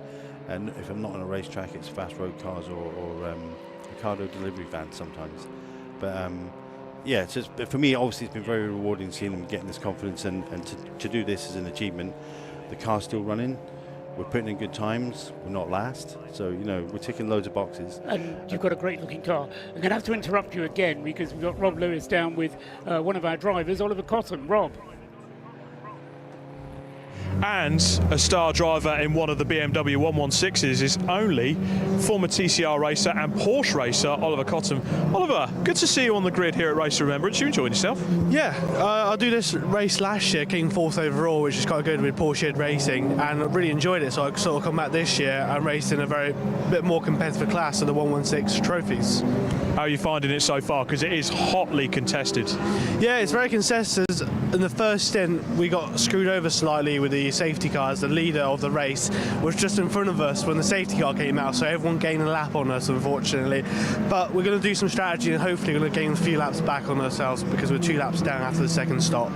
And if I'm not on a racetrack, it's fast road cars or Ocado delivery vans sometimes. But it's just, for me, obviously, it's been very rewarding seeing them getting this confidence and to do this as an achievement. The car's still running. We're putting in good times. We're not last. So, we're ticking loads of boxes. And you've got a great-looking car. I'm going to have to interrupt you again because we've got Rob Lewis down with one of our drivers, Oliver Cotton. Rob. And a star driver in one of the BMW 116s is only former TCR racer and Porsche racer Oliver Cotton. Oliver, good to see you on the grid here at Race Remembrance. You enjoyed yourself? Yeah, I do this race last year, came fourth overall, which is quite good with Porsche racing, and I really enjoyed it. So I sort of come back this year and raced in a bit more competitive class of the 116 trophies. How are you finding it so far? Because it is hotly contested. Yeah, it's very contested. In the first stint, we got screwed over slightly with the safety cars, the leader of the race, was just in front of us when the safety car came out, so everyone gained a lap on us, unfortunately. But we're going to do some strategy and hopefully we're going to gain a few laps back on ourselves because we're 2 laps down after the second stop.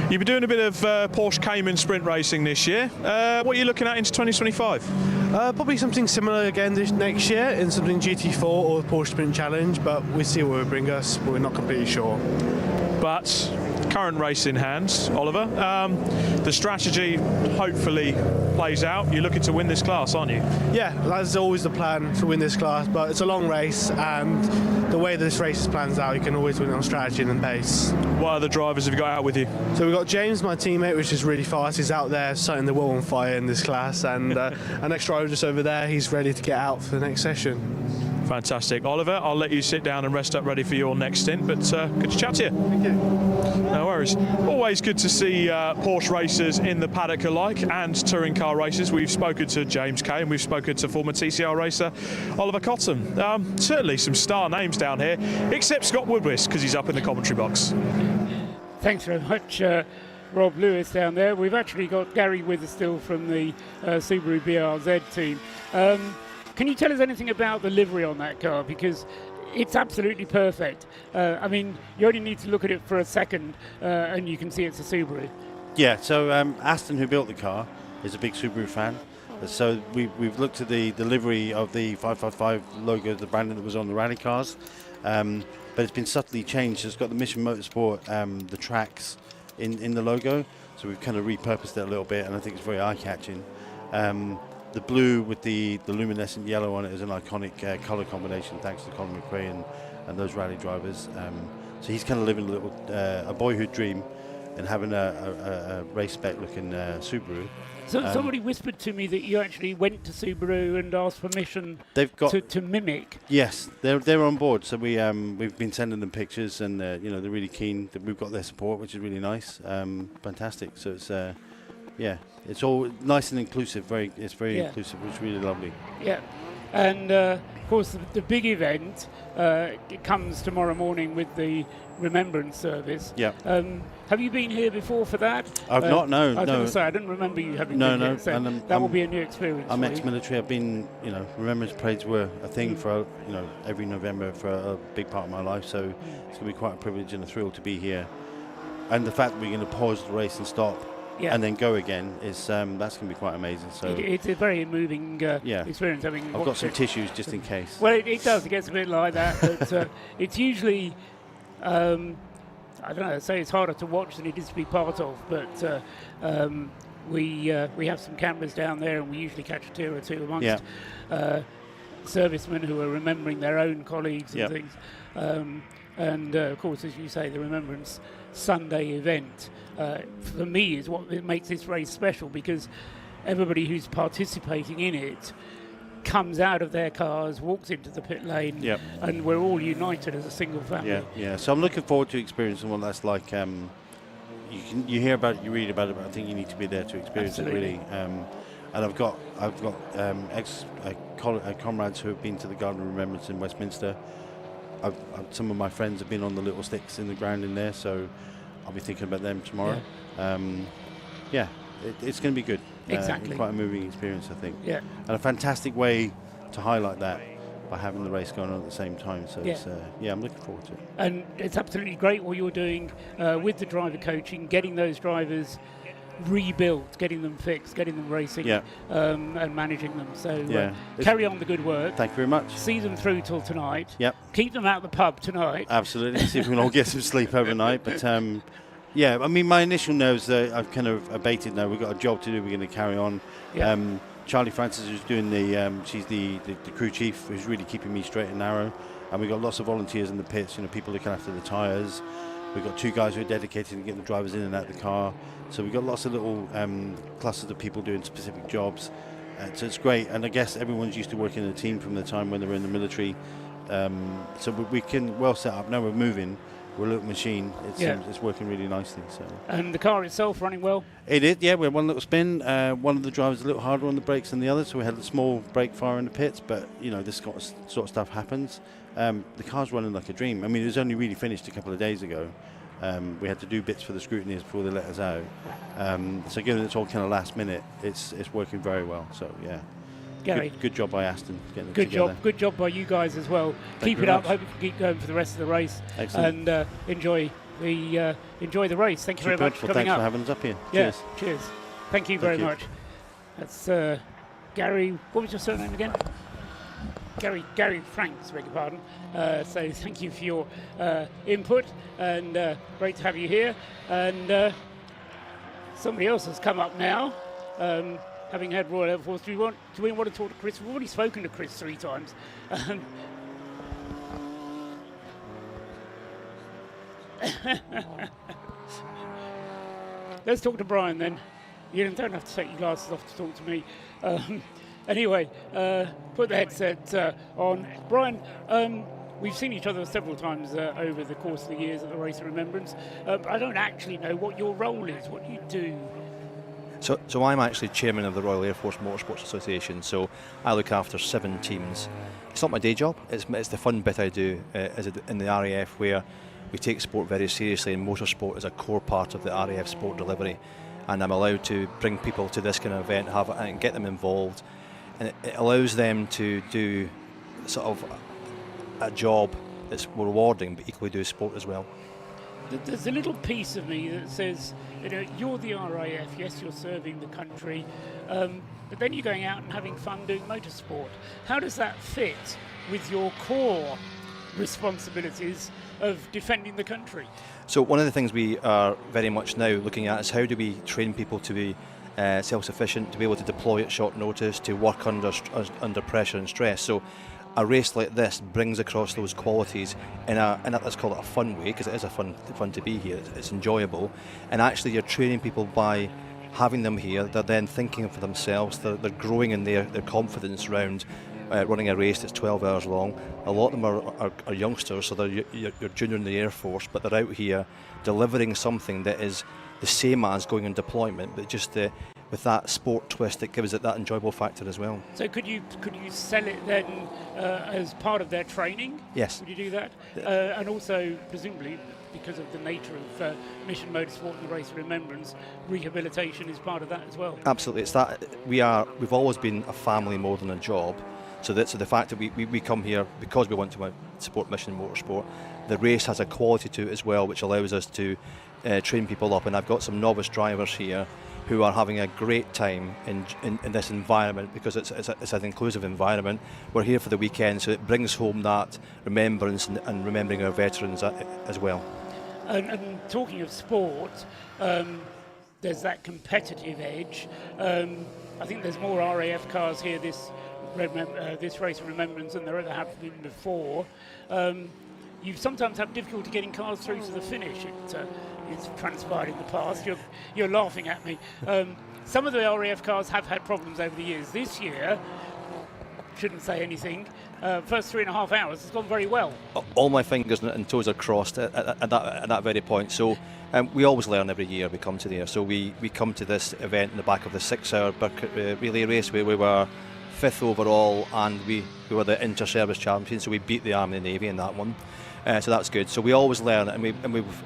You've been doing a bit of Porsche Cayman sprint racing this year. What are you looking at into 2025? Probably something similar again this next year in something GT4 or the Porsche Sprint Challenge, but we'll see where it will bring us, but we're not completely sure. But current race in hand, Oliver, the strategy hopefully plays out. You're looking to win this class, aren't you? Yeah, that's always the plan, to win this class, but it's a long race, and the way this race plans out, you can always win on strategy and pace. What other drivers have you got out with you? So we've got James, my teammate, which is really fast. He's out there setting the world on fire in this class, and our next driver just over there, he's ready to get out for the next session. Fantastic. Oliver, I'll let you sit down and rest up ready for your next stint, but good to chat to you. Thank you. No worries. Always good to see Porsche racers in the paddock alike and touring car racers. We've spoken to James Kay and we've spoken to former TCR racer Oliver Cotton. Certainly some star names down here, except Scott Woodwis, because he's up in the commentary box. Thanks very much, Rob Lewis down there. We've actually got Gary Witherstill from the Subaru BRZ team. Can you tell us anything about the livery on that car? Because it's absolutely perfect. I mean, you only need to look at it for a second and you can see it's a Subaru. Yeah, so Aston, who built the car, is a big Subaru fan. So we've looked at the livery of the 555 logo, the branding that was on the rally cars, but it's been subtly changed. It's got the Mission Motorsport, the tracks in the logo, so we've kind of repurposed it a little bit, and I think it's very eye-catching. The blue with the luminescent yellow on it is an iconic colour combination, thanks to Colin McRae and those rally drivers. So he's kind of living a boyhood dream and having a race spec looking Subaru. So somebody whispered to me that you actually went to Subaru and asked permission to mimic. Yes, they're on board. So we've been sending them pictures, and they're really keen that we've got their support, which is really nice. Fantastic. So it's it's all nice and inclusive. It's very inclusive, which is really lovely. Yeah, and of course the big event it comes tomorrow morning with the Remembrance service. Yeah. Have you been here before for that? I've not. No. I was going to say I didn't remember you having been here. So that will be a new experience. I'm ex-military. I've been. Remembrance parades were a thing for every November for a big part of my life. So it's going to be quite a privilege and a thrill to be here. And the fact that we're going to pause the race and stop. Yeah. And then go again is that's going to be quite amazing. So it's a very moving experience. I've got some tissues just in case. Well, it does. It gets a bit like that, but it's usually I don't know. Say it's harder to watch than it is to be part of. But we have some cameras down there, and we usually catch a tear or two amongst servicemen who are remembering their own colleagues and things. And of course, as you say, the Remembrance Sunday event for me is what makes this race special, because everybody who's participating in it comes out of their cars, walks into the pit lane, and we're all united as a single family. Yeah. So I'm looking forward to experiencing what that's like. You hear about it, you read about it, but I think you need to be there to experience it really. And I've got comrades who have been to the Garden of Remembrance in Westminster. Some of my friends have been on the little sticks in the ground in there, so I'll be thinking about them tomorrow. It's going to be good. Exactly. Quite a moving experience, I think. Yeah. And a fantastic way to highlight that by having the race going on at the same time. So I'm looking forward to it. And it's absolutely great what you're doing with the driver coaching, getting those drivers rebuilt, getting them fixed, getting them racing, and managing them. So carry on the good work. Thank you very much. See them through till tonight. Yep. Keep them out the pub tonight. Absolutely. See if we can all get some sleep overnight. But I mean, my initial nerves I've kind of abated now. We've got a job to do. We're going to carry on. Yeah. Charlie Francis, who's doing she's the crew chief, who's really keeping me straight and narrow. And we've got lots of volunteers in the pits. People looking after the tyres. We've got 2 guys who are dedicated to getting the drivers in and out of the car. So we've got lots of little clusters of people doing specific jobs. So it's great. And I guess everyone's used to working in a team from the time when they were in the military. So we can well set up. Now we're moving. We're a little machine. It's working really nicely. So. And the car itself running well? It is, yeah. We had one little spin. One of the drivers a little harder on the brakes than the other, so we had a small brake fire in the pits. But this sort of stuff happens. The car's running like a dream. I mean, it was only really finished a couple of days ago, We had to do bits for the scrutineers before they let us out. So given it's all kind of last minute, it's working very well. So yeah, Gary, good job by Aston getting it good together. good job by you guys as well. Thank Keep you it up. very Hope you can keep going for the rest of the race. Excellent. And enjoy the race. Thank you very much for coming Thanks up. for having us up here. Yeah, Cheers. cheers. Thank you very much. That's Gary. What was your surname again? Gary Franks, beg your pardon. So thank you for your input, and great to have you here. And somebody else has come up now, having had Royal Air Force. Do we want to talk to Chris? We've already spoken to Chris 3 times. Let's talk to Brian then. You don't have to take your glasses off to talk to me. Anyway, put the headset on. Brian, we've seen each other several times over the course of the years at the Race of Remembrance. I don't actually know what your role is. What do you do? So I'm actually chairman of the Royal Air Force Motorsports Association, so I look after 7 teams. It's not my day job, it's the fun bit I do in the RAF, where we take sport very seriously, and motorsport is a core part of the RAF sport delivery. And I'm allowed to bring people to this kind of event and get them involved. And it allows them to do sort of a job that's rewarding, but equally do sport as well. There's a little piece of me that says, you're the RAF, yes, you're serving the country, but then you're going out and having fun doing motorsport. How does that fit with your core responsibilities of defending the country? So one of the things we are very much now looking at is how do we train people to be self-sufficient, to be able to deploy at short notice, to work under pressure and stress. So a race like this brings across those qualities in let's call it a fun way, because it is a fun to be here. It's enjoyable, and actually you're training people by having them here. They're then thinking for themselves. They're growing in their confidence around running a race that's 12 hours long. A lot of them are youngsters, so you're junior in the Air Force, but they're out here delivering something that is the same as going on deployment, but just with that sport twist that gives it that enjoyable factor as well. So could you sell it then as part of their training? Yes. Would you do that? And also, presumably, because of the nature of Mission Motorsport and the Race of Remembrance, rehabilitation is part of that as well. Absolutely, it's that we've always been a family more than a job. So the fact that we come here because we want to support Mission Motorsport, the race has a quality to it as well, which allows us to train people up. And I've got some novice drivers here who are having a great time in this environment, because it's an inclusive environment. We're here for the weekend, so it brings home that remembrance and remembering our veterans as well. And talking of sport, there's that competitive edge. I think there's more RAF cars here this Race of Remembrance than there ever have been before. You've sometimes had difficulty getting cars through to the finish. It's transpired in the past. You're laughing at me. Some of the RAF cars have had problems over the years. This year, shouldn't say anything, first 3.5 hours has gone very well. All my fingers and toes are crossed at that very point. So we always learn every year we come to there. So we come to this event in the back of the 6-hour relay race where we were 5th overall, and we were the inter-service champions, so we beat the Army and the Navy in that one. So that's good. So we always learn, and we've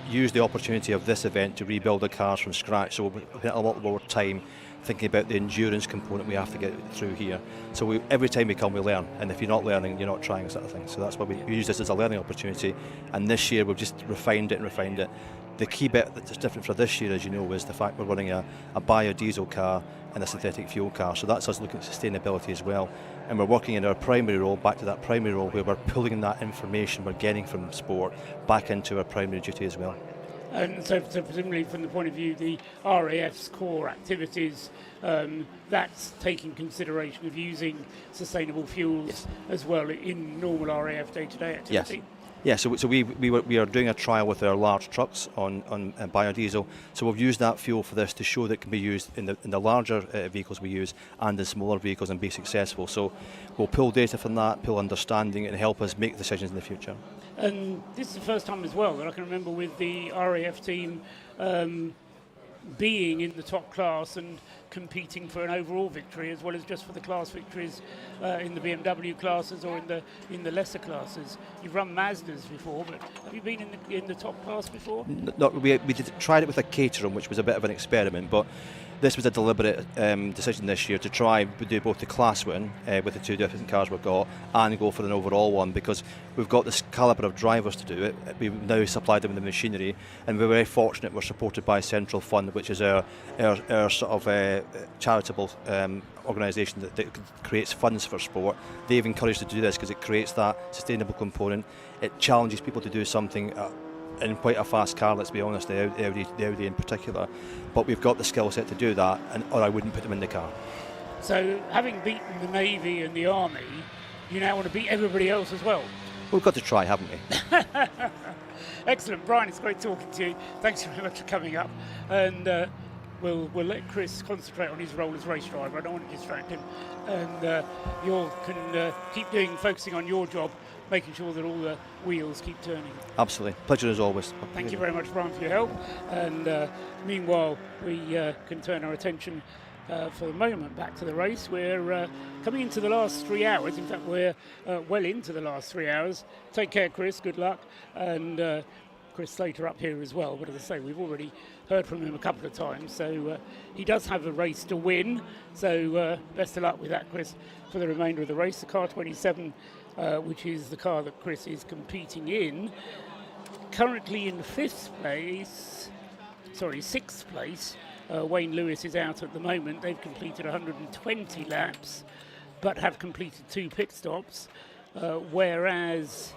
used the opportunity of this event to rebuild the cars from scratch. So we spent a lot more time thinking about the endurance component we have to get through here. So every time we come, we learn, and if you're not learning, you're not trying, sort of thing. So that's why we use this as a learning opportunity. And this year we've just refined it. The key bit that's different for this year, as you know, is the fact we're running a biodiesel car and a synthetic fuel car. So that's us looking at sustainability as well. And we're working in our primary role, back to that primary role, where we're pulling that information we're getting from sport back into our primary duty as well. And so presumably from the point of view, the RAF's core activities, that's taking consideration of using sustainable fuels as well in normal RAF day-to-day activity? Yes. Yeah, so we are doing a trial with our large trucks on biodiesel. So we've used that fuel for this to show that it can be used in the larger vehicles we use and in smaller vehicles and be successful. So we'll pull data from that, pull understanding, and help us make decisions in the future. And this is the first time as well that I can remember with the RAF team being in the top class and competing for an overall victory, as well as just for the class victories in the BMW classes or in the lesser classes. You've run Mazdas before, but have you been in the top class before? We tried it with a Caterham, which was a bit of an experiment, but this was a deliberate decision this year to try and do both the class one with the two different cars we've got and go for an overall one, because we've got this calibre of drivers to do it. We've now supplied them with the machinery, and we're very fortunate we're supported by Central Fund, which is our sort of charitable organisation that creates funds for sport. They've encouraged us to do this because it creates that sustainable component. It challenges people to do something in quite a fast car, let's be honest, the Audi in particular. But we've got the skill set to do that, or I wouldn't put them in the car. So, having beaten the Navy and the Army, you now want to beat everybody else as well? We've got to try, haven't we? Excellent. Brian, it's great talking to you. Thanks very much for coming up. And we'll let Chris concentrate on his role as race driver. I don't want to distract him. And you can keep focusing on your job, making sure that all the wheels keep turning. Absolutely. Pleasure as always. Thank you very much, Brian, for your help. And meanwhile, we can turn our attention for the moment back to the race. We're coming into the last 3 hours. In fact, we're well into the last 3 hours. Take care, Chris. Good luck. And Chris Slater up here as well. But as I say, we've already heard from him a couple of times. So he does have a race to win. So best of luck with that, Chris, for the remainder of the race. The car 27, which is the car that Chris is competing in, currently in sixth place. Wayne Lewis is out at the moment. They've completed 120 laps, but have completed 2 pit stops, whereas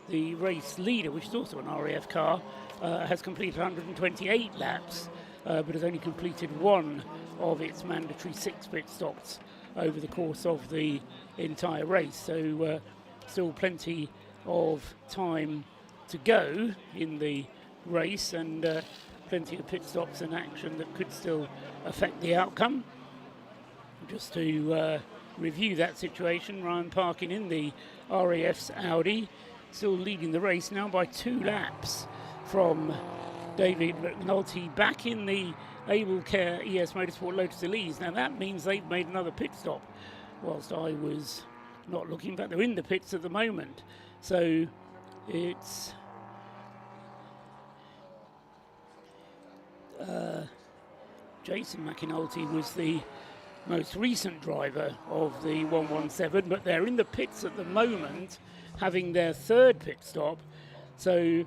the race leader, which is also an RAF car, has completed 128 laps, but has only completed 1 of its mandatory 6 pit stops over the course of the entire race. So still plenty of time to go in the race, and plenty of pit stops and action that could still affect the outcome. Just to review that situation, Ryan Parkin in the RAF's Audi, still leading the race now by 2 laps from David McNulty back in the Able Care ES Motorsport Lotus Elise. Now that means they've made another pit stop whilst I was not looking, but they're in the pits at the moment. So it's Jason McInulty was the most recent driver of the 117, but they're in the pits at the moment, having their 3rd pit stop. So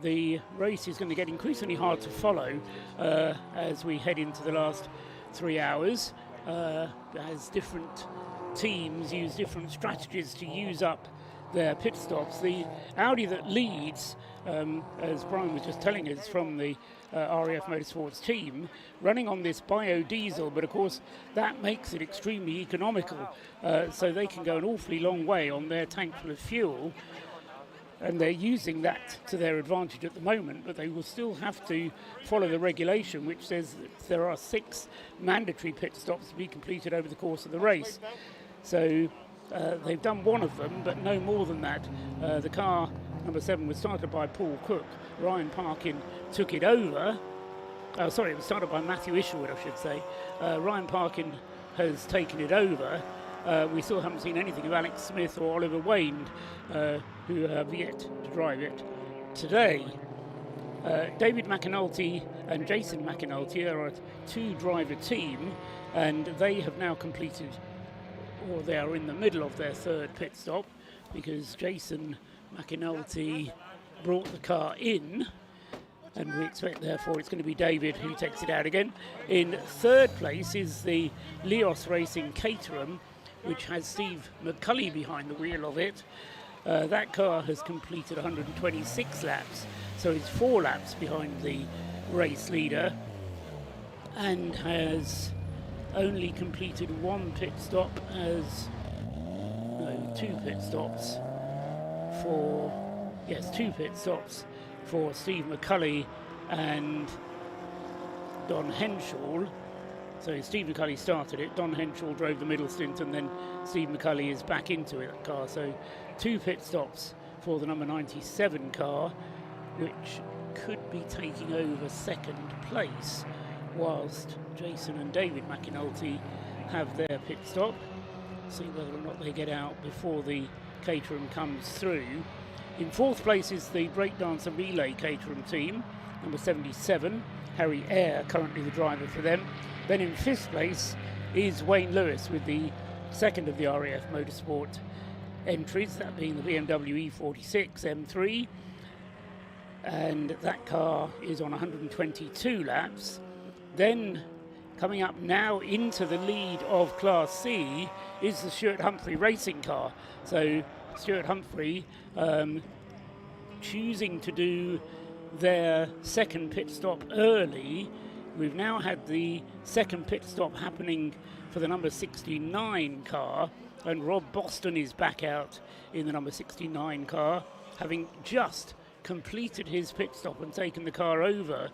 the race is going to get increasingly hard to follow as we head into the last 3 hours, as different teams use different strategies to use up their pit stops. The Audi that leads, as Brian was just telling us, from the RAF Motorsports team, running on this biodiesel, but of course that makes it extremely economical, so they can go an awfully long way on their tank full of fuel, and they're using that to their advantage at the moment, but they will still have to follow the regulation, which says that there are 6 mandatory pit stops to be completed over the course of the race. So they've done 1 of them, but no more than that. The car number 7 was started by Paul Cook. Ryan Parkin took it over. It was started by Matthew Isherwood, I should say. Ryan Parkin has taken it over. We still haven't seen anything of Alex Smith or Oliver Wayne, who have yet to drive it today. David McInulty and Jason McInulty are a 2-driver team, and they have now completed, or they are in the middle of their 3rd pit stop, because Jason McInulty brought the car in, and we expect therefore it's going to be David who takes it out again. In 3rd place is the Leos Racing Caterham, which has Steve McCulley behind the wheel of it. That car has completed 126 laps, so it's 4 laps behind the race leader, and has only completed 1 pit stop, two pit stops for Steve McCulley and Don Henshaw. So Steve McCulley started it, Don Henshaw drove the middle stint, and then Steve McCulley is back into it, that car. So 2 pit stops for the number 97 car, which could be taking over 2nd place whilst Jason and David McAnulty have their pit stop. See whether or not they get out before the Caterham comes through. In fourth place is the breakdance and relay Caterham team, number 77, Harry Eyre, currently the driver for them. Then in fifth place is Wayne Lewis with the second of the RAF Motorsport entries, that being the BMW E46 M3, and that car is on 122 laps. Then coming up now into the lead of Class C is the Stuart Humphrey racing car. So Stuart Humphrey choosing to do their second pit stop early. We've now had the second pit stop happening for the number 69 car, and Rob Boston is back out in the number 69 car, having just completed his pit stop and taken the car over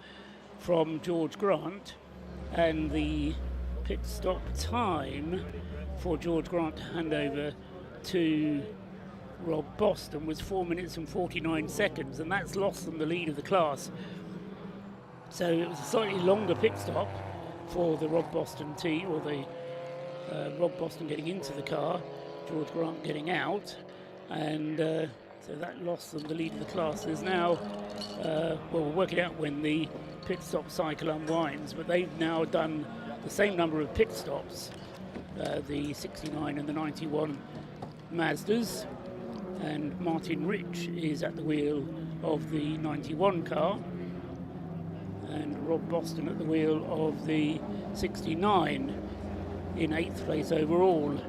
from George Grant. And the pit stop time for George Grant to hand over to Rob Boston was 4 minutes and 49 seconds, and that's lost them the lead of the class. So it was a slightly longer pit stop for the Rob Boston team, or the Rob Boston getting into the car, George Grant getting out, and so that lost them the lead of the class. There's now, well, we'll work it out when the pit stop cycle unwinds, but they've now done the same number of pit stops, the 69 and the 91 Mazdas, and Martin Rich is at the wheel of the 91 car, and Rob Boston at the wheel of the 69 in 8th place overall,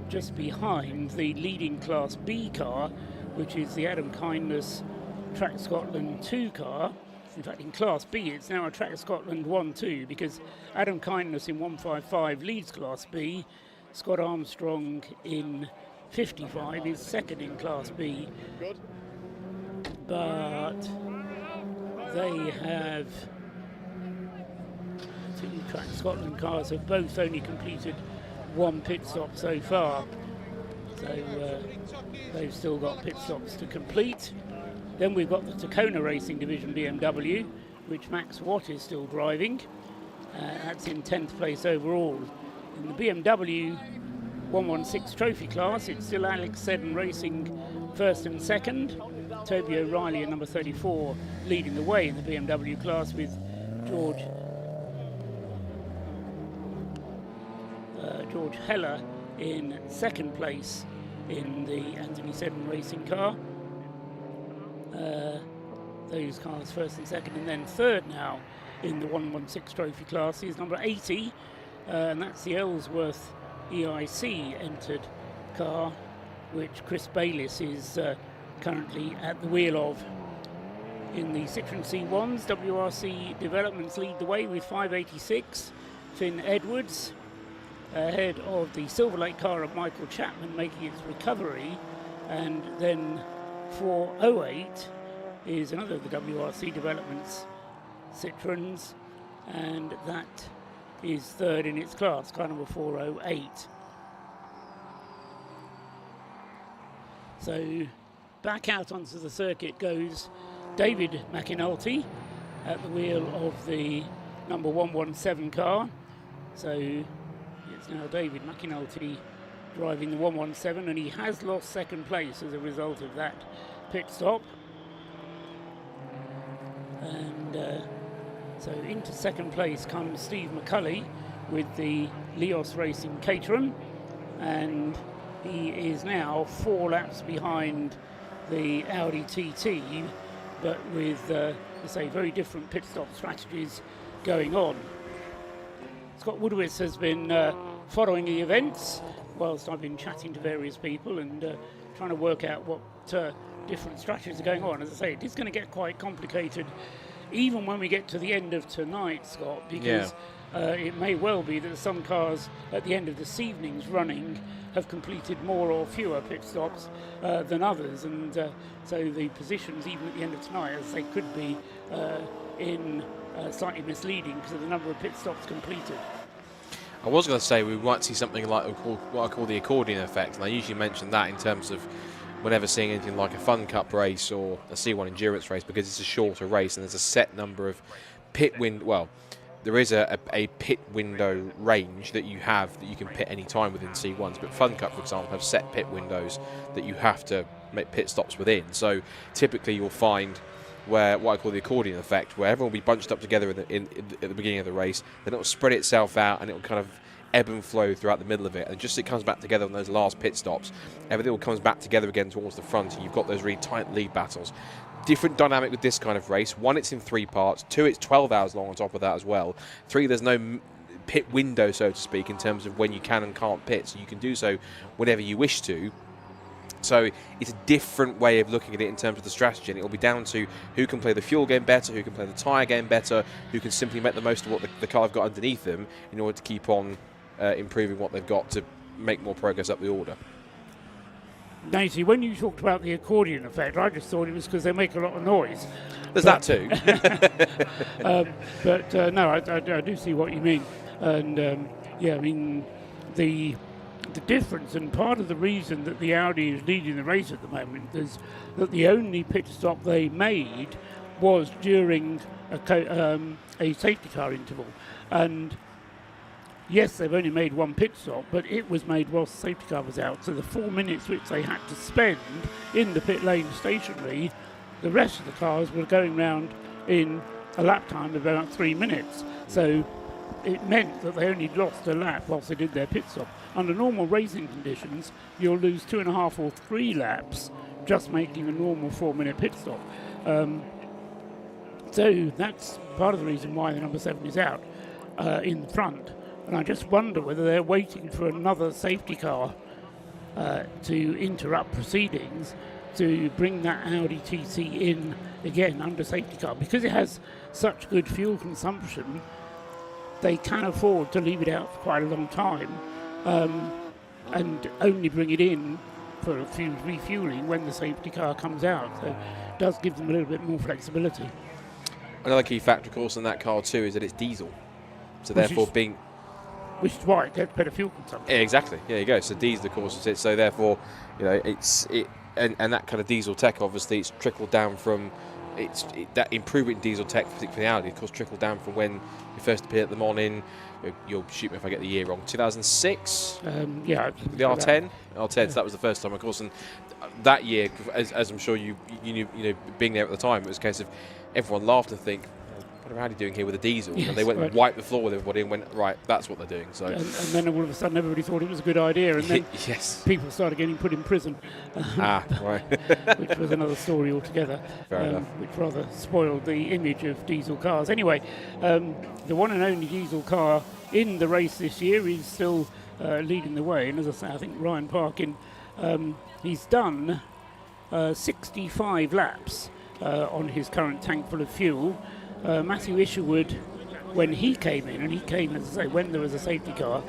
just behind the leading Class B car, which is the Adam Kindness Track Scotland 2 car. In fact, in Class B, it's now a Track Scotland 1-2, because Adam Kindness in 155 leads Class B. Scott Armstrong in 55 is second in Class B. But they have, two Track Scotland cars have both only completed one pit stop so far. So they've still got pit stops to complete. Then we've got the Tacona Racing Division BMW, which Max Watt is still driving. That's in 10th place overall. In the BMW 116 trophy class, it's still Alex Seddon racing first and second. Toby O'Reilly at number 34 leading the way in the BMW class, with George Heller in second place in the Anthony Seddon racing car. Those cars first and second, and then third now in the 116 trophy class is number 80, and that's the Ellsworth EIC entered car, which Chris Bayliss is currently at the wheel of. In the Citroen C1s, WRC Developments lead the way with 586, Finn Edwards, ahead of the Silver Lake car of Michael Chapman making its recovery, and then 408 is another of the WRC Developments Citroens, and that is third in its class, car number 408. So back out onto the circuit goes David McAnulty at the wheel of the number 117 car. So it's now David McAnulty driving the 117, and he has lost second place as a result of that pit stop. And so into second place comes Steve McCulley with the Leos Racing Caterham, and he is now 4 laps behind the Audi TT, but with, let's say, very different pit stop strategies going on. Scott Woodwitz has been following the events whilst I've been chatting to various people and trying to work out what different strategies are going on. As I say, it is going to get quite complicated even when we get to the end of tonight, Scott, because it may well be that some cars at the end of this evening's running have completed more or fewer pit stops than others, and so the positions even at the end of tonight, as they could be in slightly misleading because of the number of pit stops completed. I was going to say we might see something like what I call the accordion effect, and I usually mention that in terms of whenever seeing anything like a Fun Cup race or a C1 endurance race, because it's a shorter race and there's a set number of there is a pit window range that you have that you can pit any time within C1s, but Fun Cup, for example, have set pit windows that you have to make pit stops within. So typically you'll find where what I call the accordion effect, where everyone will be bunched up together at the beginning of the race, then it will spread itself out and it will kind of ebb and flow throughout the middle of it, and just as it comes back together on those last pit stops, everything all comes back together again towards the front, and you've got those really tight lead battles. Different dynamic with this kind of race. 1, it's in 3 parts. 2, it's 12 hours long on top of that as well. 3, there's no pit window, so to speak, in terms of when you can and can't pit, so you can do so whenever you wish to. So it's a different way of looking at it in terms of the strategy, and it will be down to who can play the fuel game better, who can play the tyre game better, who can simply make the most of what the car have got underneath them in order to keep on improving what they've got to make more progress up the order. Nancy, when you talked about the accordion effect, I just thought it was because they make a lot of noise. There's that too. No, I do see what you mean. And yeah, I mean, the difference, and part of the reason that the Audi is leading the race at the moment is that the only pit stop they made was during a safety car interval. And yes, they've only made 1 pit stop, but it was made whilst the safety car was out. So the 4 minutes which they had to spend in the pit lane stationary, the rest of the cars were going round in a lap time of about 3 minutes. So it meant that they only lost a lap whilst they did their pit stop. Under normal racing conditions, you'll lose 2.5 or 3 laps just making a normal 4-minute pit stop. So that's part of the reason why the number 7 is out in the front. And I just wonder whether they're waiting for another safety car to interrupt proceedings to bring that Audi TC in again under safety car. Because it has such good fuel consumption, they can afford to leave it out for quite a long time and only bring it in for a few refueling when the safety car comes out. So it does give them a little bit more flexibility. Another key factor, of course, in that car too is that it's diesel. So therefore Which is why it gets better fuel consumption. Yeah, exactly. Yeah, you go. So diesel, of course, is it. So therefore, you know, and that kind of diesel tech, obviously, it's trickled down from that improvement in diesel tech, particularly for the Audi, of course, trickled down from when you first appeared them on in. You'll shoot me if I get the year wrong. 2006. Yeah. The R10. R10. So that was the first time, of course, and that year, as I'm sure you knew, being there at the time, it was a case of everyone laughed and think, what are Audi doing here with a diesel? Yes, and they went and wiped the floor with everybody and went, right, that's what they're doing. So and then all of a sudden everybody thought it was a good idea, and then people started getting put in prison. Right. Which was another story altogether. Fair enough. Which rather spoiled the image of diesel cars. Anyway, the one and only diesel car in the race this year is still leading the way. And as I say, I think Ryan Parkin, he's done 65 laps on his current tank full of fuel. Matthew Isherwood, when he came in, and he came, as I say, when there was a safety car,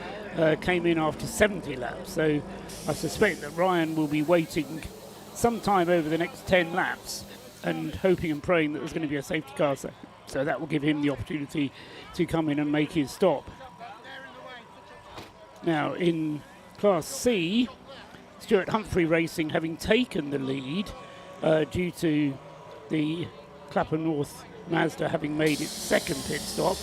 came in after 70 laps. So I suspect that Ryan will be waiting sometime over the next 10 laps and hoping and praying that there's going to be a safety car. So that will give him the opportunity to come in and make his stop. Now, in Class C, Stuart Humphrey Racing, having taken the lead due to the Clapham North Mazda having made its second pit stop,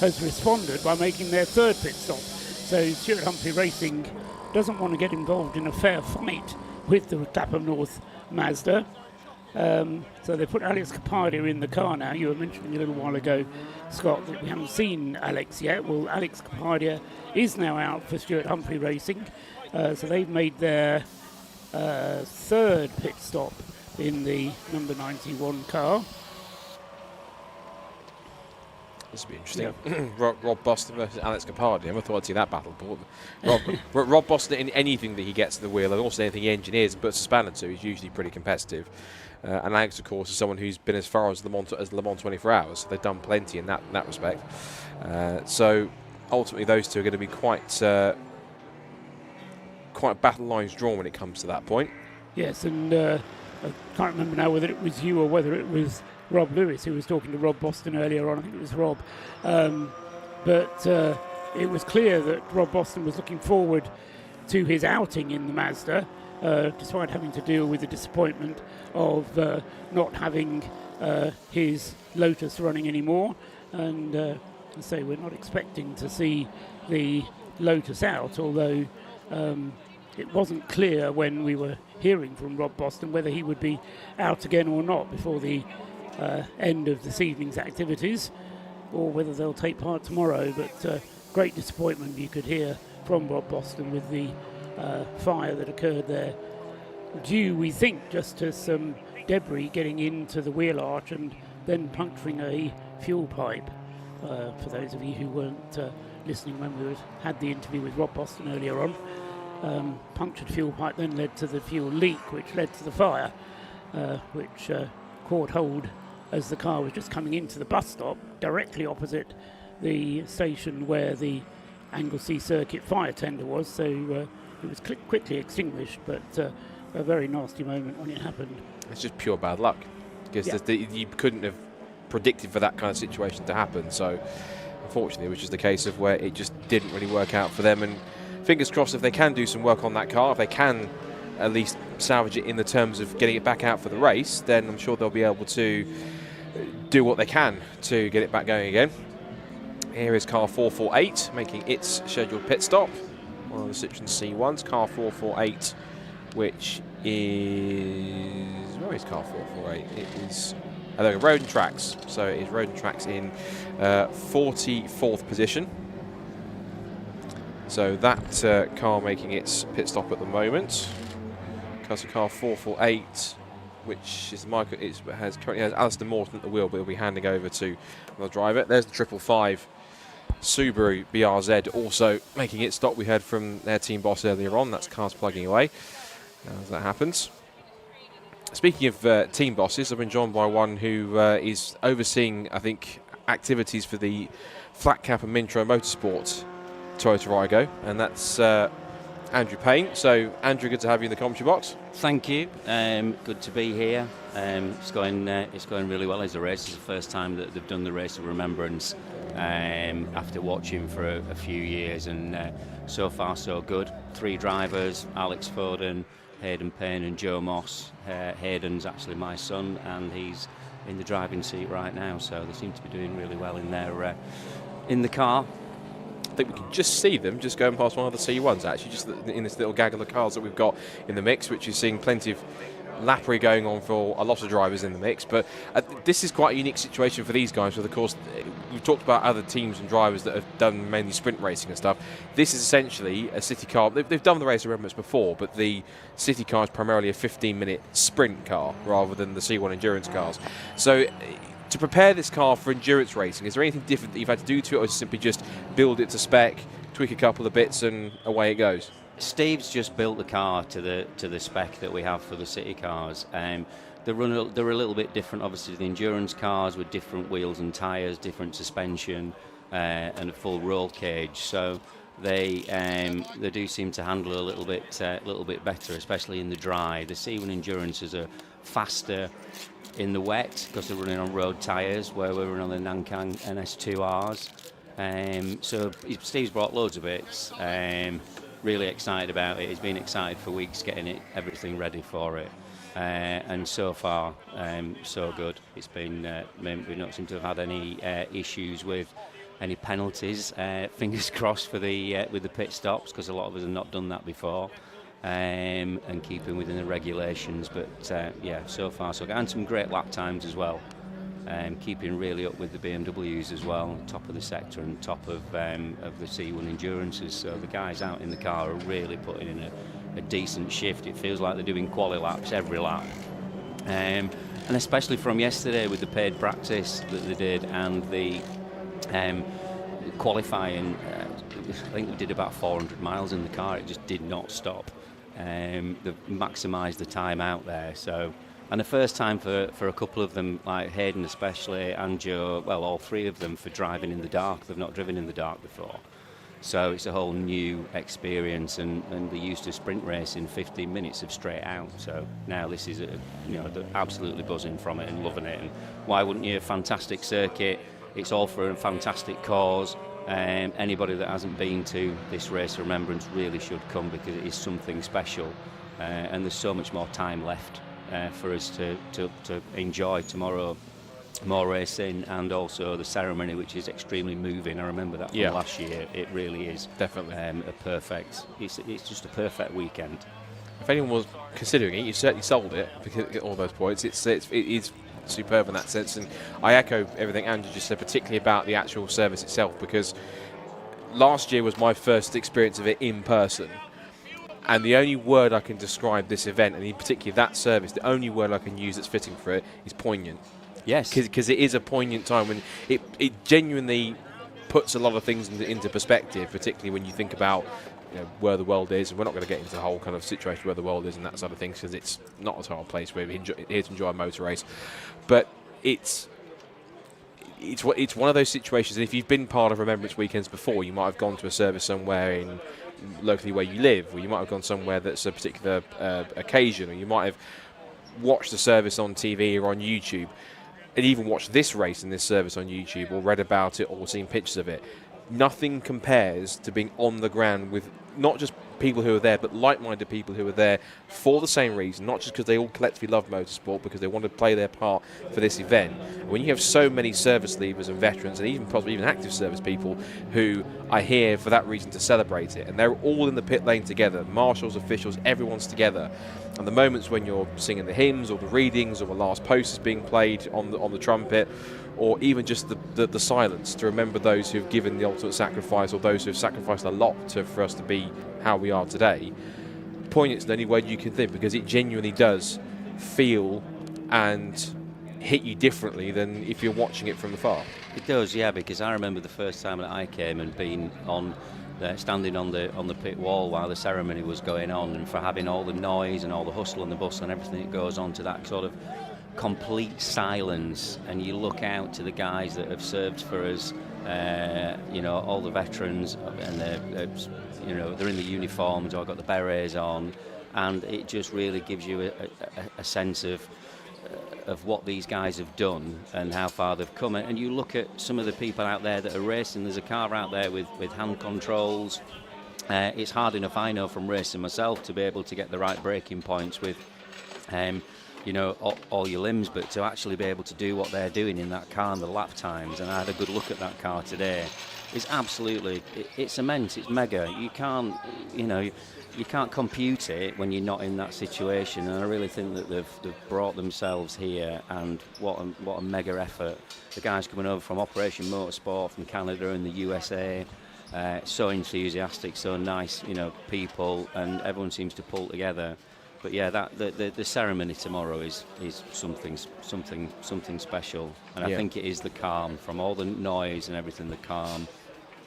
has responded by making their third pit stop. So Stuart Humphrey Racing doesn't want to get involved in a fair fight with the Clapham North Mazda. So they put Alex Capadia in the car now. You were mentioning a little while ago, Scott, that we haven't seen Alex yet. Well, Alex Capadia is now out for Stuart Humphrey Racing. So they've made their third pit stop in the number 91 car. This would be interesting. Yeah. Rob Boston versus Alex Capadia. I never thought I'd see that battle. But Rob Boston, in anything that he gets to the wheel, and also anything he engineers and puts a spanner to, is usually pretty competitive. And Alex, of course, is someone who's been as far as Le Mans 24 Hours. So they've done plenty in that respect. So ultimately, those two are going to be quite battle lines drawn when it comes to that point. Yes, and I can't remember now whether it was you or whether it was Rob Lewis who was talking to Rob Boston earlier on. I think it was Rob. But it was clear that Rob Boston was looking forward to his outing in the Mazda, despite having to deal with the disappointment of not having his Lotus running anymore. And So we're not expecting to see the Lotus out, although it wasn't clear when we were hearing from Rob Boston whether he would be out again or not before the end of this evening's activities, or whether they'll take part tomorrow. But great disappointment you could hear from Rob Boston with the fire that occurred there, due, we think, just to some debris getting into the wheel arch and then puncturing a fuel pipe. For those of you who weren't listening when we had the interview with Rob Boston earlier on, punctured fuel pipe then led to the fuel leak, which led to the fire, which caught hold as the car was just coming into the bus stop directly opposite the station where the Anglesey Circuit fire tender was. So it was quickly extinguished, but a very nasty moment when it happened. It's just pure bad luck, because you couldn't have predicted for that kind of situation to happen. So unfortunately it was just a case of where it just didn't really work out for them, and fingers crossed if they can do some work on that car, if they can at least salvage it in the terms of getting it back out for the race, then I'm sure they'll be able to do what they can to get it back going again. Here is car 448 making its scheduled pit stop, one of the Citroen C1s, car 448, which is, where is car 448? It is Road and Tracks. So it is Road and Tracks in 44th position. So that car making its pit stop at the moment. Car 448, which is currently has Alistair Morton at the wheel, but he'll be handing over to the driver. There's the 555 Subaru BRZ also making its stop. We heard from their team boss earlier on. That's cars plugging away as that happens. Speaking of team bosses, I've been joined by one who is overseeing, I think, activities for the Flat Cap and Mintro Motorsport Toyota Aygo, and that's Andrew Payne. So, Andrew, good to have you in the commentary box. Thank you. Good to be here. It's going really well as a race. It's the first time that they've done the race of Remembrance after watching for a few years, and so far so good. 3 drivers: Alex Foden, Hayden Payne and Joe Moss. Hayden's actually my son, and he's in the driving seat right now, so they seem to be doing really well in their in the car. I think we can just see them just going past one of the C1s, actually, just in this little gaggle of cars that we've got in the mix, which is seeing plenty of lappery going on for a lot of drivers in the mix. But this is quite a unique situation for these guys, because of course we've talked about other teams and drivers that have done mainly sprint racing and stuff. This is essentially a city car. They've done the race of Remembrance before, but the city car is primarily a 15-minute sprint car rather than the C1 endurance cars. So to prepare this car for endurance racing, is there anything different that you've had to do to it, or is it simply just build it to spec, tweak a couple of bits and away it goes? Steve's just built the car to the spec that we have for the city cars. They're a little bit different, obviously, to the endurance cars, with different wheels and tyres, different suspension, and a full roll cage. So they do seem to handle a little bit better, especially in the dry. The C1 endurances are faster in the wet because they're running on road tyres, where we're running on the Nankang NS2Rs. So Steve's brought loads of bits. Really excited about it. He's been excited for weeks getting everything ready for it, and so far so good. It's been we don't seem to have had any issues with any penalties. Fingers crossed for with the pit stops, because a lot of us have not done that before, and keeping within the regulations. But yeah, so far so good, and some great lap times as well. Keeping really up with the BMWs as well, top of the sector and top of the C1 endurances. So the guys out in the car are really putting in a decent shift. It feels like they're doing quali laps every lap, and especially from yesterday with the paid practice that they did and the qualifying. I think we did about 400 miles in the car. It just did not stop. They've maximised the time out there. So. And the first time for a couple of them, like Hayden especially, and Joe, well, all 3 of them, for driving in the dark. They've not driven in the dark before. So it's a whole new experience, and they're used to sprint racing 15 minutes of straight out. So now this is, they're absolutely buzzing from it and loving it. And why wouldn't you? A fantastic circuit. It's all for a fantastic cause. Anybody that hasn't been to this race of Remembrance really should come, because it is something special. And there's so much more time left for us to enjoy tomorrow. more racing, and also the ceremony, which is extremely moving. I remember that from last year. It really is definitely it's just a perfect weekend. If anyone was considering it, you certainly sold it because you get all those points. It is superb in that sense, and I echo everything Andrew just said, particularly about the actual service itself, because last year was my first experience of it in person, and the only word I can describe this event, and in particular that service, the only word I can use that's fitting for it is poignant. Yes, because it is a poignant time when it genuinely puts a lot of things into perspective, particularly when you think about where the world is. And we're not going to get into the whole kind of situation where the world is and that sort of things, because it's not a whole place where we're here to enjoy a motor race. But it's one of those situations, and if you've been part of Remembrance weekends before, you might have gone to a service somewhere locally where you live, or you might have gone somewhere that's a particular occasion, or you might have watched the service on TV or on YouTube, and even watched this race in this service on YouTube, or read about it, or seen pictures of it. Nothing compares to being on the ground with not just people who are there, but like-minded people who are there for the same reason, not just because they all collectively love motorsport, because they want to play their part for this event. When you have so many service leavers and veterans, and even possibly even active service people who are here for that reason to celebrate it, and they're all in the pit lane together, marshals, officials, everyone's together. And the moments when you're singing the hymns or the readings or the last post is being played on the trumpet, or even just the silence to remember those who've given the ultimate sacrifice, or those who've sacrificed a lot for us to be how we are today. Poignant's the only word you can think, because it genuinely does feel and hit you differently than if you're watching it from afar. It does, yeah, because I remember the first time that I came and being standing on the pit wall while the ceremony was going on, and for having all the noise and all the hustle and the bustle and everything that goes on to that sort of complete silence, and you look out to the guys that have served for us, all the veterans, and they're in the uniforms or got the berets on, and it just really gives you a sense of what these guys have done and how far they've come. And you look at some of the people out there that are racing. There's a car out there with hand controls. It's hard enough, I know from racing myself, to be able to get the right braking points with all your limbs, but to actually be able to do what they're doing in that car and the lap times, and I had a good look at that car today, it's absolutely, it's immense, it's mega. You can't compute it when you're not in that situation, and I really think that they've brought themselves here, and what a mega effort. The guys coming over from Operation Motorsport from Canada and the USA, so enthusiastic, so nice, people, and everyone seems to pull together. But yeah, the ceremony tomorrow is something special, and I think it is the calm from all the noise and everything. The calm,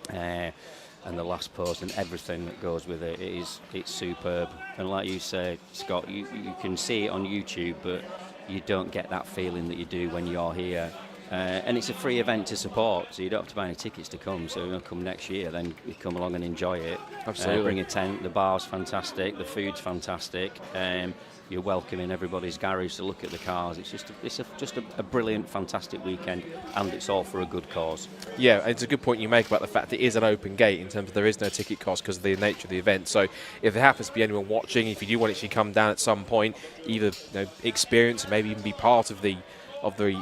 and the last post and everything that goes with it. It's superb. And like you say, Scott, you can see it on YouTube, but you don't get that feeling that you do when you're here. And it's a free event to support, so you don't have to buy any tickets to come. So you'll come next year, then you come along and enjoy it. Absolutely. Bring a tent. The bar's fantastic. The food's fantastic. You're welcome in everybody's garage to look at the cars. It's just a brilliant, fantastic weekend, and it's all for a good cause. Yeah, it's a good point you make about the fact that it is an open gate in terms of there is no ticket cost because of the nature of the event. So if there happens to be anyone watching, if you do want to actually come down at some point, either experience and maybe even be part of the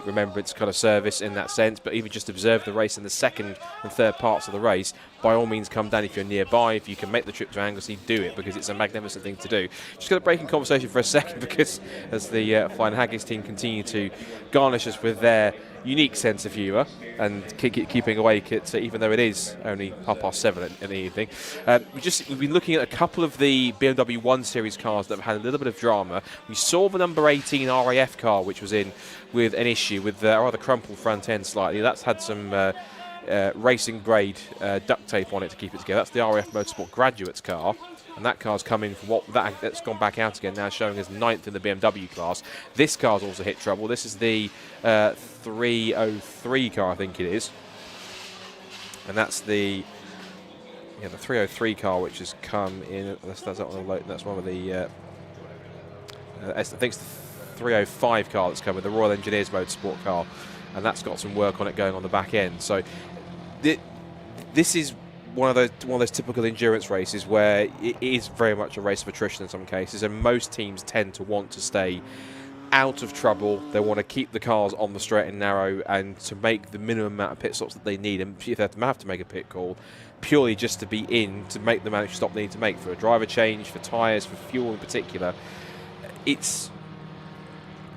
Remembrance kind of service in that sense, but even just observe the race in the second and third parts of the race, by all means come down if you're nearby. If you can make the trip to Anglesey, do it, because it's a magnificent thing to do. Just going to break in conversation for a second, because as the Flying Haggis team continue to garnish us with their unique sense of humour and keeping awake at, even though it is only 7:30 in the evening. We've been looking at a couple of the BMW 1 Series cars that have had a little bit of drama. We saw the number 18 RAF car, which was in with an issue with a rather crumpled front end slightly. That's had some racing grade duct tape on it to keep it together. That's the RAF Motorsport Graduates car. And that car's come in from that's gone back out again, now showing as 9th in the BMW class. This car's also hit trouble. This is the 303 car, I think it is. And that's the 303 car, which has come in. That's one of the. I think it's the 305 car that's come with the Royal Engineers Motorsport car, and that's got some work on it going on the back end. So this is one of those typical endurance races where it is very much a race of attrition in some cases, and most teams tend to want to stay out of trouble. They want to keep the cars on the straight and narrow, and to make the minimum amount of pit stops that they need, and if they have to make a pit call, purely just to be in, to make the managed stop they need to make for a driver change, for tyres, for fuel in particular. It's,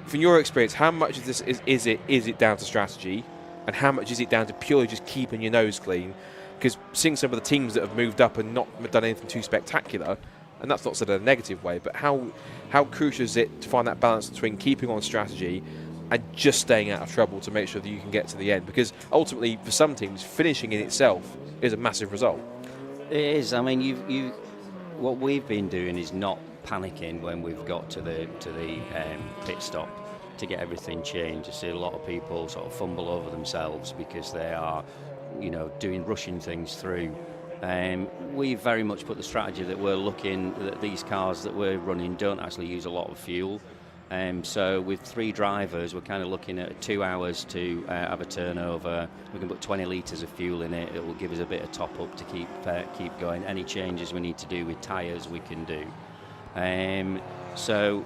from your experience, how much of this is it down to strategy, and how much is it down to purely just keeping your nose clean? Because seeing some of the teams that have moved up and not done anything too spectacular, and that's not said in a negative way, but how crucial is it to find that balance between keeping on strategy and just staying out of trouble to make sure that you can get to the end? Because ultimately, for some teams, finishing in itself is a massive result. It is. I mean, what we've been doing is not panicking when we've got to the pit stop to get everything changed. I see a lot of people sort of fumble over themselves because they are, rushing things through. We very much put the strategy that we're looking that these cars that we're running don't actually use a lot of fuel. So with 3 drivers, we're kind of looking at 2 hours to have a turnover. We can put 20 litres of fuel in it. It will give us a bit of top up to keep going. Any changes we need to do with tyres, we can do. So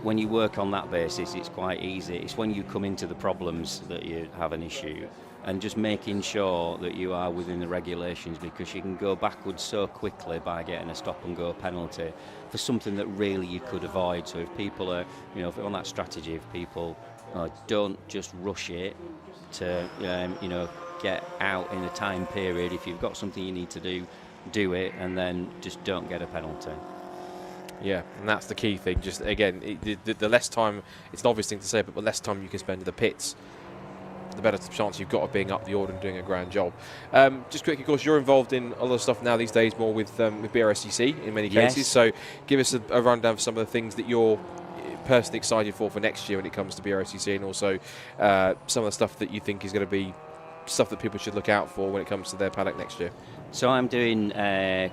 when you work on that basis, it's quite easy. It's when you come into the problems that you have an issue. And just making sure that you are within the regulations, because you can go backwards so quickly by getting a stop and go penalty for something that really you could avoid. So if people are, if on that strategy, if people don't just rush it to, get out in a time period. If you've got something you need to do it, and then just don't get a penalty. Yeah, and that's the key thing. Just again, the less time, it's an obvious thing to say, but the less time you can spend in the pits, the better chance you've got of being up the order and doing a grand job. Just quickly, of course, you're involved in a lot of stuff now these days, more with BRSCC in many cases. Yes. So give us a rundown of some of the things that you're personally excited for next year when it comes to BRSCC, and also some of the stuff that you think is going to be stuff that people should look out for when it comes to their paddock next year. So I'm doing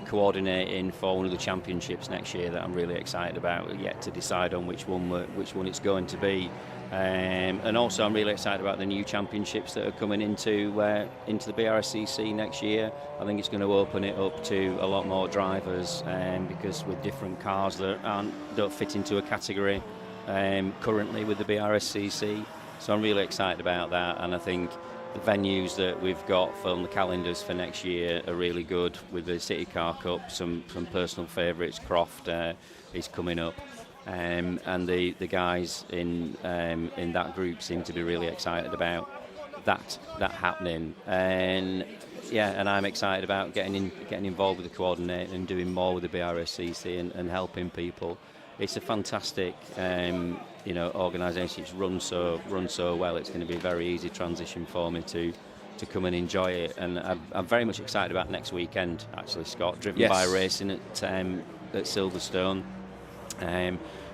coordinating for one of the championships next year that I'm really excited about. Yet to decide on which one it's going to be. And also I'm really excited about the new championships that are coming into the BRSCC next year. I think it's going to open it up to a lot more drivers, because with different cars that don't fit into a category currently with the BRSCC. So I'm really excited about that, and I think the venues that we've got on the calendars for next year are really good, with the City Car Cup, some personal favourites. Croft is coming up. And the guys in that group seem to be really excited about that happening, and I'm excited about getting involved with the coordinating and doing more with the BRSCC and helping people. It's a fantastic organisation. It's run so well. It's going to be a very easy transition for me to come and enjoy it, and I'm very much excited about next weekend. Actually, Scott, driven by racing at Silverstone.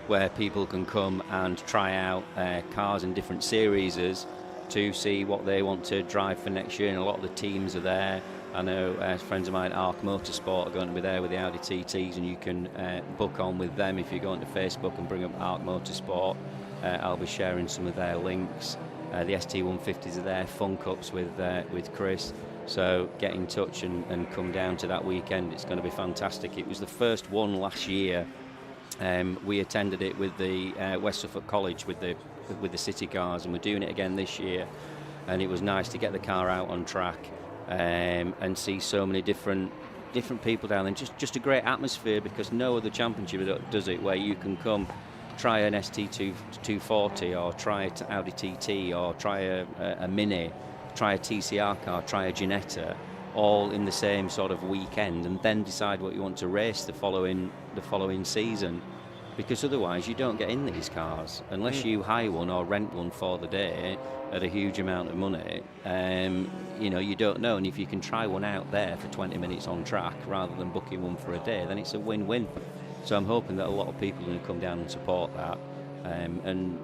Where people can come and try out cars in different series to see what they want to drive for next year, and a lot of the teams are there. I know friends of mine, Arc Motorsport, are going to be there with the Audi TTs, and you can book on with them if you go onto Facebook and bring up Arc Motorsport. I'll be sharing some of their links. The ST150s are there, Fun Cups with Chris. So get in touch and come down to that weekend. It's going to be fantastic. It was the first one last year. We attended it with the West Suffolk College with the city cars, and we're doing it again this year. And it was nice to get the car out on track and see so many different people down there. Just a great atmosphere, because no other championship does it, where you can come try an ST240 or try an Audi TT or try a Mini, try a TCR car, try a Ginetta, all in the same sort of weekend, and then decide what you want to race the following season. Because otherwise you don't get in these cars unless you hire one or rent one for the day at a huge amount of money. You don't know, and if you can try one out there for 20 minutes on track rather than booking one for a day, then it's a win-win. So I'm hoping that a lot of people are going to come down and support that, and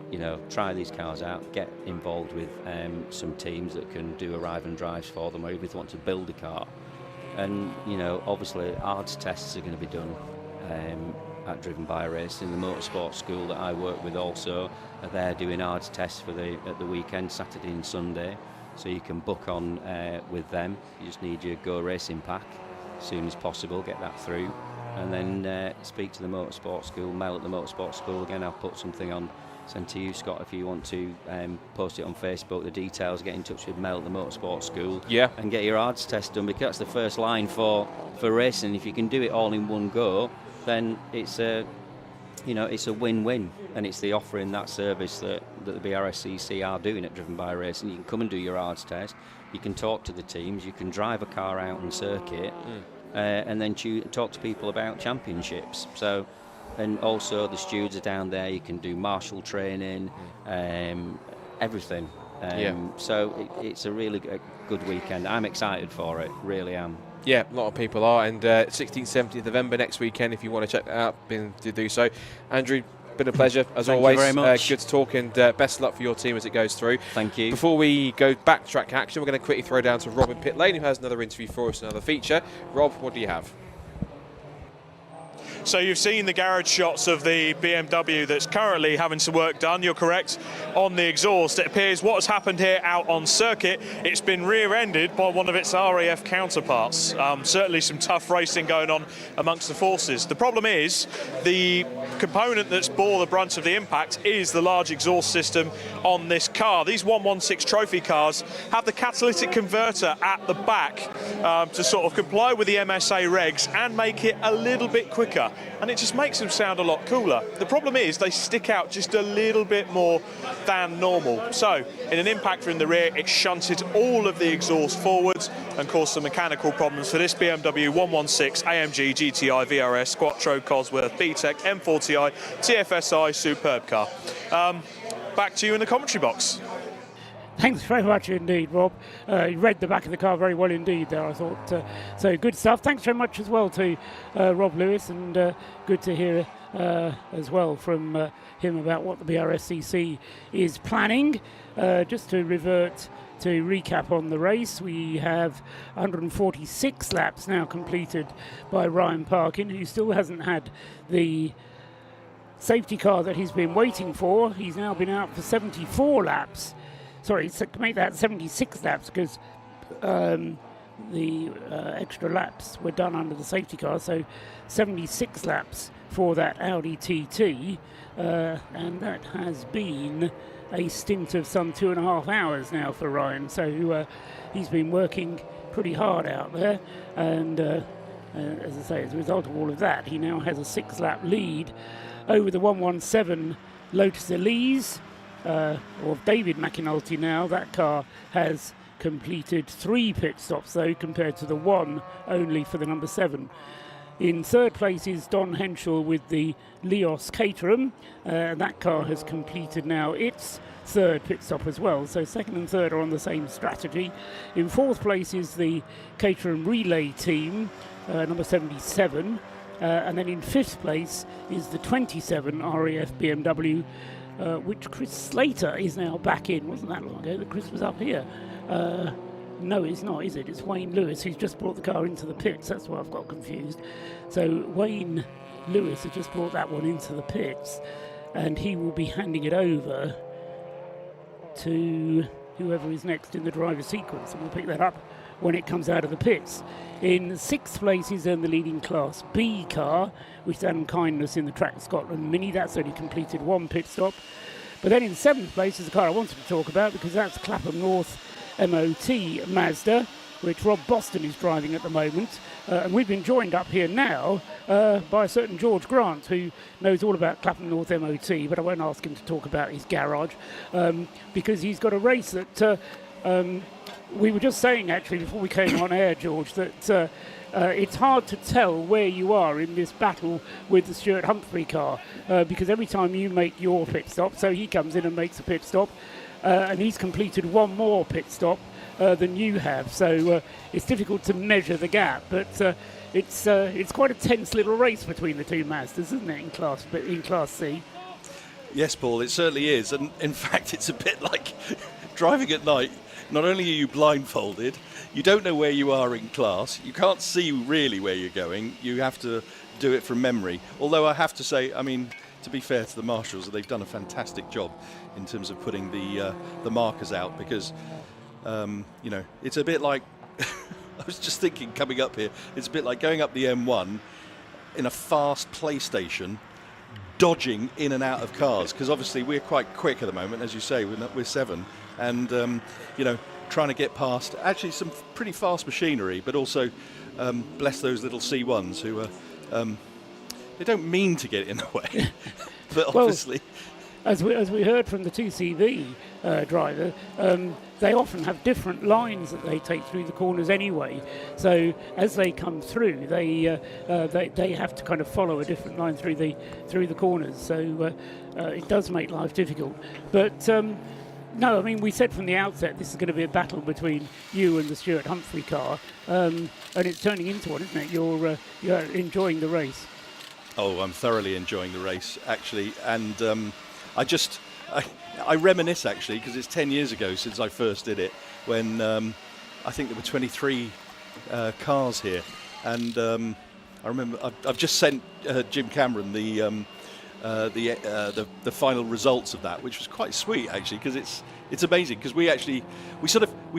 try these cars out, get involved with some teams that can do arrive and drives for them, or even if they want to build a car. And obviously ARDS tests are going to be done at Driven by Racing. The Motorsport school that I work with also are there doing ARDS tests at the weekend, Saturday and Sunday. So you can book on with them. You just need your Go Racing pack as soon as possible, get that through, and then speak to the Motorsport school, mail at the Motorsport school. Again, I'll put something on send to you, Scott, if you want to post it on Facebook, the details, get in touch with Mel at the Motorsport School, and get your ARDS test done, because that's the first line for racing. If you can do it all in one go, then it's a win-win, and it's the offering that service that the BRSCC are doing at Driven by Racing. You can come and do your ARDS test, you can talk to the teams, you can drive a car out on circuit, and then talk to people about championships. So, and also the stewards are down there, you can do marshal training, everything. So it's a really good weekend. I'm excited for it, really am. Yeah, a lot of people are, and 16th, 17th November next weekend, if you want to check that out, to do so. Andrew, been a pleasure, as always. Thank you very much. Good to talk, and best of luck for your team as it goes through. Thank you. Before we go back to track action, we're going to quickly throw down to Rob in pit lane, who has another interview for us, another feature. Rob, what do you have? So you've seen the garage shots of the BMW that's currently having some work done. You're correct on the exhaust. It appears what has happened here out on circuit, it's been rear-ended by one of its RAF counterparts. Certainly some tough racing going on amongst the forces. The problem is the component that's bore the brunt of the impact is the large exhaust system on this car. These 116 trophy cars have the catalytic converter at the back to sort of comply with the MSA regs and make it a little bit quicker. And it just makes them sound a lot cooler. The problem is they stick out just a little bit more than normal. So in an impactor in the rear, it shunted all of the exhaust forwards and caused some mechanical problems for this BMW 116 AMG GTI VRS Quattro Cosworth BTEC M40i TFSI superb car. Back to you in the commentary box. Thanks very much indeed, Rob. You read the back of the car very well indeed there, I thought. So good stuff. Thanks very much as well to Rob Lewis, and good to hear as well from him about what the BRSCC is planning. Just to recap on the race, we have 146 laps now completed by Ryan Parkin, who still hasn't had the safety car that he's been waiting for. He's now been out for 74 laps. Sorry, to make that 76 laps, because the extra laps were done under the safety car, so 76 laps for that Audi TT, and that has been a stint of some 2.5 hours now for Ryan, so he's been working pretty hard out there, and as I say, as a result of all of that, he now has a 6-lap lead over the 117 Lotus Elise, of David McAnulty now. That car has completed 3 pit stops though, compared to the 1 only for the number 7. In third place is Don Henschel with the Leos Caterham. That car has completed now its 3rd pit stop as well, so 2nd and 3rd are on the same strategy. In 4th place is the Caterham Relay team, number 77, and then in 5th place is the 27 RAF BMW, which Chris Slater is now back in. Wasn't that long ago that Chris was up here? No, it's not, is it? It's Wayne Lewis who's just brought the car into the pits. That's why I've got confused. So Wayne Lewis has just brought that one into the pits, and he will be handing it over to whoever is next in the driver sequence, and we'll pick that up when it comes out of the pits. In 6th place is then the leading Class B car, which is Adam Kindness in the Track Scotland Mini. That's only completed 1 pit stop. But then in 7th place is the car I wanted to talk about, because that's Clapham North MOT Mazda, which Rob Boston is driving at the moment. And we've been joined up here now by a certain George Grant, who knows all about Clapham North MOT, but I won't ask him to talk about his garage, because he's got a race that we were just saying actually before we came on air, George, that it's hard to tell where you are in this battle with the Stuart Humphrey car, because every time you make your pit stop, so he comes in and makes a pit stop, and he's completed 1 more pit stop than you have, so it's difficult to measure the gap, but it's quite a tense little race between the two Mazdas, isn't it, in Class C? Yes, Paul, it certainly is, and in fact it's a bit like driving at night. Not only are you blindfolded, you don't know where you are in class, you can't see really where you're going, you have to do it from memory. Although I have to say, I mean, to be fair to the marshals, they've done a fantastic job in terms of putting the markers out, because you know, it's a bit like I was just thinking coming up here, it's a bit like going up the M1 in a fast PlayStation, dodging in and out of cars, because obviously we're quite quick at the moment, as you say, we're 7, and you know, trying to get past actually some pretty fast machinery, but also bless those little C1s who are they don't mean to get in the way, but obviously. As we heard from the 2CV driver, they often have different lines that they take through the corners anyway. So as they come through, they have to kind of follow a different line through the corners. So it does make life difficult. But no, I mean, we said from the outset this is going to be a battle between you and the Stuart Humphrey car, and it's turning into one, isn't it? You're enjoying the race. Oh, I'm thoroughly enjoying the race, actually, and. I reminisce, actually, because it's 10 years ago since I first did it, when I think there were 23 cars here, and I remember I've just sent Jim Cameron the final results of that, which was quite sweet, actually, because it's amazing, because we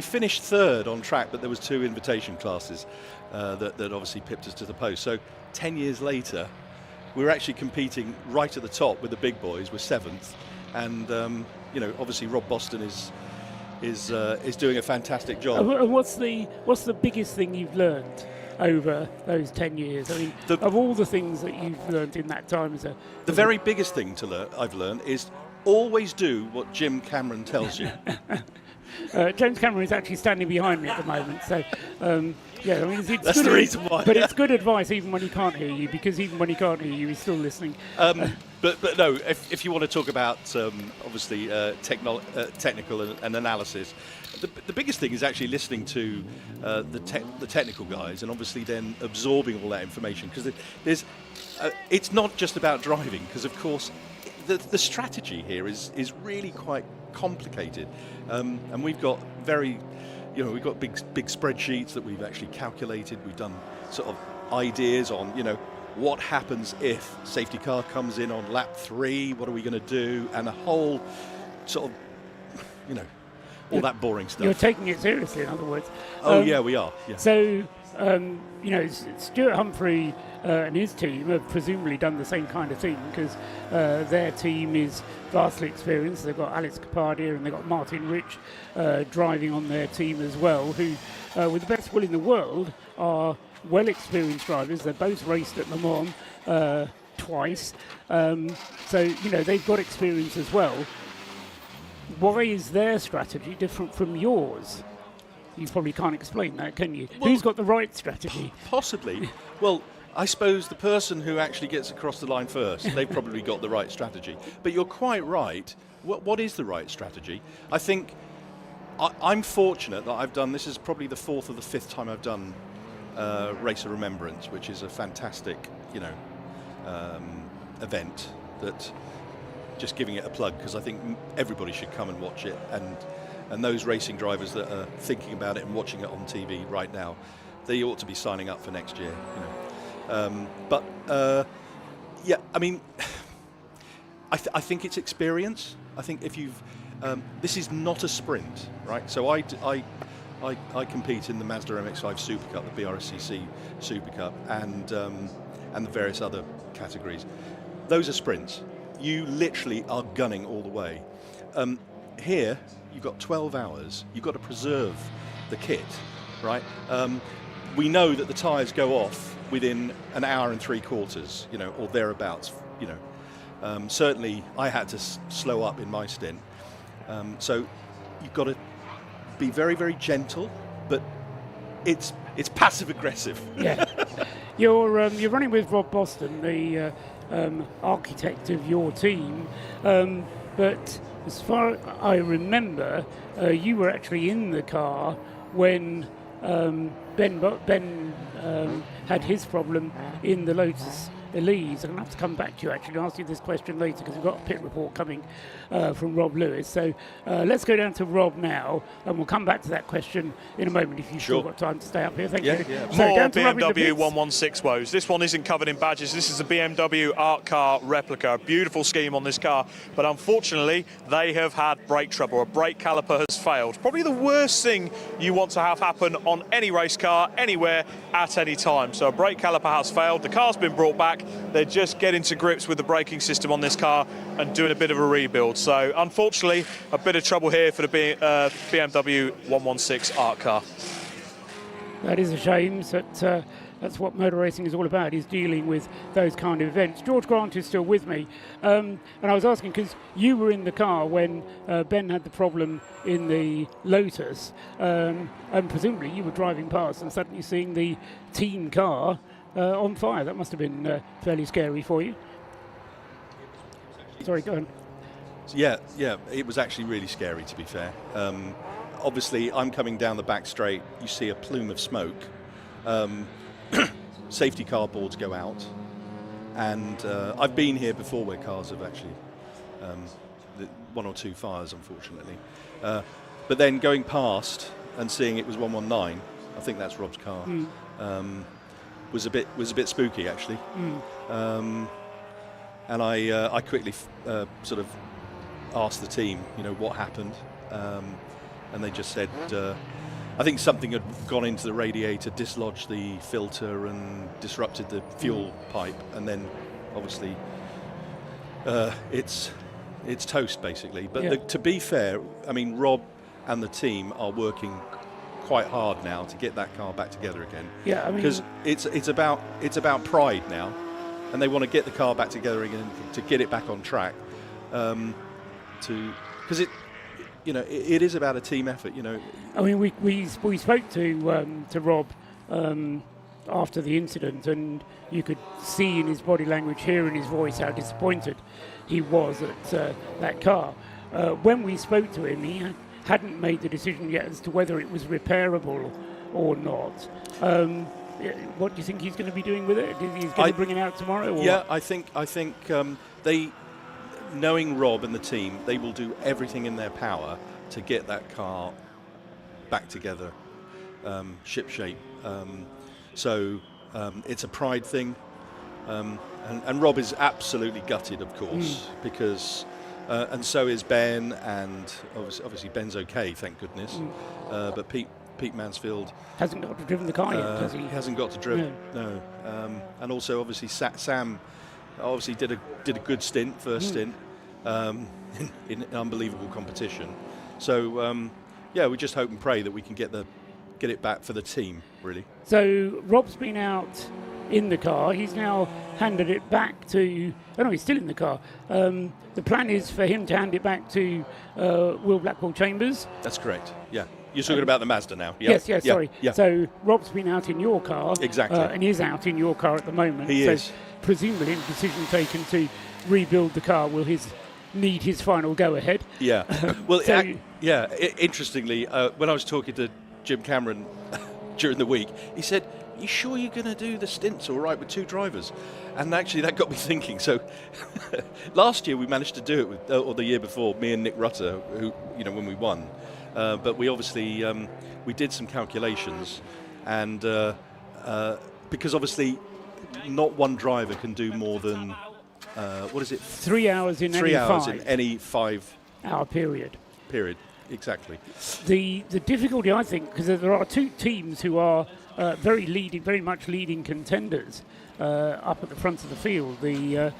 finished 3rd on track, but there was 2 invitation classes that obviously pipped us to the post. So 10 years later, we're actually competing right at the top with the big boys. We're 7th, and you know, obviously Rob Boston is doing a fantastic job. And what's the biggest thing you've learned over those 10 years? I mean, of all the things that you've learned in that time, the very biggest thing I've learned is always do what Jim Cameron tells you. James Cameron is actually standing behind me at the moment, so. Yeah, I mean, it's that's good the reason why. But it's good advice even when he can't hear you, because even when he can't hear you, he's still listening. But no, if you want to talk about obviously technical and analysis, the biggest thing is actually listening to the technical guys, and obviously then absorbing all that information, because it's not just about driving, because of course the strategy here is really quite complicated, and we've got we've got big spreadsheets that we've actually calculated. We've done sort of ideas on, what happens if safety car comes in on lap 3, what are we going to do, and a whole sort of, all that boring stuff. You're taking it seriously, in other words. Oh, yeah, we are. Yeah. So, Stuart Humphrey and his team have presumably done the same kind of thing, because their team is vastly experienced. They've got Alex Capadia and they've got Martin Rich driving on their team as well, who, with the best will in the world, are well-experienced drivers. They've both raced at Le Mans twice. So, they've got experience as well. Why is their strategy different from yours? You probably can't explain that, can you? Well, who's got the right strategy? Possibly. Well, I suppose the person who actually gets across the line first, they've probably got the right strategy. But you're quite right. What is the right strategy? I think I'm fortunate that I've done, this is probably the 4th or the 5th time I've done Race of Remembrance, which is a fantastic, event that, just giving it a plug, because I think everybody should come and watch it, and those racing drivers that are thinking about it and watching it on TV right now, they ought to be signing up for next year. Yeah, I mean, I think it's experience. I think if you've, this is not a sprint, right? So I compete in the Mazda MX-5 Super Cup, the BRSCC Super Cup, and the various other categories. Those are sprints. You literally are gunning all the way. Here, you've got 12 hours. You've got to preserve the kit, right? We know that the tyres go off within an hour and 3/4, or thereabouts. Certainly, I had to slow up in my stint. So you've got to be very, very gentle, but it's passive aggressive. Yeah, you're running with Rob Boston, the architect of your team, but as far as I remember, you were actually in the car when Ben had his problem in the Lotus Elise. I'm going to have to come back to you actually and ask you this question later, because we've got a pit report coming from Rob Lewis. So let's go down to Rob now, and we'll come back to that question in a moment if you've still got time to stay up here. Thank you. Yeah. So More down to BMW 116 woes. This one isn't covered in badges. This is a BMW art car replica. Beautiful scheme on this car, but unfortunately they have had brake trouble. A brake caliper has failed. Probably the worst thing you want to have happen on any race car, anywhere, at any time. So a brake caliper has failed. The car's been brought back. they're just getting to grips with the braking system on this car and doing a bit of a rebuild. So unfortunately, a bit of trouble here for the BMW 116 Art car. That is a shame. That's what motor racing is all about, is dealing with those kind of events. George Grant is still with me. And I was asking, because you were in the car when Ben had the problem in the Lotus, and presumably you were driving past and suddenly seeing the team car on fire. That must have been fairly scary for you. Sorry, go on. Yeah, it was actually really scary, to be fair. Obviously, I'm coming down the back straight. You see a plume of smoke. Safety car boards go out, and I've been here before where cars have actually one or two fires, unfortunately. But then going past and seeing it was 119, I think that's Rob's car, was a bit spooky actually. And I quickly sort of asked the team, what happened, and they just said. I think something had gone into the radiator, dislodged the filter and disrupted the fuel pipe, and then obviously it's toast basically. But to be fair, I mean, Rob and the team are working quite hard now to get that car back together again. Yeah, I mean, because it's about pride now, and they want to get the car back together again to get it back on track. Because it is about a team effort, I mean, we spoke to Rob after the incident, and you could see in his body language, hear in his voice how disappointed he was at that car. When we spoke to him, he hadn't made the decision yet as to whether it was repairable or not. What do you think he's going to be doing with it? He's going to bring it out tomorrow? Or yeah, I think they, knowing Rob and the team, they will do everything in their power to get that car back together, ship shape. So it's a pride thing, and Rob is absolutely gutted, of course, because and so is Ben, and obviously Ben's okay, thank goodness. But Pete Mansfield hasn't got to driven the car yet, has he? He hasn't got to drive. No. And also obviously Sam obviously did a good stint, first stint, in an unbelievable competition. So we just hope and pray that we can get it back for the team, really. So Rob's been out in the car. He's now handed it back to. Oh no, he's still in the car. The plan is for him to hand it back to Will Blackwell Chambers. That's correct. Yeah, you're talking about the Mazda now. Yeah. Yes. Sorry. Yeah. So Rob's been out in your car. Exactly. And is out in your car at the moment. He is. Presumably, the decision taken to rebuild the car will need his final go-ahead. Yeah. Well, interestingly, when I was talking to Jim Cameron during the week, he said, "You sure you're going to do the stints all right with two drivers?" And actually, that got me thinking. So, last year we managed to do it with, or the year before, me and Nick Rutter, who when we won. But we obviously we did some calculations, and because obviously not one driver can do more than 3 hours in 3 hours in any 5 hour period. Exactly. The difficulty, I think, because there are two teams who are very much leading contenders up at the front of the field. The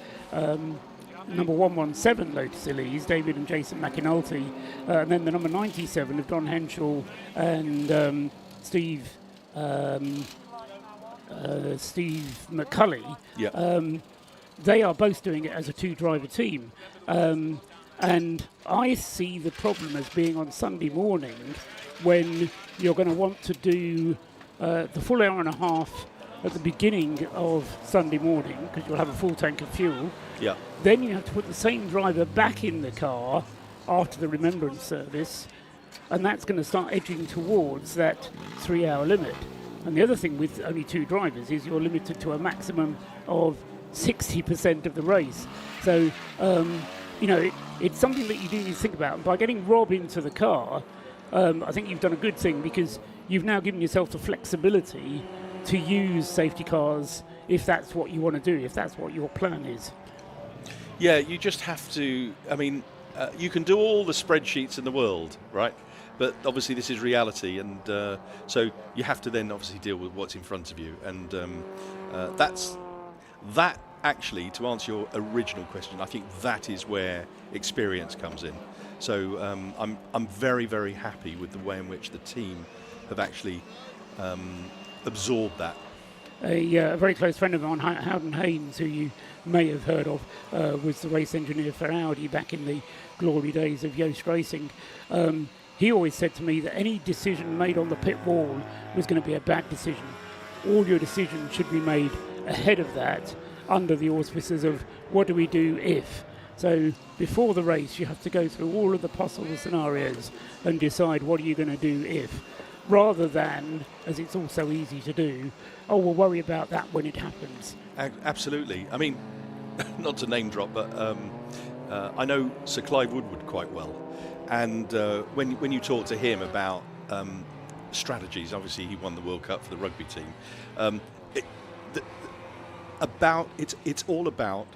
number 117 Lotus Elise, David and Jason McAnulty, and then the number 97 of Don Henschel and Steve McCulley. Yeah. They are both doing it as a two-driver team. And I see the problem as being on Sunday morning when you're going to want to do the full hour and a half at the beginning of Sunday morning because you'll have a full tank of fuel. Yeah. Then you have to put the same driver back in the car after the Remembrance service, and that's going to start edging towards that 3 hour limit. And the other thing with only two drivers is you're limited to a maximum of 60% of the race. So, it's something that you do need to think about. And by getting Rob into the car, I think you've done a good thing because you've now given yourself the flexibility to use safety cars if that's what you want to do, if that's what your plan is. Yeah, you just have to, you can do all the spreadsheets in the world, right? But obviously this is reality, and so you have to then obviously deal with what's in front of you. And that actually, to answer your original question, I think that is where experience comes in. So I'm very, very happy with the way in which the team have actually absorbed that. A very close friend of mine, Howden Haynes, who you may have heard of, was the race engineer for Audi back in the glory days of Yost Racing. He always said to me that any decision made on the pit wall was going to be a bad decision. All your decisions should be made ahead of that, under the auspices of what do we do if. So before the race, you have to go through all of the possible scenarios and decide what are you going to do if, rather than, as it's also easy to do, oh, we'll worry about that when it happens. Absolutely. I mean, not to name drop, but I know Sir Clive Woodward quite well. And when you talk to him about strategies, obviously he won the World Cup for the rugby team. It's all about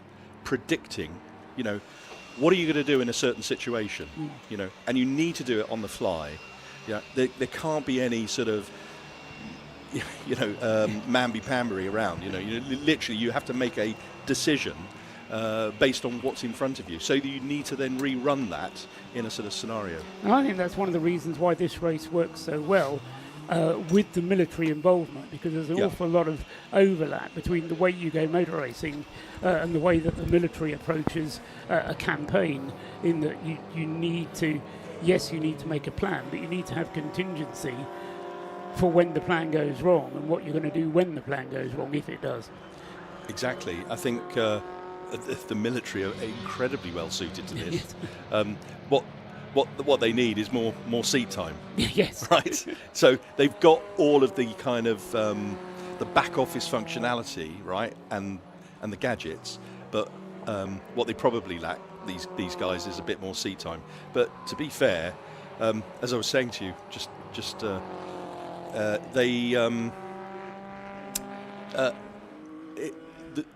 predicting. You know, what are you going to do in a certain situation? You know, and you need to do it on the fly. Yeah, there can't be any sort of, mamby-pambery around. Literally, you have to make a decision based on what's in front of you. So you need to then rerun that in a sort of scenario. And I think that's one of the reasons why this race works so well with the military involvement, because there's an awful lot of overlap between the way you go motor racing and the way that the military approaches a campaign, in that you need to, yes, you need to make a plan, but you need to have contingency for when the plan goes wrong and what you're going to do when the plan goes wrong, if it does. Exactly. I think the military are incredibly well suited to this. What they need is more seat time. Yes. Right. So they've got all of the kind of the back office functionality, right, and the gadgets, but what they probably lack, these guys, is a bit more seat time. But to be fair, as I was saying to you,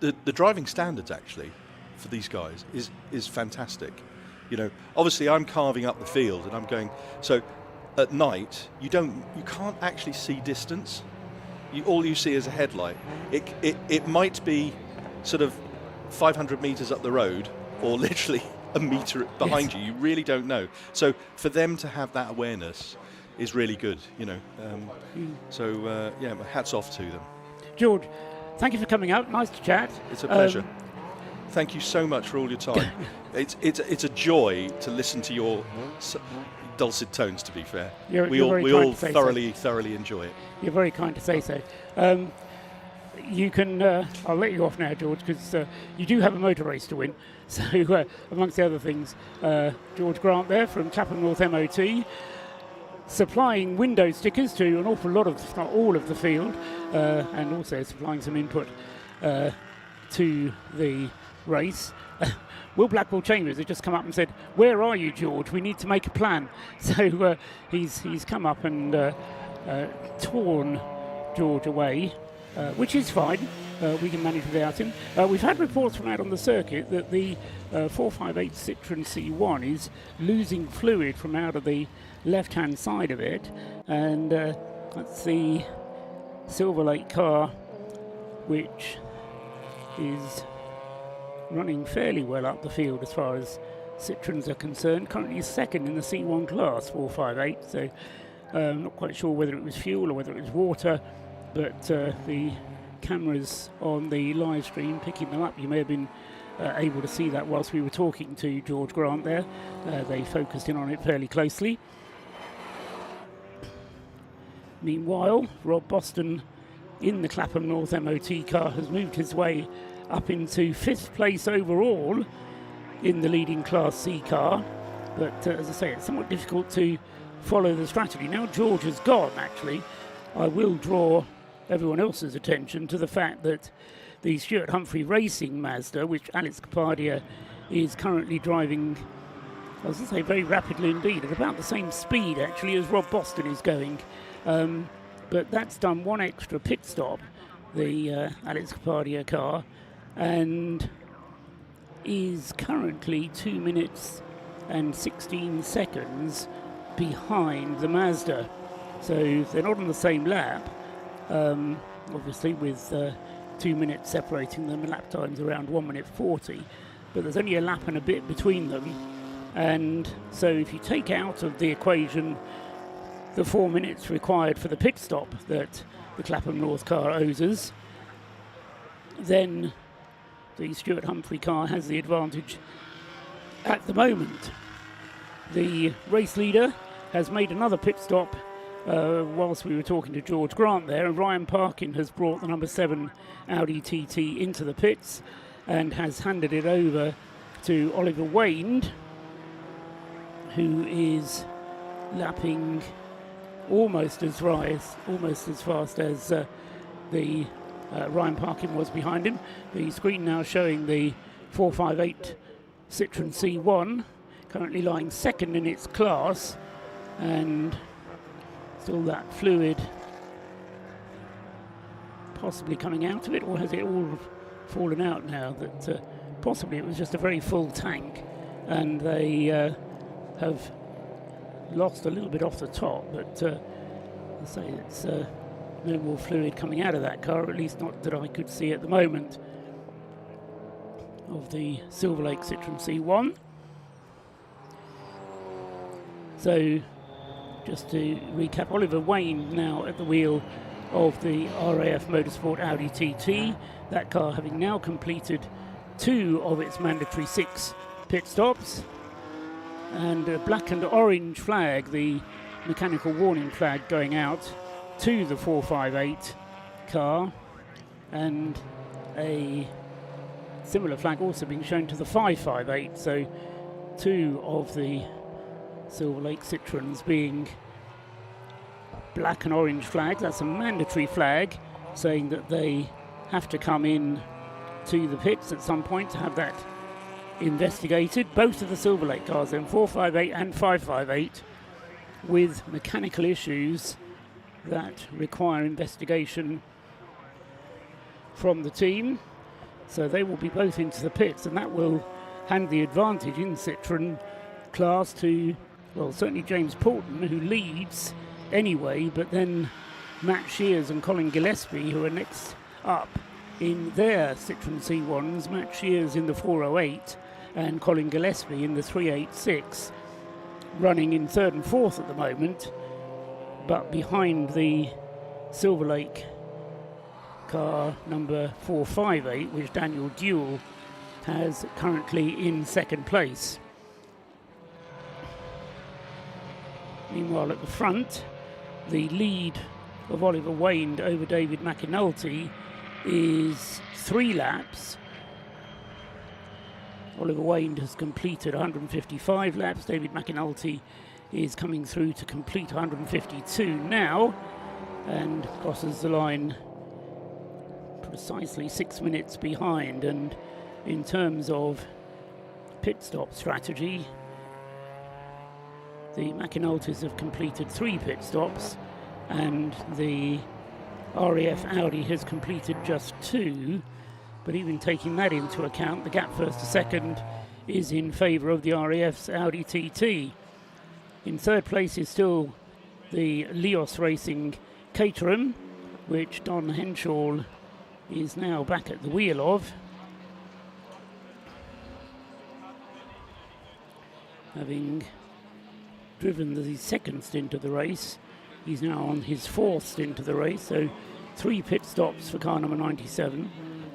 the driving standards actually for these guys is fantastic. You know, obviously I'm carving up the field and I'm going, so at night you can't actually see distance. All you see is a headlight. It might be sort of 500 meters up the road or literally a meter behind you. You really don't know. So for them to have that awareness is really good, you know. So hats off to them. George, thank you for coming out. Nice to chat. It's a pleasure. Thank you so much for all your time. It's a joy to listen to your dulcet tones, to be fair. We all thoroughly enjoy it. You're very kind to say so. You can, I'll let you off now, George, because you do have a motor race to win. So amongst the other things, George Grant there from Clapham North MOT, supplying window stickers to an awful lot of, if not all of the field, and also supplying some input to the race. Will Blackwell Chambers had just come up and said, "Where are you, George? We need to make a plan." So he's come up and torn George away, which is fine. We can manage without him. We've had reports from out on the circuit that the 458 Citroen C1 is losing fluid from out of the left-hand side of it, and that's the Silver Lake car, which is running fairly well up the field as far as Citroens are concerned. Currently second in the C1 class, 458, so I'm not quite sure whether it was fuel or whether it was water, but the cameras on the live stream picking them up, you may have been able to see that whilst we were talking to George Grant there. They focused in on it fairly closely. Meanwhile, Rob Boston in the Clapham North MOT car has moved his way up into 5th place overall in the leading Class C car. But as I say, it's somewhat difficult to follow the strategy. Now George has gone, actually, I will draw everyone else's attention to the fact that the Stuart Humphrey Racing Mazda, which Alex Capadia is currently driving, I was going to say very rapidly indeed, at about the same speed actually as Rob Boston is going. But that's done one extra pit stop, the Alex Capadia car, and is currently 2 minutes and 16 seconds behind the Mazda. So they're not on the same lap, obviously with 2 minutes separating them, and lap times around 1 minute 40. But there's only a lap and a bit between them. And so if you take out of the equation the 4 minutes required for the pit stop that the Clapham North car owes us, then the Stuart Humphrey car has the advantage at the moment. The race leader has made another pit stop whilst we were talking to George Grant there, and Ryan Parkin has brought the number 7 Audi TT into the pits and has handed it over to Oliver Wayne, who is lapping almost as fast as the Ryan Parkin was behind him. The screen now showing the 458 Citroen C1 currently lying second in its class, and still that fluid possibly coming out of it, or has it all fallen out now? That possibly it was just a very full tank and they have lost a little bit off the top, but I say it's no more fluid coming out of that car, at least not that I could see at the moment, of the Silver Lake Citroen C1. So just to recap, Oliver Wayne now at the wheel of the RAF Motorsport Audi TT, that car having now completed 2 of its mandatory 6 pit stops, and a black and orange flag, the mechanical warning flag, going out to the 458 car, and a similar flag also being shown to the 558. So 2 of the Silver Lake Citroens being black and orange flags. That's a mandatory flag saying that they have to come in to the pits at some point to have that investigated. Both of the Silver Lake cars, then 458 and 558, with mechanical issues that require investigation from the team. So they will be both into the pits, and that will hand the advantage in Citroen class to, well, certainly James Poulton, who leads anyway, but then Matt Shears and Colin Gillespie, who are next up in their Citroen C1s. Matt Shears in the 408 and Colin Gillespie in the 386, running in 3rd and 4th at the moment, but behind the Silver Lake car number 458, which Daniel Dewell has currently in 2nd place. Meanwhile, at the front, the lead of Oliver Wayne over David McAnulty is 3 laps. Oliver Wayne has completed 155 laps. David McAnulty is coming through to complete 152 now, and crosses the line precisely 6 minutes behind. And in terms of pit stop strategy, the McAnultys have completed 3 pit stops, and the RAF Audi has completed just 2. But even taking that into account, the gap 1st to 2nd is in favour of the RAF's Audi TT. In 3rd place is still the Leos Racing Caterham, which Don Henshaw is now back at the wheel of, having driven the 2nd stint of the race. He's now on his 4th stint of the race, so 3 pit stops for car number 97,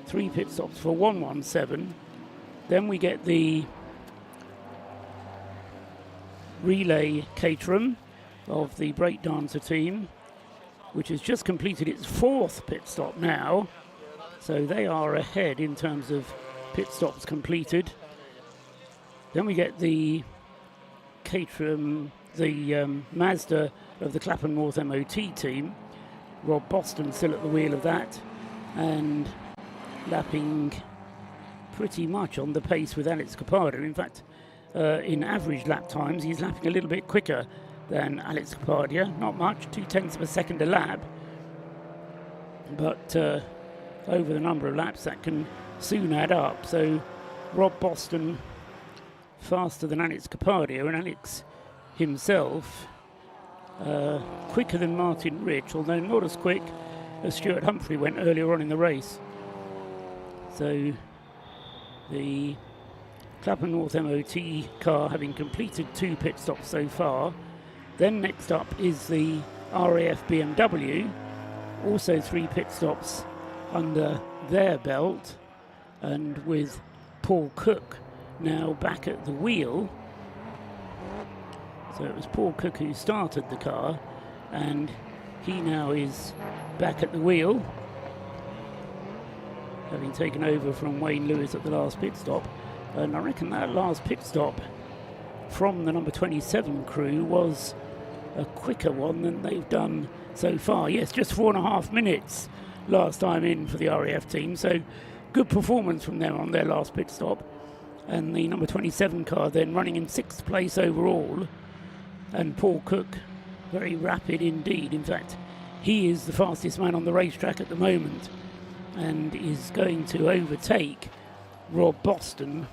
3 pit stops for 117. Then we get the Relay Caterham of the Breakdancer team, which has just completed its 4th pit stop now, so they are ahead in terms of pit stops completed. Then we get the Caterham, the Mazda of the Clapham North MOT team, Rob Boston still at the wheel of that, and lapping pretty much on the pace with Alex Capardo. In fact, in average lap times, he's lapping a little bit quicker than Alex Capardo. Not much, 0.2 of a second a lap, but over the number of laps that can soon add up. So Rob Boston faster than Alex Capardo, and Alex himself quicker than Martin Rich, although not as quick as Stuart Humphrey went earlier on in the race. So the Clapham North MOT car having completed 2 pit stops so far. Then next up is the RAF BMW, also 3 pit stops under their belt, and with Paul Cook now back at the wheel. So it was Paul Cook who started the car, and he now is back at the wheel, having taken over from Wayne Lewis at the last pit stop. And I reckon that last pit stop from the number 27 crew was a quicker one than they've done so far. Yes, just 4.5 minutes last time in for the RAF team, so good performance from them on their last pit stop. And the number 27 car then running in 6th place overall, and Paul Cook very rapid indeed. In fact, he is the fastest man on the racetrack at the moment and is going to overtake Rob Boston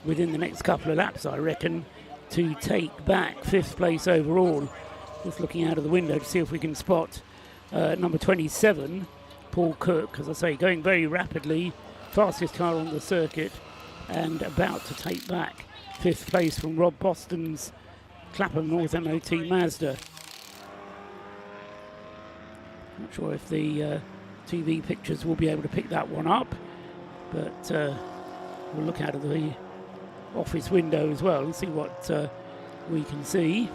within the next couple of laps, I reckon, to take back 5th place overall. Just looking out of the window to see if we can spot number 27, Paul Cook, as I say, going very rapidly, fastest car on the circuit, and about to take back 5th place from Rob Boston's Clapham North MOT Mazda. Not sure if the TV pictures will be able to pick that one up, but we'll look out of the office window as well and see what we can see,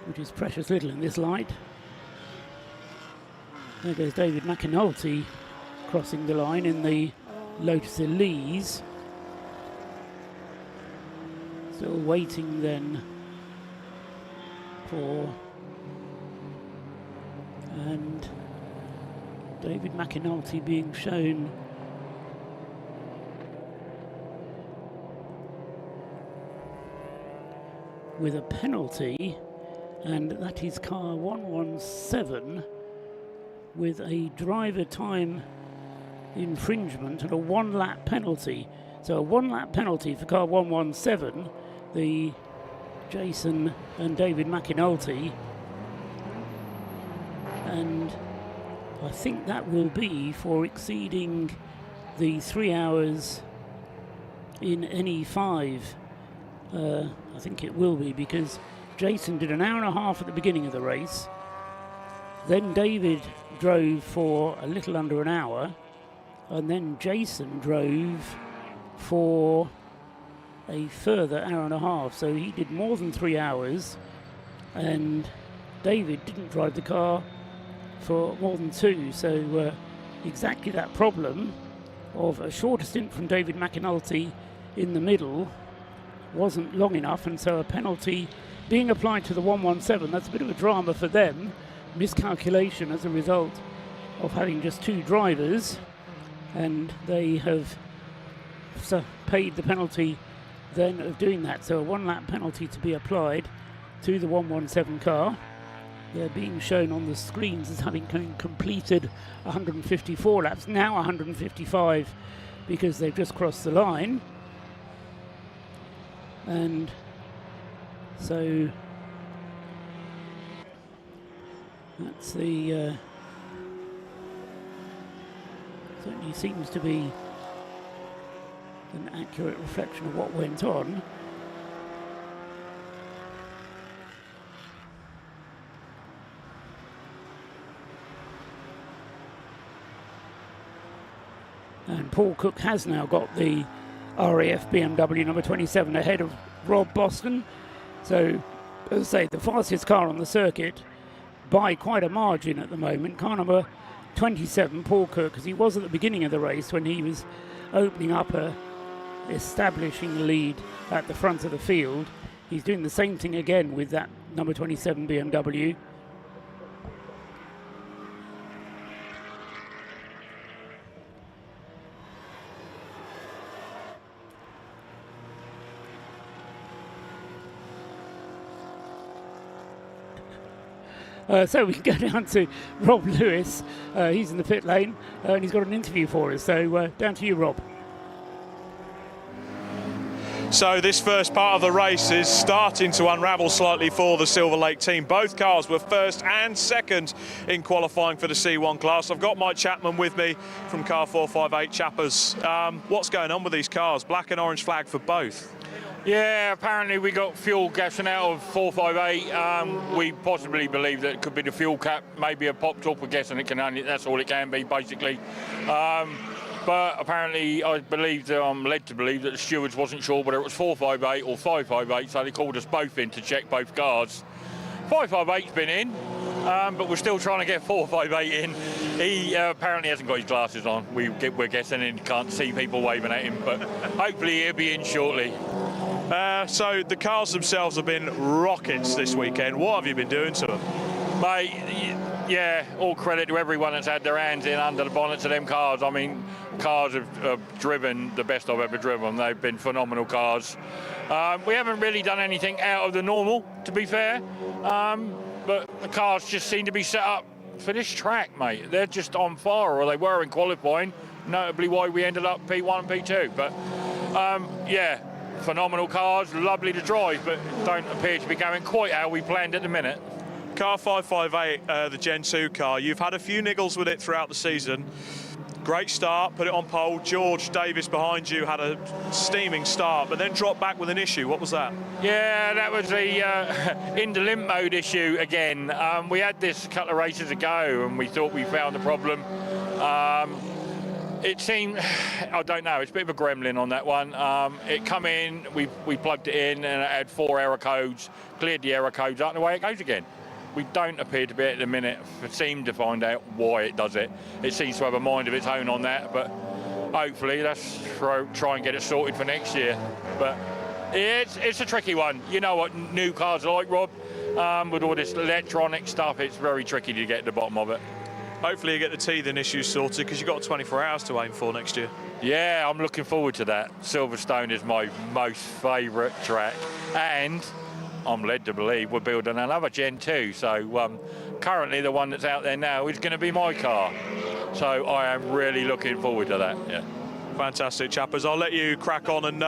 which is precious little in this light. There goes David McAnulty crossing the line in the Lotus Elise. Still waiting then for, and David McAnulty being shown with a penalty, and that is car 117 with a driver time infringement and a 1-lap penalty. So a 1-lap penalty for car 117, the Jason and David McAnulty, and I think that will be for exceeding the 3 hours in NE5. I think it will be, because Jason did 1.5 hours at the beginning of the race, then David drove for a little under an hour, and then Jason drove for a further 1.5 hours. So he did more than 3 hours, and David didn't drive the car for more than 2. So exactly that problem of a shorter stint from David McAnulty in the middle wasn't long enough, and so a penalty being applied to the 117. That's a bit of a drama for them. Miscalculation as a result of having just 2 drivers, and they have paid the penalty then of doing that. So a 1-lap penalty to be applied to the 117 car. They're being shown on the screens as having completed 154 laps, now 155, because they've just crossed the line. And so that's the certainly seems to be an accurate reflection of what went on. And Paul Cook has now got the RAF BMW number 27 ahead of Rob Boston. So, as I say, the fastest car on the circuit by quite a margin at the moment. Car number 27, Paul Cook, because he was at the beginning of the race when he was opening up establishing lead at the front of the field. He's doing the same thing again with that number 27 BMW. So we can go down to Rob Lewis. He's in the pit lane and he's got an interview for us. So down to you, Rob. So this first part of the race is starting to unravel slightly for the Silver Lake team. Both cars were first and second in qualifying for the C1 class. I've got Mike Chapman with me from car 458 Chappers. What's going on with these cars? Black and orange flag for both. Yeah, apparently we got fuel gassing out of 458. We possibly believe that it could be the fuel cap, maybe a popped up. We're guessing it can only, that's all it can be, basically. But apparently I'm led to believe that the stewards wasn't sure whether it was 458 or 558, so they called us both in to check both cars. 558's been in, but we're still trying to get 458 in. He apparently hasn't got his glasses on. We're guessing and can't see people waving at him, but hopefully he'll be in shortly. So the cars themselves have been rockets this weekend. What have you been doing to them? Mate, yeah, all credit to everyone that's had their hands in under the bonnets of them cars. I mean, cars have driven the best I've ever driven. They've been phenomenal cars. We haven't really done anything out of the normal, to be fair, but the cars just seem to be set up for this track, mate. They're just on fire, or they were in qualifying, notably why we ended up P1 and P2. But yeah, phenomenal cars, lovely to drive, but don't appear to be going quite how we planned at the minute. Car 558, the Gen 2 car, you've had a few niggles with it throughout the season. Great start, put it on pole. George Davis behind you had a steaming start, but then dropped back with an issue. What was that? Yeah, that was the in the limp mode issue again. We had this a couple of races ago, and we thought we found the problem. It seemed, I don't know, it's a bit of a gremlin on that one. It come in, we plugged it in, and it had 4 error codes, cleared the error codes out, and away it goes again. We don't appear to be at the minute seem to find out why it does it. It seems to have a mind of its own on that, but hopefully let's try and get it sorted for next year. But it's a tricky one. You know what new cars are like, Rob? With all this electronic stuff, it's very tricky to get to the bottom of it. Hopefully you get the teething issues sorted, because you've got 24 hours to aim for next year. Yeah, I'm looking forward to that. Silverstone is my most favourite track, and I'm led to believe we're building another Gen 2, so currently the one that's out there now is going to be my car. So I am really looking forward to that, yeah. Fantastic, Chappers. I'll let you crack on and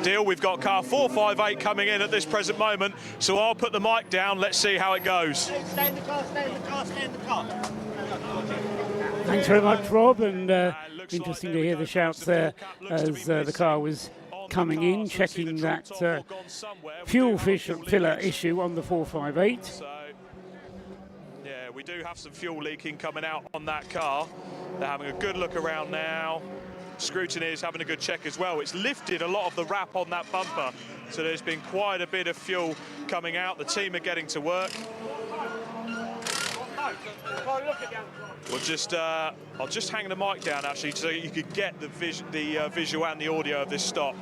deal. We've got car 458 coming in at this present moment, so I'll put the mic down. Let's see how it goes. Stay in the car, stay in the car, stay in the car. Thanks very much, Rob, and interesting to hear the shouts there as the car was coming in, checking that fuel filler issue on the 458. Yeah, we do have some fuel leaking coming out on that car. They're having a good look around now. Scrutiny is having a good check as well. It's lifted a lot of the wrap on that bumper, so there's been quite a bit of fuel coming out. The team are getting to work. I'll just hang the mic down actually, so you could get the visual and the audio of this stop.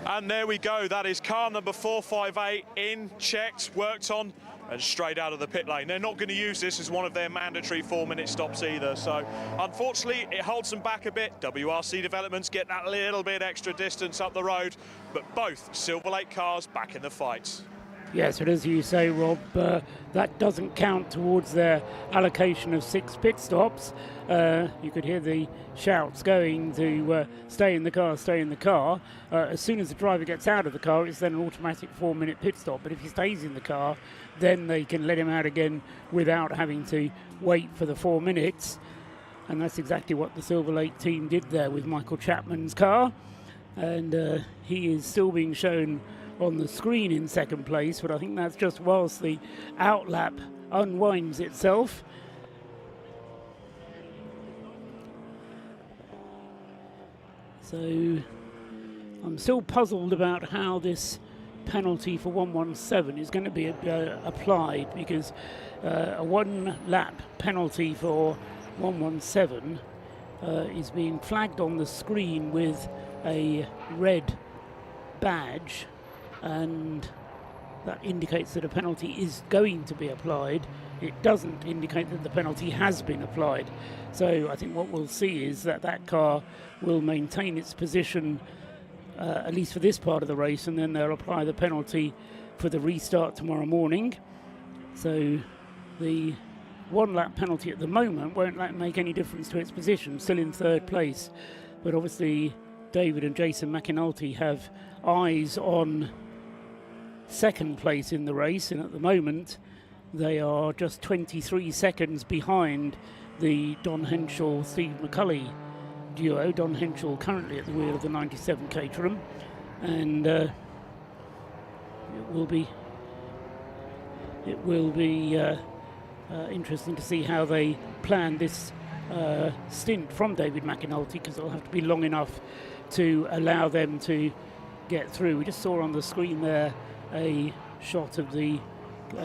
And there we go, that is car number 458 in, checked, worked on, and straight out of the pit lane. They're not going to use this as one of their mandatory 4-minute stops either, so unfortunately it holds them back a bit. WRC Developments get that little bit extra distance up the road, but both Silver Lake cars back in the fight. Yes, but as you say, Rob, that doesn't count towards their allocation of 6 pit stops. You could hear the shouts going to stay in the car, stay in the car. As soon as the driver gets out of the car, it's then an automatic 4-minute pit stop. But if he stays in the car, then they can let him out again without having to wait for the 4 minutes. And that's exactly what the Silver Lake team did there with Michael Chapman's car. And he is still being shown on the screen in second place, but I think that's just whilst the outlap unwinds itself. So I'm still puzzled about how this penalty for 117 is going to be applied, because a 1 lap penalty for 117 is being flagged on the screen with a red badge, and that indicates that a penalty is going to be applied. It doesn't indicate that the penalty has been applied. So I think what we'll see is that that car will maintain its position, at least for this part of the race, and then they'll apply the penalty for the restart tomorrow morning. So the 1 lap penalty at the moment won't make any difference to its position, still in 3rd place. But obviously David and Jason McAnulty have eyes on 2nd place in the race, and at the moment they are just 23 seconds behind the Don Henschel-Steve McCulley duo. Don Henschel currently at the wheel of the 97 Caterham, and it will be interesting to see how they plan this stint from David McAnulty, because it'll have to be long enough to allow them to get through. We just saw on the screen there a shot of the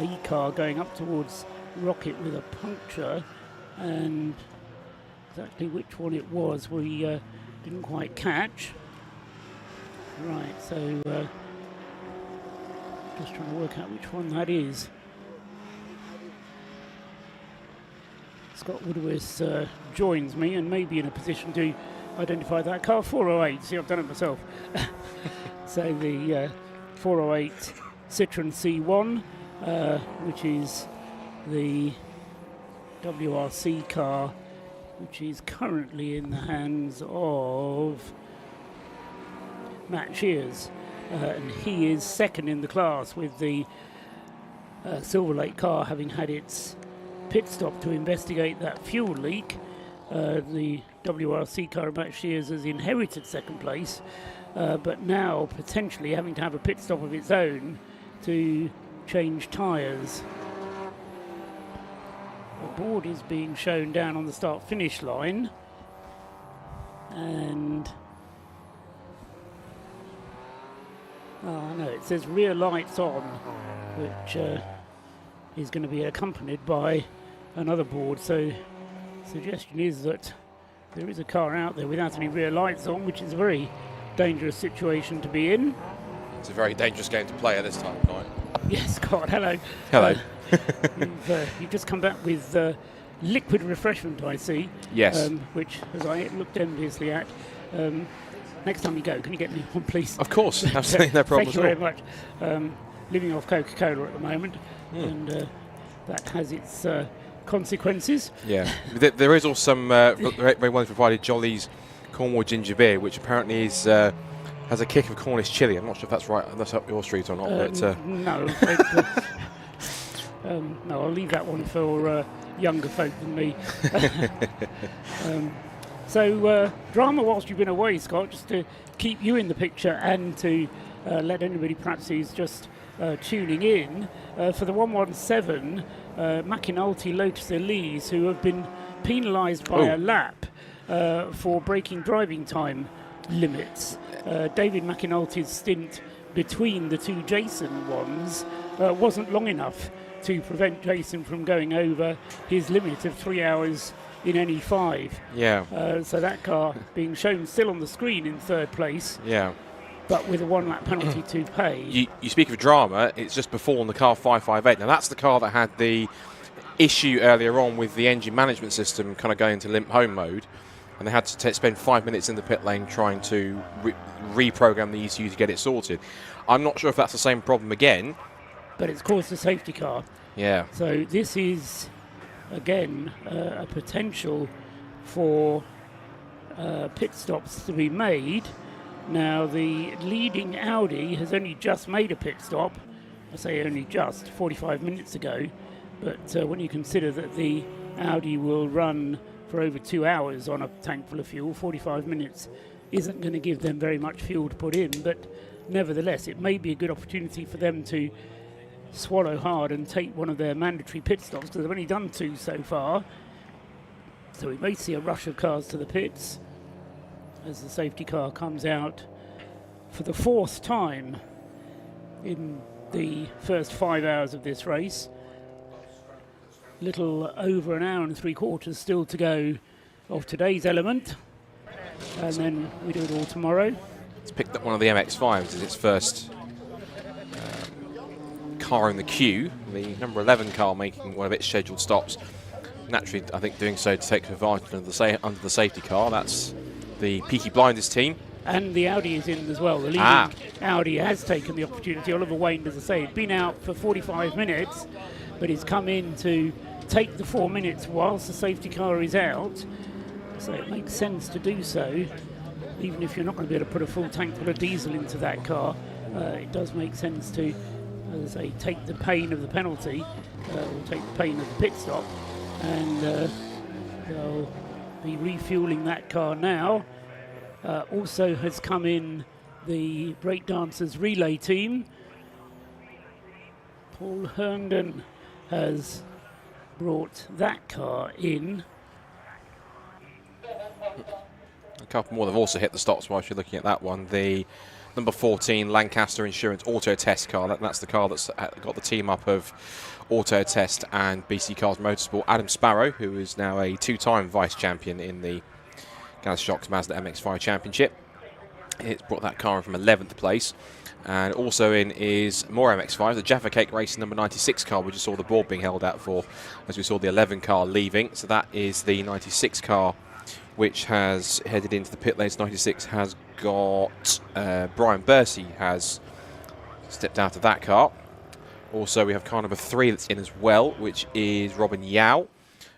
E-car going up towards Rocket with a puncture, and exactly which one it was we didn't quite catch. Right, so just trying to work out which one that is. Scott Woodward joins me and may be in a position to identify that car. 408, see, I've done it myself. So the 408 Citroen C1, which is the WRC car, which is currently in the hands of Matt Shears, and he is 2nd in the class, with the Silver Lake car having had its pit stop to investigate that fuel leak. The WRC car of Matt Shears has inherited 2nd place, but now potentially having to have a pit stop of its own to change tyres. The board is being shown down on the start-finish line, and no, it says rear lights on, which is going to be accompanied by another board. So suggestion is that there is a car out there without any rear lights on, which is a very dangerous situation to be in. It's a very dangerous game to play at this time of night. Yes, Scott, hello. Hello. You've just come back with liquid refreshment, I see. Yes. Which, as I looked enviously at, next time you go, can you get me one, please? Of course, absolutely, no problem Thank you at very much. Living off Coca-Cola at the moment, and that has its consequences. Yeah. There is also some very well provided Jolly's Cornwall ginger beer, which apparently is has a kick of Cornish chilli. I'm not sure if that's right, that's up your street or not. But no. No, I'll leave that one for younger folk than me. So drama whilst you've been away, Scott, just to keep you in the picture and to let anybody perhaps who's just tuning in, for the 117, McAnulty, Lotus Elise, who have been penalised by a lap for breaking driving time limits. David McAnulty's stint between the two Jason ones wasn't long enough to prevent Jason from going over his limit of 3 hours in any 5. Yeah. So that car being shown still on the screen in 3rd place. Yeah. But with a 1 lap penalty to pay. You speak of drama, it's just before on the car 558. Now that's the car that had the issue earlier on with the engine management system kind of going into limp home mode, and they had to spend 5 minutes in the pit lane trying to reprogram the ECU to get it sorted. I'm not sure if that's the same problem again. But it's caused a safety car. Yeah. So this is, again, a potential for pit stops to be made. Now, the leading Audi has only just made a pit stop. I say only just, 45 minutes ago. But when you consider that the Audi will run for over 2 hours on a tank full of fuel, 45 minutes isn't going to give them very much fuel to put in. But nevertheless, it may be a good opportunity for them to swallow hard and take one of their mandatory pit stops, because they've only done 2 so far. So we may see a rush of cars to the pits as the safety car comes out for the 4th time in the first 5 hours of this race. Little over an hour and 3/4 still to go of today's element. and then we do it all tomorrow. It's picked up one of the MX-5s as its first car in the queue. The number 11 car making one of its scheduled stops. Naturally, I think doing so to take advantage of under the safety car. That's the Peaky Blinders team. And the Audi is in as well. The leading Audi has taken the opportunity. Oliver Wayne, as I say, had been out for 45 minutes, but he's come in to take the 4 minutes whilst the safety car is out. So it makes sense to do so. Even if you're not going to be able to put a full tank full of diesel into that car, it does make sense to, as I say, take the pain of the penalty, or take the pain of the pit stop, and they'll be refueling that car now. Also has come in the breakdancers relay team. Paul Herndon has brought that car in. A couple more have also hit the stops whilst you're looking at that one. The number 14 Lancaster Insurance Auto Test car. That's the car that's got the team up of Auto Test and BC Cars Motorsport. Adam Sparrow, who is now a 2-time vice champion in the Gaz Shocks Mazda MX-5 Championship. It's brought that car in from 11th place. And also in is more MX-5, the Jaffa Cake Racing number 96 car. We just saw the board being held out for as we saw the 11 car leaving. So that is the 96 car which has headed into the pit lanes. 96 has got Brian Bursey has stepped out of that car. Also we have car number 3 that's in as well, which is Robin Yao.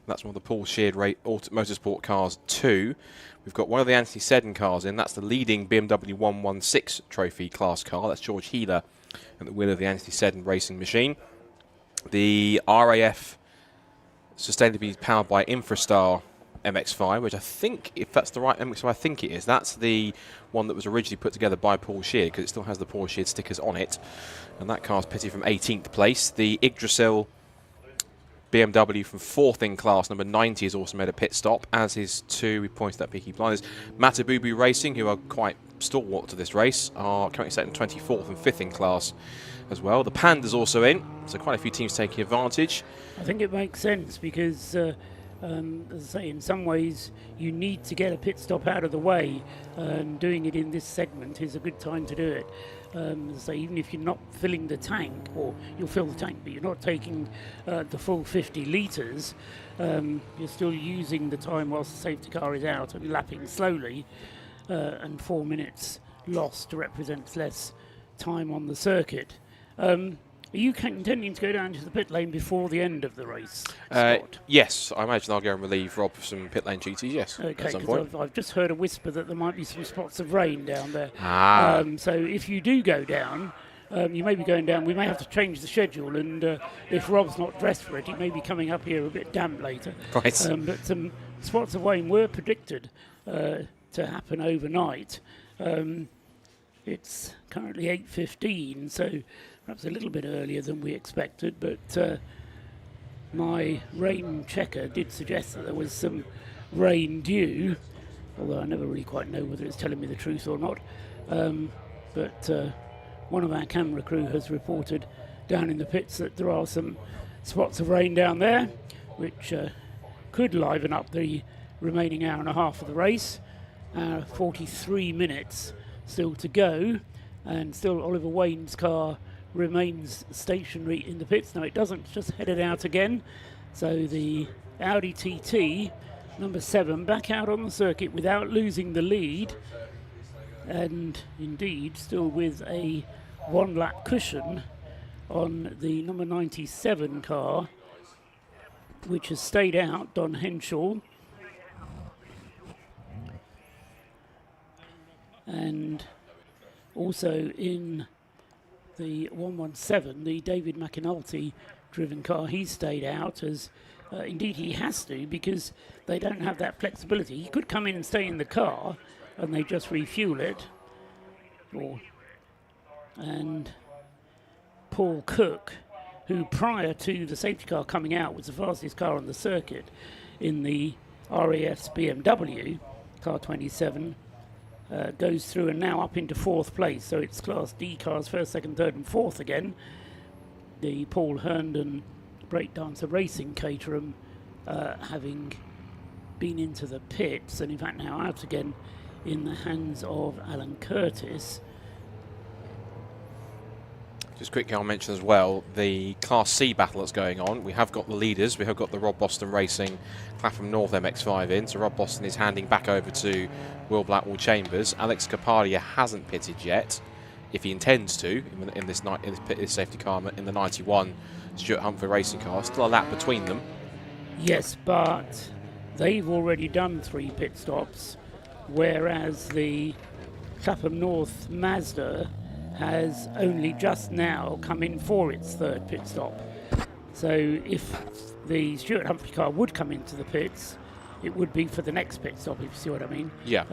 That's one of the Paul Sheard Motorsport cars 2. We've got one of the Anthony Seddon cars in. That's the leading BMW 116 trophy class car. That's George Healer at the wheel of the Anthony Seddon racing machine. The RAF sustainably powered by Infrastar MX-5, which I think, if that's the right MX-5, I think it is. That's the one that was originally put together by Paul Sheard, because it still has the Paul Sheard stickers on it. And that car's pitted from 18th place. The Yggdrasil BMW from 4th in class, number 90, has also made a pit stop, as is we pointed at Peaky Blinders. Matabubu Racing, who are quite stalwart to this race, are currently set in 24th and 5th in class as well. The Panda's also in, so quite a few teams taking advantage. I think it makes sense because, as I say, in some ways you need to get a pit stop out of the way, and doing it in this segment is a good time to do it. As I say, even if you're not filling the tank, or you'll fill the tank, but you're not taking the full 50 litres, you're still using the time whilst the safety car is out and lapping slowly, and 4 minutes lost represents less time on the circuit. Are you intending to go down to the pit lane before the end of the race, Scott? Yes, I imagine I'll go and relieve Rob of some pit lane duties, yes. Okay, because I've just heard a whisper that there might be some spots of rain down there. So if you do go down, you may be going down, we may have to change the schedule, and if Rob's not dressed for it, he may be coming up here a bit damp later. Right. But some spots of rain were predicted to happen overnight. It's currently 8:15, so perhaps a little bit earlier than we expected, but my rain checker did suggest that there was some rain due, although I never really quite know whether it's telling me the truth or not. But one of our camera crew has reported down in the pits that there are some spots of rain down there, which could liven up the remaining hour and a half of the race. 43 minutes still to go, and still Oliver Wayne's car remains stationary in the pits. Now it doesn't, just headed out again. So the Audi TT, number 7, back out on the circuit without losing the lead, and indeed still with a 1-lap cushion on the number 97 car, which has stayed out, Don Henshaw. And also in the 117, the David McAnulty driven car, he stayed out, as indeed he has to, because they don't have that flexibility. He could come in and stay in the car and they just refuel it. And Paul Cook, who prior to the safety car coming out was the fastest car on the circuit in the RAS BMW, car 27, goes through and now up into 4th place. So it's Class D cars, 1st, 2nd, 3rd and 4th again. The Paul Herndon Breakdancer Racing Caterham having been into the pits, and in fact now out again in the hands of Alan Curtis. Just quickly, I'll mention as well the Class C battle that's going on. We have got the leaders. We have got the Rob Boston Racing Clapham North MX-5 in. So Rob Boston is handing back over to Will Blackwell Chambers. Alex Capadia hasn't pitted yet. If he intends to, in this safety car in the 91 Stuart Humphrey Racing car, still a lap between them. Yes, but they've already done 3 pit stops, whereas the Clapham North Mazda has only just now come in for its 3rd pit stop. So if the Stuart Humphrey car would come into the pits, it would be for the next pit stop, if you see what I mean. Yeah.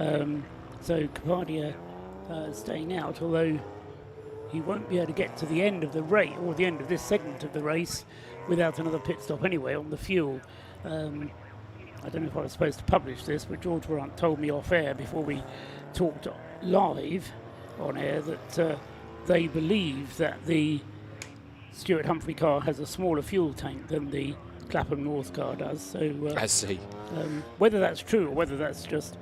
So Capadia staying out, although he won't be able to get to the end of the race, or the end of this segment of the race, without another pit stop anyway on the fuel. I don't know if I was supposed to publish this, but George Warrant told me off air before we talked live on air that they believe that the Stuart Humphrey car has a smaller fuel tank than the Clapham North car does. So I see. Whether that's true or whether that's just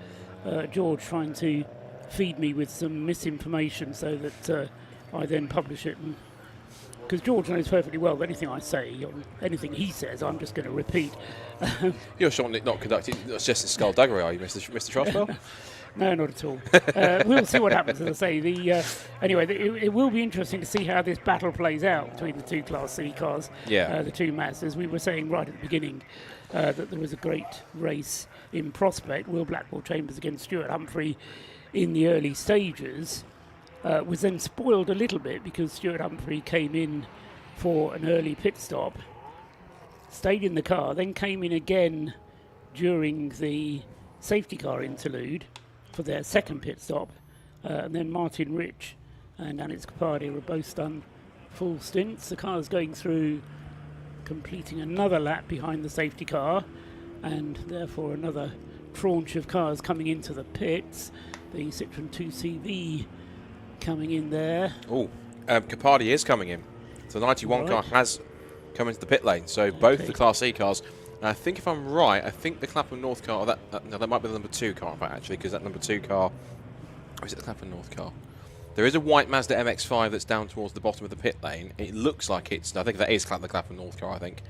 George trying to feed me with some misinformation so that I then publish it. Because George knows perfectly well that anything I say, anything he says, I'm just going to repeat. You're sure not conducting just a skullduggery, are you, Mr. Trotwell? No, not at all. We'll see what happens. As I say, anyway, it will be interesting to see how this battle plays out between the 2 Class C cars, the 2 Mazdas. We were saying right at the beginning that there was a great race in prospect. Will Blackwell Chambers against Stuart Humphrey in the early stages. Was then spoiled a little bit because Stuart Humphrey came in for an early pit stop, stayed in the car, then came in again during the safety car interlude for their 2nd pit stop, and then Martin Rich and Alex Capadia were both done full stints. The car's going through, completing another lap behind the safety car, and therefore another tranche of cars coming into the pits. The Citroen 2CV coming in there. Oh, Capadia is coming in. So the 91 car has come into the pit lane. So both the Class C cars. And I think if I'm right, I think the Clapham North car, that might be the number 2 car, in fact, actually, because that number 2 car, or is it the Clapham North car? There is a white Mazda MX-5 that's down towards the bottom of the pit lane. It looks like I think that is the Clapham North car, I think.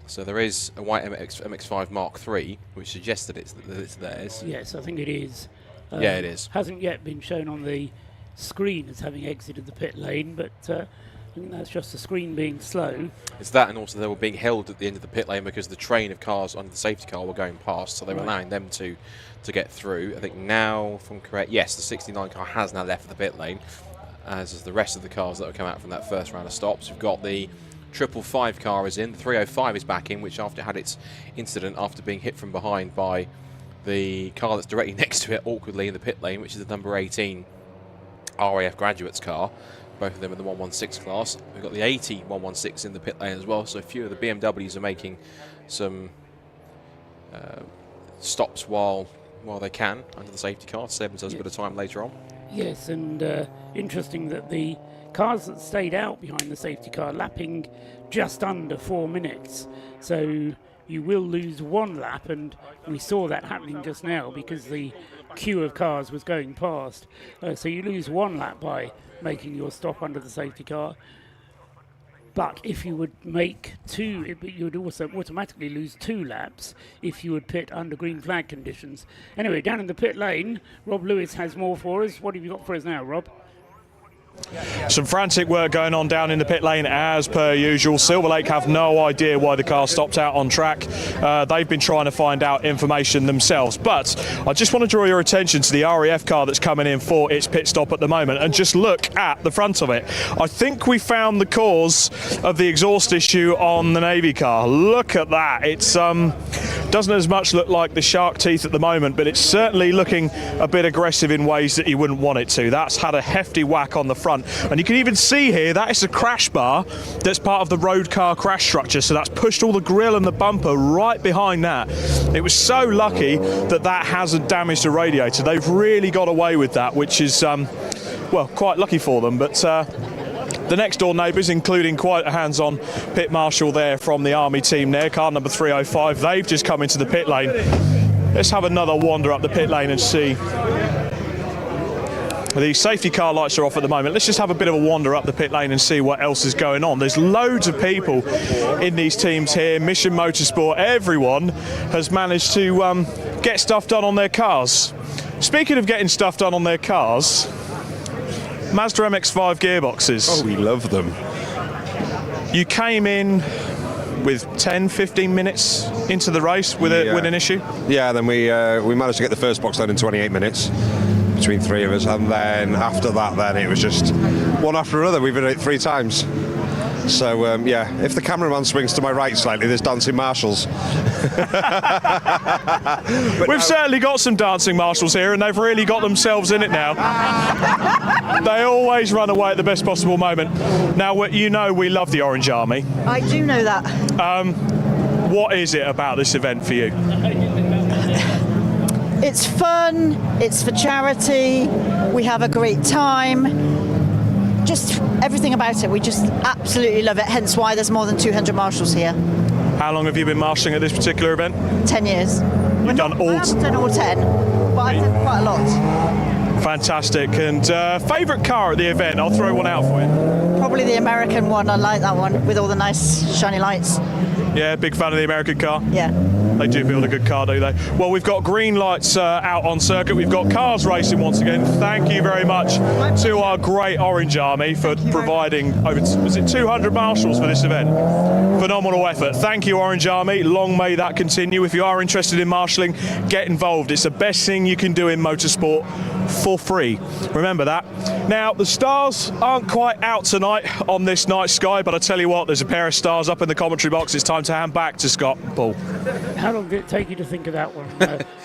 So there is a white MX-5 Mark III, which suggests that it's theirs. Yes, I think it is. Yeah, it is. Hasn't yet been shown on the screen as having exited the pit lane, but I think that's just the screen being slow. It's that, and also they were being held at the end of the pit lane because the train of cars under the safety car were going past, so they were allowing them to get through. I think now, if I'm correct, yes, the 69 car has now left the pit lane, as is the rest of the cars that have come out from that first round of stops. We've got the 555 car is in, the 305 is back in, which after had its incident after being hit from behind by the car that's directly next to it awkwardly in the pit lane, which is the number 18 RAF Graduates car. Both of them in the 116 class. We've got the 80 116 in the pit lane as well, so a few of the BMWs are making some stops while they can under the safety car to save themselves a bit of time later on. Yes, and interesting that the cars that stayed out behind the safety car lapping just under 4 minutes. So you will lose 1 lap, and we saw that happening just now because the queue of cars was going past. So you lose 1 lap by making your stop under the safety car. But if you would make 2, you would also automatically lose 2 laps if you would pit under green flag conditions. Anyway, down in the pit lane, Rob Lewis has more for us. What have you got for us now, Rob? Some frantic work going on down in the pit lane as per usual. Silver Lake have no idea why the car stopped out on track. They've been trying to find out information themselves. But I just want to draw your attention to the RAF car that's coming in for its pit stop at the moment, and just look at the front of it. I think we found the cause of the exhaust issue on the Navy car. Look at that. It's doesn't as much look like the shark teeth at the moment, but it's certainly looking a bit aggressive in ways that you wouldn't want it to. That's had a hefty whack on the front. And you can even see here, that is a crash bar that's part of the road car crash structure. So that's pushed all the grille and the bumper right behind that. It was so lucky that that hasn't damaged the radiator. They've really got away with that, which is, well, quite lucky for them. But the next door neighbours, including quite a hands-on pit marshal there from the Army team there, car number 305, they've just come into the pit lane. Let's have another wander up the pit lane and see The safety car lights are off at the moment. Let's just have a bit of a wander up the pit lane and see what else is going on. There's loads of people in these teams here. Mission Motorsport, everyone has managed to get stuff done on their cars. Speaking of getting stuff done on their cars, Mazda MX-5 gearboxes. Oh, we love them. You came in with 10, 15 minutes into the race with an issue? Yeah, then we managed to get the first box done in 28 minutes between three of us, and then after that, then it was just one after another. We've done it 3 times. So yeah, if the cameraman swings to my right slightly, there's dancing marshals. We've certainly got some dancing marshals here, and they've really got themselves in it now. They always run away at the best possible moment. Now, you know we love the Orange Army. I do know that. What is it about this event for you? It's fun, it's for charity, we have a great time. Just everything about it, we just absolutely love it, hence why there's more than 200 marshals here. How long have you been marshalling at this particular event? 10 years. You've done all... I haven't done all 10, but I've done quite a lot. Fantastic. And favourite car at the event? I'll throw one out for you. Probably the American one, I like that one, with all the nice shiny lights. Yeah, big fan of the American car? Yeah. They do build a good car, do they? Well, we've got green lights out on circuit. We've got cars racing once again. Thank you very much to our great Orange Army for providing over, was it 200 marshals for this event? Phenomenal effort. Thank you, Orange Army. Long may that continue. If you are interested in marshalling, get involved. It's the best thing you can do in motorsport for free. Remember that. Now, the stars aren't quite out tonight on this night sky, but I tell you what, there's a pair of stars up in the commentary box. It's time to hand back to Scott. Paul. How long did it take you to think of that one,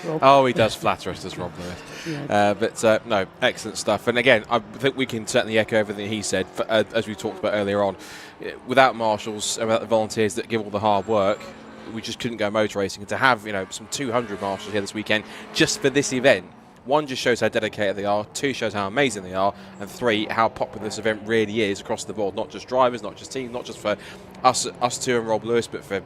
Rob? Oh, he does flatter us, does Rob Lewis. Yeah. But no, excellent stuff. And again, I think we can certainly echo everything he said, as we talked about earlier on. Without marshals, without the volunteers that give all the hard work, we just couldn't go motor racing. And to have, some 200 marshals here this weekend just for this event, 1, just shows how dedicated they are, 2, shows how amazing they are, and 3, how popular this event really is across the board. Not just drivers, not just teams, not just for us two and Rob Lewis, but for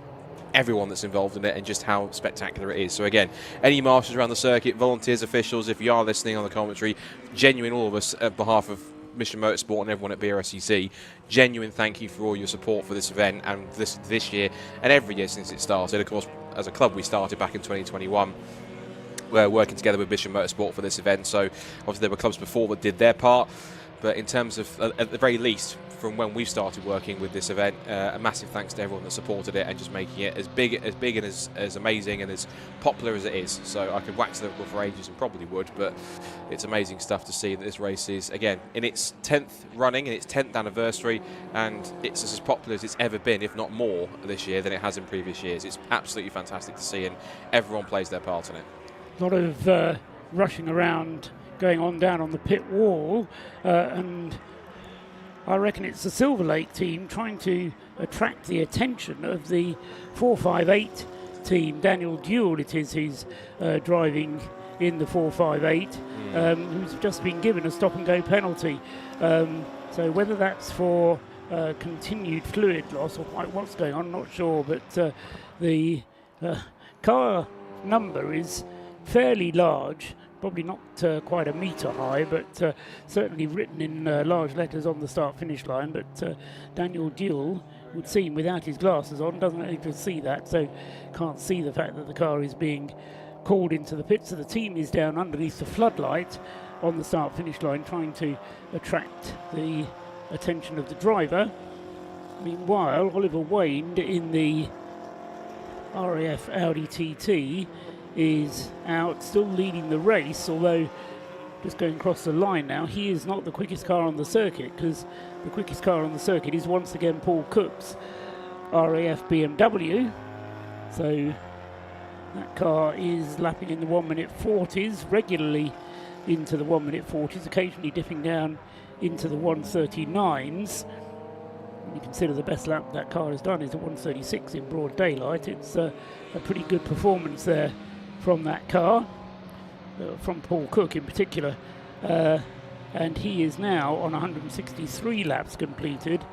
everyone that's involved in it, and just how spectacular it is. So again, any marshals around the circuit, volunteers, officials, if you are listening on the commentary, genuine, all of us at behalf of Mission Motorsport and everyone at BRSCC, genuine thank you for all your support for this event and this year and every year since it started. Of course, as a club, we started back in 2021. We're working together with Mission Motorsport for this event, so obviously there were clubs before that did their part, but in terms of, at the very least, from when we started working with this event, a massive thanks to everyone that supported it and just making it as big and as amazing and as popular as it is. So I could wax the for ages and probably would, but it's amazing stuff to see that this race is, again, in its 10th running, in its 10th anniversary, and it's as popular as it's ever been, if not more, this year than it has in previous years. It's absolutely fantastic to see, and everyone plays their part in it. A lot of rushing around going on down on the pit wall, and I reckon it's the Silver Lake team trying to attract the attention of the 458 team. Daniel Duell it is who's driving in the 458, who's just been given a stop and go penalty. So whether that's for continued fluid loss or what's going on, I'm not sure, but the car number is fairly large, probably not quite a metre high, but certainly written in large letters on the start-finish line. But Daniel Duell would seem, without his glasses on, doesn't able to see that, so can't see the fact that the car is being called into the pit. So the team is down underneath the floodlight on the start-finish line, trying to attract the attention of the driver. Meanwhile, Oliver Wayne in the RAF Audi TT is out, still leading the race, although just going across the line now, he is not the quickest car on the circuit, because the quickest car on the circuit is once again Paul Cook's RAF BMW. So that car is lapping in the 1-minute 40s, regularly into the 1-minute 40s, occasionally dipping down into the 139s. When you consider the best lap that car has done is a 136 in broad daylight, it's a pretty good performance there from that car, from Paul Cook in particular, and he is now on 163 laps completed.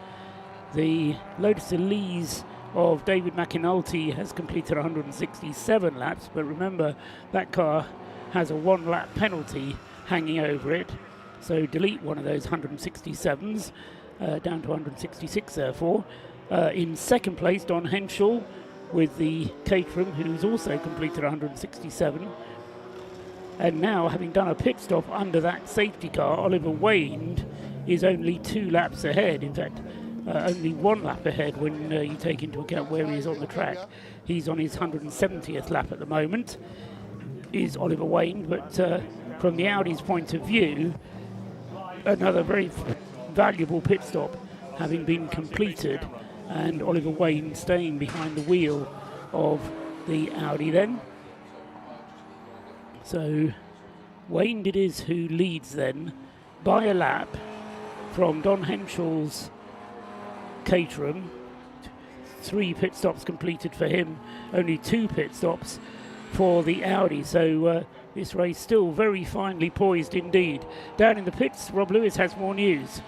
The Lotus Elise of David McAnulty has completed 167 laps, but remember that car has a 1-lap penalty hanging over it, So delete one of those 167s, down to 166 therefore. In second place, Don Henschel with the Caterham, who's also completed 167. And now, having done a pit stop under that safety car, Oliver Wayne is only 2 laps ahead. In fact, only 1 lap ahead when you take into account where he is on the track. He's on his 170th lap at the moment, is Oliver Wayne. But from the Audi's point of view, another very valuable pit stop having been completed, and Oliver Wayne staying behind the wheel of the Audi then. So Wayne it is who leads then by a lap from Don Henschel's Caterham. 3 pit stops completed for him, only 2 pit stops for the Audi. So this race still very finely poised indeed. Down in the pits, Rob Lewis has more news.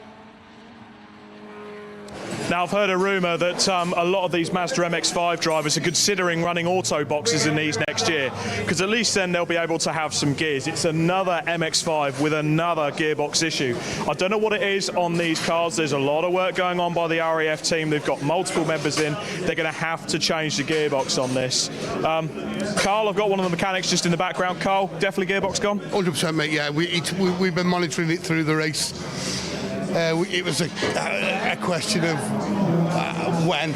Now, I've heard a rumour that a lot of these Mazda MX-5 drivers are considering running auto boxes in these next year, because at least then they'll be able to have some gears. It's another MX-5 with another gearbox issue. I don't know what it is on these cars. There's a lot of work going on by the RAF team. They've got multiple members in. They're going to have to change the gearbox on this. Carl, I've got one of the mechanics just in the background. Carl, definitely gearbox gone? 100%, mate, yeah. We've been monitoring it through the race. It was a question of when.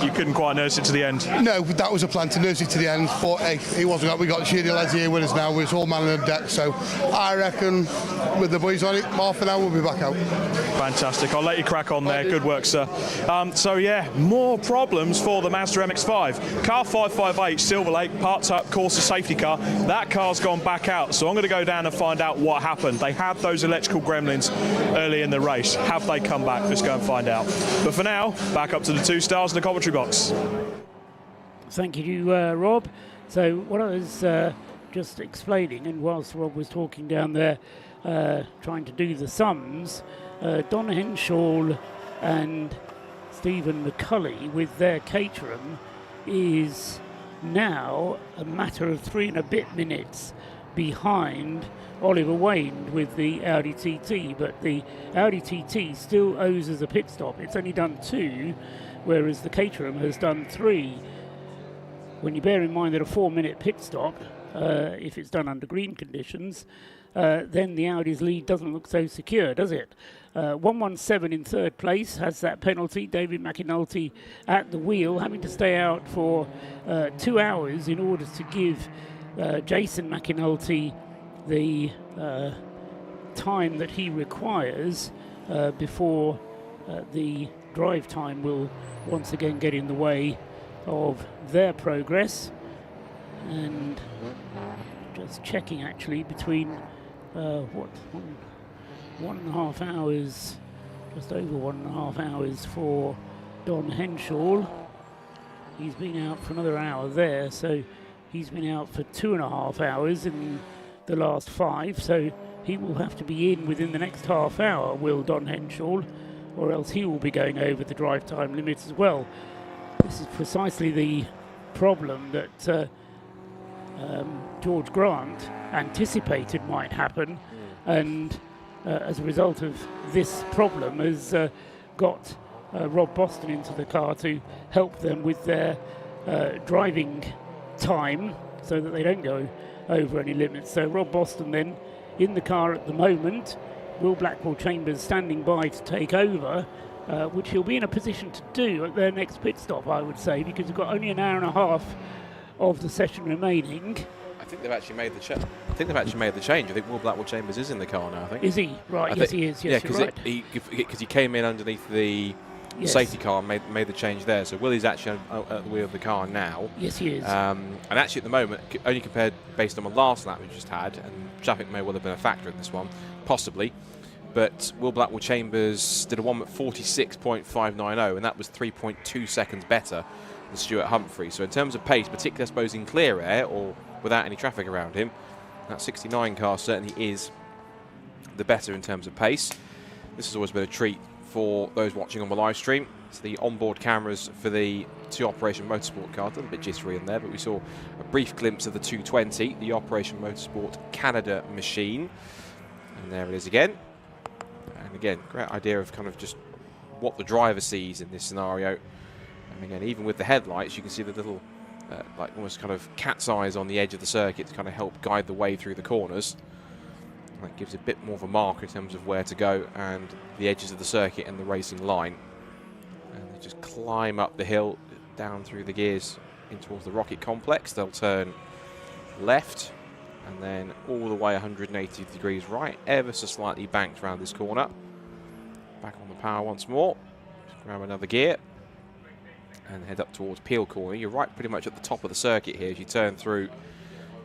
You couldn't quite nurse it to the end? No, that was a plan, to nurse it to the end, but hey, it wasn't. We got Shady lads here with us now. We're all man on the deck, so I reckon with the boys on it, half an hour we'll be back out. Fantastic. I'll let you crack on there. Good work, sir. So yeah, more problems for the Mazda MX-5. Car 558, Silver Lake, parked up Corsa safety car. That car's gone back out, so I'm going to go down and find out what happened. They had those electrical gremlins early in the race. Have they come back? Let's go and find out. But for now, back up to the 2 stars in the commentary box. Thank you, Rob. So what I was just explaining, and whilst Rob was talking down there, trying to do the sums, Don Henschel and Stephen McCulley with their Caterham is now a matter of 3 and a bit minutes behind Oliver Wayne with the Audi TT, but the Audi TT still owes us a pit stop. It's only done 2, whereas the Caterham has done 3. When you bear in mind that a 4-minute pit stop, if it's done under green conditions, then the Audi's lead doesn't look so secure, does it? 117 in third place has that penalty. David McAnulty at the wheel, having to stay out for 2 hours in order to give Jason McAnulty the time that he requires before the drive time will once again get in the way of their progress. And just checking actually between 1.5 hours, just over 1.5 hours for Don Henschel. He's been out for another hour there, so he's been out for 2.5 hours in the last 5, so he will have to be in within the next half hour, will Don Henschel, or else he will be going over the drive time limit as well. This is precisely the problem that George Grant anticipated might happen, and as a result of this problem has got Rob Boston into the car to help them with their driving time so that they don't go over any limits. So Rob Boston then in the car at the moment, Will Blackwell-Chambers standing by to take over, which he'll be in a position to do at their next pit stop, I would say, because we've got only an hour and a half of the session remaining. I think they've actually made the change. I think Will Blackwell-Chambers is in the car now, I think. Is he? Right, yes he is. Yes, yeah, you're right. Because he came in underneath the safety car and made the change there. So Willie's actually at the wheel of the car now. Yes, he is. And actually at the moment, only compared based on the last lap we just had, and traffic may well have been a factor in this one, possibly, but Will Blackwell-Chambers did a 1 at 46.590, and that was 3.2 seconds better than Stuart Humphrey. So in terms of pace, particularly I suppose in clear air or without any traffic around him, that 69 car certainly is the better in terms of pace. This has always been a treat for those watching on the live stream. It's the onboard cameras for the 2 Operation Motorsport cars, a little bit jittery in there, but we saw a brief glimpse of the 220, the Operation Motorsport Canada machine. And there it is again. And again, great idea of kind of just what the driver sees in this scenario. And again, even with the headlights, you can see the little, like almost kind of cat's eyes on the edge of the circuit to kind of help guide the way through the corners. And that gives a bit more of a mark in terms of where to go and the edges of the circuit and the racing line. And they just climb up the hill, down through the gears in towards the rocket complex. They'll turn left and then all the way 180 degrees right, ever so slightly banked around this corner. Back on the power once more. Just grab another gear and head up towards Peel Corner. You're right pretty much at the top of the circuit here as you turn through.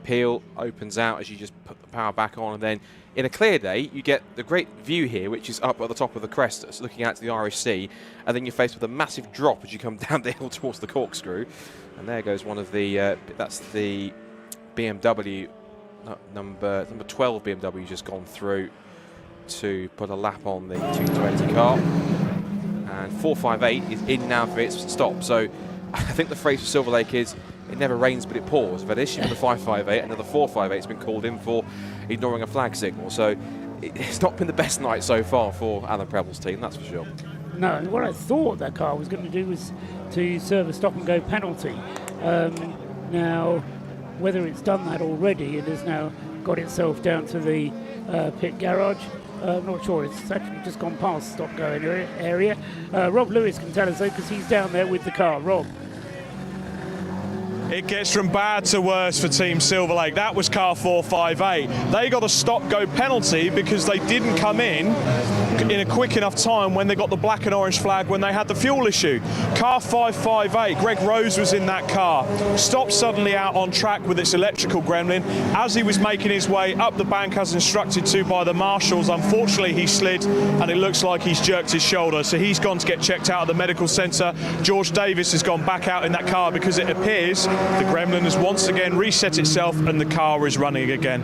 Peel opens out as you just put the power back on, and then in a clear day you get the great view here, which is up at the top of the crest, it's looking out to the Irish Sea, and then you're faced with a massive drop as you come down the hill towards the corkscrew. And there goes one of the that's the BMW number 12 BMW just gone through to put a lap on the 220 car. And 458 is in now for its stop. So I think the phrase for Silver Lake is, it never rains but it pours. We've had an issue with the 558, and the 458 has been called in for ignoring a flag signal. So it's not been the best night so far for Alan Preble's team, that's for sure. No, what I thought that car was going to do was to serve a stop-and-go penalty. Now, whether it's done that already and has now got itself down to the pit garage, I'm not sure. It's actually just gone past stop-go area. Rob Lewis can tell us though, because he's down there with the car. Rob. It gets from bad to worse for Team Silver Lake. That was car 458. They got a stop-go penalty because they didn't come in a quick enough time when they got the black and orange flag when they had the fuel issue. Car 558, Greg Rose was in that car, stopped suddenly out on track with its electrical gremlin. As he was making his way up the bank as instructed to by the marshals, unfortunately he slid and it looks like he's jerked his shoulder. So he's gone to get checked out at the medical centre. George Davis has gone back out in that car because it appears the gremlin has once again reset itself and the car is running again.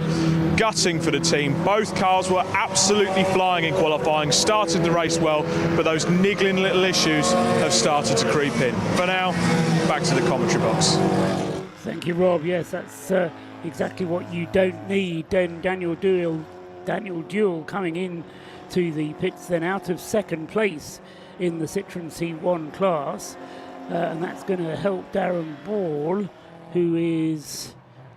Gutting for the team. Both cars were absolutely flying in qualifying, started the race well, but those niggling little issues have started to creep in. For now, back to the commentary box. Thank you, Rob. Yes, that's exactly what you don't need. Then Daniel Duell coming in to the pits, then out of second place in the Citroen C1 class. And that's going to help Darren Ball, who is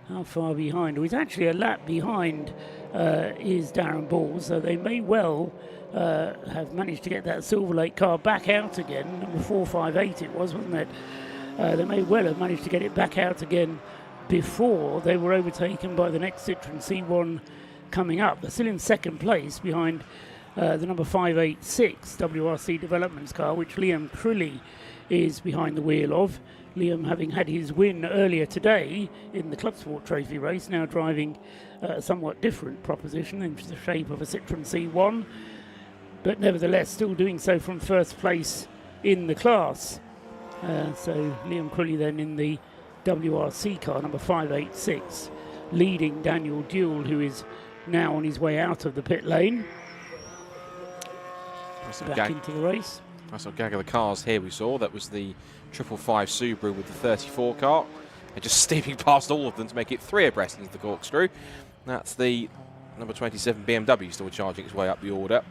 how far behind? He's actually a lap behind is Darren Ball, so they may well have managed to get that Silver Lake car back out again. Number 458 it was, wasn't it? They may well have managed to get it back out again before they were overtaken by the next Citroen C1 coming up. They're still in second place behind the number 586 WRC Developments car, which Liam Crilly is behind the wheel of. Liam having had his win earlier today in the Club Sport Trophy race, now driving a somewhat different proposition in the shape of a Citroen C1, but nevertheless still doing so from first place in the class. So Liam Crilly then in the WRC car, number 586, leading Daniel Duell, who is now on his way out of the pit lane. Back into the race. Nice little gag of the cars here we saw. That was the 555 Subaru with the 34 car. And just steaming past all of them to make it 3 abreast into the corkscrew. That's the number 27 BMW still charging its way up the order.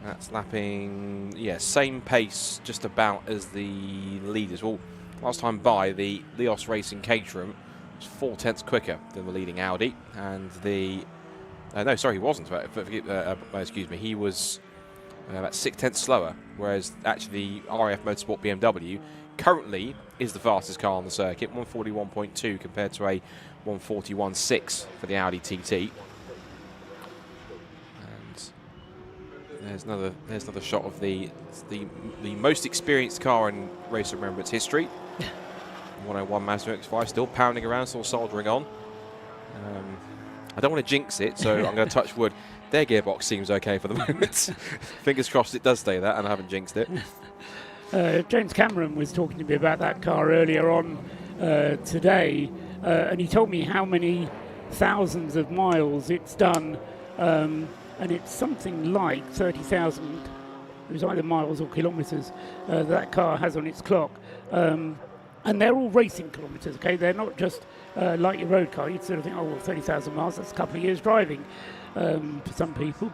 That's lapping, yeah, same pace just about as the leaders. Well, last time by, the Leos Racing Caterham was 4/10 quicker than the leading Audi. And the, no, sorry, he wasn't. Excuse me, he was about 6/10 slower, whereas actually the RAF Motorsport BMW currently is the fastest car on the circuit, 141.2 compared to a 141.6 for the Audi TT. And there's another shot of the most experienced car in Race Remembrance history. 101 Mazda MX-5 still pounding around, still soldering on. I don't want to jinx it, so I'm going to touch wood. Their gearbox seems okay for the moment. Fingers crossed it does stay that, and I haven't jinxed it. James Cameron was talking to me about that car earlier on today, and he told me how many thousands of miles it's done, and it's something like 30,000. It was either miles or kilometres that car has on its clock. And they're all racing kilometres, okay? They're not just like your road car. You'd sort of think, oh, well, 30,000 miles, that's a couple of years driving. for some people.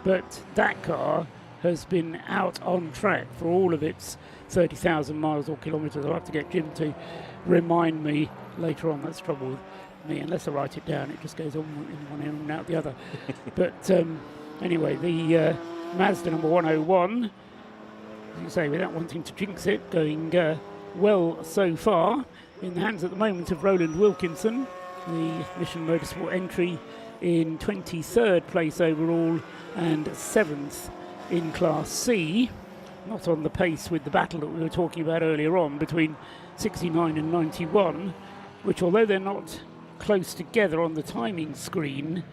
But that car has been out on track for all of its 30,000 miles or kilometres. I'll have to get Jim to remind me later on. That's the trouble with me. Unless I write it down, it just goes on in one end and out the other. But anyway, the Mazda number 101, as you say, without wanting to jinx it, going well so far. In the hands at the moment of Roland Wilkinson, the Mission Motorsport entry in 23rd place overall and 7th in Class C. Not on the pace with the battle that we were talking about earlier on between 69 and 91, which, although they're not close together on the timing screen,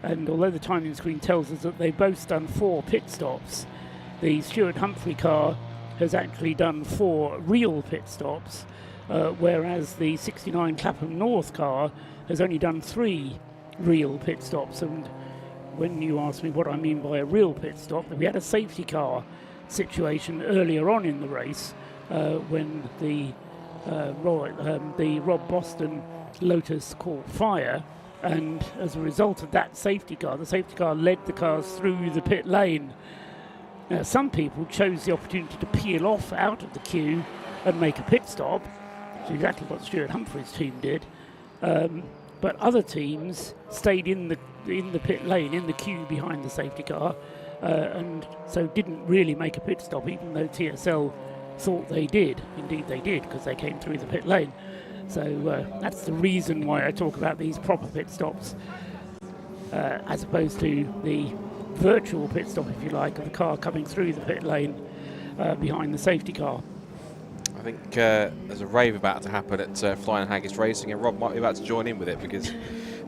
and although the timing screen tells us that they've both done 4 pit stops, the Stuart Humphrey car has actually done 4 real pit stops, whereas the 69 Clapham North car has only done 3 real pit stops. And when you ask me what I mean by a real pit stop, we had a safety car situation earlier on in the race when the Rob Boston Lotus caught fire, and as a result of that safety car, the safety car led the cars through the pit lane. Now, some people chose the opportunity to peel off out of the queue and make a pit stop, which is exactly what Stuart Humphrey's team did. But other teams stayed in the pit lane, in the queue behind the safety car, and so didn't really make a pit stop, even though TSL thought they did. Indeed they did, because they came through the pit lane. So that's the reason why I talk about these proper pit stops, as opposed to the virtual pit stop, if you like, of the car coming through the pit lane behind the safety car. I think there's a rave about to happen at Flying Haggis Racing, and Rob might be about to join in with it because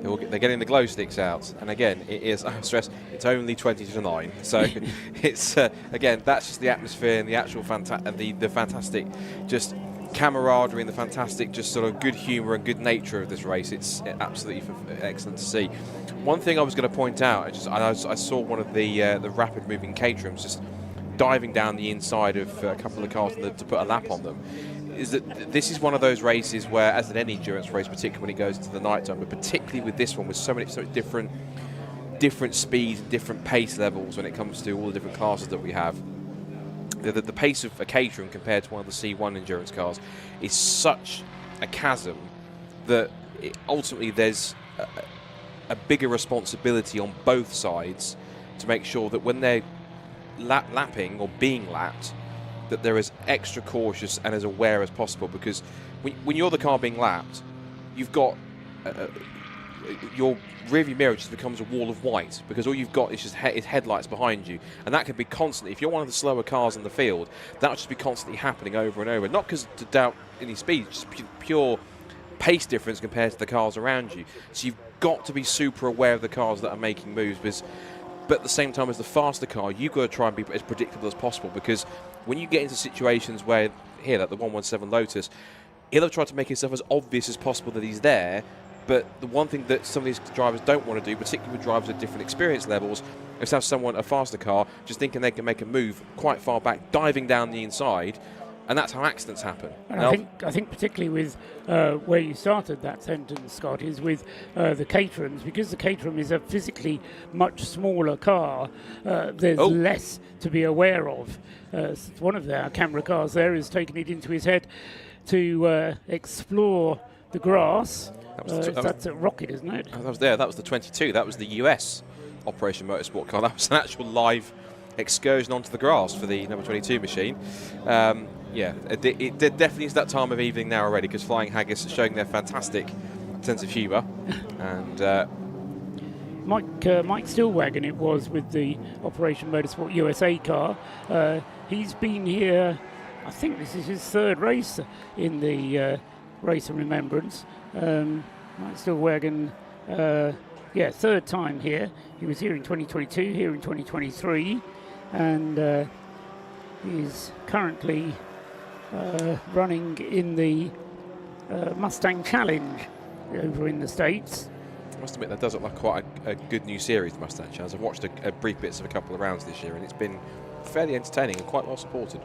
they're getting the glow sticks out. And again, it is, I stress, it's only 20 to 9. So it's, again, that's just the atmosphere and the actual the fantastic just camaraderie and the fantastic just sort of good humour and good nature of this race. It's absolutely excellent to see. One thing I was going to point out, I saw one of the rapid moving caterhams just diving down the inside of a couple of cars to put a lap on them, is that this is one of those races where, as in any endurance race, particularly when it goes into the night time, but particularly with this one with so many different speeds, different pace levels when it comes to all the different classes that we have, the pace of a Caterham compared to one of the C1 endurance cars is such a chasm that ultimately there's a bigger responsibility on both sides to make sure that when they're lapping or being lapped, that they're as extra cautious and as aware as possible, because when you're the car being lapped, you've got your rearview mirror just becomes a wall of white, because all you've got is just headlights behind you, and that can be constantly, if you're one of the slower cars in the field, that'll just be constantly happening over and over, not because to doubt any speed, just pure pace difference compared to the cars around you. So you've got to be super aware of the cars that are making moves, but at the same time as the faster car, you've got to try and be as predictable as possible, because when you get into situations where, here, like the 117 Lotus, he'll have tried to make himself as obvious as possible that he's there, but the one thing that some of these drivers don't want to do, particularly with drivers at different experience levels, is have a faster car, just thinking they can make a move quite far back, diving down the inside, and that's how accidents happen. And I think particularly with where you started that sentence, Scott, is with the Caterhams, because the Caterham is a physically much smaller car, there's less to be aware of. One of our camera cars there has taken it into his head to explore the grass. That's a Rocket, isn't it? That was the 22. That was the US Operation Motorsport car. That was an actual live excursion onto the grass for the number 22 machine. Yeah, it definitely is that time of evening now already, because Flying Haggis is showing their fantastic sense of humour. And Mike Stillwagon it was with the Operation Motorsport USA car. He's been here, I think this is his third race in the race of Remembrance. Mike Stillwagon, third time here. He was here in 2022, here in 2023, and he's currently running in the Mustang Challenge over in the States. I must admit, that does look like quite a good new series, the Mustang Challenge. I've watched a brief bits of a couple of rounds this year, and it's been fairly entertaining and quite well supported.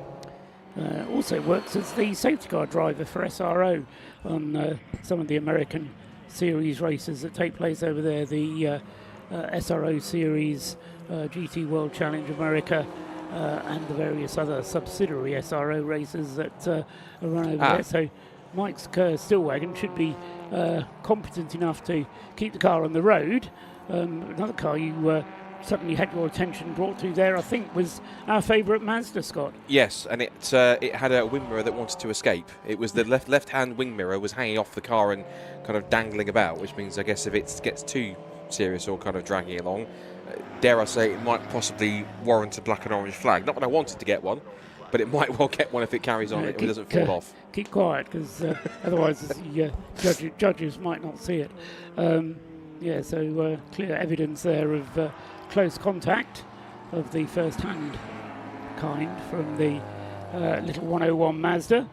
Also works as the safety car driver for SRO on some of the American series races that take place over there. The SRO Series, GT World Challenge America, and the various other subsidiary SRO races that are run over there. So Mike's Stillwagon should be competent enough to keep the car on the road. Another car you suddenly had your attention brought to there, I think, was our favourite Mazda, Scott. Yes, and it had a wing mirror that wanted to escape. It was the left-hand wing mirror was hanging off the car and kind of dangling about, which means, I guess, if it gets too serious or kind of dragging along, dare I say, it might possibly warrant a black and orange flag. Not that I wanted to get one, but it might well get one if it carries on, if it doesn't fall off. Keep quiet, because otherwise the judges might not see it. So clear evidence there of close contact of the first-hand kind from the little 101 Mazda.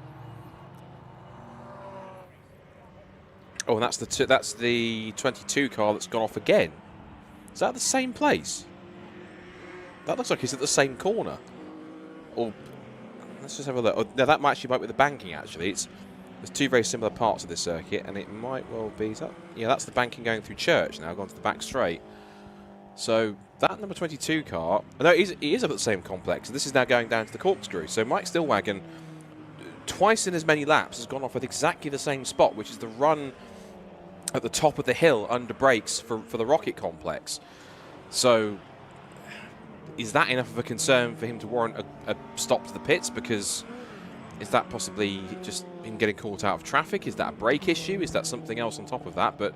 Oh, and that's the 22 car that's gone off again. Is that the same place? That looks like it's at the same corner. Or let's just have a look. Oh, no, that might actually be with the banking. Actually, there's two very similar parts of this circuit, and it might well be that. Yeah, that's the banking going through Church now, gone to the back straight. So that number 22 car, no, he is up at the same complex, and this is now going down to the corkscrew. So Mike Stillwagon, twice in as many laps, has gone off at exactly the same spot, which is the run at the top of the hill under brakes for the rocket complex. So is that enough of a concern for him to warrant a stop to the pits? Because is that possibly just him getting caught out of traffic? Is that a brake issue? Is that something else on top of that? But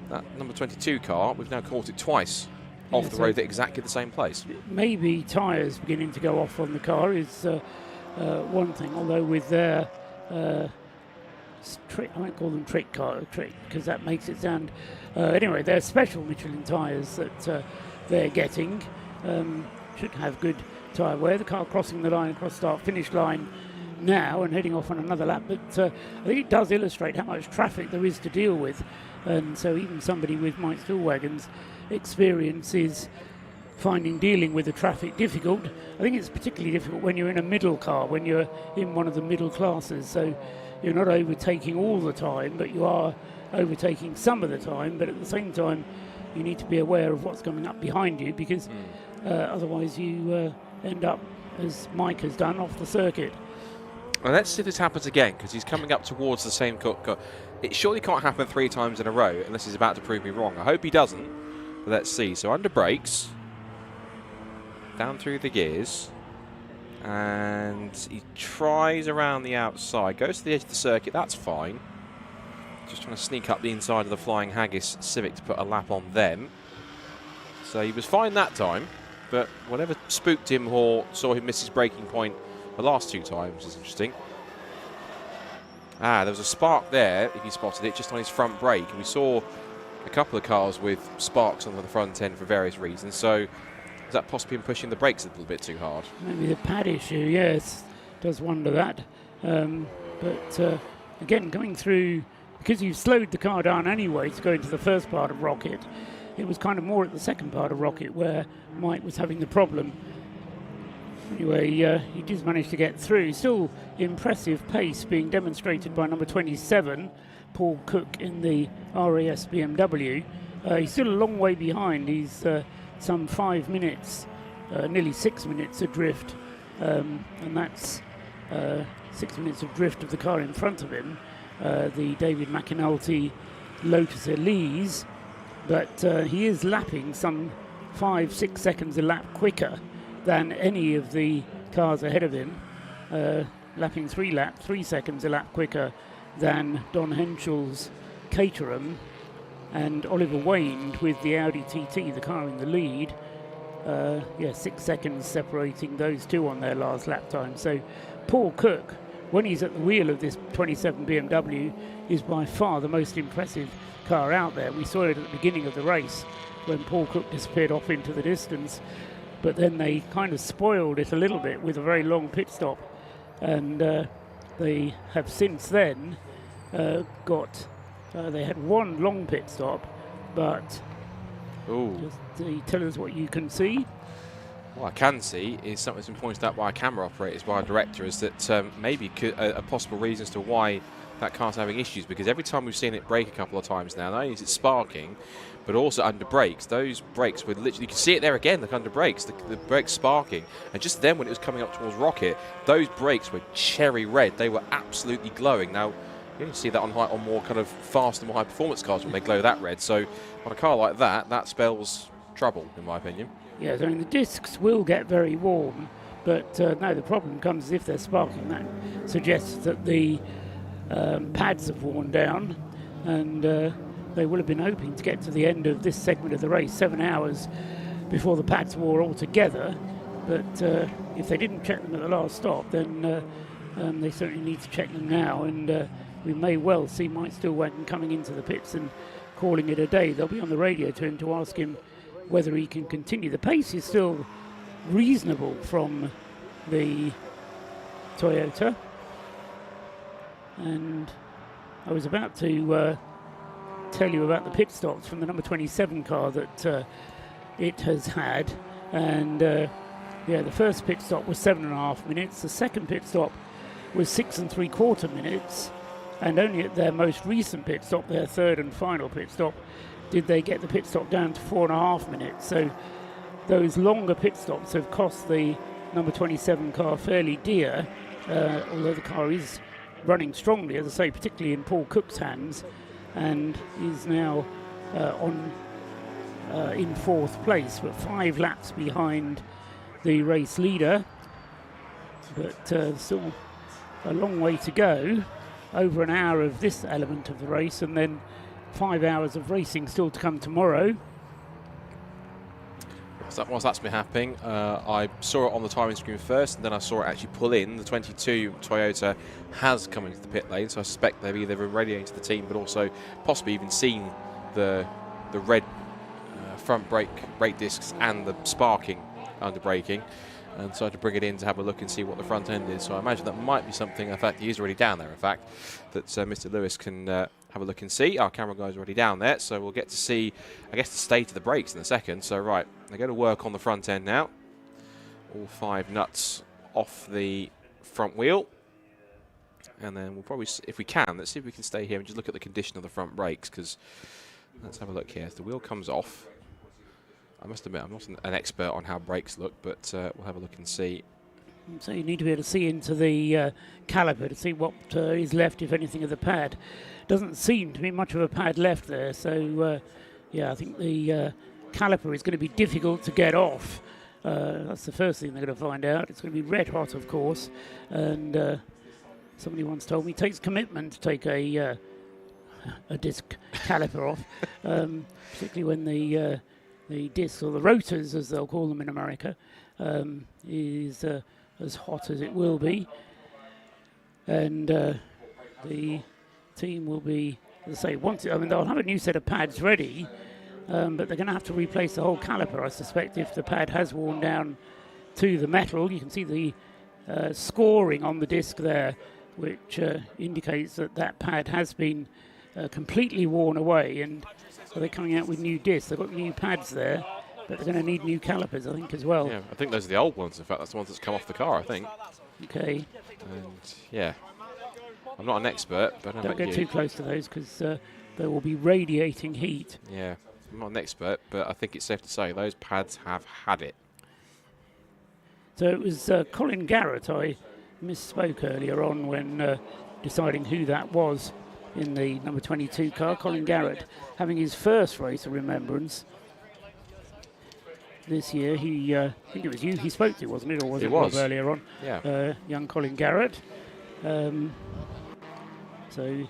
that number 22 car, we've now caught it twice off the road at exactly the same place. Maybe tyres beginning to go off on the car is one thing, although with their I might call them trick because that makes it sound anyway, they're special Michelin tyres that they're getting. Should have good tyre wear. The car crossing the line across start finish line now and heading off on another lap, but I think it does illustrate how much traffic there is to deal with, and so even somebody with Mike Stillwagon's experience is finding dealing with the traffic difficult. I think it's particularly difficult when you're in a middle car, when you're in one of the middle classes, so you're not overtaking all the time, but you are overtaking some of the time, but at the same time you need to be aware of what's coming up behind you, because otherwise you end up, as Mike has done, off the circuit. Well, let's see if this happens again, because he's coming up towards the same car. It surely can't happen 3 times in a row unless he's about to prove me wrong. I hope he doesn't, but let's see. So under brakes, down through the gears, and he tries around the outside, goes to the edge of the circuit. That's fine. Just trying to sneak up the inside of the Flying Haggis Civic to put a lap on them. So he was fine that time, but whatever spooked him or saw him miss his braking point the last 2 times is interesting. There was a spark there, if you spotted it, just on his front brake. And we saw a couple of cars with sparks on the front end for various reasons. So is that possibly him pushing the brakes a little bit too hard? Maybe the pad issue, yes. Does wonder that. But again, going through, because you've slowed the car down anyway to go into the first part of Rocket, it was kind of more at the second part of Rocket where Mike was having the problem. Anyway, he did manage to get through. Still impressive pace being demonstrated by number 27, Paul Cook, in the RAS BMW. He's still a long way behind. He's some 5 minutes, nearly 6 minutes adrift, and that's 6 minutes of drift of the car in front of him, the David McAnulty Lotus Elise, but he is lapping some 5-6 seconds a lap quicker than any of the cars ahead of him, lapping 3 seconds a lap quicker than Don Henschel's Caterham, and Oliver Wayne with the Audi TT, the car in the lead. 6 seconds separating those two on their last lap time. So Paul Cook, when he's at the wheel of this 27 BMW, is by far the most impressive car out there. We saw it at the beginning of the race when Paul Cook disappeared off into the distance, but then they kind of spoiled it a little bit with a very long pit stop, and they have since then they had one long pit stop, but just tell us what you can see. What I can see is something that's been pointed out by our camera operators, by our director, is that maybe a possible reason as to why that car's having issues, because every time we've seen it brake a couple of times now, not only is it sparking, but also under brakes. Those brakes were literally, you can see it there again, like under brakes, the brakes sparking. And just then when it was coming up towards Rocket, those brakes were cherry red. They were absolutely glowing. Now, you only see that on more kind of fast and more high performance cars when they glow that red. So on a car like that, that spells trouble, in my opinion. Yeah, I mean, the discs will get very warm, but no, the problem comes if they're sparking. That suggests that the pads have worn down, and they will have been hoping to get to the end of this segment of the race 7 hours before the pads wore altogether. But if they didn't check them at the last stop, then they certainly need to check them now, and we may well see Mike Stillwagon coming into the pits and calling it a day. They'll be on the radio to him to ask him whether he can continue. The pace is still reasonable from the Toyota, and I was about to tell you about the pit stops from the number 27 car that it has had, and yeah, the first pit stop was 7.5 minutes, the second pit stop was 6 3/4 minutes, and only at their most recent pit stop, their third and final pit stop, did they get the pit stop down to 4.5 minutes. So those longer pit stops have cost the number 27 car fairly dear, although the car is running strongly, as I say, particularly in Paul Cook's hands, and is now in fourth place, but 5 laps behind the race leader. But still a long way to go. Over an hour of this element of the race, and then 5 hours of racing still to come tomorrow. Whilst that's been happening, I saw it on the timing screen first, and then I saw it actually pull in. The 22 Toyota has come into the pit lane, so I suspect they've either been radioing to the team, but also possibly even seen the red front brake discs and the sparking under braking, and so I had to bring it in to have a look and see what the front end is. So I imagine that might be something, in fact, he is already down there, in fact, that Mr. Lewis can have a look and see. Our camera guy's already down there, so we'll get to see, I guess, the state of the brakes in a second. So, right, they're going to work on the front end now. All 5 nuts off the front wheel. And then we'll probably, if we can, let's see if we can stay here and just look at the condition of the front brakes, because let's have a look here. As the wheel comes off, I must admit, I'm not an expert on how brakes look, but we'll have a look and see. So you need to be able to see into the caliper to see what is left, if anything, of the pad. Doesn't seem to be much of a pad left there, so yeah, I think the caliper is going to be difficult to get off. That's the first thing they're going to find out. It's going to be red hot, of course, and somebody once told me it takes commitment to take a disc caliper off, particularly when the discs, or the rotors as they'll call them in America, is as hot as it will be, and the team will be, as I say, they'll have a new set of pads ready, but they're going to have to replace the whole caliper, I suspect, if the pad has worn down to the metal. You can see the scoring on the disc there, which indicates that that pad has been completely worn away, and so they're coming out with new discs. They've got new pads there, but they're going to need new calipers, I think, as well. Yeah, I think those are the old ones. In fact, that's the ones that's come off the car, I think. Okay. And yeah, I'm not an expert, but I don't get too close to those, because they will be radiating heat. Yeah, I'm not an expert, but I think it's safe to say those pads have had it. So it was Colin Garrett. I misspoke earlier on when deciding who that was in the number 22 car. Colin Garrett having his first race of Remembrance this year. I think it was you he spoke to, wasn't it? Or was it Rob earlier on? Yeah. Young Colin Garrett. So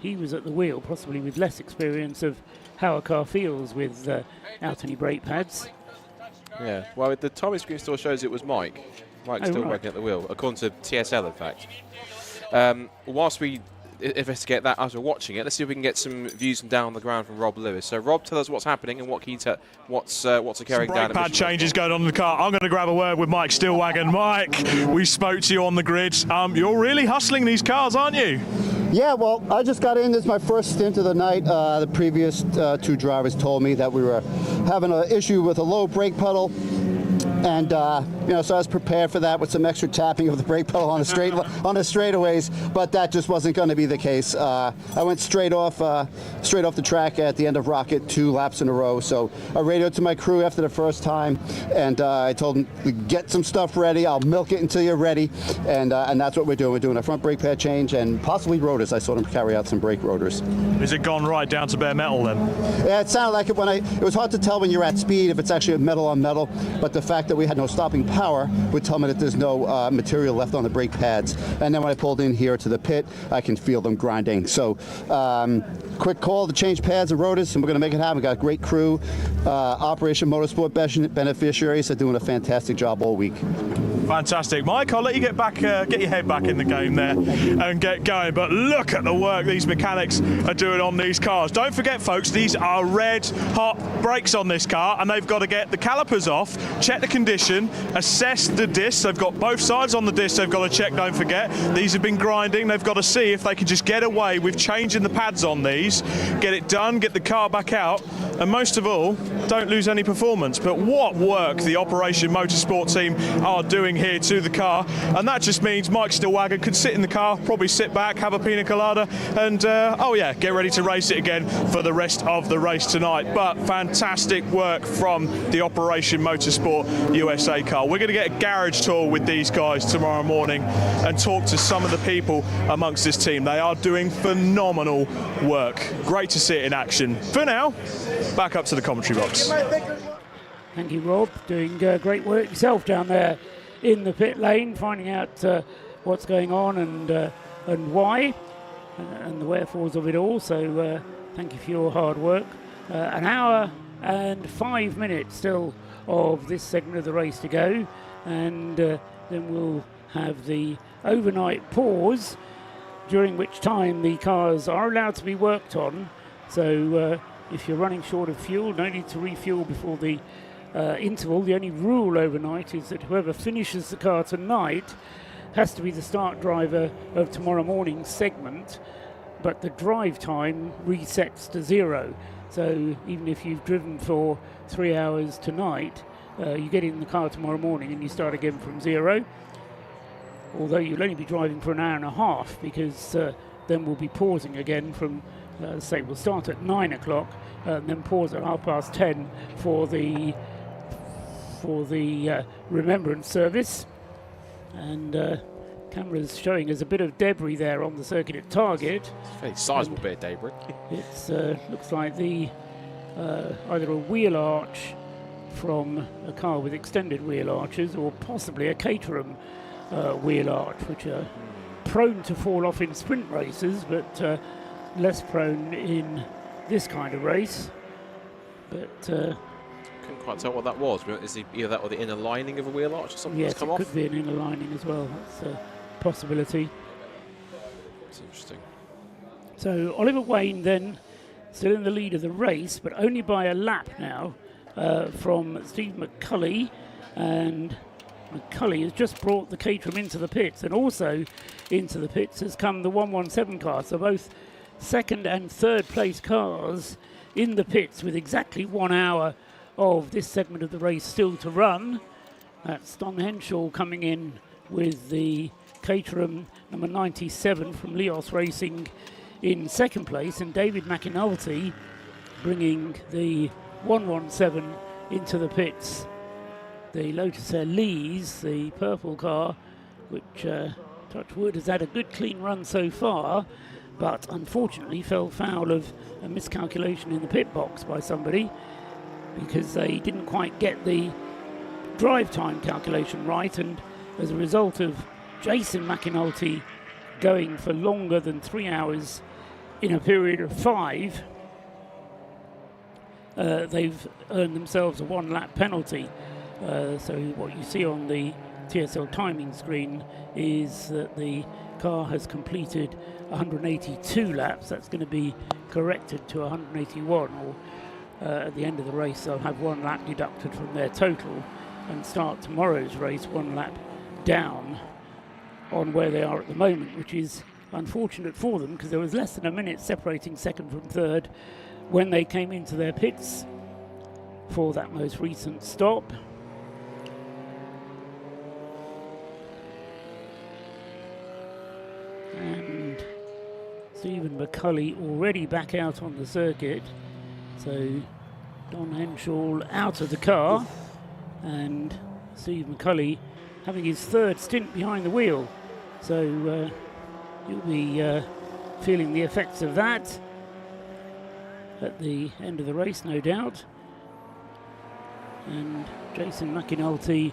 he was at the wheel, possibly with less experience of how a car feels without any brake pads. Yeah, well, the timing screen still shows it was Mike. Mike's still working at the wheel, according to TSL, in fact. Whilst we investigate that as we're watching it, let's see if we can get some views from down on the ground from Rob Lewis. So, Rob, tell us what's happening and what can you tell, what's occurring down. Brake pad changes going on in the car. I'm going to grab a word with Mike Stillwagon. Mike, we spoke to you on the grid. You're really hustling these cars, aren't you? Yeah, well, I just got in. This is my first stint of the night. The previous 2 drivers told me that we were having an issue with a low brake pedal. And so I was prepared for that with some extra tapping of the brake pedal on the straightaways, but that just wasn't going to be the case. I went straight off the track at the end of Rocket 2 laps in a row. So I radioed to my crew after the first time, and I told them, get some stuff ready. I'll milk it until you're ready, and that's what we're doing. We're doing a front brake pad change and possibly rotors. I saw them carry out some brake rotors. Is it gone right down to bare metal then? Yeah, it sounded like it when it was hard to tell when you're at speed if it's actually metal on metal, but the fact that we had no stopping power would tell me that there's no material left on the brake pads. And then when I pulled in here to the pit, I can feel them grinding. So quick call to change pads and rotors, and we're going to make it happen. We got a great crew. Operation Motorsport beneficiaries are doing a fantastic job all week. Fantastic. Mike, I'll let you get your head back in the game there and get going. But look at the work these mechanics are doing on these cars. Don't forget, folks, these are red hot brakes on this car, and they've got to get the calipers off, check the condition, assess the discs. They've got both sides on the disc they've got to check, don't forget. These have been grinding. They've got to see if they can just get away with changing the pads on these, get it done, get the car back out, and most of all, don't lose any performance. But what work the Operation Motorsport team are doing here to the car, and that just means Mike Stillwagon could sit in the car, probably sit back, have a pina colada, and get ready to race it again for the rest of the race tonight. But fantastic work from the Operation Motorsport USA car. We're going to get a garage tour with these guys tomorrow morning and talk to some of the people amongst this team. They are doing phenomenal work. Great to see it in action. For now, back up to the commentary box. Thank you, Rob. Doing great work yourself down there in the pit lane, finding out what's going on and why, and the wherefores of it all. So thank you for your hard work. An hour and 5 minutes still of this segment of the race to go, and then we'll have the overnight pause, during which time the cars are allowed to be worked on. So if you're running short of fuel, no need to refuel before the interval. The only rule overnight is that whoever finishes the car tonight has to be the start driver of tomorrow morning's segment, but the drive time resets to 0. So even if you've driven for 3 hours tonight, you get in the car tomorrow morning and you start again from 0. Although you'll only be driving for an hour and a half, because then we'll be pausing again from, say, we'll start at 9 o'clock and then pause at 10:30 for the Remembrance service. And camera's showing us a bit of debris there on the circuit at Target. It's a very sizable bit of debris. It looks like the either a wheel arch from a car with extended wheel arches, or possibly a Caterham wheel arch, which are prone to fall off in sprint races, but less prone in this kind of race. But couldn't quite tell what that was. Is it either that or the inner lining of a wheel arch or something yes, that's come it off? could be an inner lining as well. That's a possibility. That's interesting. So Oliver Wayne then still in the lead of the race, but only by a lap now from Steve McCulley, and McCulley has just brought the Caterham into the pits, and also into the pits has come the 117 car. So both second and third place cars in the pits with exactly 1 hour of this segment of the race still to run. That's Don Henshaw coming in with the Caterham number 97 from Leos Racing in second place, and David McAnulty bringing the 117 into the pits. The Lotus Elise, the purple car, which, touch wood, has had a good clean run so far, but unfortunately fell foul of a miscalculation in the pit box by somebody, because they didn't quite get the drive time calculation right, and as a result of Jason McAnulty going for longer than 3 hours in a period of 5, they've earned themselves a 1 lap penalty. So what you see on the TSL timing screen is that the car has completed 182 laps. That's going to be corrected to 181, or at the end of the race they'll have 1 lap deducted from their total and start tomorrow's race 1 lap down on where they are at the moment, which is unfortunate for them, because there was less than a minute separating second from third when they came into their pits for that most recent stop. Stephen McCulley already back out on the circuit. So Don Henshaw out of the car, and Steve McCulley having his third stint behind the wheel. So he'll be feeling the effects of that at the end of the race, no doubt. And Jason McAnulty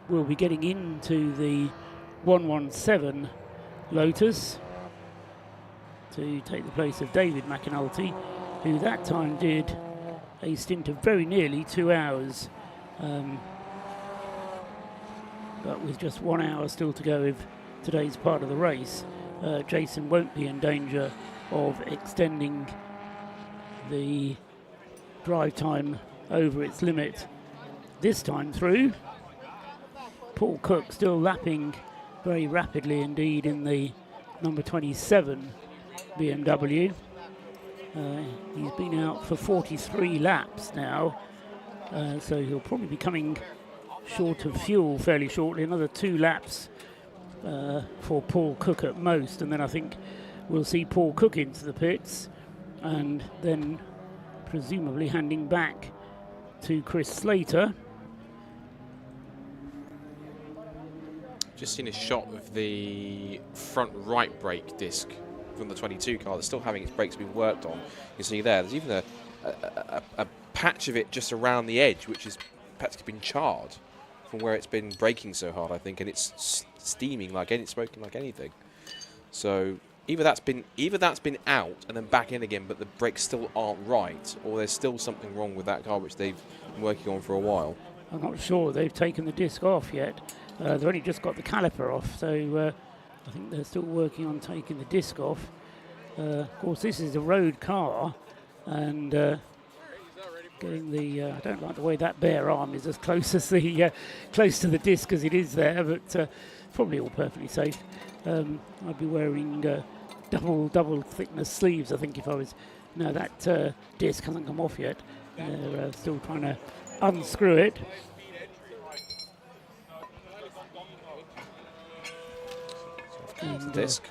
will be getting into the 117 Lotus to take the place of David McAnulty, who that time did a stint of very nearly 2 hours, but with just 1 hour still to go of today's part of the race. Jason won't be in danger of extending the drive time over its limit this time through. Paul Cook still lapping very rapidly indeed in the number 27 BMW. He's been out for 43 laps now, so he'll probably be coming short of fuel fairly shortly. Another 2 laps for Paul Cook at most, and then I think we'll see Paul Cook into the pits, and then presumably handing back to Chris Slater. Just seen a shot of the front right brake disc from the 22 car that's still having its brakes being worked on. You can see there's even a patch of it just around the edge, which is practically been charred from where it's been braking so hard, I think, and it's steaming like it's smoking like anything. So either that's been out and then back in again, but the brakes still aren't right, or there's still something wrong with that car which they've been working on for a while. I'm not sure they've taken the disc off yet. They've only just got the caliper off, so I think they're still working on taking the disc off. Of course, this is a road car, and getting the I don't like the way that bare arm is as close as the close to the disc as it is there, but probably all perfectly safe. I'd be wearing double thickness sleeves, I think, if I was. No, that disc hasn't come off yet. They're still trying to unscrew it. And, disc.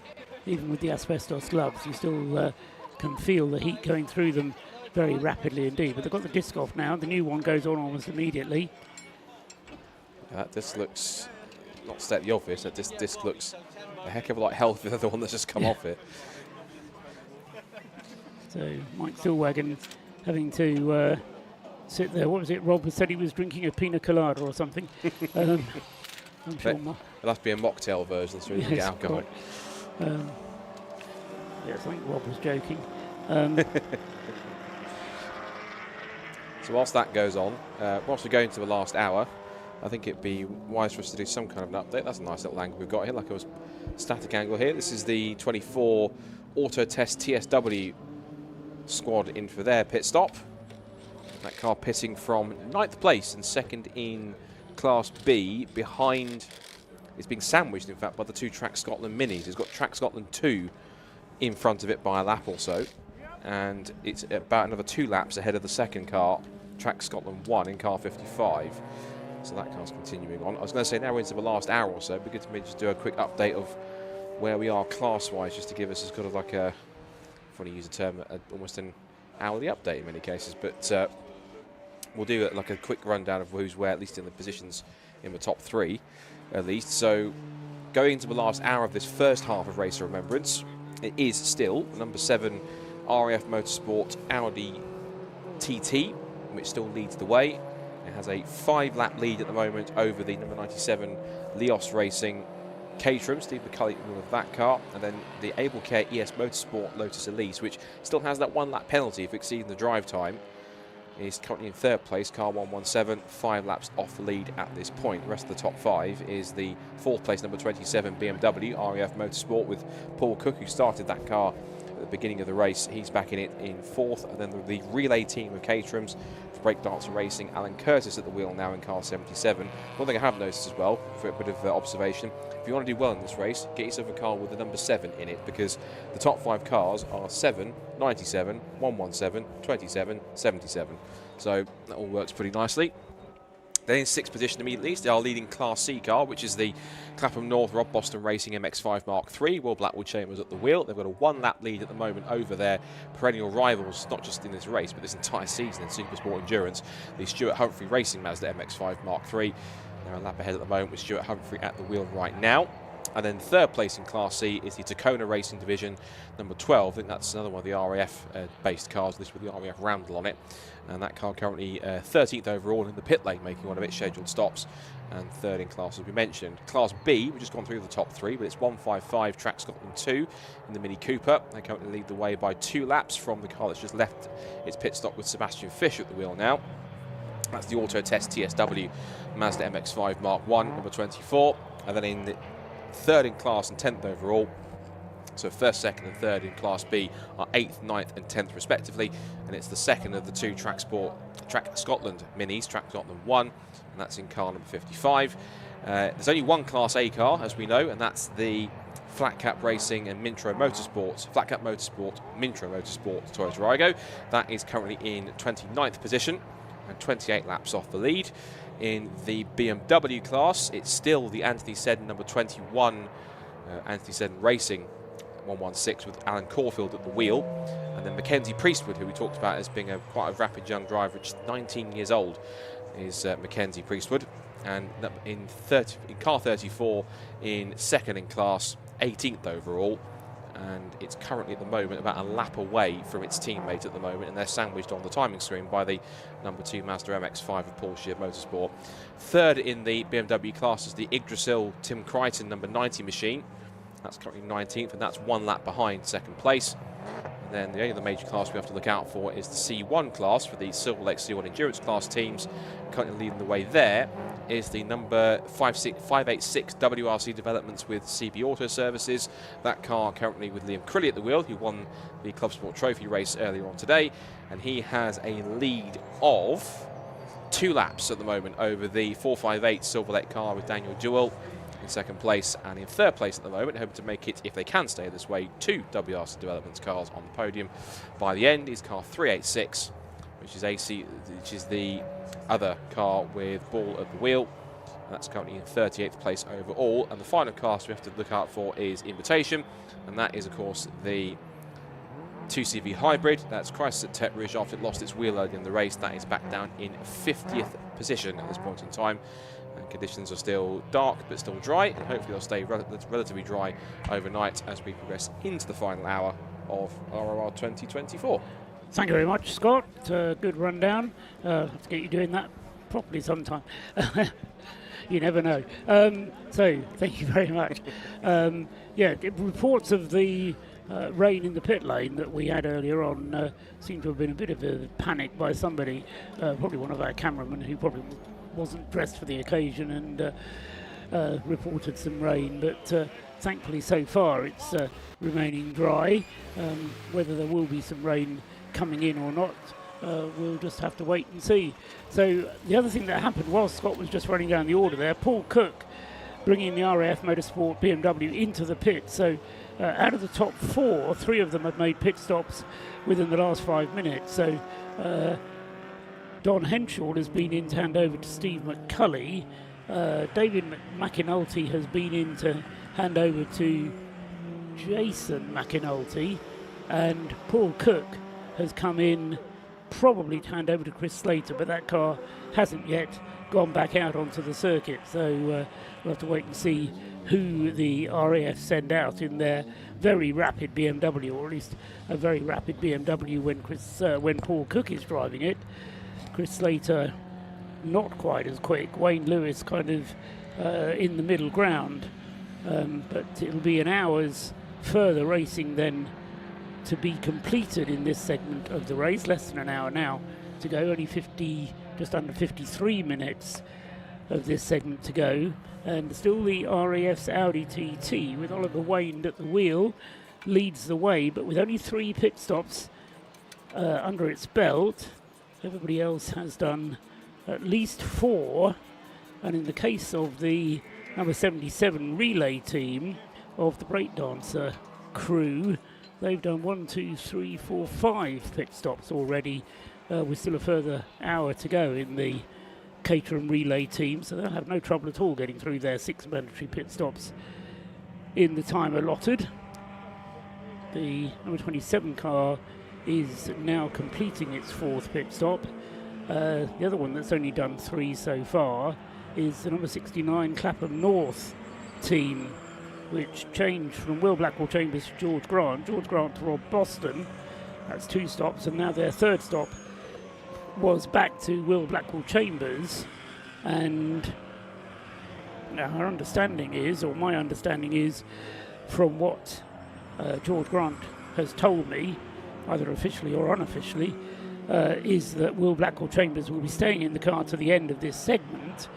Even with the asbestos gloves, you still can feel the heat going through them very rapidly indeed. But they've got the disc off now. The new one goes on almost immediately. This looks, not to state the obvious, that this disc looks a heck of a lot healthier than the one that's just come off it. So Mike Stillwagon having to sit there. What was it? Rob said he was drinking a pina colada or something. I'm sure. It'll have to be a mocktail version so you can get alcohol. Yes, I think Rob was joking. So whilst that goes on, whilst we go into the last hour, I think it'd be wise for us to do some kind of an update. That's a nice little angle we've got here, like a static angle here. This is the 24 Auto Test TSW squad in for their pit stop. That car pitting from 9th place and second in Class B, behind, it's being sandwiched in fact by the 2 Track Scotland Minis. It's got Track Scotland 2 in front of it by a lap or so, and it's about another 2 laps ahead of the second car, Track Scotland 1 in car 55. So that car's continuing on. I was going to say now we're into the last hour or so, it'd be good to maybe just do a quick update of where we are class-wise, just to give us as kind of like a, if I want to use a term, almost an hourly update in many cases, but we'll do like a quick rundown of who's where, at least in the positions in the top 3, at least. So going into the last hour of this first half of Race of Remembrance, it is still number 7 RAF Motorsport Audi TT, which still leads the way. It has a 5-lap lead at the moment over the number 97 Leos Racing Caterham, Steve McCulley with that car, and then the Able Care ES Motorsport Lotus Elise, which still has that 1-lap penalty for exceeding the drive time. Is currently in 3rd place, car 117, 5 laps off the lead at this point. The rest of the top 5 is the 4th place number 27 BMW RAF Motorsport with Paul Cook, who started that car at the beginning of the race. He's back in it in 4th, and then the relay team of Caterhams, Breakdancer Racing, Alan Curtis at the wheel now in car 77. One thing I have noticed as well, for a bit of observation, if you want to do well in this race, get yourself a car with the number 7 in it, because the top 5 cars are 7, 97, 117, 27, 77. So that all works pretty nicely. Then in sixth position immediately is our leading Class C car, which is the Clapham North Rob Boston Racing MX-5 Mark III. Will Blackwood Chambers at the wheel. They've got a 1-lap lead at the moment over their perennial rivals, not just in this race, but this entire season in Supersport Endurance, the Stuart Humphrey Racing Mazda MX-5 Mark III. They're a lap ahead at the moment with Stuart Humphrey at the wheel right now. And then third place in Class C is the Tacona Racing Division, number 12. I think that's another one of the RAF-based cars, this with the RAF Roundel on it. And that car currently 13th overall in the pit lane, making one of its scheduled stops. And third in class, as we mentioned. Class B, we've just gone through the top three, but it's 155 Track Scotland 2 in the Mini Cooper. They currently lead the way by 2 laps from the car that's just left its pit stop with Sebastian Fish at the wheel now. That's the Auto Test TSW Mazda MX-5 Mark I, number 24. And then in the third in class and 10th overall. So first, second and third in Class B are 8th, 9th and 10th respectively. And it's the second of the 2 Track Scotland Minis, Track Scotland 1, and that's in car number 55. There's only one Class A car, as we know, and that's the Flat Cap Racing and Mintro Motorsports, Flat Cap Motorsport, Mintro Motorsport Toyota Aygo. That is currently in 29th position and 28 laps off the lead. In the BMW class, it's still the Anthony Seddon number 21 Anthony Seddon Racing 116 with Alan Caulfield at the wheel, and then Mackenzie Priestwood, who we talked about as being quite a rapid young driver, just 19 years old, is Mackenzie Priestwood, and in car 34 in second in class, 18th overall, and it's currently at the moment about a lap away from its teammate at the moment, and they're sandwiched on the timing screen by the number 2 Mazda MX-5 of Porsche Motorsport. Third in the BMW class is the Yggdrasil Tim Crichton number 90 machine. That's currently 19th, and that's 1 lap behind second place. And then the only other major class we have to look out for is the C1 class for the Silver Lake C1 Endurance class teams. Currently leading the way there is the number 586 WRC Developments with CB Auto Services. That car currently with Liam Crilly at the wheel, who won the Club Sport Trophy race earlier on today. And he has a lead of 2 laps at the moment over the 458 Silver Lake car with Daniel Jewell in second place, and in third place at the moment, hoping to make it, if they can stay this way, 2 WRC Developments cars on the podium by the end is car 386, which is the other car with Ball at the wheel. That's currently in 38th place overall. And the final car we have to look out for is Invitation, and that is of course the 2CV hybrid. That's Crisis at Tete Rouge after it lost its wheel early in the race. That is back down in 50th position at this point in time. And conditions are still dark but still dry, and hopefully they'll stay relatively dry overnight as we progress into the final hour of ROR 2024. Thank you very much, Scott. Good rundown. Have to get you doing that properly sometime. You never know. So thank you very much. Reports of the rain in the pit lane that we had earlier on seemed to have been a bit of a panic by somebody, probably one of our cameramen who probably wasn't dressed for the occasion and reported some rain, but thankfully so far it's remaining dry. Whether there will be some rain coming in or not, we'll just have to wait and see. So the other thing that happened while Scott was just running down the order there, Paul Cook bringing the RAF Motorsport BMW into the pit. So out of the top 4, 3 of them have made pit stops within the last 5 minutes. So Don Henshaw has been in to hand over to Steve McCulley. David McAnulty has been in to hand over to Jason McAnulty. And Paul Cook has come in probably to hand over to Chris Slater, but that car hasn't yet gone back out onto the circuit. So we'll have to wait and see who the RAF send out in their very rapid BMW, or at least a very rapid BMW when Paul Cook is driving it. Chris Slater not quite as quick. Wayne Lewis kind of in the middle ground, but it'll be an hour's further racing then to be completed in this segment of the race. Less than an hour now to go, only just under 53 minutes of this segment to go, and still the RAF's Audi TT with Oliver Wayne at the wheel leads the way, but with only 3 pit stops under its belt. Everybody else has done at least 4, and in the case of the number 77 relay team of the breakdancer crew, they've done 1, 2, 3, 4, 5 pit stops already, with still a further hour to go in the Caterham relay team, so they'll have no trouble at all getting through their 6 mandatory pit stops in the time allotted. The number 27 car is now completing its 4th pit stop. The other one that's only done 3 so far is the number 69 Clapham North team, which changed from Will Blackwell Chambers to George Grant to Rob Boston. That's 2 stops, and now their 3rd stop was back to Will Blackwell Chambers. And our understanding is, or my understanding is, from what George Grant has told me, either officially or unofficially, is that Will Blackwell Chambers will be staying in the car to the end of this segment.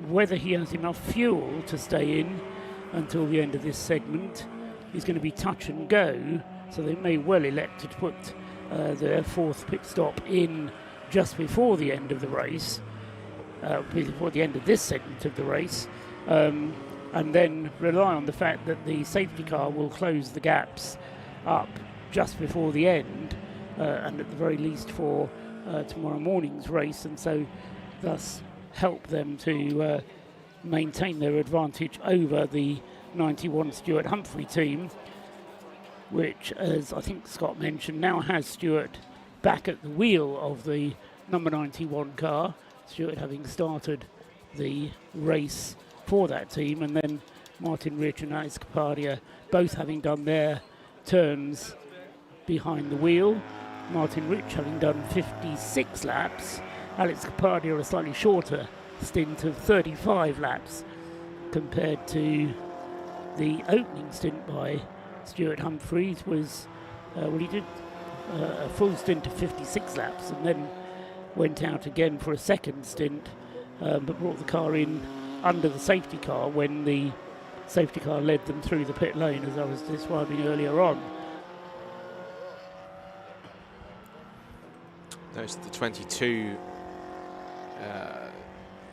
Whether he has enough fuel to stay in until the end of this segment is going to be touch and go, so they may well elect to put their 4th pit stop in just before the end of the race, before the end of this segment of the race, and then rely on the fact that the safety car will close the gaps up just before the end, and at the very least for tomorrow morning's race, and so thus help them to maintain their advantage over the 91 Stuart Humphrey team, which, as I think Scott mentioned, now has Stuart back at the wheel of the number 91 car, Stuart having started the race for that team, and then Martin Rich and Alex Capadia both having done their turns behind the wheel. Martin Rich having done 56 laps, Alex Capadia a slightly shorter stint of 35 laps compared to the opening stint by Stuart Humphreys was, he did a full stint of 56 laps and then went out again for a second stint, but brought the car in under the safety car when the safety car led them through the pit lane, as I was describing earlier on. There's the 22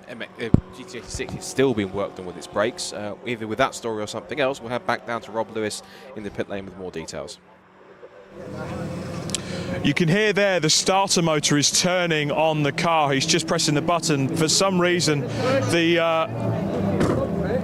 GT86 is still being worked on with its brakes. Either with that story or something else, we'll head back down to Rob Lewis in the pit lane with more details. You can hear there the starter motor is turning on the car. He's just pressing the button. For some reason, the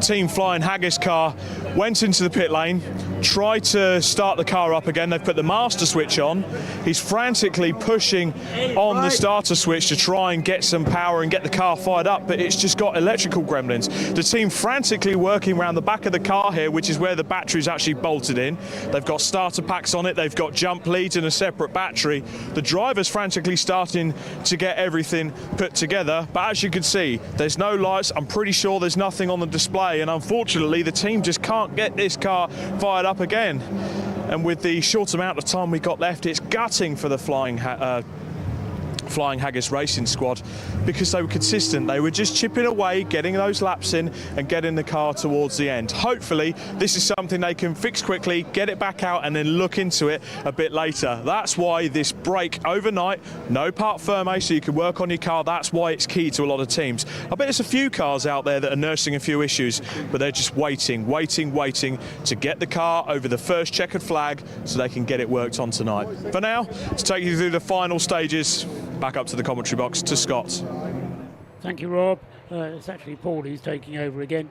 Team Flying Haggis car went into the pit lane, tried to start the car up again. They've put the master switch on. He's frantically pushing on the starter switch to try and get some power and get the car fired up, but it's just got electrical gremlins. The team frantically working around the back of the car here, which is where the battery's actually bolted in. They've got starter packs on it, they've got jump leads and a separate battery. The driver's frantically starting to get everything put together, but as you can see, there's no lights. I'm pretty sure there's nothing on the display, and unfortunately the team just can't get this car fired up again. And with the short amount of time we got left, it's gutting for the Flying Haggis Racing squad, because they were consistent. They were just chipping away, getting those laps in and getting the car towards the end. Hopefully this is something they can fix quickly, get it back out and then look into it a bit later. That's why this break overnight, no part firme, so you can work on your car. That's why it's key to a lot of teams. I bet there's a few cars out there that are nursing a few issues, but they're just waiting to get the car over the first checkered flag so they can get it worked on tonight. For now, to take you through the final stages, back up to the commentary box to Scott. Thank you, Rob. It's actually Paul who's taking over again.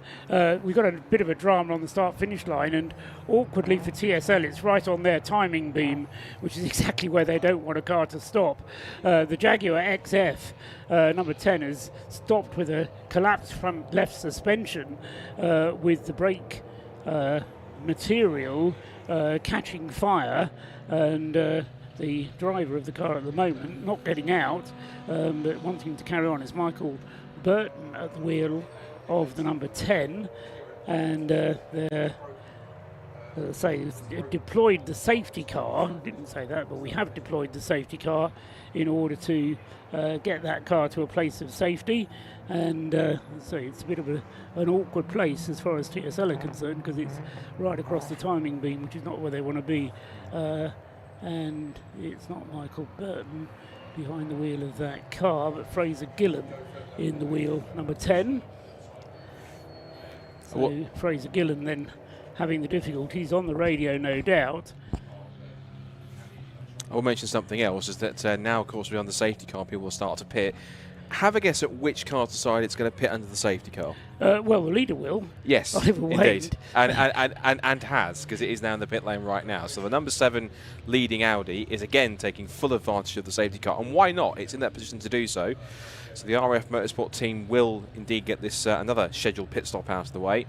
We've got a bit of a drama on the start-finish line, and awkwardly for TSL, it's right on their timing beam, which is exactly where they don't want a car to stop. The Jaguar XF, number 10, has stopped with a collapsed front left suspension with the brake material catching fire, and the driver of the car at the moment not getting out, but wanting to carry on, is Michael Burton at the wheel of the number 10, and they're deployed the safety car. Didn't say that, but we have deployed the safety car in order to get that car to a place of safety, and so it's a bit of an awkward place as far as TSL are concerned, because it's right across the timing beam, which is not where they want to be. And it's not Michael Burton behind the wheel of that car, but Fraser Gillen in the wheel number 10. So Fraser Gillen then having the difficulties on the radio, no doubt. I will mention something else, is that now, of course, we're on the safety car, people will start to pit. Have a guess at which car decide it's going to pit under the safety car. Well, the leader will. Yes, Oliver indeed. Wade. And has, because it is now in the pit lane right now. So the number 7 leading Audi is again taking full advantage of the safety car. And why not? It's in that position to do so. So the RF Motorsport team will indeed get this another scheduled pit stop out of the way.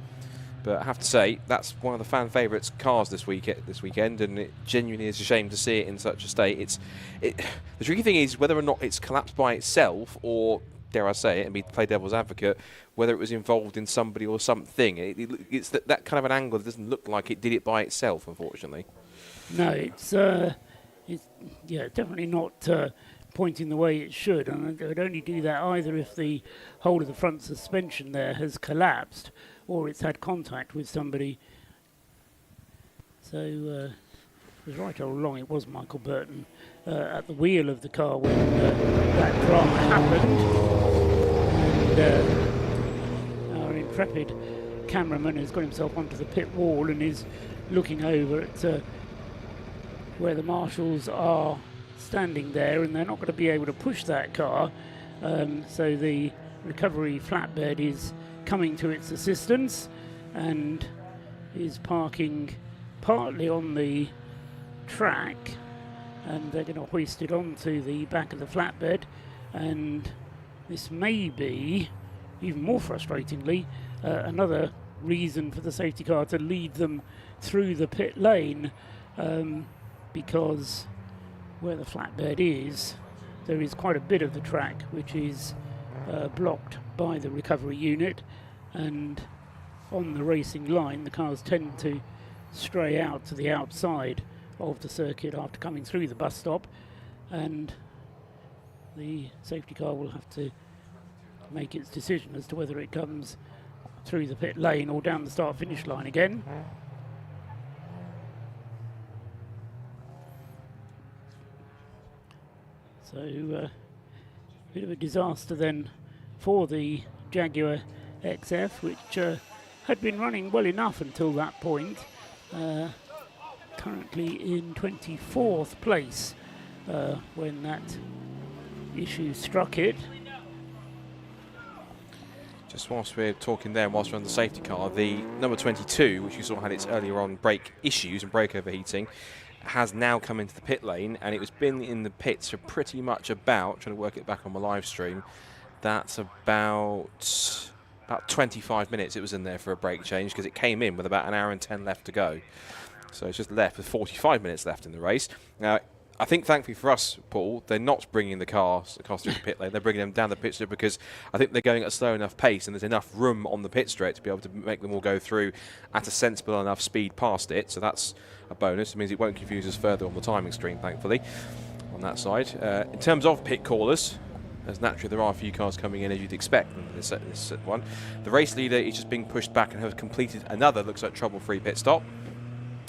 But I have to say, that's one of the fan favourites cars this weekend, and it genuinely is a shame to see it in such a state. The tricky thing is whether or not it's collapsed by itself, or, dare I say it, and play devil's advocate, whether it was involved in somebody or something. It's that kind of an angle that doesn't look like it did it by itself, unfortunately. No, it's definitely not pointing the way it should, and it would only do that either if the whole of the front suspension there has collapsed, or it's had contact with somebody. So it was right all along. It was Michael Burton at the wheel of the car when that drama happened. And our intrepid cameraman has got himself onto the pit wall and is looking over at where the marshals are standing there, and they're not going to be able to push that car. So the recovery flatbed is coming to its assistance and is parking partly on the track, and they're going to hoist it onto the back of the flatbed. And this may be, even more frustratingly, another reason for the safety car to lead them through the pit lane, because where the flatbed is, there is quite a bit of the track which is blocked by the recovery unit, and on the racing line the cars tend to stray out to the outside of the circuit after coming through the bus stop, and the safety car will have to make its decision as to whether it comes through the pit lane or down the start finish line again. So bit of a disaster then for the Jaguar XF, which had been running well enough until that point. Currently in 24th place when that issue struck it. Just whilst we're talking there, whilst we're on the safety car, the number 22, which you saw had its earlier on brake issues and brake overheating, has now come into the pit lane, and it was been in the pits for pretty much about, trying to work it back on my live stream, that's about 25 minutes it was in there for a brake change, because it came in with about an hour and 10 left to go. So it's just left with 45 minutes left in the race. Now, I think thankfully for us, Paul, they're not bringing the cars through the pit lane. They're bringing them down the pit straight, because I think they're going at a slow enough pace and there's enough room on the pit straight to be able to make them all go through at a sensible enough speed past it. So that's a bonus. It means it won't confuse us further on the timing stream, thankfully, on that side. In terms of pit callers, as naturally there are a few cars coming in as you'd expect in this one. The race leader is just being pushed back and has completed another, looks like, trouble-free pit stop.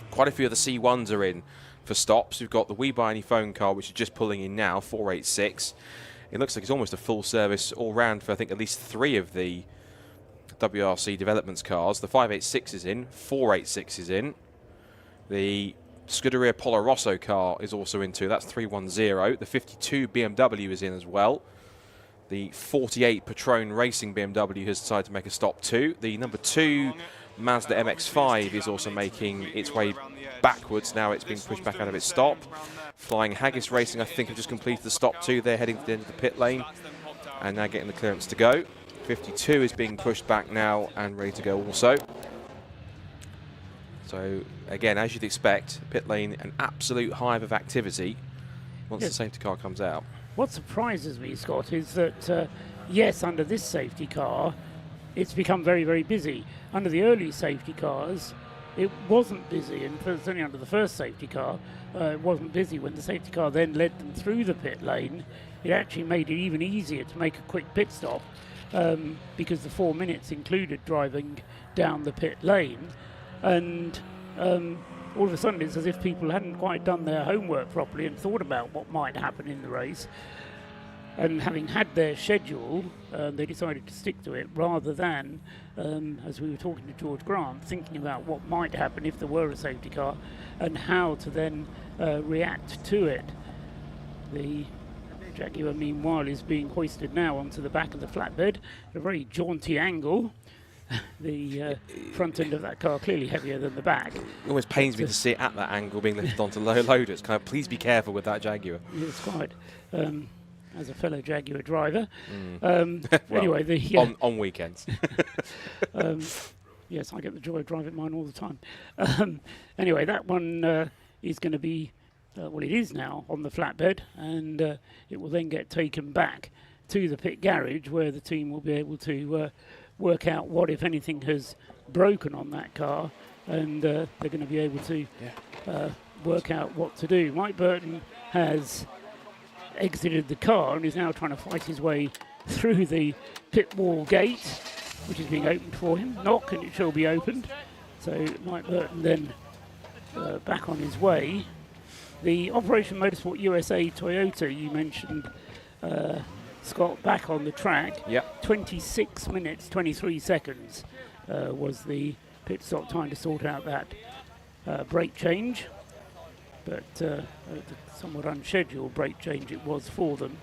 Quite a few of the C1s are in for stops. We've got the We Buy Any Phone car, which is just pulling in now, 486. It looks like it's almost a full service all round for, I think, at least 3 of the WRC Developments cars. The 586 is in, 486 is in. The Scuderia Polo Rosso car is also in too. That's 310. The 52 BMW is in as well. The 48 Patron Racing BMW has decided to make a stop too. The number 2 Mazda MX-5 is also making its way backwards. Now it's being pushed back out of its stop. Flying Haggis Racing, I think, have just completed the stop too. They're heading to the end of the pit lane and now getting the clearance to go. 52 is being pushed back now and ready to go also. So again, as you'd expect, pit lane, an absolute hive of activity once the safety car comes out. What surprises me, Scott, is that yes, under this safety car it's become very, very busy. Under the early safety cars it wasn't busy, and certainly under the first safety car it wasn't busy. When the safety car then led them through the pit lane, it actually made it even easier to make a quick pit stop, because the 4 minutes included driving down the pit lane. And all of a sudden it's as if people hadn't quite done their homework properly and thought about what might happen in the race, and having had their schedule they decided to stick to it, rather than as we were talking to George Grant, thinking about what might happen if there were a safety car and how to then react to it. The Jaguar, meanwhile, is being hoisted now onto the back of the flatbed at a very jaunty angle. The front end of that car clearly heavier than the back. It always pains me to see it at that angle being lifted onto low loaders. Kind of, please be careful with that Jaguar. It's quite. As a fellow Jaguar driver. Well, Anyway, on weekends. Yes, I get the joy of driving mine all the time. Anyway, that one is going to be, well, it is now on the flatbed, and it will then get taken back to the pit garage, where the team will be able to work out what, if anything, has broken on that car, and they're going to be able to work out what to do. Mike Burton has exited the car and is now trying to fight his way through the pit wall gate, which is being opened for him. Knock, and it shall be opened. So Mike Burton then back on his way. The Operation Motorsport USA Toyota, you mentioned, Scott, back on the track. Yep. 26 minutes, 23 seconds was the pit stop time to sort out that brake change. But a somewhat unscheduled brake change it was for them.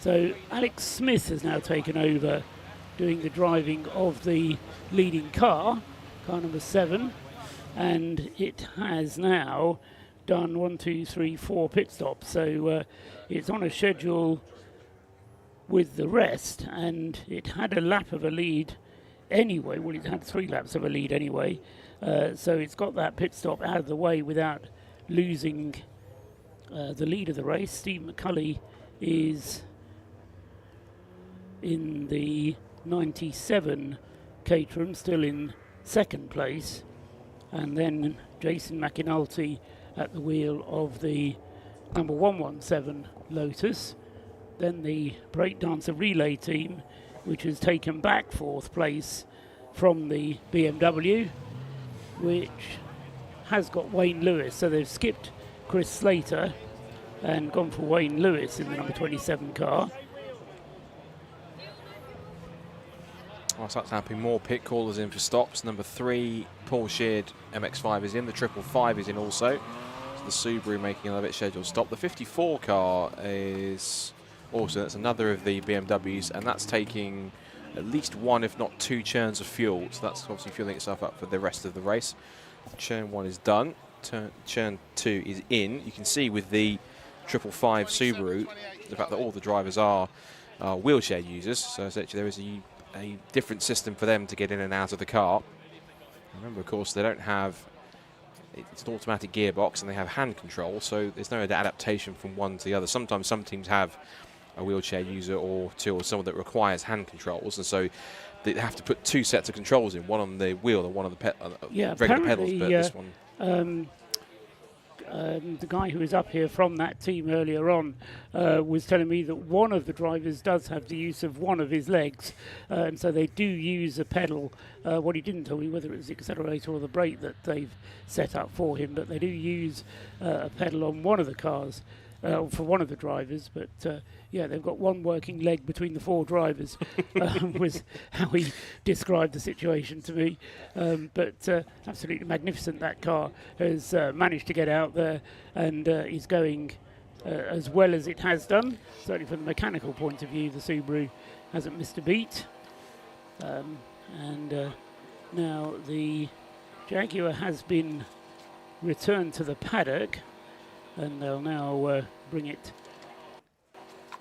So Alex Smith has now taken over doing the driving of the leading car number 7, and it has now done 1, 2, 3, 4 pit stops. So it's on a schedule with the rest, and it had a lap of a lead anyway. Well, it had 3 laps of a lead anyway. So it's got that pit stop out of the way without losing the lead of the race. Steve McCulley is in the 97 Caterham, still in 2nd place. And then Jason McInulty at the wheel of the number 117 Lotus. Then the Breakdancer relay team, which has taken back 4th place from the BMW, which has got Wayne Lewis. So they've skipped Chris Slater and gone for Wayne Lewis in the number 27 car. Whilst that's happening, more pit callers in for stops. Number 3, Paul Sheard MX-5 is in. The 555 is in also. So the Subaru making another scheduled stop. The 54 car is also, that's another of the BMWs, and that's taking at least 1, if not 2 churns of fuel. So that's obviously fueling itself up for the rest of the race. Churn 1 is done. Churn 2 is in. You can see with the 555 Subaru, the fact that all the drivers are wheelchair users. So essentially there is a different system for them to get in and out of the car. Remember, of course, they don't have, it's an automatic gearbox and they have hand control, so there's no adaptation from one to the other. Sometimes some teams have a wheelchair user or 2, or someone that requires hand controls, and so they have to put 2 sets of controls in, one on the wheel and one on the regular pedals. But this one, the guy who was up here from that team earlier on was telling me that one of the drivers does have the use of one of his legs, and so they do use a pedal. What he didn't tell me whether it was the accelerator or the brake that they've set up for him, but they do use a pedal on one of the cars for one of the drivers. But yeah, they've got one working leg between the 4 drivers, was how he described the situation to me. But absolutely magnificent. That car has managed to get out there and is going as well as it has done. Certainly from the mechanical point of view, the Subaru hasn't missed a beat. And now the Jaguar has been returned to the paddock, and they'll now bring it.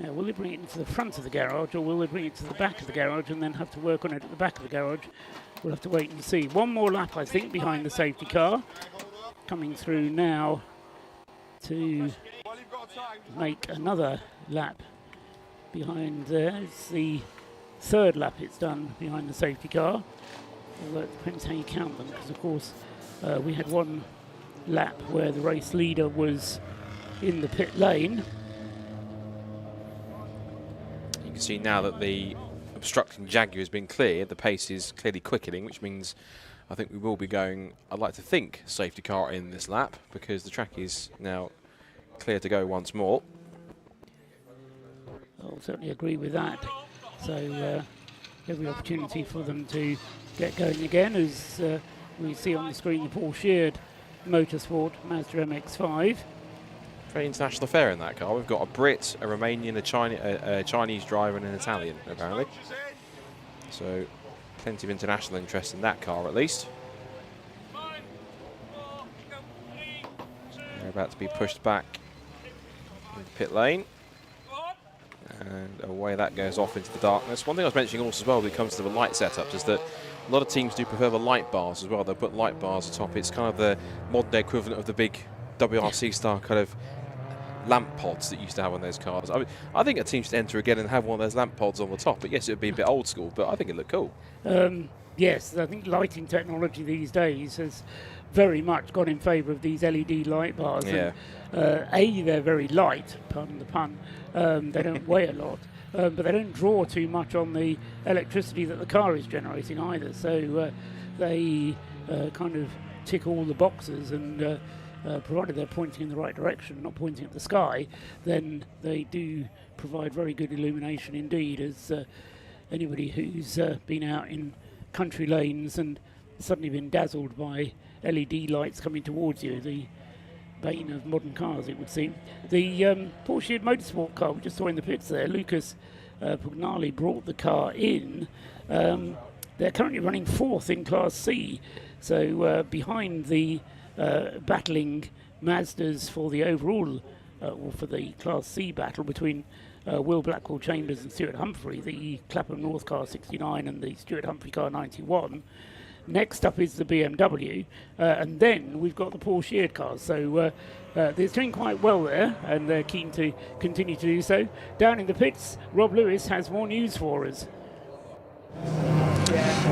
Now, will they bring it into the front of the garage, or will they bring it to the back of the garage and then have to work on it at the back of the garage? We'll have to wait and see. One more lap, I think, behind the safety car. Coming through now to make another lap behind there. It's the 3rd lap it's done behind the safety car. Although it depends how you count them, because of course we had one lap where the race leader was in the pit lane. you can see now that the obstructing Jaguar has been cleared, the pace is clearly quickening, which means I think we will be going, I'd like to think, safety car in this lap, because the track is now clear to go once more. I'll certainly agree with that. So every opportunity for them to get going again, as we see on the screen the Paul Sheard Motorsport Mazda MX-5. Very international affair in that car. We've got a Brit, a Romanian, a Chinese driver, and an Italian, apparently. So, plenty of international interest in that car, at least. They're about to be pushed back into pit lane. And away that goes off into the darkness. One thing I was mentioning also as well when it comes to the light setups is that a lot of teams do prefer the light bars as well. They'll put light bars atop. It's kind of the modern day equivalent of the big WRC style kind of lamp pods that you used to have on those cars. I mean, I think a team should enter again and have one of those lamp pods on the top. But yes, it would be a bit old school, but I think it looked cool. Yes, I think lighting technology these days has very much gone in favour of these LED light bars. Yeah. And, they're very light, pardon the pun. They don't weigh a lot, but they don't draw too much on the electricity that the car is generating either. So they kind of tick all the boxes, and provided they're pointing in the right direction, not pointing at the sky, then they do provide very good illumination indeed, as anybody who's been out in country lanes and suddenly been dazzled by LED lights coming towards you, the bane of modern cars, it would seem. The Porsche Motorsport car we just saw in the pits there, Lucas Pugnali brought the car in. They're currently running fourth in Class C, so behind the battling Mazdas for the overall, or for the Class C battle between Will Blackwell Chambers and Stuart Humphrey, the Clapham North car 69 and the Stuart Humphrey car 91. Next up is the BMW, and then we've got the Porsche cars. So they're doing quite well there, and they're keen to continue to do so. Down in the pits, Rob Lewis has more news for us.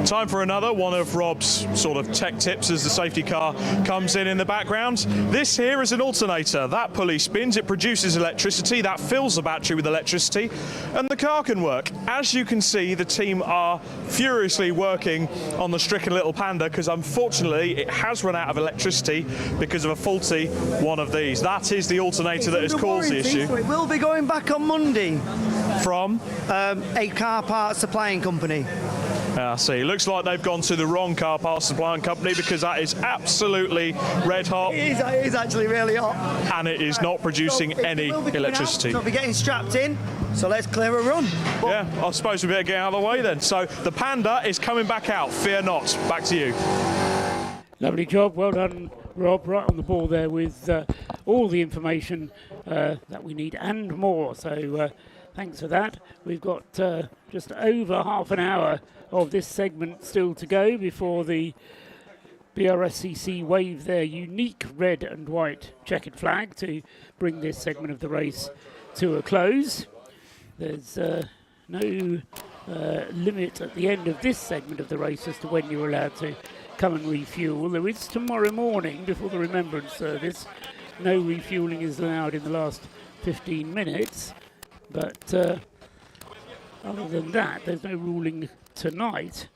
Time for another one of Rob's sort of tech tips as the safety car comes in the background. This here is an alternator. That pulley spins, it produces electricity, that fills the battery with electricity, and the car can work. As you can see, the team are furiously working on the stricken little Panda, because unfortunately it has run out of electricity because of a faulty one of these. That is the alternator that has caused the issue. So it will be going back on Monday. From? A car parts supplying company. I see. Looks like they've gone to the wrong car parts supplying company, because that is absolutely red hot. It is actually really hot. And it is not producing any electricity. Out, so we're getting strapped in, so let's clear a run. Yeah, I suppose we better get out of the way then. So the Panda is coming back out. Fear not. Back to you. Lovely job. Well done, Rob. Right on the ball there with all the information that we need and more. So thanks for that. We've got just over half an hour of this segment still to go before the BRSCC wave their unique red and white checkered flag to bring this segment of the race to a close. There's no limit at the end of this segment of the race as to when you're allowed to come and refuel. There is tomorrow morning before the Remembrance service. No refueling is allowed in the last 15 minutes, but other than that, there's no ruling tonight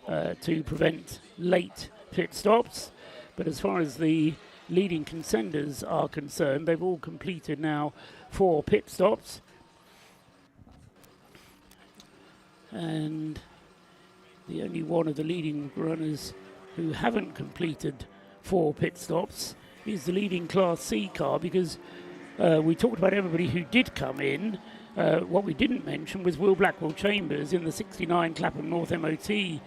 to prevent late pit stops. But as far as the leading contenders are concerned, they've all completed now 4 pit stops. And the only one of the leading runners who haven't completed 4 pit stops is the leading Class C car, because we talked about everybody who did come in. What we didn't mention was Will Blackwell Chambers in the 69 Clapham North MOT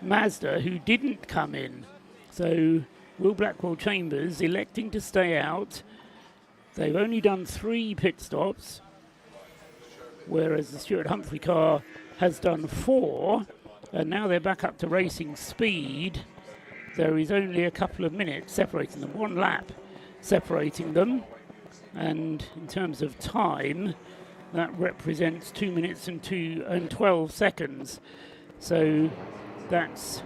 Mazda, who didn't come in. So Will Blackwell Chambers electing to stay out. They've only done 3 pit stops, whereas the Stuart Humphrey car has done 4, and now they're back up to racing speed. There is only a couple of minutes separating them, 1 lap separating them, and in terms of time, that represents 2 minutes and 12 seconds. So that's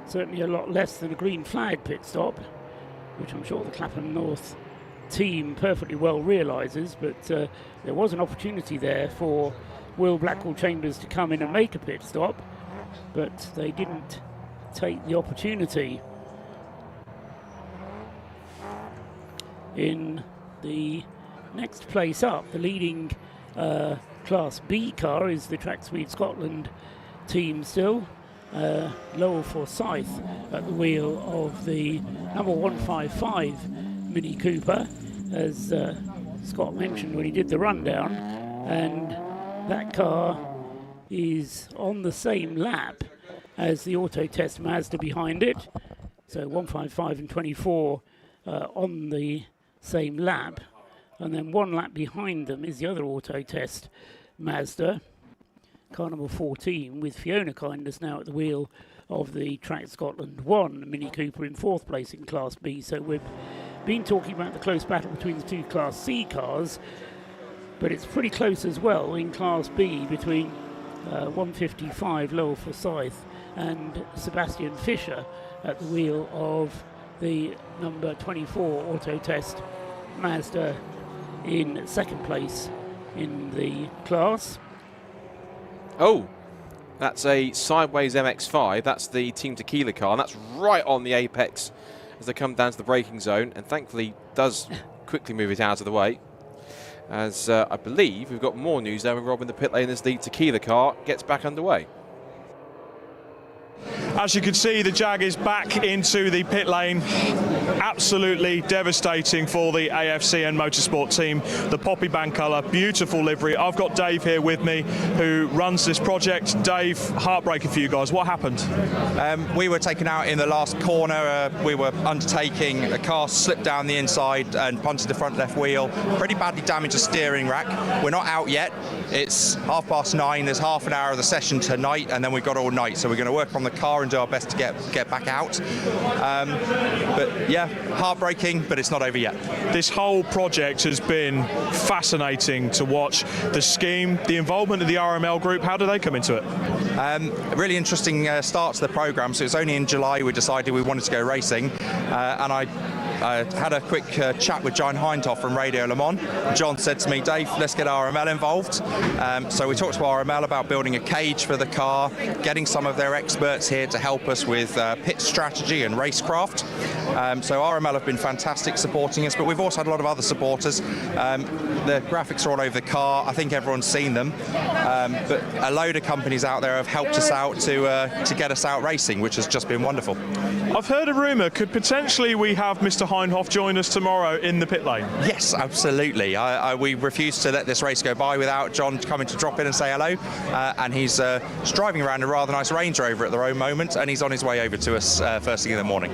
certainly a lot less than a green flag pit stop, which I'm sure the Clapham North team perfectly well realises, but there was an opportunity there for Will Blackwell Chambers to come in and make a pit stop, but they didn't take the opportunity. In the next place up, the leading Class B car is the Track Speed Scotland team still. Lowell Forsyth at the wheel of the number 155 Mini Cooper, as Scott mentioned when he did the rundown, and that car is on the same lap as the Auto Test Mazda behind it. So 155 and 24 on the same lap. And then one lap behind them is the other Auto Test Mazda, car number 14, with Fiona Kindness now at the wheel of the Track Scotland 1 Mini Cooper in 4th place in Class B. So we've been talking about the close battle between the two Class C cars, but it's pretty close as well in Class B between 155 Lowell Forsyth and Sebastian Fisher at the wheel of the number 24 Auto Test Mazda in 2nd place in the class. Oh, that's a sideways MX-5. That's the Team Tequila car, and that's right on the apex as they come down to the braking zone, and thankfully does quickly move it out of the way. As I believe we've got more news there with Rob in the pit lane as the Tequila car gets back underway. As you can see, the Jag is back into the pit lane. Absolutely devastating for the AFCN Motorsport team. The poppy band colour, beautiful livery. I've got Dave here with me, who runs this project. Dave, heartbreaking for you guys. What happened? We were taken out in the last corner. We were undertaking. A car slipped down the inside and punted the front left wheel. Pretty badly damaged the steering rack. We're not out yet. It's 9:30. There's half an hour of the session tonight, and then we've got all night. So we're going to work on the car and do our best to get back out. But yeah, heartbreaking, but it's not over yet. This whole project has been fascinating to watch. The scheme, the involvement of the RML group, how do they come into it? A really interesting start to the programme. So it's only in July we decided we wanted to go racing, and I had a quick chat with John Hindhoff from Radio Le Mans. John said to me, Dave, let's get RML involved. So we talked to RML about building a cage for the car, getting some of their experts here to help us with pit strategy and racecraft. So RML have been fantastic supporting us, but we've also had a lot of other supporters. The graphics are all over the car. I think everyone's seen them. But a load of companies out there have helped us out to get us out racing, which has just been wonderful. I've heard a rumour, could potentially we have Mr. Hindhoff join us tomorrow in the pit lane? Yes, absolutely. We refuse to let this race go by without John coming to drop in and say hello. And he's driving around a rather nice Range Rover at the moment, and he's on his way over to us first thing in the morning.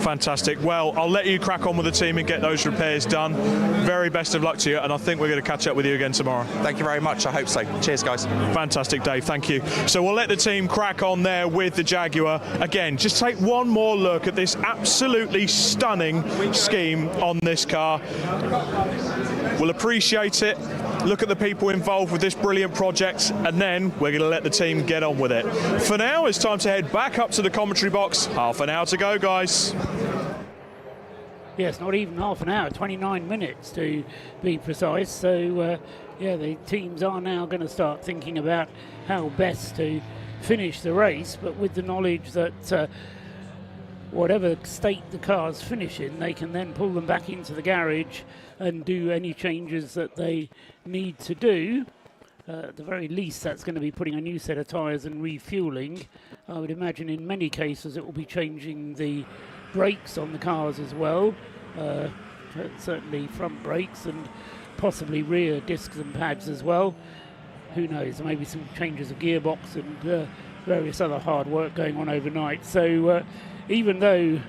Fantastic. Well, I'll let you crack on with the team and get those repairs done. Very best of luck to you, and I think we're going to catch up with you again tomorrow. Thank you very much. I hope so. Cheers, guys. Fantastic, Dave. Thank you. So we'll let the team crack on there with the Jaguar. Again, just take one more look at this absolutely stunning scheme on this car. We'll appreciate it. Look at the people involved with this brilliant project, and then we're going to let the team get on with it. For now, it's time to head back up to the commentary box. Half an hour to go, guys. Yes, not even half an hour, 29 minutes to be precise. So, yeah, the teams are now going to start thinking about how best to finish the race, but with the knowledge that whatever state the cars finish in, they can then pull them back into the garage and do any changes that they need to do. At the very least, that's going to be putting a new set of tyres and refueling. I would imagine in many cases it will be changing the brakes on the cars as well. Certainly front brakes and possibly rear discs and pads as well. Who knows, maybe some changes of gearbox and various other hard work going on overnight. So even though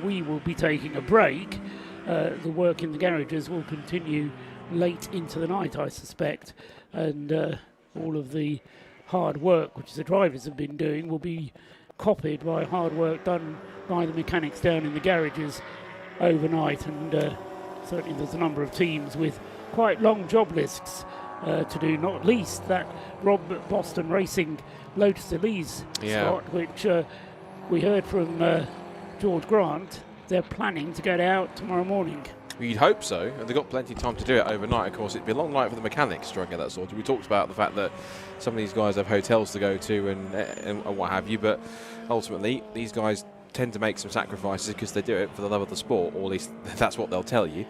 we will be taking a break, the work in the garages will continue late into the night, I suspect, and all of the hard work which the drivers have been doing will be copied by hard work done by the mechanics down in the garages overnight. And certainly there's a number of teams with quite long job lists to do, not least that Rob Boston Racing Lotus Elise, Scott, which we heard from George Grant, they're planning to get out tomorrow morning. You'd hope so, and they've got plenty of time to do it overnight. Of course, it'd be a long night for the mechanics trying to get that sorted. We talked about the fact that some of these guys have hotels to go to and what have you, but ultimately these guys tend to make some sacrifices because they do it for the love of the sport, or at least that's what they'll tell you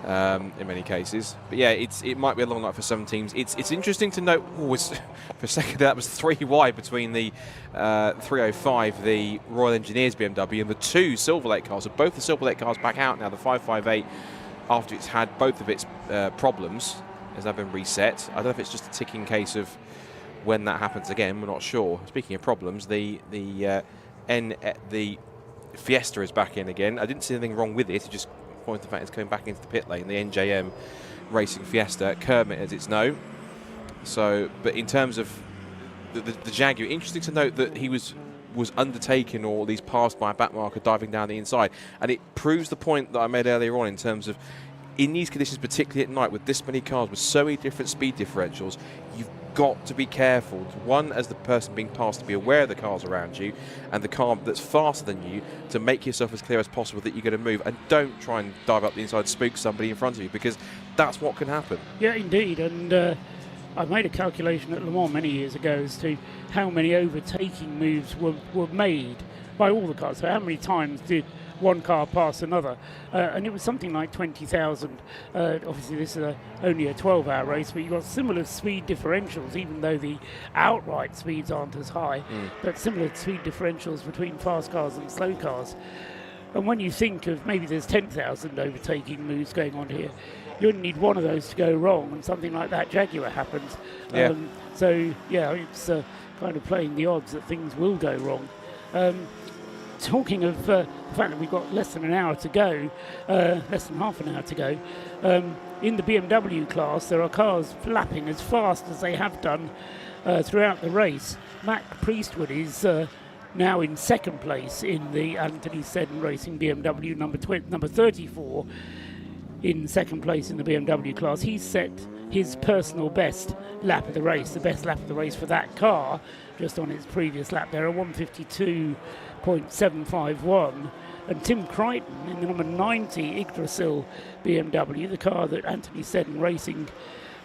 in many cases. But yeah, it might be a long night for some teams. It's interesting to note, for a second that was 3 wide between the 305, the Royal Engineers BMW, and the 2 Silver Lake cars. So both the Silver Lake cars back out now, the 558 after it's had both of its problems, has now been reset. I don't know if it's just a ticking case of when that happens again. We're not sure. Speaking of problems, the Fiesta is back in again. I didn't see anything wrong with it. It just pointed to the fact it's coming back into the pit lane. The NJM Racing Fiesta, Kermit as it's known. So, but in terms of the Jaguar, interesting to note that he was undertaken, or at least passed by a back marker diving down the inside, and it proves the point that I made earlier on in terms of in these conditions, particularly at night with this many cars with so many different speed differentials, you've got to be careful. One, as the person being passed, to be aware of the cars around you and the car that's faster than you, to make yourself as clear as possible that you're going to move, and don't try and dive up the inside, spook somebody in front of you, because that's what can happen. Yeah, indeed. And I made a calculation at Le Mans many years ago as to how many overtaking moves were made by all the cars. So how many times did one car pass another? And it was something like 20,000. Obviously, this is only a 12-hour race, but you've got similar speed differentials, even though the outright speeds aren't as high, but similar speed differentials between fast cars and slow cars. And when you think of maybe there's 10,000 overtaking moves going on here, you only need one of those to go wrong, and something like that Jaguar happens. Yeah. So, yeah, it's kind of playing the odds that things will go wrong. Talking of the fact that we've got less than an hour to go, less than half an hour to go, in the BMW class, there are cars flapping as fast as they have done throughout the race. Matt Priestwood is now in second place in the Anthony Seddon Racing BMW, number 34, in second place in the BMW class. He's set his personal best lap of the race, the best lap of the race for that car, just on its previous lap there, a 152.751. And Tim Crichton in the number 90 Yggdrasil BMW, the car that Anthony Seddon Racing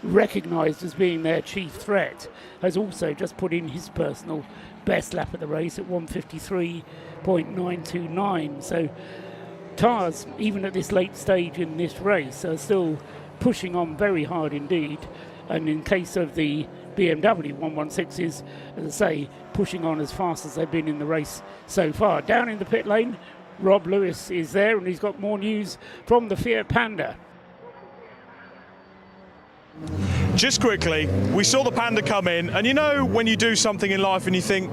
recognised as being their chief threat, has also just put in his personal best lap of the race at 153.929. So cars, even at this late stage in this race, are still pushing on very hard indeed. And in case of the BMW 116s, as I say, pushing on as fast as they've been in the race so far. Down in the pit lane, Rob Lewis is there, and he's got more news from the Fiat Panda. Just quickly, we saw the Panda come in, and you know when you do something in life and you think,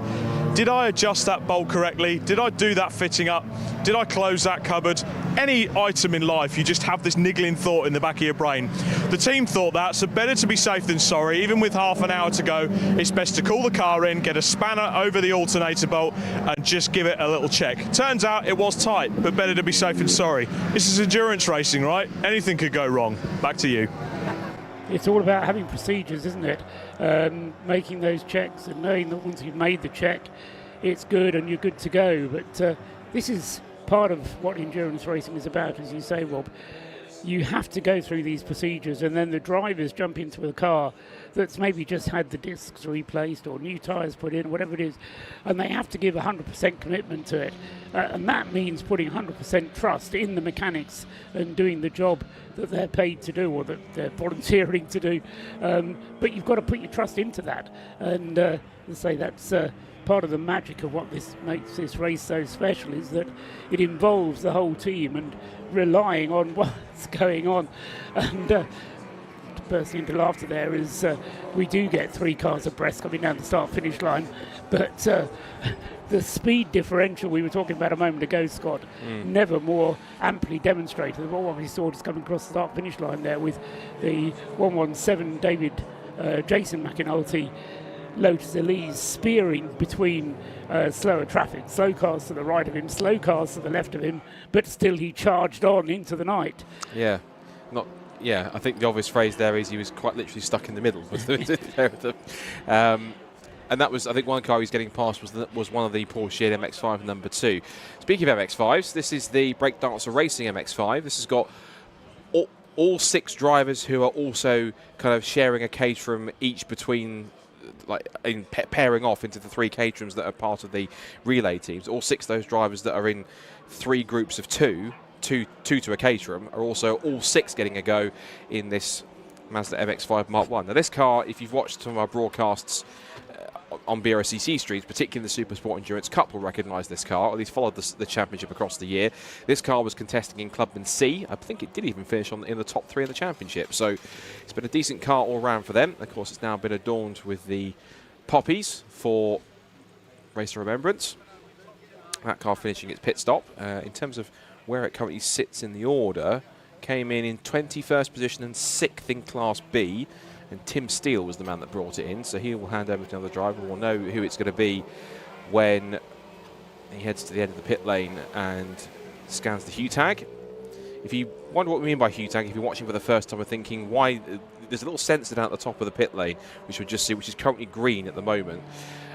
did I adjust that bolt correctly? Did I do that fitting up? Did I close that cupboard? Any item in life, you just have this niggling thought in the back of your brain. The team thought that, so better to be safe than sorry. Even with half an hour to go, it's best to call the car in, get a spanner over the alternator bolt, and just give it a little check. Turns out it was tight, but better to be safe than sorry. This is endurance racing, right? Anything could go wrong. Back to you. It's all about having procedures, isn't it? Making those checks and knowing that once you've made the check, it's good and you're good to go. But this is part of what endurance racing is about, as you say, Rob. You have to go through these procedures, and then the drivers jump into a car that's maybe just had the discs replaced or new tyres put in, whatever it is, and they have to give 100% commitment to it. And that means putting 100% trust in the mechanics and doing the job that they're paid to do, or that they're volunteering to do. But you've got to put your trust into that. And as I say, that's part of the magic of what makes this race so special, is that it involves the whole team and relying on what's going on. And bursting into laughter there is we do get three cars abreast coming down the start-finish line, but the speed differential we were talking about a moment ago, Scott, never more amply demonstrated. What we saw just coming across the start-finish line there with the 117 Jason McAnulty Lotus Elise spearing between slower traffic, slow cars to the right of him, slow cars to the left of him, but still he charged on into the night. Yeah, I think the obvious phrase there is he was quite literally stuck in the middle. And that was, I think, one car he was getting past was one of the Porsche MX-5 number 2. Speaking of MX-5s, this is the Breakdancer Racing MX-5. This has got all 6 drivers who are also kind of sharing a caterum each between, like in pairing off into the 3 caterums that are part of the relay teams. All 6 of those drivers that are in 3 groups of 2 to a caterum are also all 6 getting a go in this Mazda MX-5 Mark 1. Now this car, if you've watched some of our broadcasts on BRCC streets, particularly the Super Sport Endurance Cup, will recognise this car, or at least followed the championship across the year. This car was contesting in Clubman C. I think it did even finish in the top 3 of the championship. So it's been a decent car all round for them. Of course, it's now been adorned with the poppies for Race to Remembrance. That car finishing its pit stop. In terms of where it currently sits in the order, came in 21st position and 6th in Class B. And Tim Steele was the man that brought it in, so he will hand over to another driver. We'll know who it's going to be when he heads to the end of the pit lane and scans the hue tag. If you wonder what we mean by hue tag, if you're watching for the first time and thinking why, there's a little sensor down at the top of the pit lane, which we'll just see, which is currently green at the moment.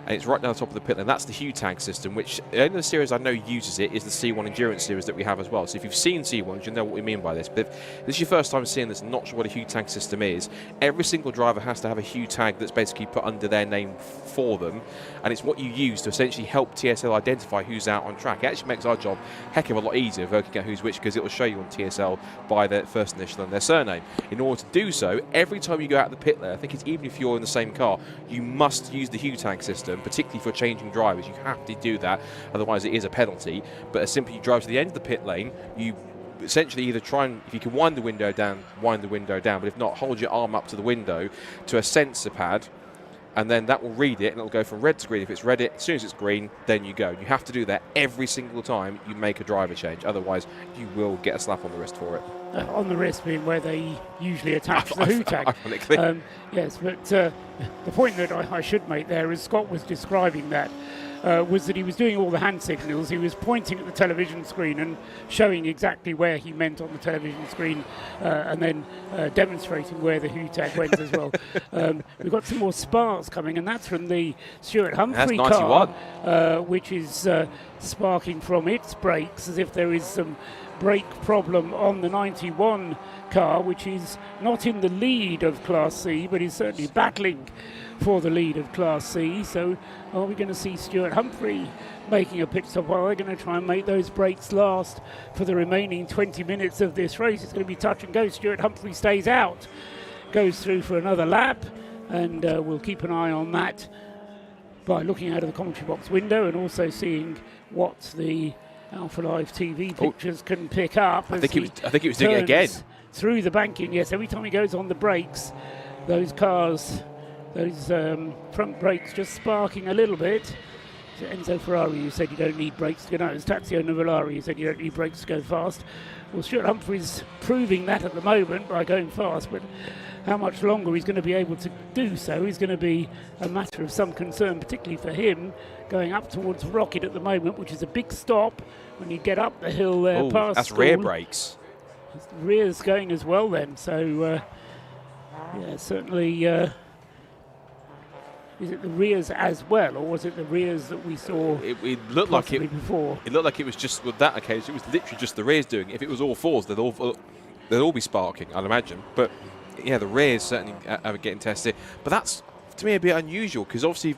And it's right down the top of the pit lane. That's the hue tag system, which the only series I know uses it is the C1 Endurance series that we have as well. So if you've seen C1s, you'll know what we mean by this. But if this is your first time seeing this and not sure what a hue tag system is, every single driver has to have a hue tag that's basically put under their name for them. And it's what you use to essentially help TSL identify who's out on track. It actually makes our job a heck of a lot easier working out who's which, because it will show you on TSL by their first initial and their surname. In order to do so, every time you go out of the pit lane, I think it's even if you're in the same car, you must use the hue tag system, particularly for changing drivers. You have to do that, otherwise it is a penalty. But as simply you drive to the end of the pit lane, you essentially either try and, if you can wind the window down, but if not, hold your arm up to the window to a sensor pad, and then that will read it, and it'll go from red to green. If it's red, as soon as it's green, then you go. You have to do that every single time you make a driver change, otherwise you will get a slap on the wrist for it. On the wrist being where they usually attach the hue tag. Ironically. Yes, but the point that I should make there, as Scott was describing that, was that he was doing all the hand signals. He was pointing at the television screen and showing exactly where he meant on the television screen, and then demonstrating where the hue tag went as well. We've got some more sparks coming, and that's from the Stuart Humphrey car, which is sparking from its brakes, as if there is some brake problem on the 91 car, which is not in the lead of Class C, but is certainly battling for the lead of Class C. So are we going to see Stuart Humphrey making a pit stop? Well, they're going to try and make those brakes last for the remaining 20 minutes of this race. It's going to be touch and go. Stuart Humphrey stays out, goes through for another lap, and we'll keep an eye on that by looking out of the commentary box window and also seeing what the Alpha Live TV pictures can pick up. I think he was doing it again. Through the banking, yes. Every time he goes on the brakes, those cars, those front brakes just sparking a little bit. So Enzo Ferrari, you said you don't need brakes to go. No, it's Tazio Nuvolari, you said you don't need brakes to go fast. Well, Stuart Humphrey's proving that at the moment by going fast, but how much longer he's going to be able to do so is going to be a matter of some concern, particularly for him going up towards Rocket at the moment, which is a big stop when you get up the hill there past that's school. rear brakes. Rear's going as well then, so yeah, certainly. Is it the rears as well, or was it the rears that we saw? It looked like it before. It looked like it was just with that occasion. It was literally just the rears doing it. If it was all fours, they'd all be sparking, I'd imagine. But yeah, the rears certainly are getting tested. But that's to me a bit unusual, because obviously,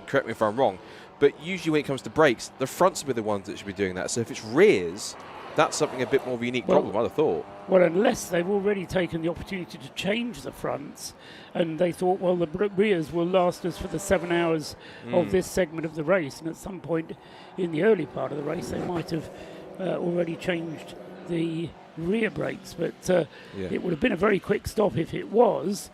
correct me if I'm wrong, but usually when it comes to brakes, the fronts will be the ones that should be doing that. So if it's rears, that's something a bit more of a unique problem, I'd have thought. Well, unless they've already taken the opportunity to change the fronts, and they thought, well, the rears will last us for the 7 hours of this segment of the race, and at some point in the early part of the race, they might have already changed the rear brakes, but it would have been a very quick stop if it was.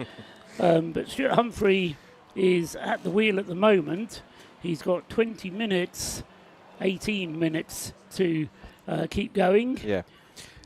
But Stuart Humphrey is at the wheel at the moment. He's got 20 minutes, 18 minutes to keep going. Yeah.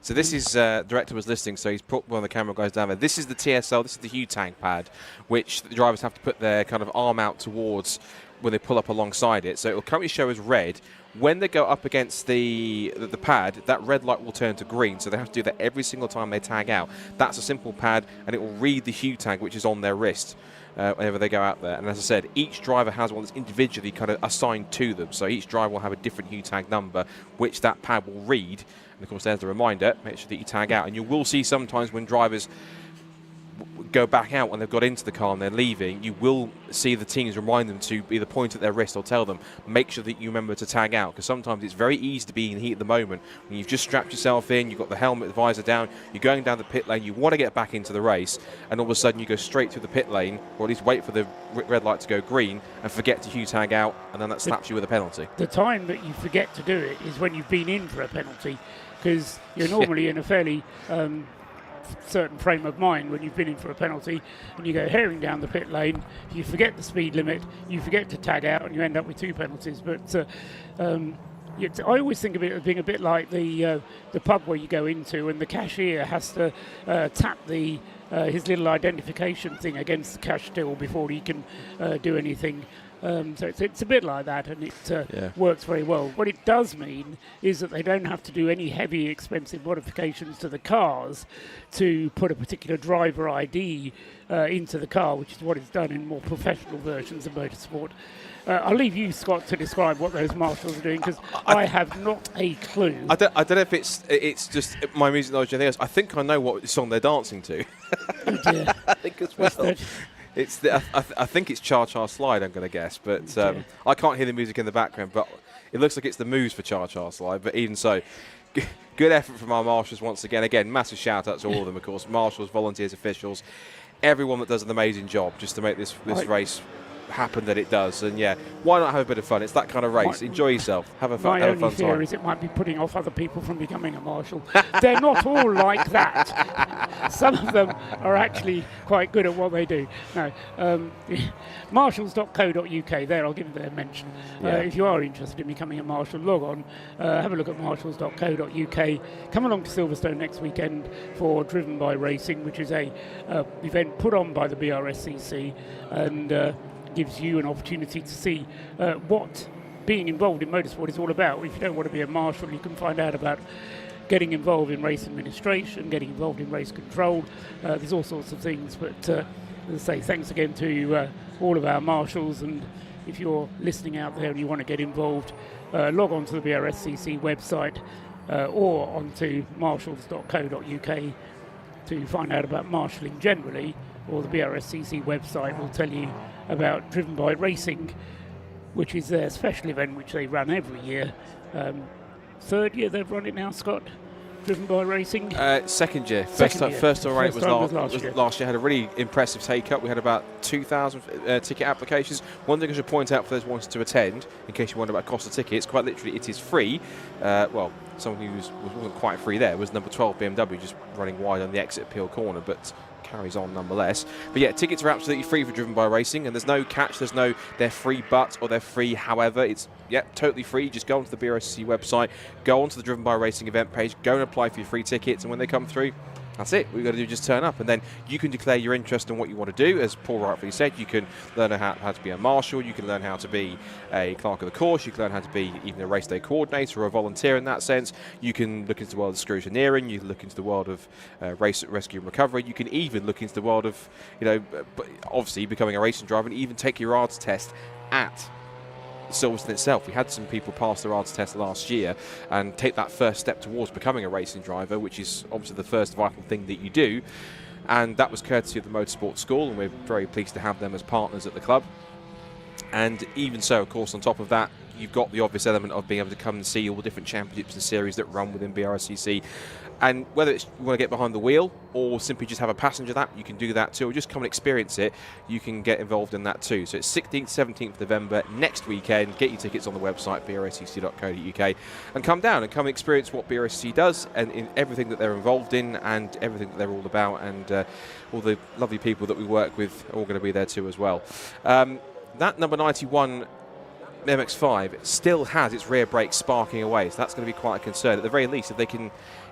So this is, director was listening, so he's put one of the camera guys down there. This is the TSL, this is the hue tag pad, which the drivers have to put their kind of arm out towards when they pull up alongside it. So it will currently show as red. When they go up against the pad, that red light will turn to green, so they have to do that every single time they tag out. That's a simple pad, and it will read the hue tag, which is on their wrist whenever they go out there. And as I said, each driver has one that's individually kind of assigned to them, so each driver will have a different hue tag number, which that pad will read. And of course, there's the reminder, make sure that you tag out. And you will see sometimes when drivers go back out when they've got into the car and they're leaving, you will see the teams remind them to either point at their wrist or tell them, make sure that you remember to tag out, because sometimes it's very easy to be in heat at the moment when you've just strapped yourself in, you've got the helmet, the visor down, you're going down the pit lane, you want to get back into the race, and all of a sudden you go straight through the pit lane, or at least wait for the red light to go green and forget to hue tag out, and then that slaps you with a penalty. The time that you forget to do it is when you've been in for a penalty, because you're normally in a fairly certain frame of mind when you've been in for a penalty, and you go herring down the pit lane, you forget the speed limit, you forget to tag out, and you end up with 2 penalties. But I always think of it as being a bit like the pub where you go into and the cashier has to tap his little identification thing against the cash till before he can do anything. So it's a bit like that, and it works very well. What it does mean is that they don't have to do any heavy, expensive modifications to the cars to put a particular driver ID into the car, which is what is done in more professional versions of motorsport. I'll leave you, Scott, to describe what those marshals are doing, because I have not a clue. I don't know if it's just my music knowledge. I think I know what song they're dancing to. Oh dear. I think as well. I think it's Cha Cha Slide, I'm going to guess, but I can't hear the music in the background, but it looks like it's the moves for Cha Cha Slide, but even so, good effort from our marshals once again. Again, massive shout out to all of them, of course, marshals, volunteers, officials, everyone that does an amazing job just to make this race happen that it does. And yeah, why not have a bit of fun? It's that kind of race. Enjoy yourself. Have a fun time. My only fear is it might be putting off other people from becoming a marshal. They're not all like that. Some of them are actually quite good at what they do. No, marshals.co.uk. There, I'll give them a mention. If you are interested in becoming a marshal, log on, have a look at marshals.co.uk. Come along to Silverstone next weekend for Driven by Racing, which is a event put on by the BRSCC, and gives you an opportunity to see what being involved in motorsport is all about. If you don't want to be a marshal, you can find out about getting involved in race administration, getting involved in race control. There's all sorts of things. But as I say, thanks again to all of our marshals. And if you're listening out there and you want to get involved, log on to the BRSCC website or onto marshals.co.uk to find out about marshalling generally, or the BRSCC website will tell you about Driven by Racing, which is their special event which they run every year. 3rd year they've run it now, Scott? Driven by Racing? Second year. First time around it was last year. Had a really impressive take-up. We had about 2,000 ticket applications. One thing I should point out for those wanting to attend, in case you wonder about cost of tickets, quite literally it is free. Someone who wasn't quite free there was number 12 BMW, just running wide on the exit Peel Corner, but carries on nonetheless. But yeah, tickets are absolutely free for Driven by Racing, and there's no catch, there's no they're free but or they're free however. It's totally free. Just go onto the BRSC website, go onto the Driven by Racing event page, go and apply for your free tickets, and when they come through, that's it. What you've got to do is just turn up, and then you can declare your interest in what you want to do. As Paul rightfully said, you can learn how to be a marshal, you can learn how to be a clerk of the course, you can learn how to be even a race day coordinator or a volunteer in that sense. You can look into the world of scrutineering, you can look into the world of race rescue and recovery, you can even look into the world of, obviously becoming a racing driver, and even take your ARDS test at Silverstone itself. We had some people pass their ARDS test last year and take that first step towards becoming a racing driver, which is obviously the first vital thing that you do, and that was courtesy of the Motorsport School, and we're very pleased to have them as partners at the club. And even so, of course, on top of that, you've got the obvious element of being able to come and see all the different championships and series that run within BRSCC. And whether it's you want to get behind the wheel or simply just have a passenger that, you can do that too, or just come and experience it, you can get involved in that too. So it's 16th, 17th November, next weekend. Get your tickets on the website, brscc.co.uk, and come down and come experience what BRSCC does and in everything that they're involved in and everything that they're all about, and all the lovely people that we work with are all going to be there too as well. That number 91 MX-5 still has its rear brakes sparking away, so that's going to be quite a concern. At the very least,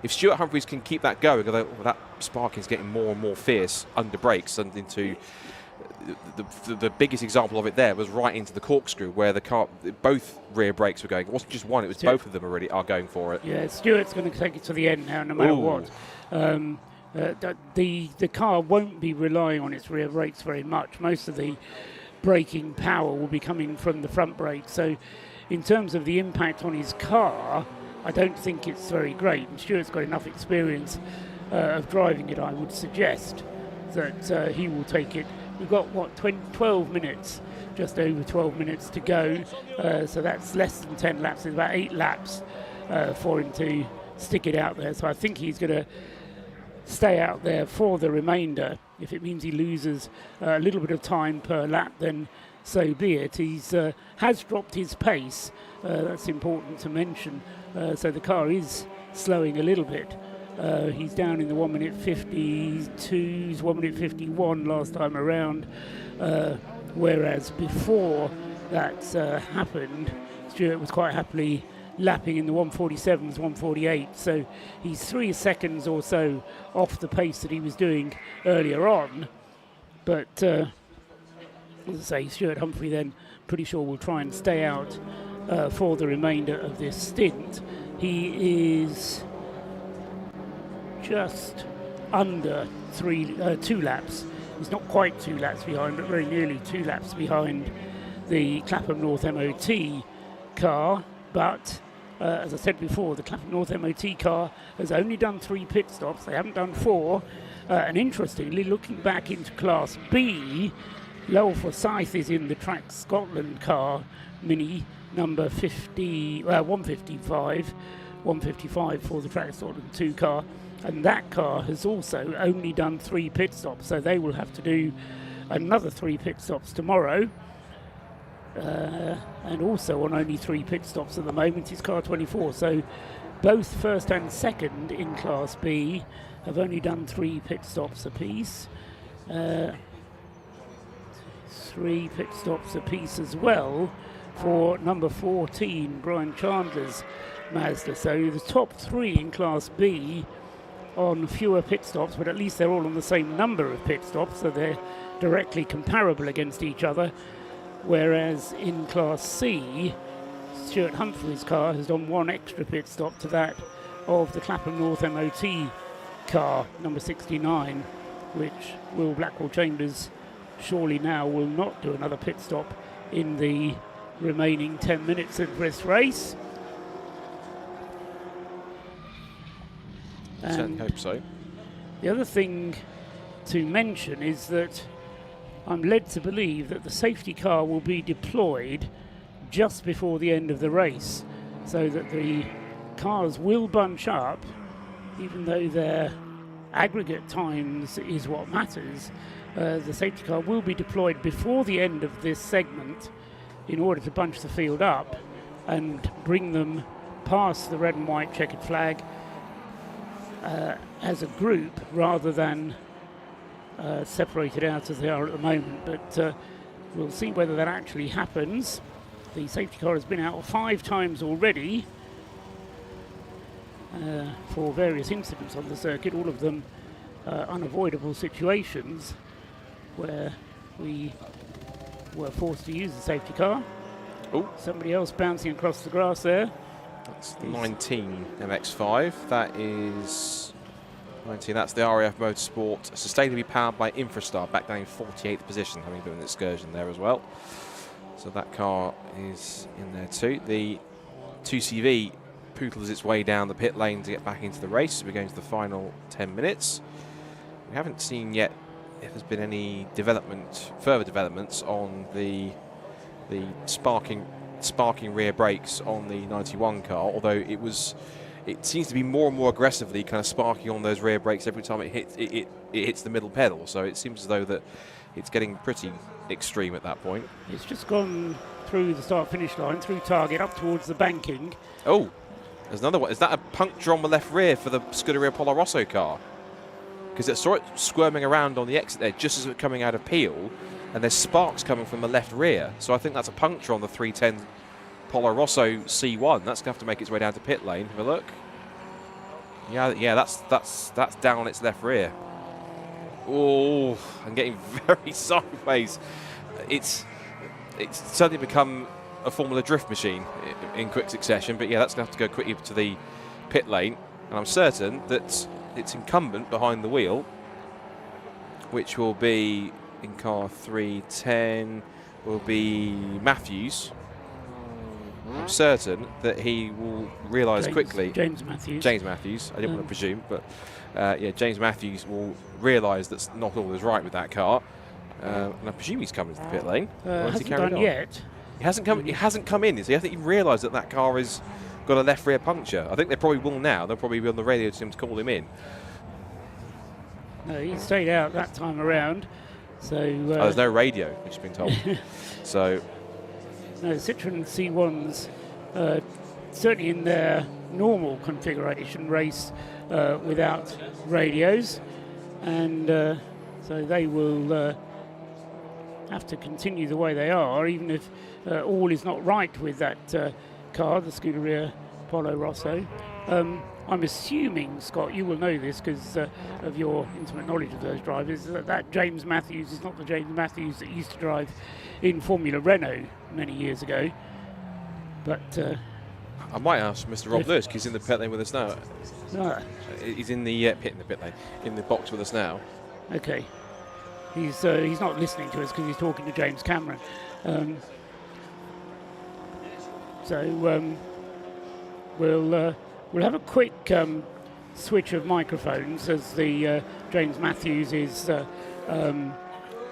if Stuart Humphries can keep that going, although that sparking is getting more and more fierce under brakes, and into the biggest example of it there was right into the corkscrew, where the car, both rear brakes were going. It wasn't just one; it was both of them already are going for it. Yeah, Stuart's going to take it to the end now, no matter what. The car won't be relying on its rear brakes very much. Most of the braking power will be coming from the front brake. So in terms of the impact on his car, I don't think it's very great. And Stuart's got enough experience of driving it, I would suggest, that he will take it. We've got, 12 minutes, just over 12 minutes to go, so that's less than 10 laps. It's about 8 laps for him to stick it out there. So I think he's going to stay out there for the remainder. If it means he loses a little bit of time per lap, then so be it. He's has dropped his pace. That's important to mention. So the car is slowing a little bit. He's down in the 1 minute 52s, 1 minute 51 last time around. Whereas before that happened, Stewart was quite happily lapping in the 147s, 148. So he's 3 seconds or so off the pace that he was doing earlier on. But as I say, Stuart Humphrey then pretty sure will try and stay out for the remainder of this stint. He is just under 2 laps. He's not quite 2 laps behind, but very nearly 2 laps behind the Clapham North MOT car. But as I said before, the Clapham North MOT car has only done 3 pit stops. They haven't done 4. And interestingly, looking back into Class B, Lowell Forsyth is in the Track Scotland car, Mini number 155 for the Track Scotland 2 car. And that car has also only done 3 pit stops, so they will have to do another 3 pit stops tomorrow. And also on only 3 pit stops at the moment is car 24. So both first and second in Class B have only done 3 pit stops apiece. 3 pit stops apiece as well for number 14, Brian Chandler's Mazda. So the top 3 in Class B on fewer pit stops, but at least they're all on the same number of pit stops, so they're directly comparable against each other. Whereas in Class C, Stuart Humphrey's car has done 1 extra pit stop to that of the Clapham North MOT car, number 69, which Will Blackwell Chambers surely now will not do another pit stop in the remaining 10 minutes of this race. Certainly hope so. The other thing to mention is that I'm led to believe that the safety car will be deployed just before the end of the race, so that the cars will bunch up, even though their aggregate times is what matters. The safety car will be deployed before the end of this segment in order to bunch the field up and bring them past the red and white checkered flag as a group, rather than separated out as they are at the moment. But we'll see whether that actually happens. The safety car has been out 5 times already for various incidents on the circuit, all of them unavoidable situations where we were forced to use the safety car. Oh, somebody else bouncing across the grass there. That's 19 MX5. That is 19. That's the RAF Motorsport, sustainably powered by Infrastar, back down in 48th position, having done an excursion there as well. So that car is in there too. The 2CV pootles its way down the pit lane to get back into the race. We're going to the final 10 minutes. We haven't seen yet if there's been any further developments on the sparking rear brakes on the 91 car, although it seems to be more and more aggressively kind of sparking on those rear brakes every time it hits the middle pedal. So it seems as though that it's getting pretty extreme at that point. It's just gone through the start-finish line, through target, up towards the banking. Oh, there's another one. Is that a puncture on the left rear for the Scuderia Polo Rosso car? Because I saw it squirming around on the exit there just as it was coming out of Peel, and there's sparks coming from the left rear. So I think that's a puncture on the 310 Polo Rosso C1. That's going to have to make its way down to pit lane. Have a look. Yeah, that's down its left rear. Oh, I'm getting very sideways. It's suddenly become a Formula Drift machine in quick succession. But yeah, that's going to have to go quickly to the pit lane. And I'm certain that its incumbent behind the wheel, which will be in car 310, will be Matthews. I'm certain that he will realise quickly. James Matthews. James Matthews. I didn't want to presume, but James Matthews will realise that not all is right with that car. And I presume he's coming to the pit lane. Hasn't done yet. He hasn't come. He hasn't come in. So I think he realised that car has got a left rear puncture. I think they probably will now. They'll probably be on the radio to him to call him in. No, he stayed out that time around. So there's no radio, which has been told. So no, Citroen C1s certainly in their normal configuration race without radios, and so they will have to continue the way they are, even if all is not right with that car, the Scuderia Polo Rosso. I'm assuming, Scott, you will know this because of your intimate knowledge of those drivers, that James Matthews is not the James Matthews that used to drive in Formula Renault many years ago. But I might ask Mr. Rob Lewis, because he's in the pit lane with us now. He's in the pit lane, in the box with us now. Okay. He's not listening to us because he's talking to James Cameron. We'll have a quick switch of microphones as the James Matthews is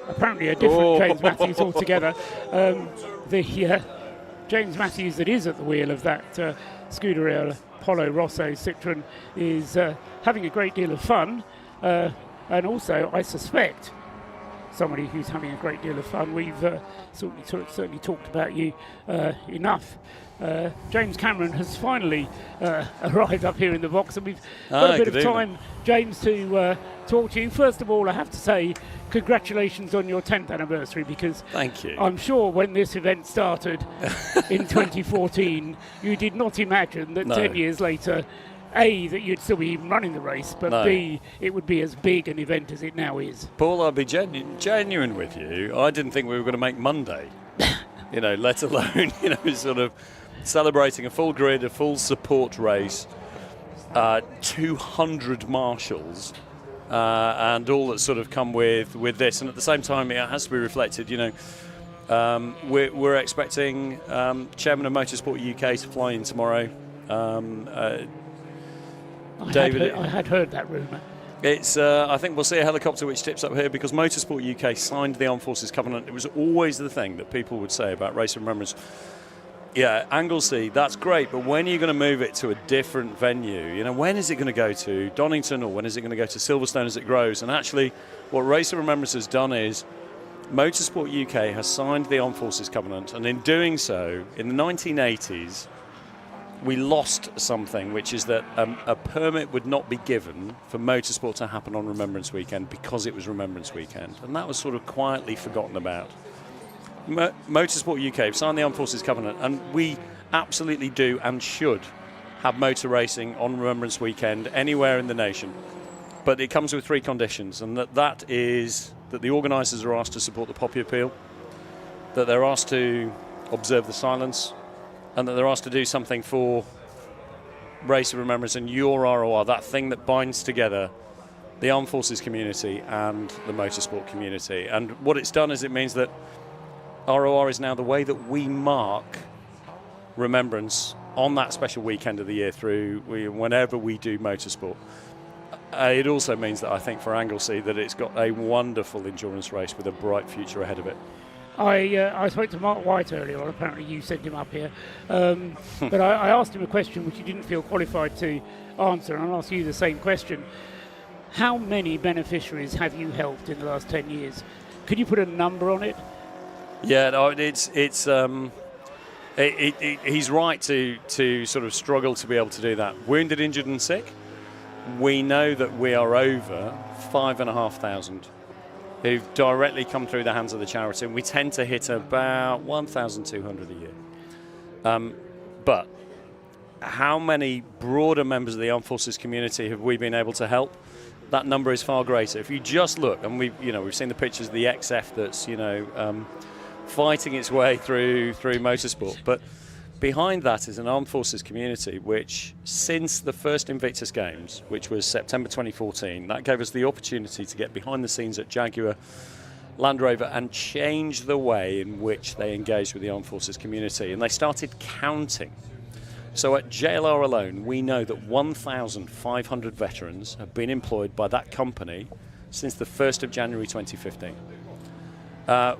apparently a different James Matthews altogether. The James Matthews that is at the wheel of that Scuderia Polo Rosso Citroen is having a great deal of fun, and also, I suspect, somebody who's having a great deal of fun. We've certainly talked about you enough. James Cameron has finally arrived up here in the box, and we've got a bit of time, James, to talk to you. First of all, I have to say congratulations on your 10th anniversary, because thank you. I'm sure when this event started in 2014, you did not imagine that 10 years later, A, that you'd still be running the race, but B, it would be as big an event as it now is. Paul, I'll be genuine with you. I didn't think we were going to make Monday, let alone, sort of celebrating a full grid, a full support race, 200 marshals, and all that sort of come with this. And at the same time, it has to be reflected, we're expecting Chairman of Motorsport UK to fly in tomorrow. David, I had heard that rumour. It's. I think we'll see a helicopter which tips up here because Motorsport UK signed the Armed Forces Covenant. It was always the thing that people would say about Race of Remembrance. Yeah, Anglesey, that's great, but when are you going to move it to a different venue? When is it going to go to Donington, or when is it going to go to Silverstone as it grows? And actually, what Race of Remembrance has done is Motorsport UK has signed the Armed Forces Covenant, and in doing so, in the 1980s, we lost something, which is that a permit would not be given for motorsport to happen on Remembrance Weekend because it was Remembrance Weekend. And that was sort of quietly forgotten about. Motorsport UK have signed the Armed Forces Covenant, and we absolutely do and should have motor racing on Remembrance Weekend anywhere in the nation. But it comes with 3 conditions, and that is that the organisers are asked to support the Poppy Appeal, that they're asked to observe the silence, and that they're asked to do something for Race of Remembrance and your ROR, that thing that binds together the Armed Forces community and the motorsport community. And what it's done is it means that ROR is now the way that we mark Remembrance on that special weekend of the year whenever we do motorsport. It also means that I think for Anglesey that it's got a wonderful endurance race with a bright future ahead of it. I spoke to Mark White earlier, or apparently you sent him up here, but I asked him a question which he didn't feel qualified to answer, and I'll ask you the same question. How many beneficiaries have you helped in the last 10 years? Could you put a number on it? Yeah, no, he's right to sort of struggle to be able to do that. Wounded, injured and sick, we know that we are over 5,500 who've directly come through the hands of the charity, and we tend to hit about 1,200 a year. But how many broader members of the Armed Forces community have we been able to help? That number is far greater. If you just look, and we've seen the pictures of the XF that's fighting its way through motorsport, but behind that is an Armed Forces community which, since the first Invictus Games, which was September 2014, that gave us the opportunity to get behind the scenes at Jaguar Land Rover and changed the way in which they engaged with the Armed Forces community, and they started counting. So at JLR alone, we know that 1,500 veterans have been employed by that company since the 1st of January 2015.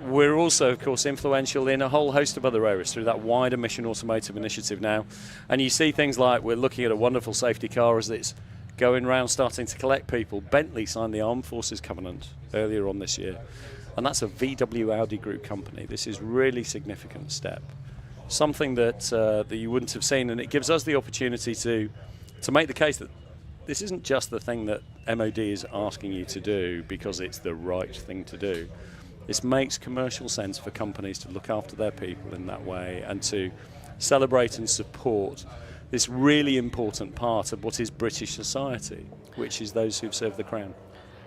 We're also, of course, influential in a whole host of other areas through that wider Mission Automotive initiative now. And you see things like we're looking at a wonderful safety car as it's going around starting to collect people. Bentley signed the Armed Forces Covenant earlier on this year. And that's a VW Audi Group company. This is really significant step. Something that that you wouldn't have seen, and it gives us the opportunity to make the case that this isn't just the thing that MOD is asking you to do because it's the right thing to do. This makes commercial sense for companies to look after their people in that way and to celebrate and support this really important part of what is British society, which is those who've served the Crown.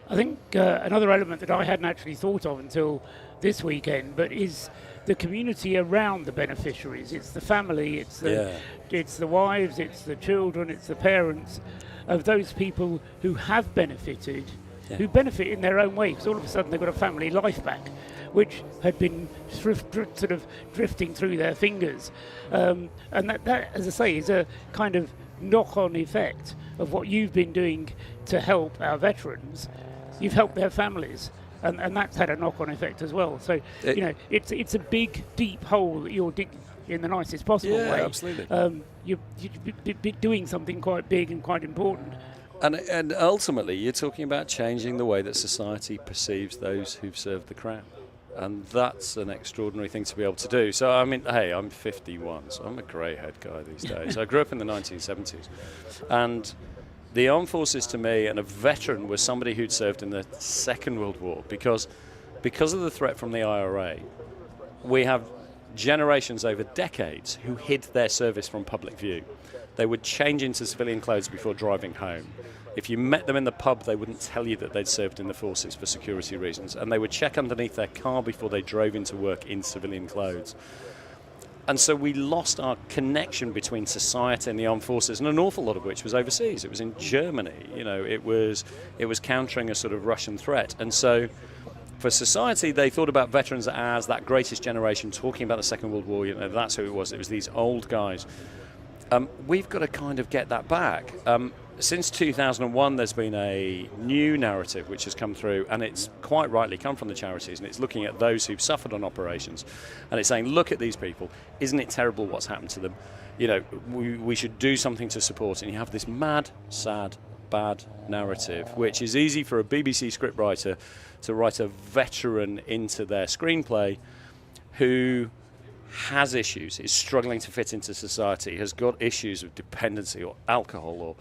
I think another element that I hadn't actually thought of until this weekend, but is the community around the beneficiaries. It's the family, it's the wives, it's the children, it's the parents of those people who have benefited, who benefit in their own way, because all of a sudden they've got a family life back, which had been sort of drifting through their fingers. And that, as I say, is a kind of knock-on effect of what you've been doing to help our veterans. You've helped their families, and that's had a knock-on effect as well. So, it's a big, deep hole that you're digging in the nicest possible way. Absolutely. You're doing something quite big and quite important. And ultimately, you're talking about changing the way that society perceives those who've served the Crown. And that's an extraordinary thing to be able to do. So, I mean, hey, I'm 51, so I'm a grey-haired guy these days. I grew up in the 1970s. And the Armed Forces to me, and a veteran, was somebody who'd served in the Second World War. Because of the threat from the IRA, we have generations over decades who hid their service from public view. They would change into civilian clothes before driving home. If you met them in the pub, they wouldn't tell you that they'd served in the forces for security reasons, and they would check underneath their car before they drove into work in civilian clothes. And so we lost our connection between society and the armed forces, and an awful lot of which was overseas. It was in Germany. It was countering a sort of Russian threat. And so for society, they thought about veterans as that greatest generation, talking about the Second World War. That's who it was. It was these old guys. We've got to kind of get that back. Since 2001, there's been a new narrative which has come through, and it's quite rightly come from the charities, and it's looking at those who've suffered on operations, and it's saying, look at these people. Isn't it terrible what's happened to them? We should do something to support. And you have this mad, sad, bad narrative, which is easy for a BBC scriptwriter to write a veteran into their screenplay who has issues, is struggling to fit into society, has got issues of dependency or alcohol or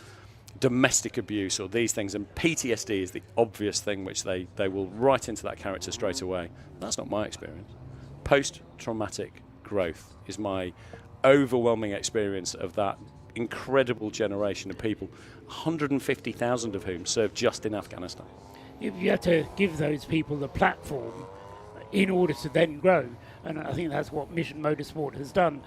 domestic abuse or these things, and PTSD is the obvious thing which they will write into that character straight away. That's not my experience. Post-traumatic growth is my overwhelming experience of that incredible generation of people, 150,000 of whom served just in Afghanistan. You have to give those people the platform in order to then grow. And I think that's what Mission Motorsport has done.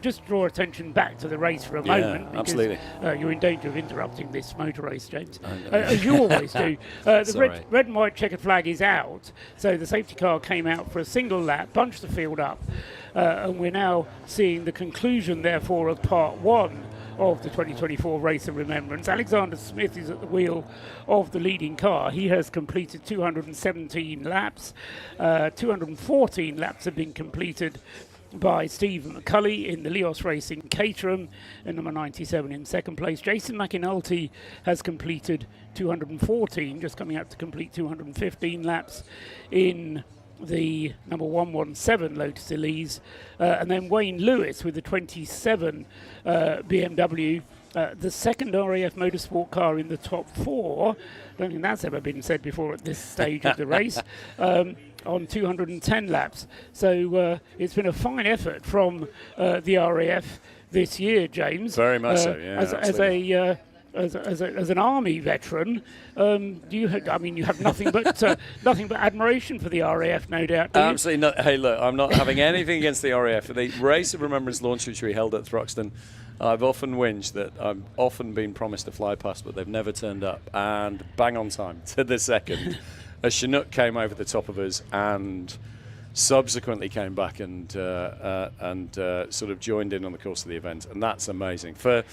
Just draw attention back to the race for a moment, because absolutely. You're in danger of interrupting this motor race, James, as you always do. The red and white checkered flag is out, so the safety car came out for a single lap, bunched the field up, and we're now seeing the conclusion, therefore, of part one of the 2024 race of Remembrance. Alexander Smith is at the wheel of the leading car. He has completed 217 laps. 214 laps have been completed by Steve McCulley in the Leos Racing Caterham, and number 97 in second place. Jason McInulty has completed 214, just coming up to complete 215 laps in the number 117 Lotus Elise, and then Wayne Lewis with the 27 BMW, the second RAF Motorsport car in the top four. Don't think that's ever been said before at this stage of the race. On 210 laps. So it's been a fine effort from the RAF this year, James. Very much so, yeah. As an army veteran, you have nothing but admiration for the RAF, no doubt. Absolutely not. Hey, look, I'm not having anything against the RAF. The Race of Remembrance launch, which we held at Thruxton, I've often whinged that I've often been promised a fly past, but they've never turned up, and bang on time to the second. a Chinook came over the top of us and subsequently came back and sort of joined in on the course of the event, and that's amazing. For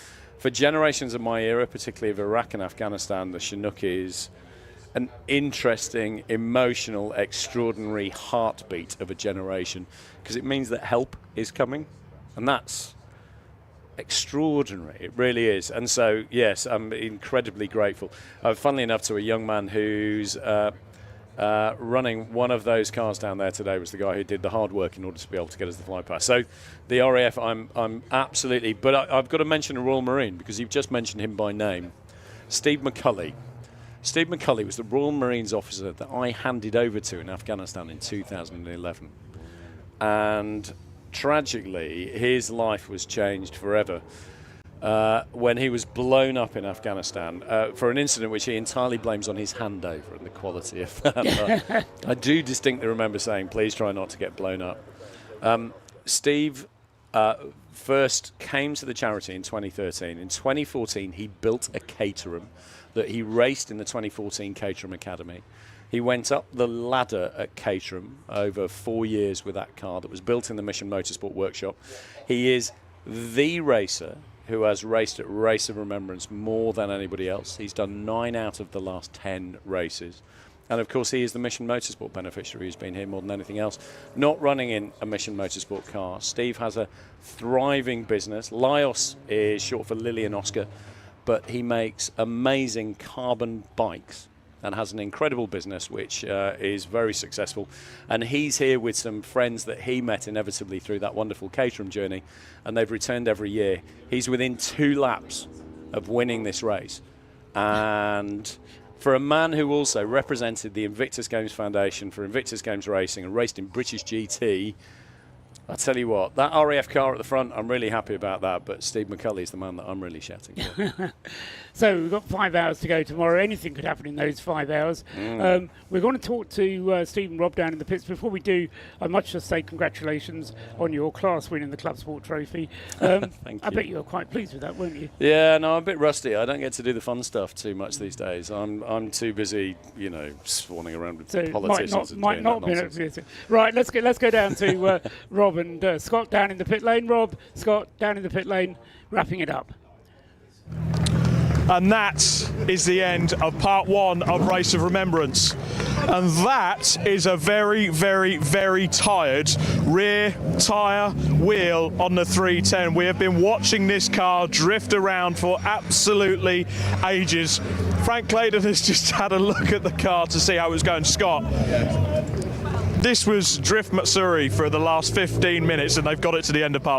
generations of my era, particularly of Iraq and Afghanistan, the Chinook is an interesting, emotional, extraordinary heartbeat of a generation, because it means that help is coming, and that's extraordinary. It really is. And so, yes, I'm incredibly grateful. Funnily enough, to a young man who's running one of those cars down there today was the guy who did the hard work in order to be able to get us the fly pass. So the RAF, I'm absolutely, but I've got to mention a Royal Marine, because you've just mentioned him by name, Steve McCulley. Steve McCulley was the Royal Marines officer that I handed over to in Afghanistan in 2011. And tragically, his life was changed forever when he was blown up in Afghanistan for an incident which he entirely blames on his handover and the quality of that. I do distinctly remember saying, please try not to get blown up. Steve first came to the charity in 2013. In 2014, he built a Caterham that he raced in the 2014 Caterham Academy. He went up the ladder at Caterham over 4 years with that car that was built in the Mission Motorsport workshop. He is the racer who has raced at Race of Remembrance more than anybody else. He's done 9 out of the last 10 races. And of course, he is the Mission Motorsport beneficiary who's been here more than anything else. Not running in a Mission Motorsport car. Steve has a thriving business. Lios is short for Lillian Oscar, but he makes amazing carbon bikes and has an incredible business which is very successful. And he's here with some friends that he met inevitably through that wonderful Caterham journey, and they've returned every year. He's within 2 laps of winning this race. And for a man who also represented the Invictus Games Foundation for Invictus Games Racing and raced in British GT, I tell you what, that RAF car at the front, I'm really happy about that, but Steve McCulley is the man that I'm really shouting for. So we've got 5 hours to go tomorrow. Anything could happen in those 5 hours. We're going to talk to Steve and Rob down in the pits. Before we do, I must just say congratulations on your class win in the Club Sport Trophy. Thank you. I bet you were quite pleased with that, weren't you? Yeah, no, I'm a bit rusty. I don't get to do the fun stuff too much these days. I'm too busy, swanning around with politicians. Might not be. Right, let's go down to Rob and Scott down in the pit lane. Rob, Scott down in the pit lane, wrapping it up. And that is the end of part 1 of Race of Remembrance. And that is a very, very, very tired rear tyre wheel on the 310. We have been watching this car drift around for absolutely ages. Frank Clayton has just had a look at the car to see how it was going. Scott, this was Drift Matsuri for the last 15 minutes, and they've got it to the end of part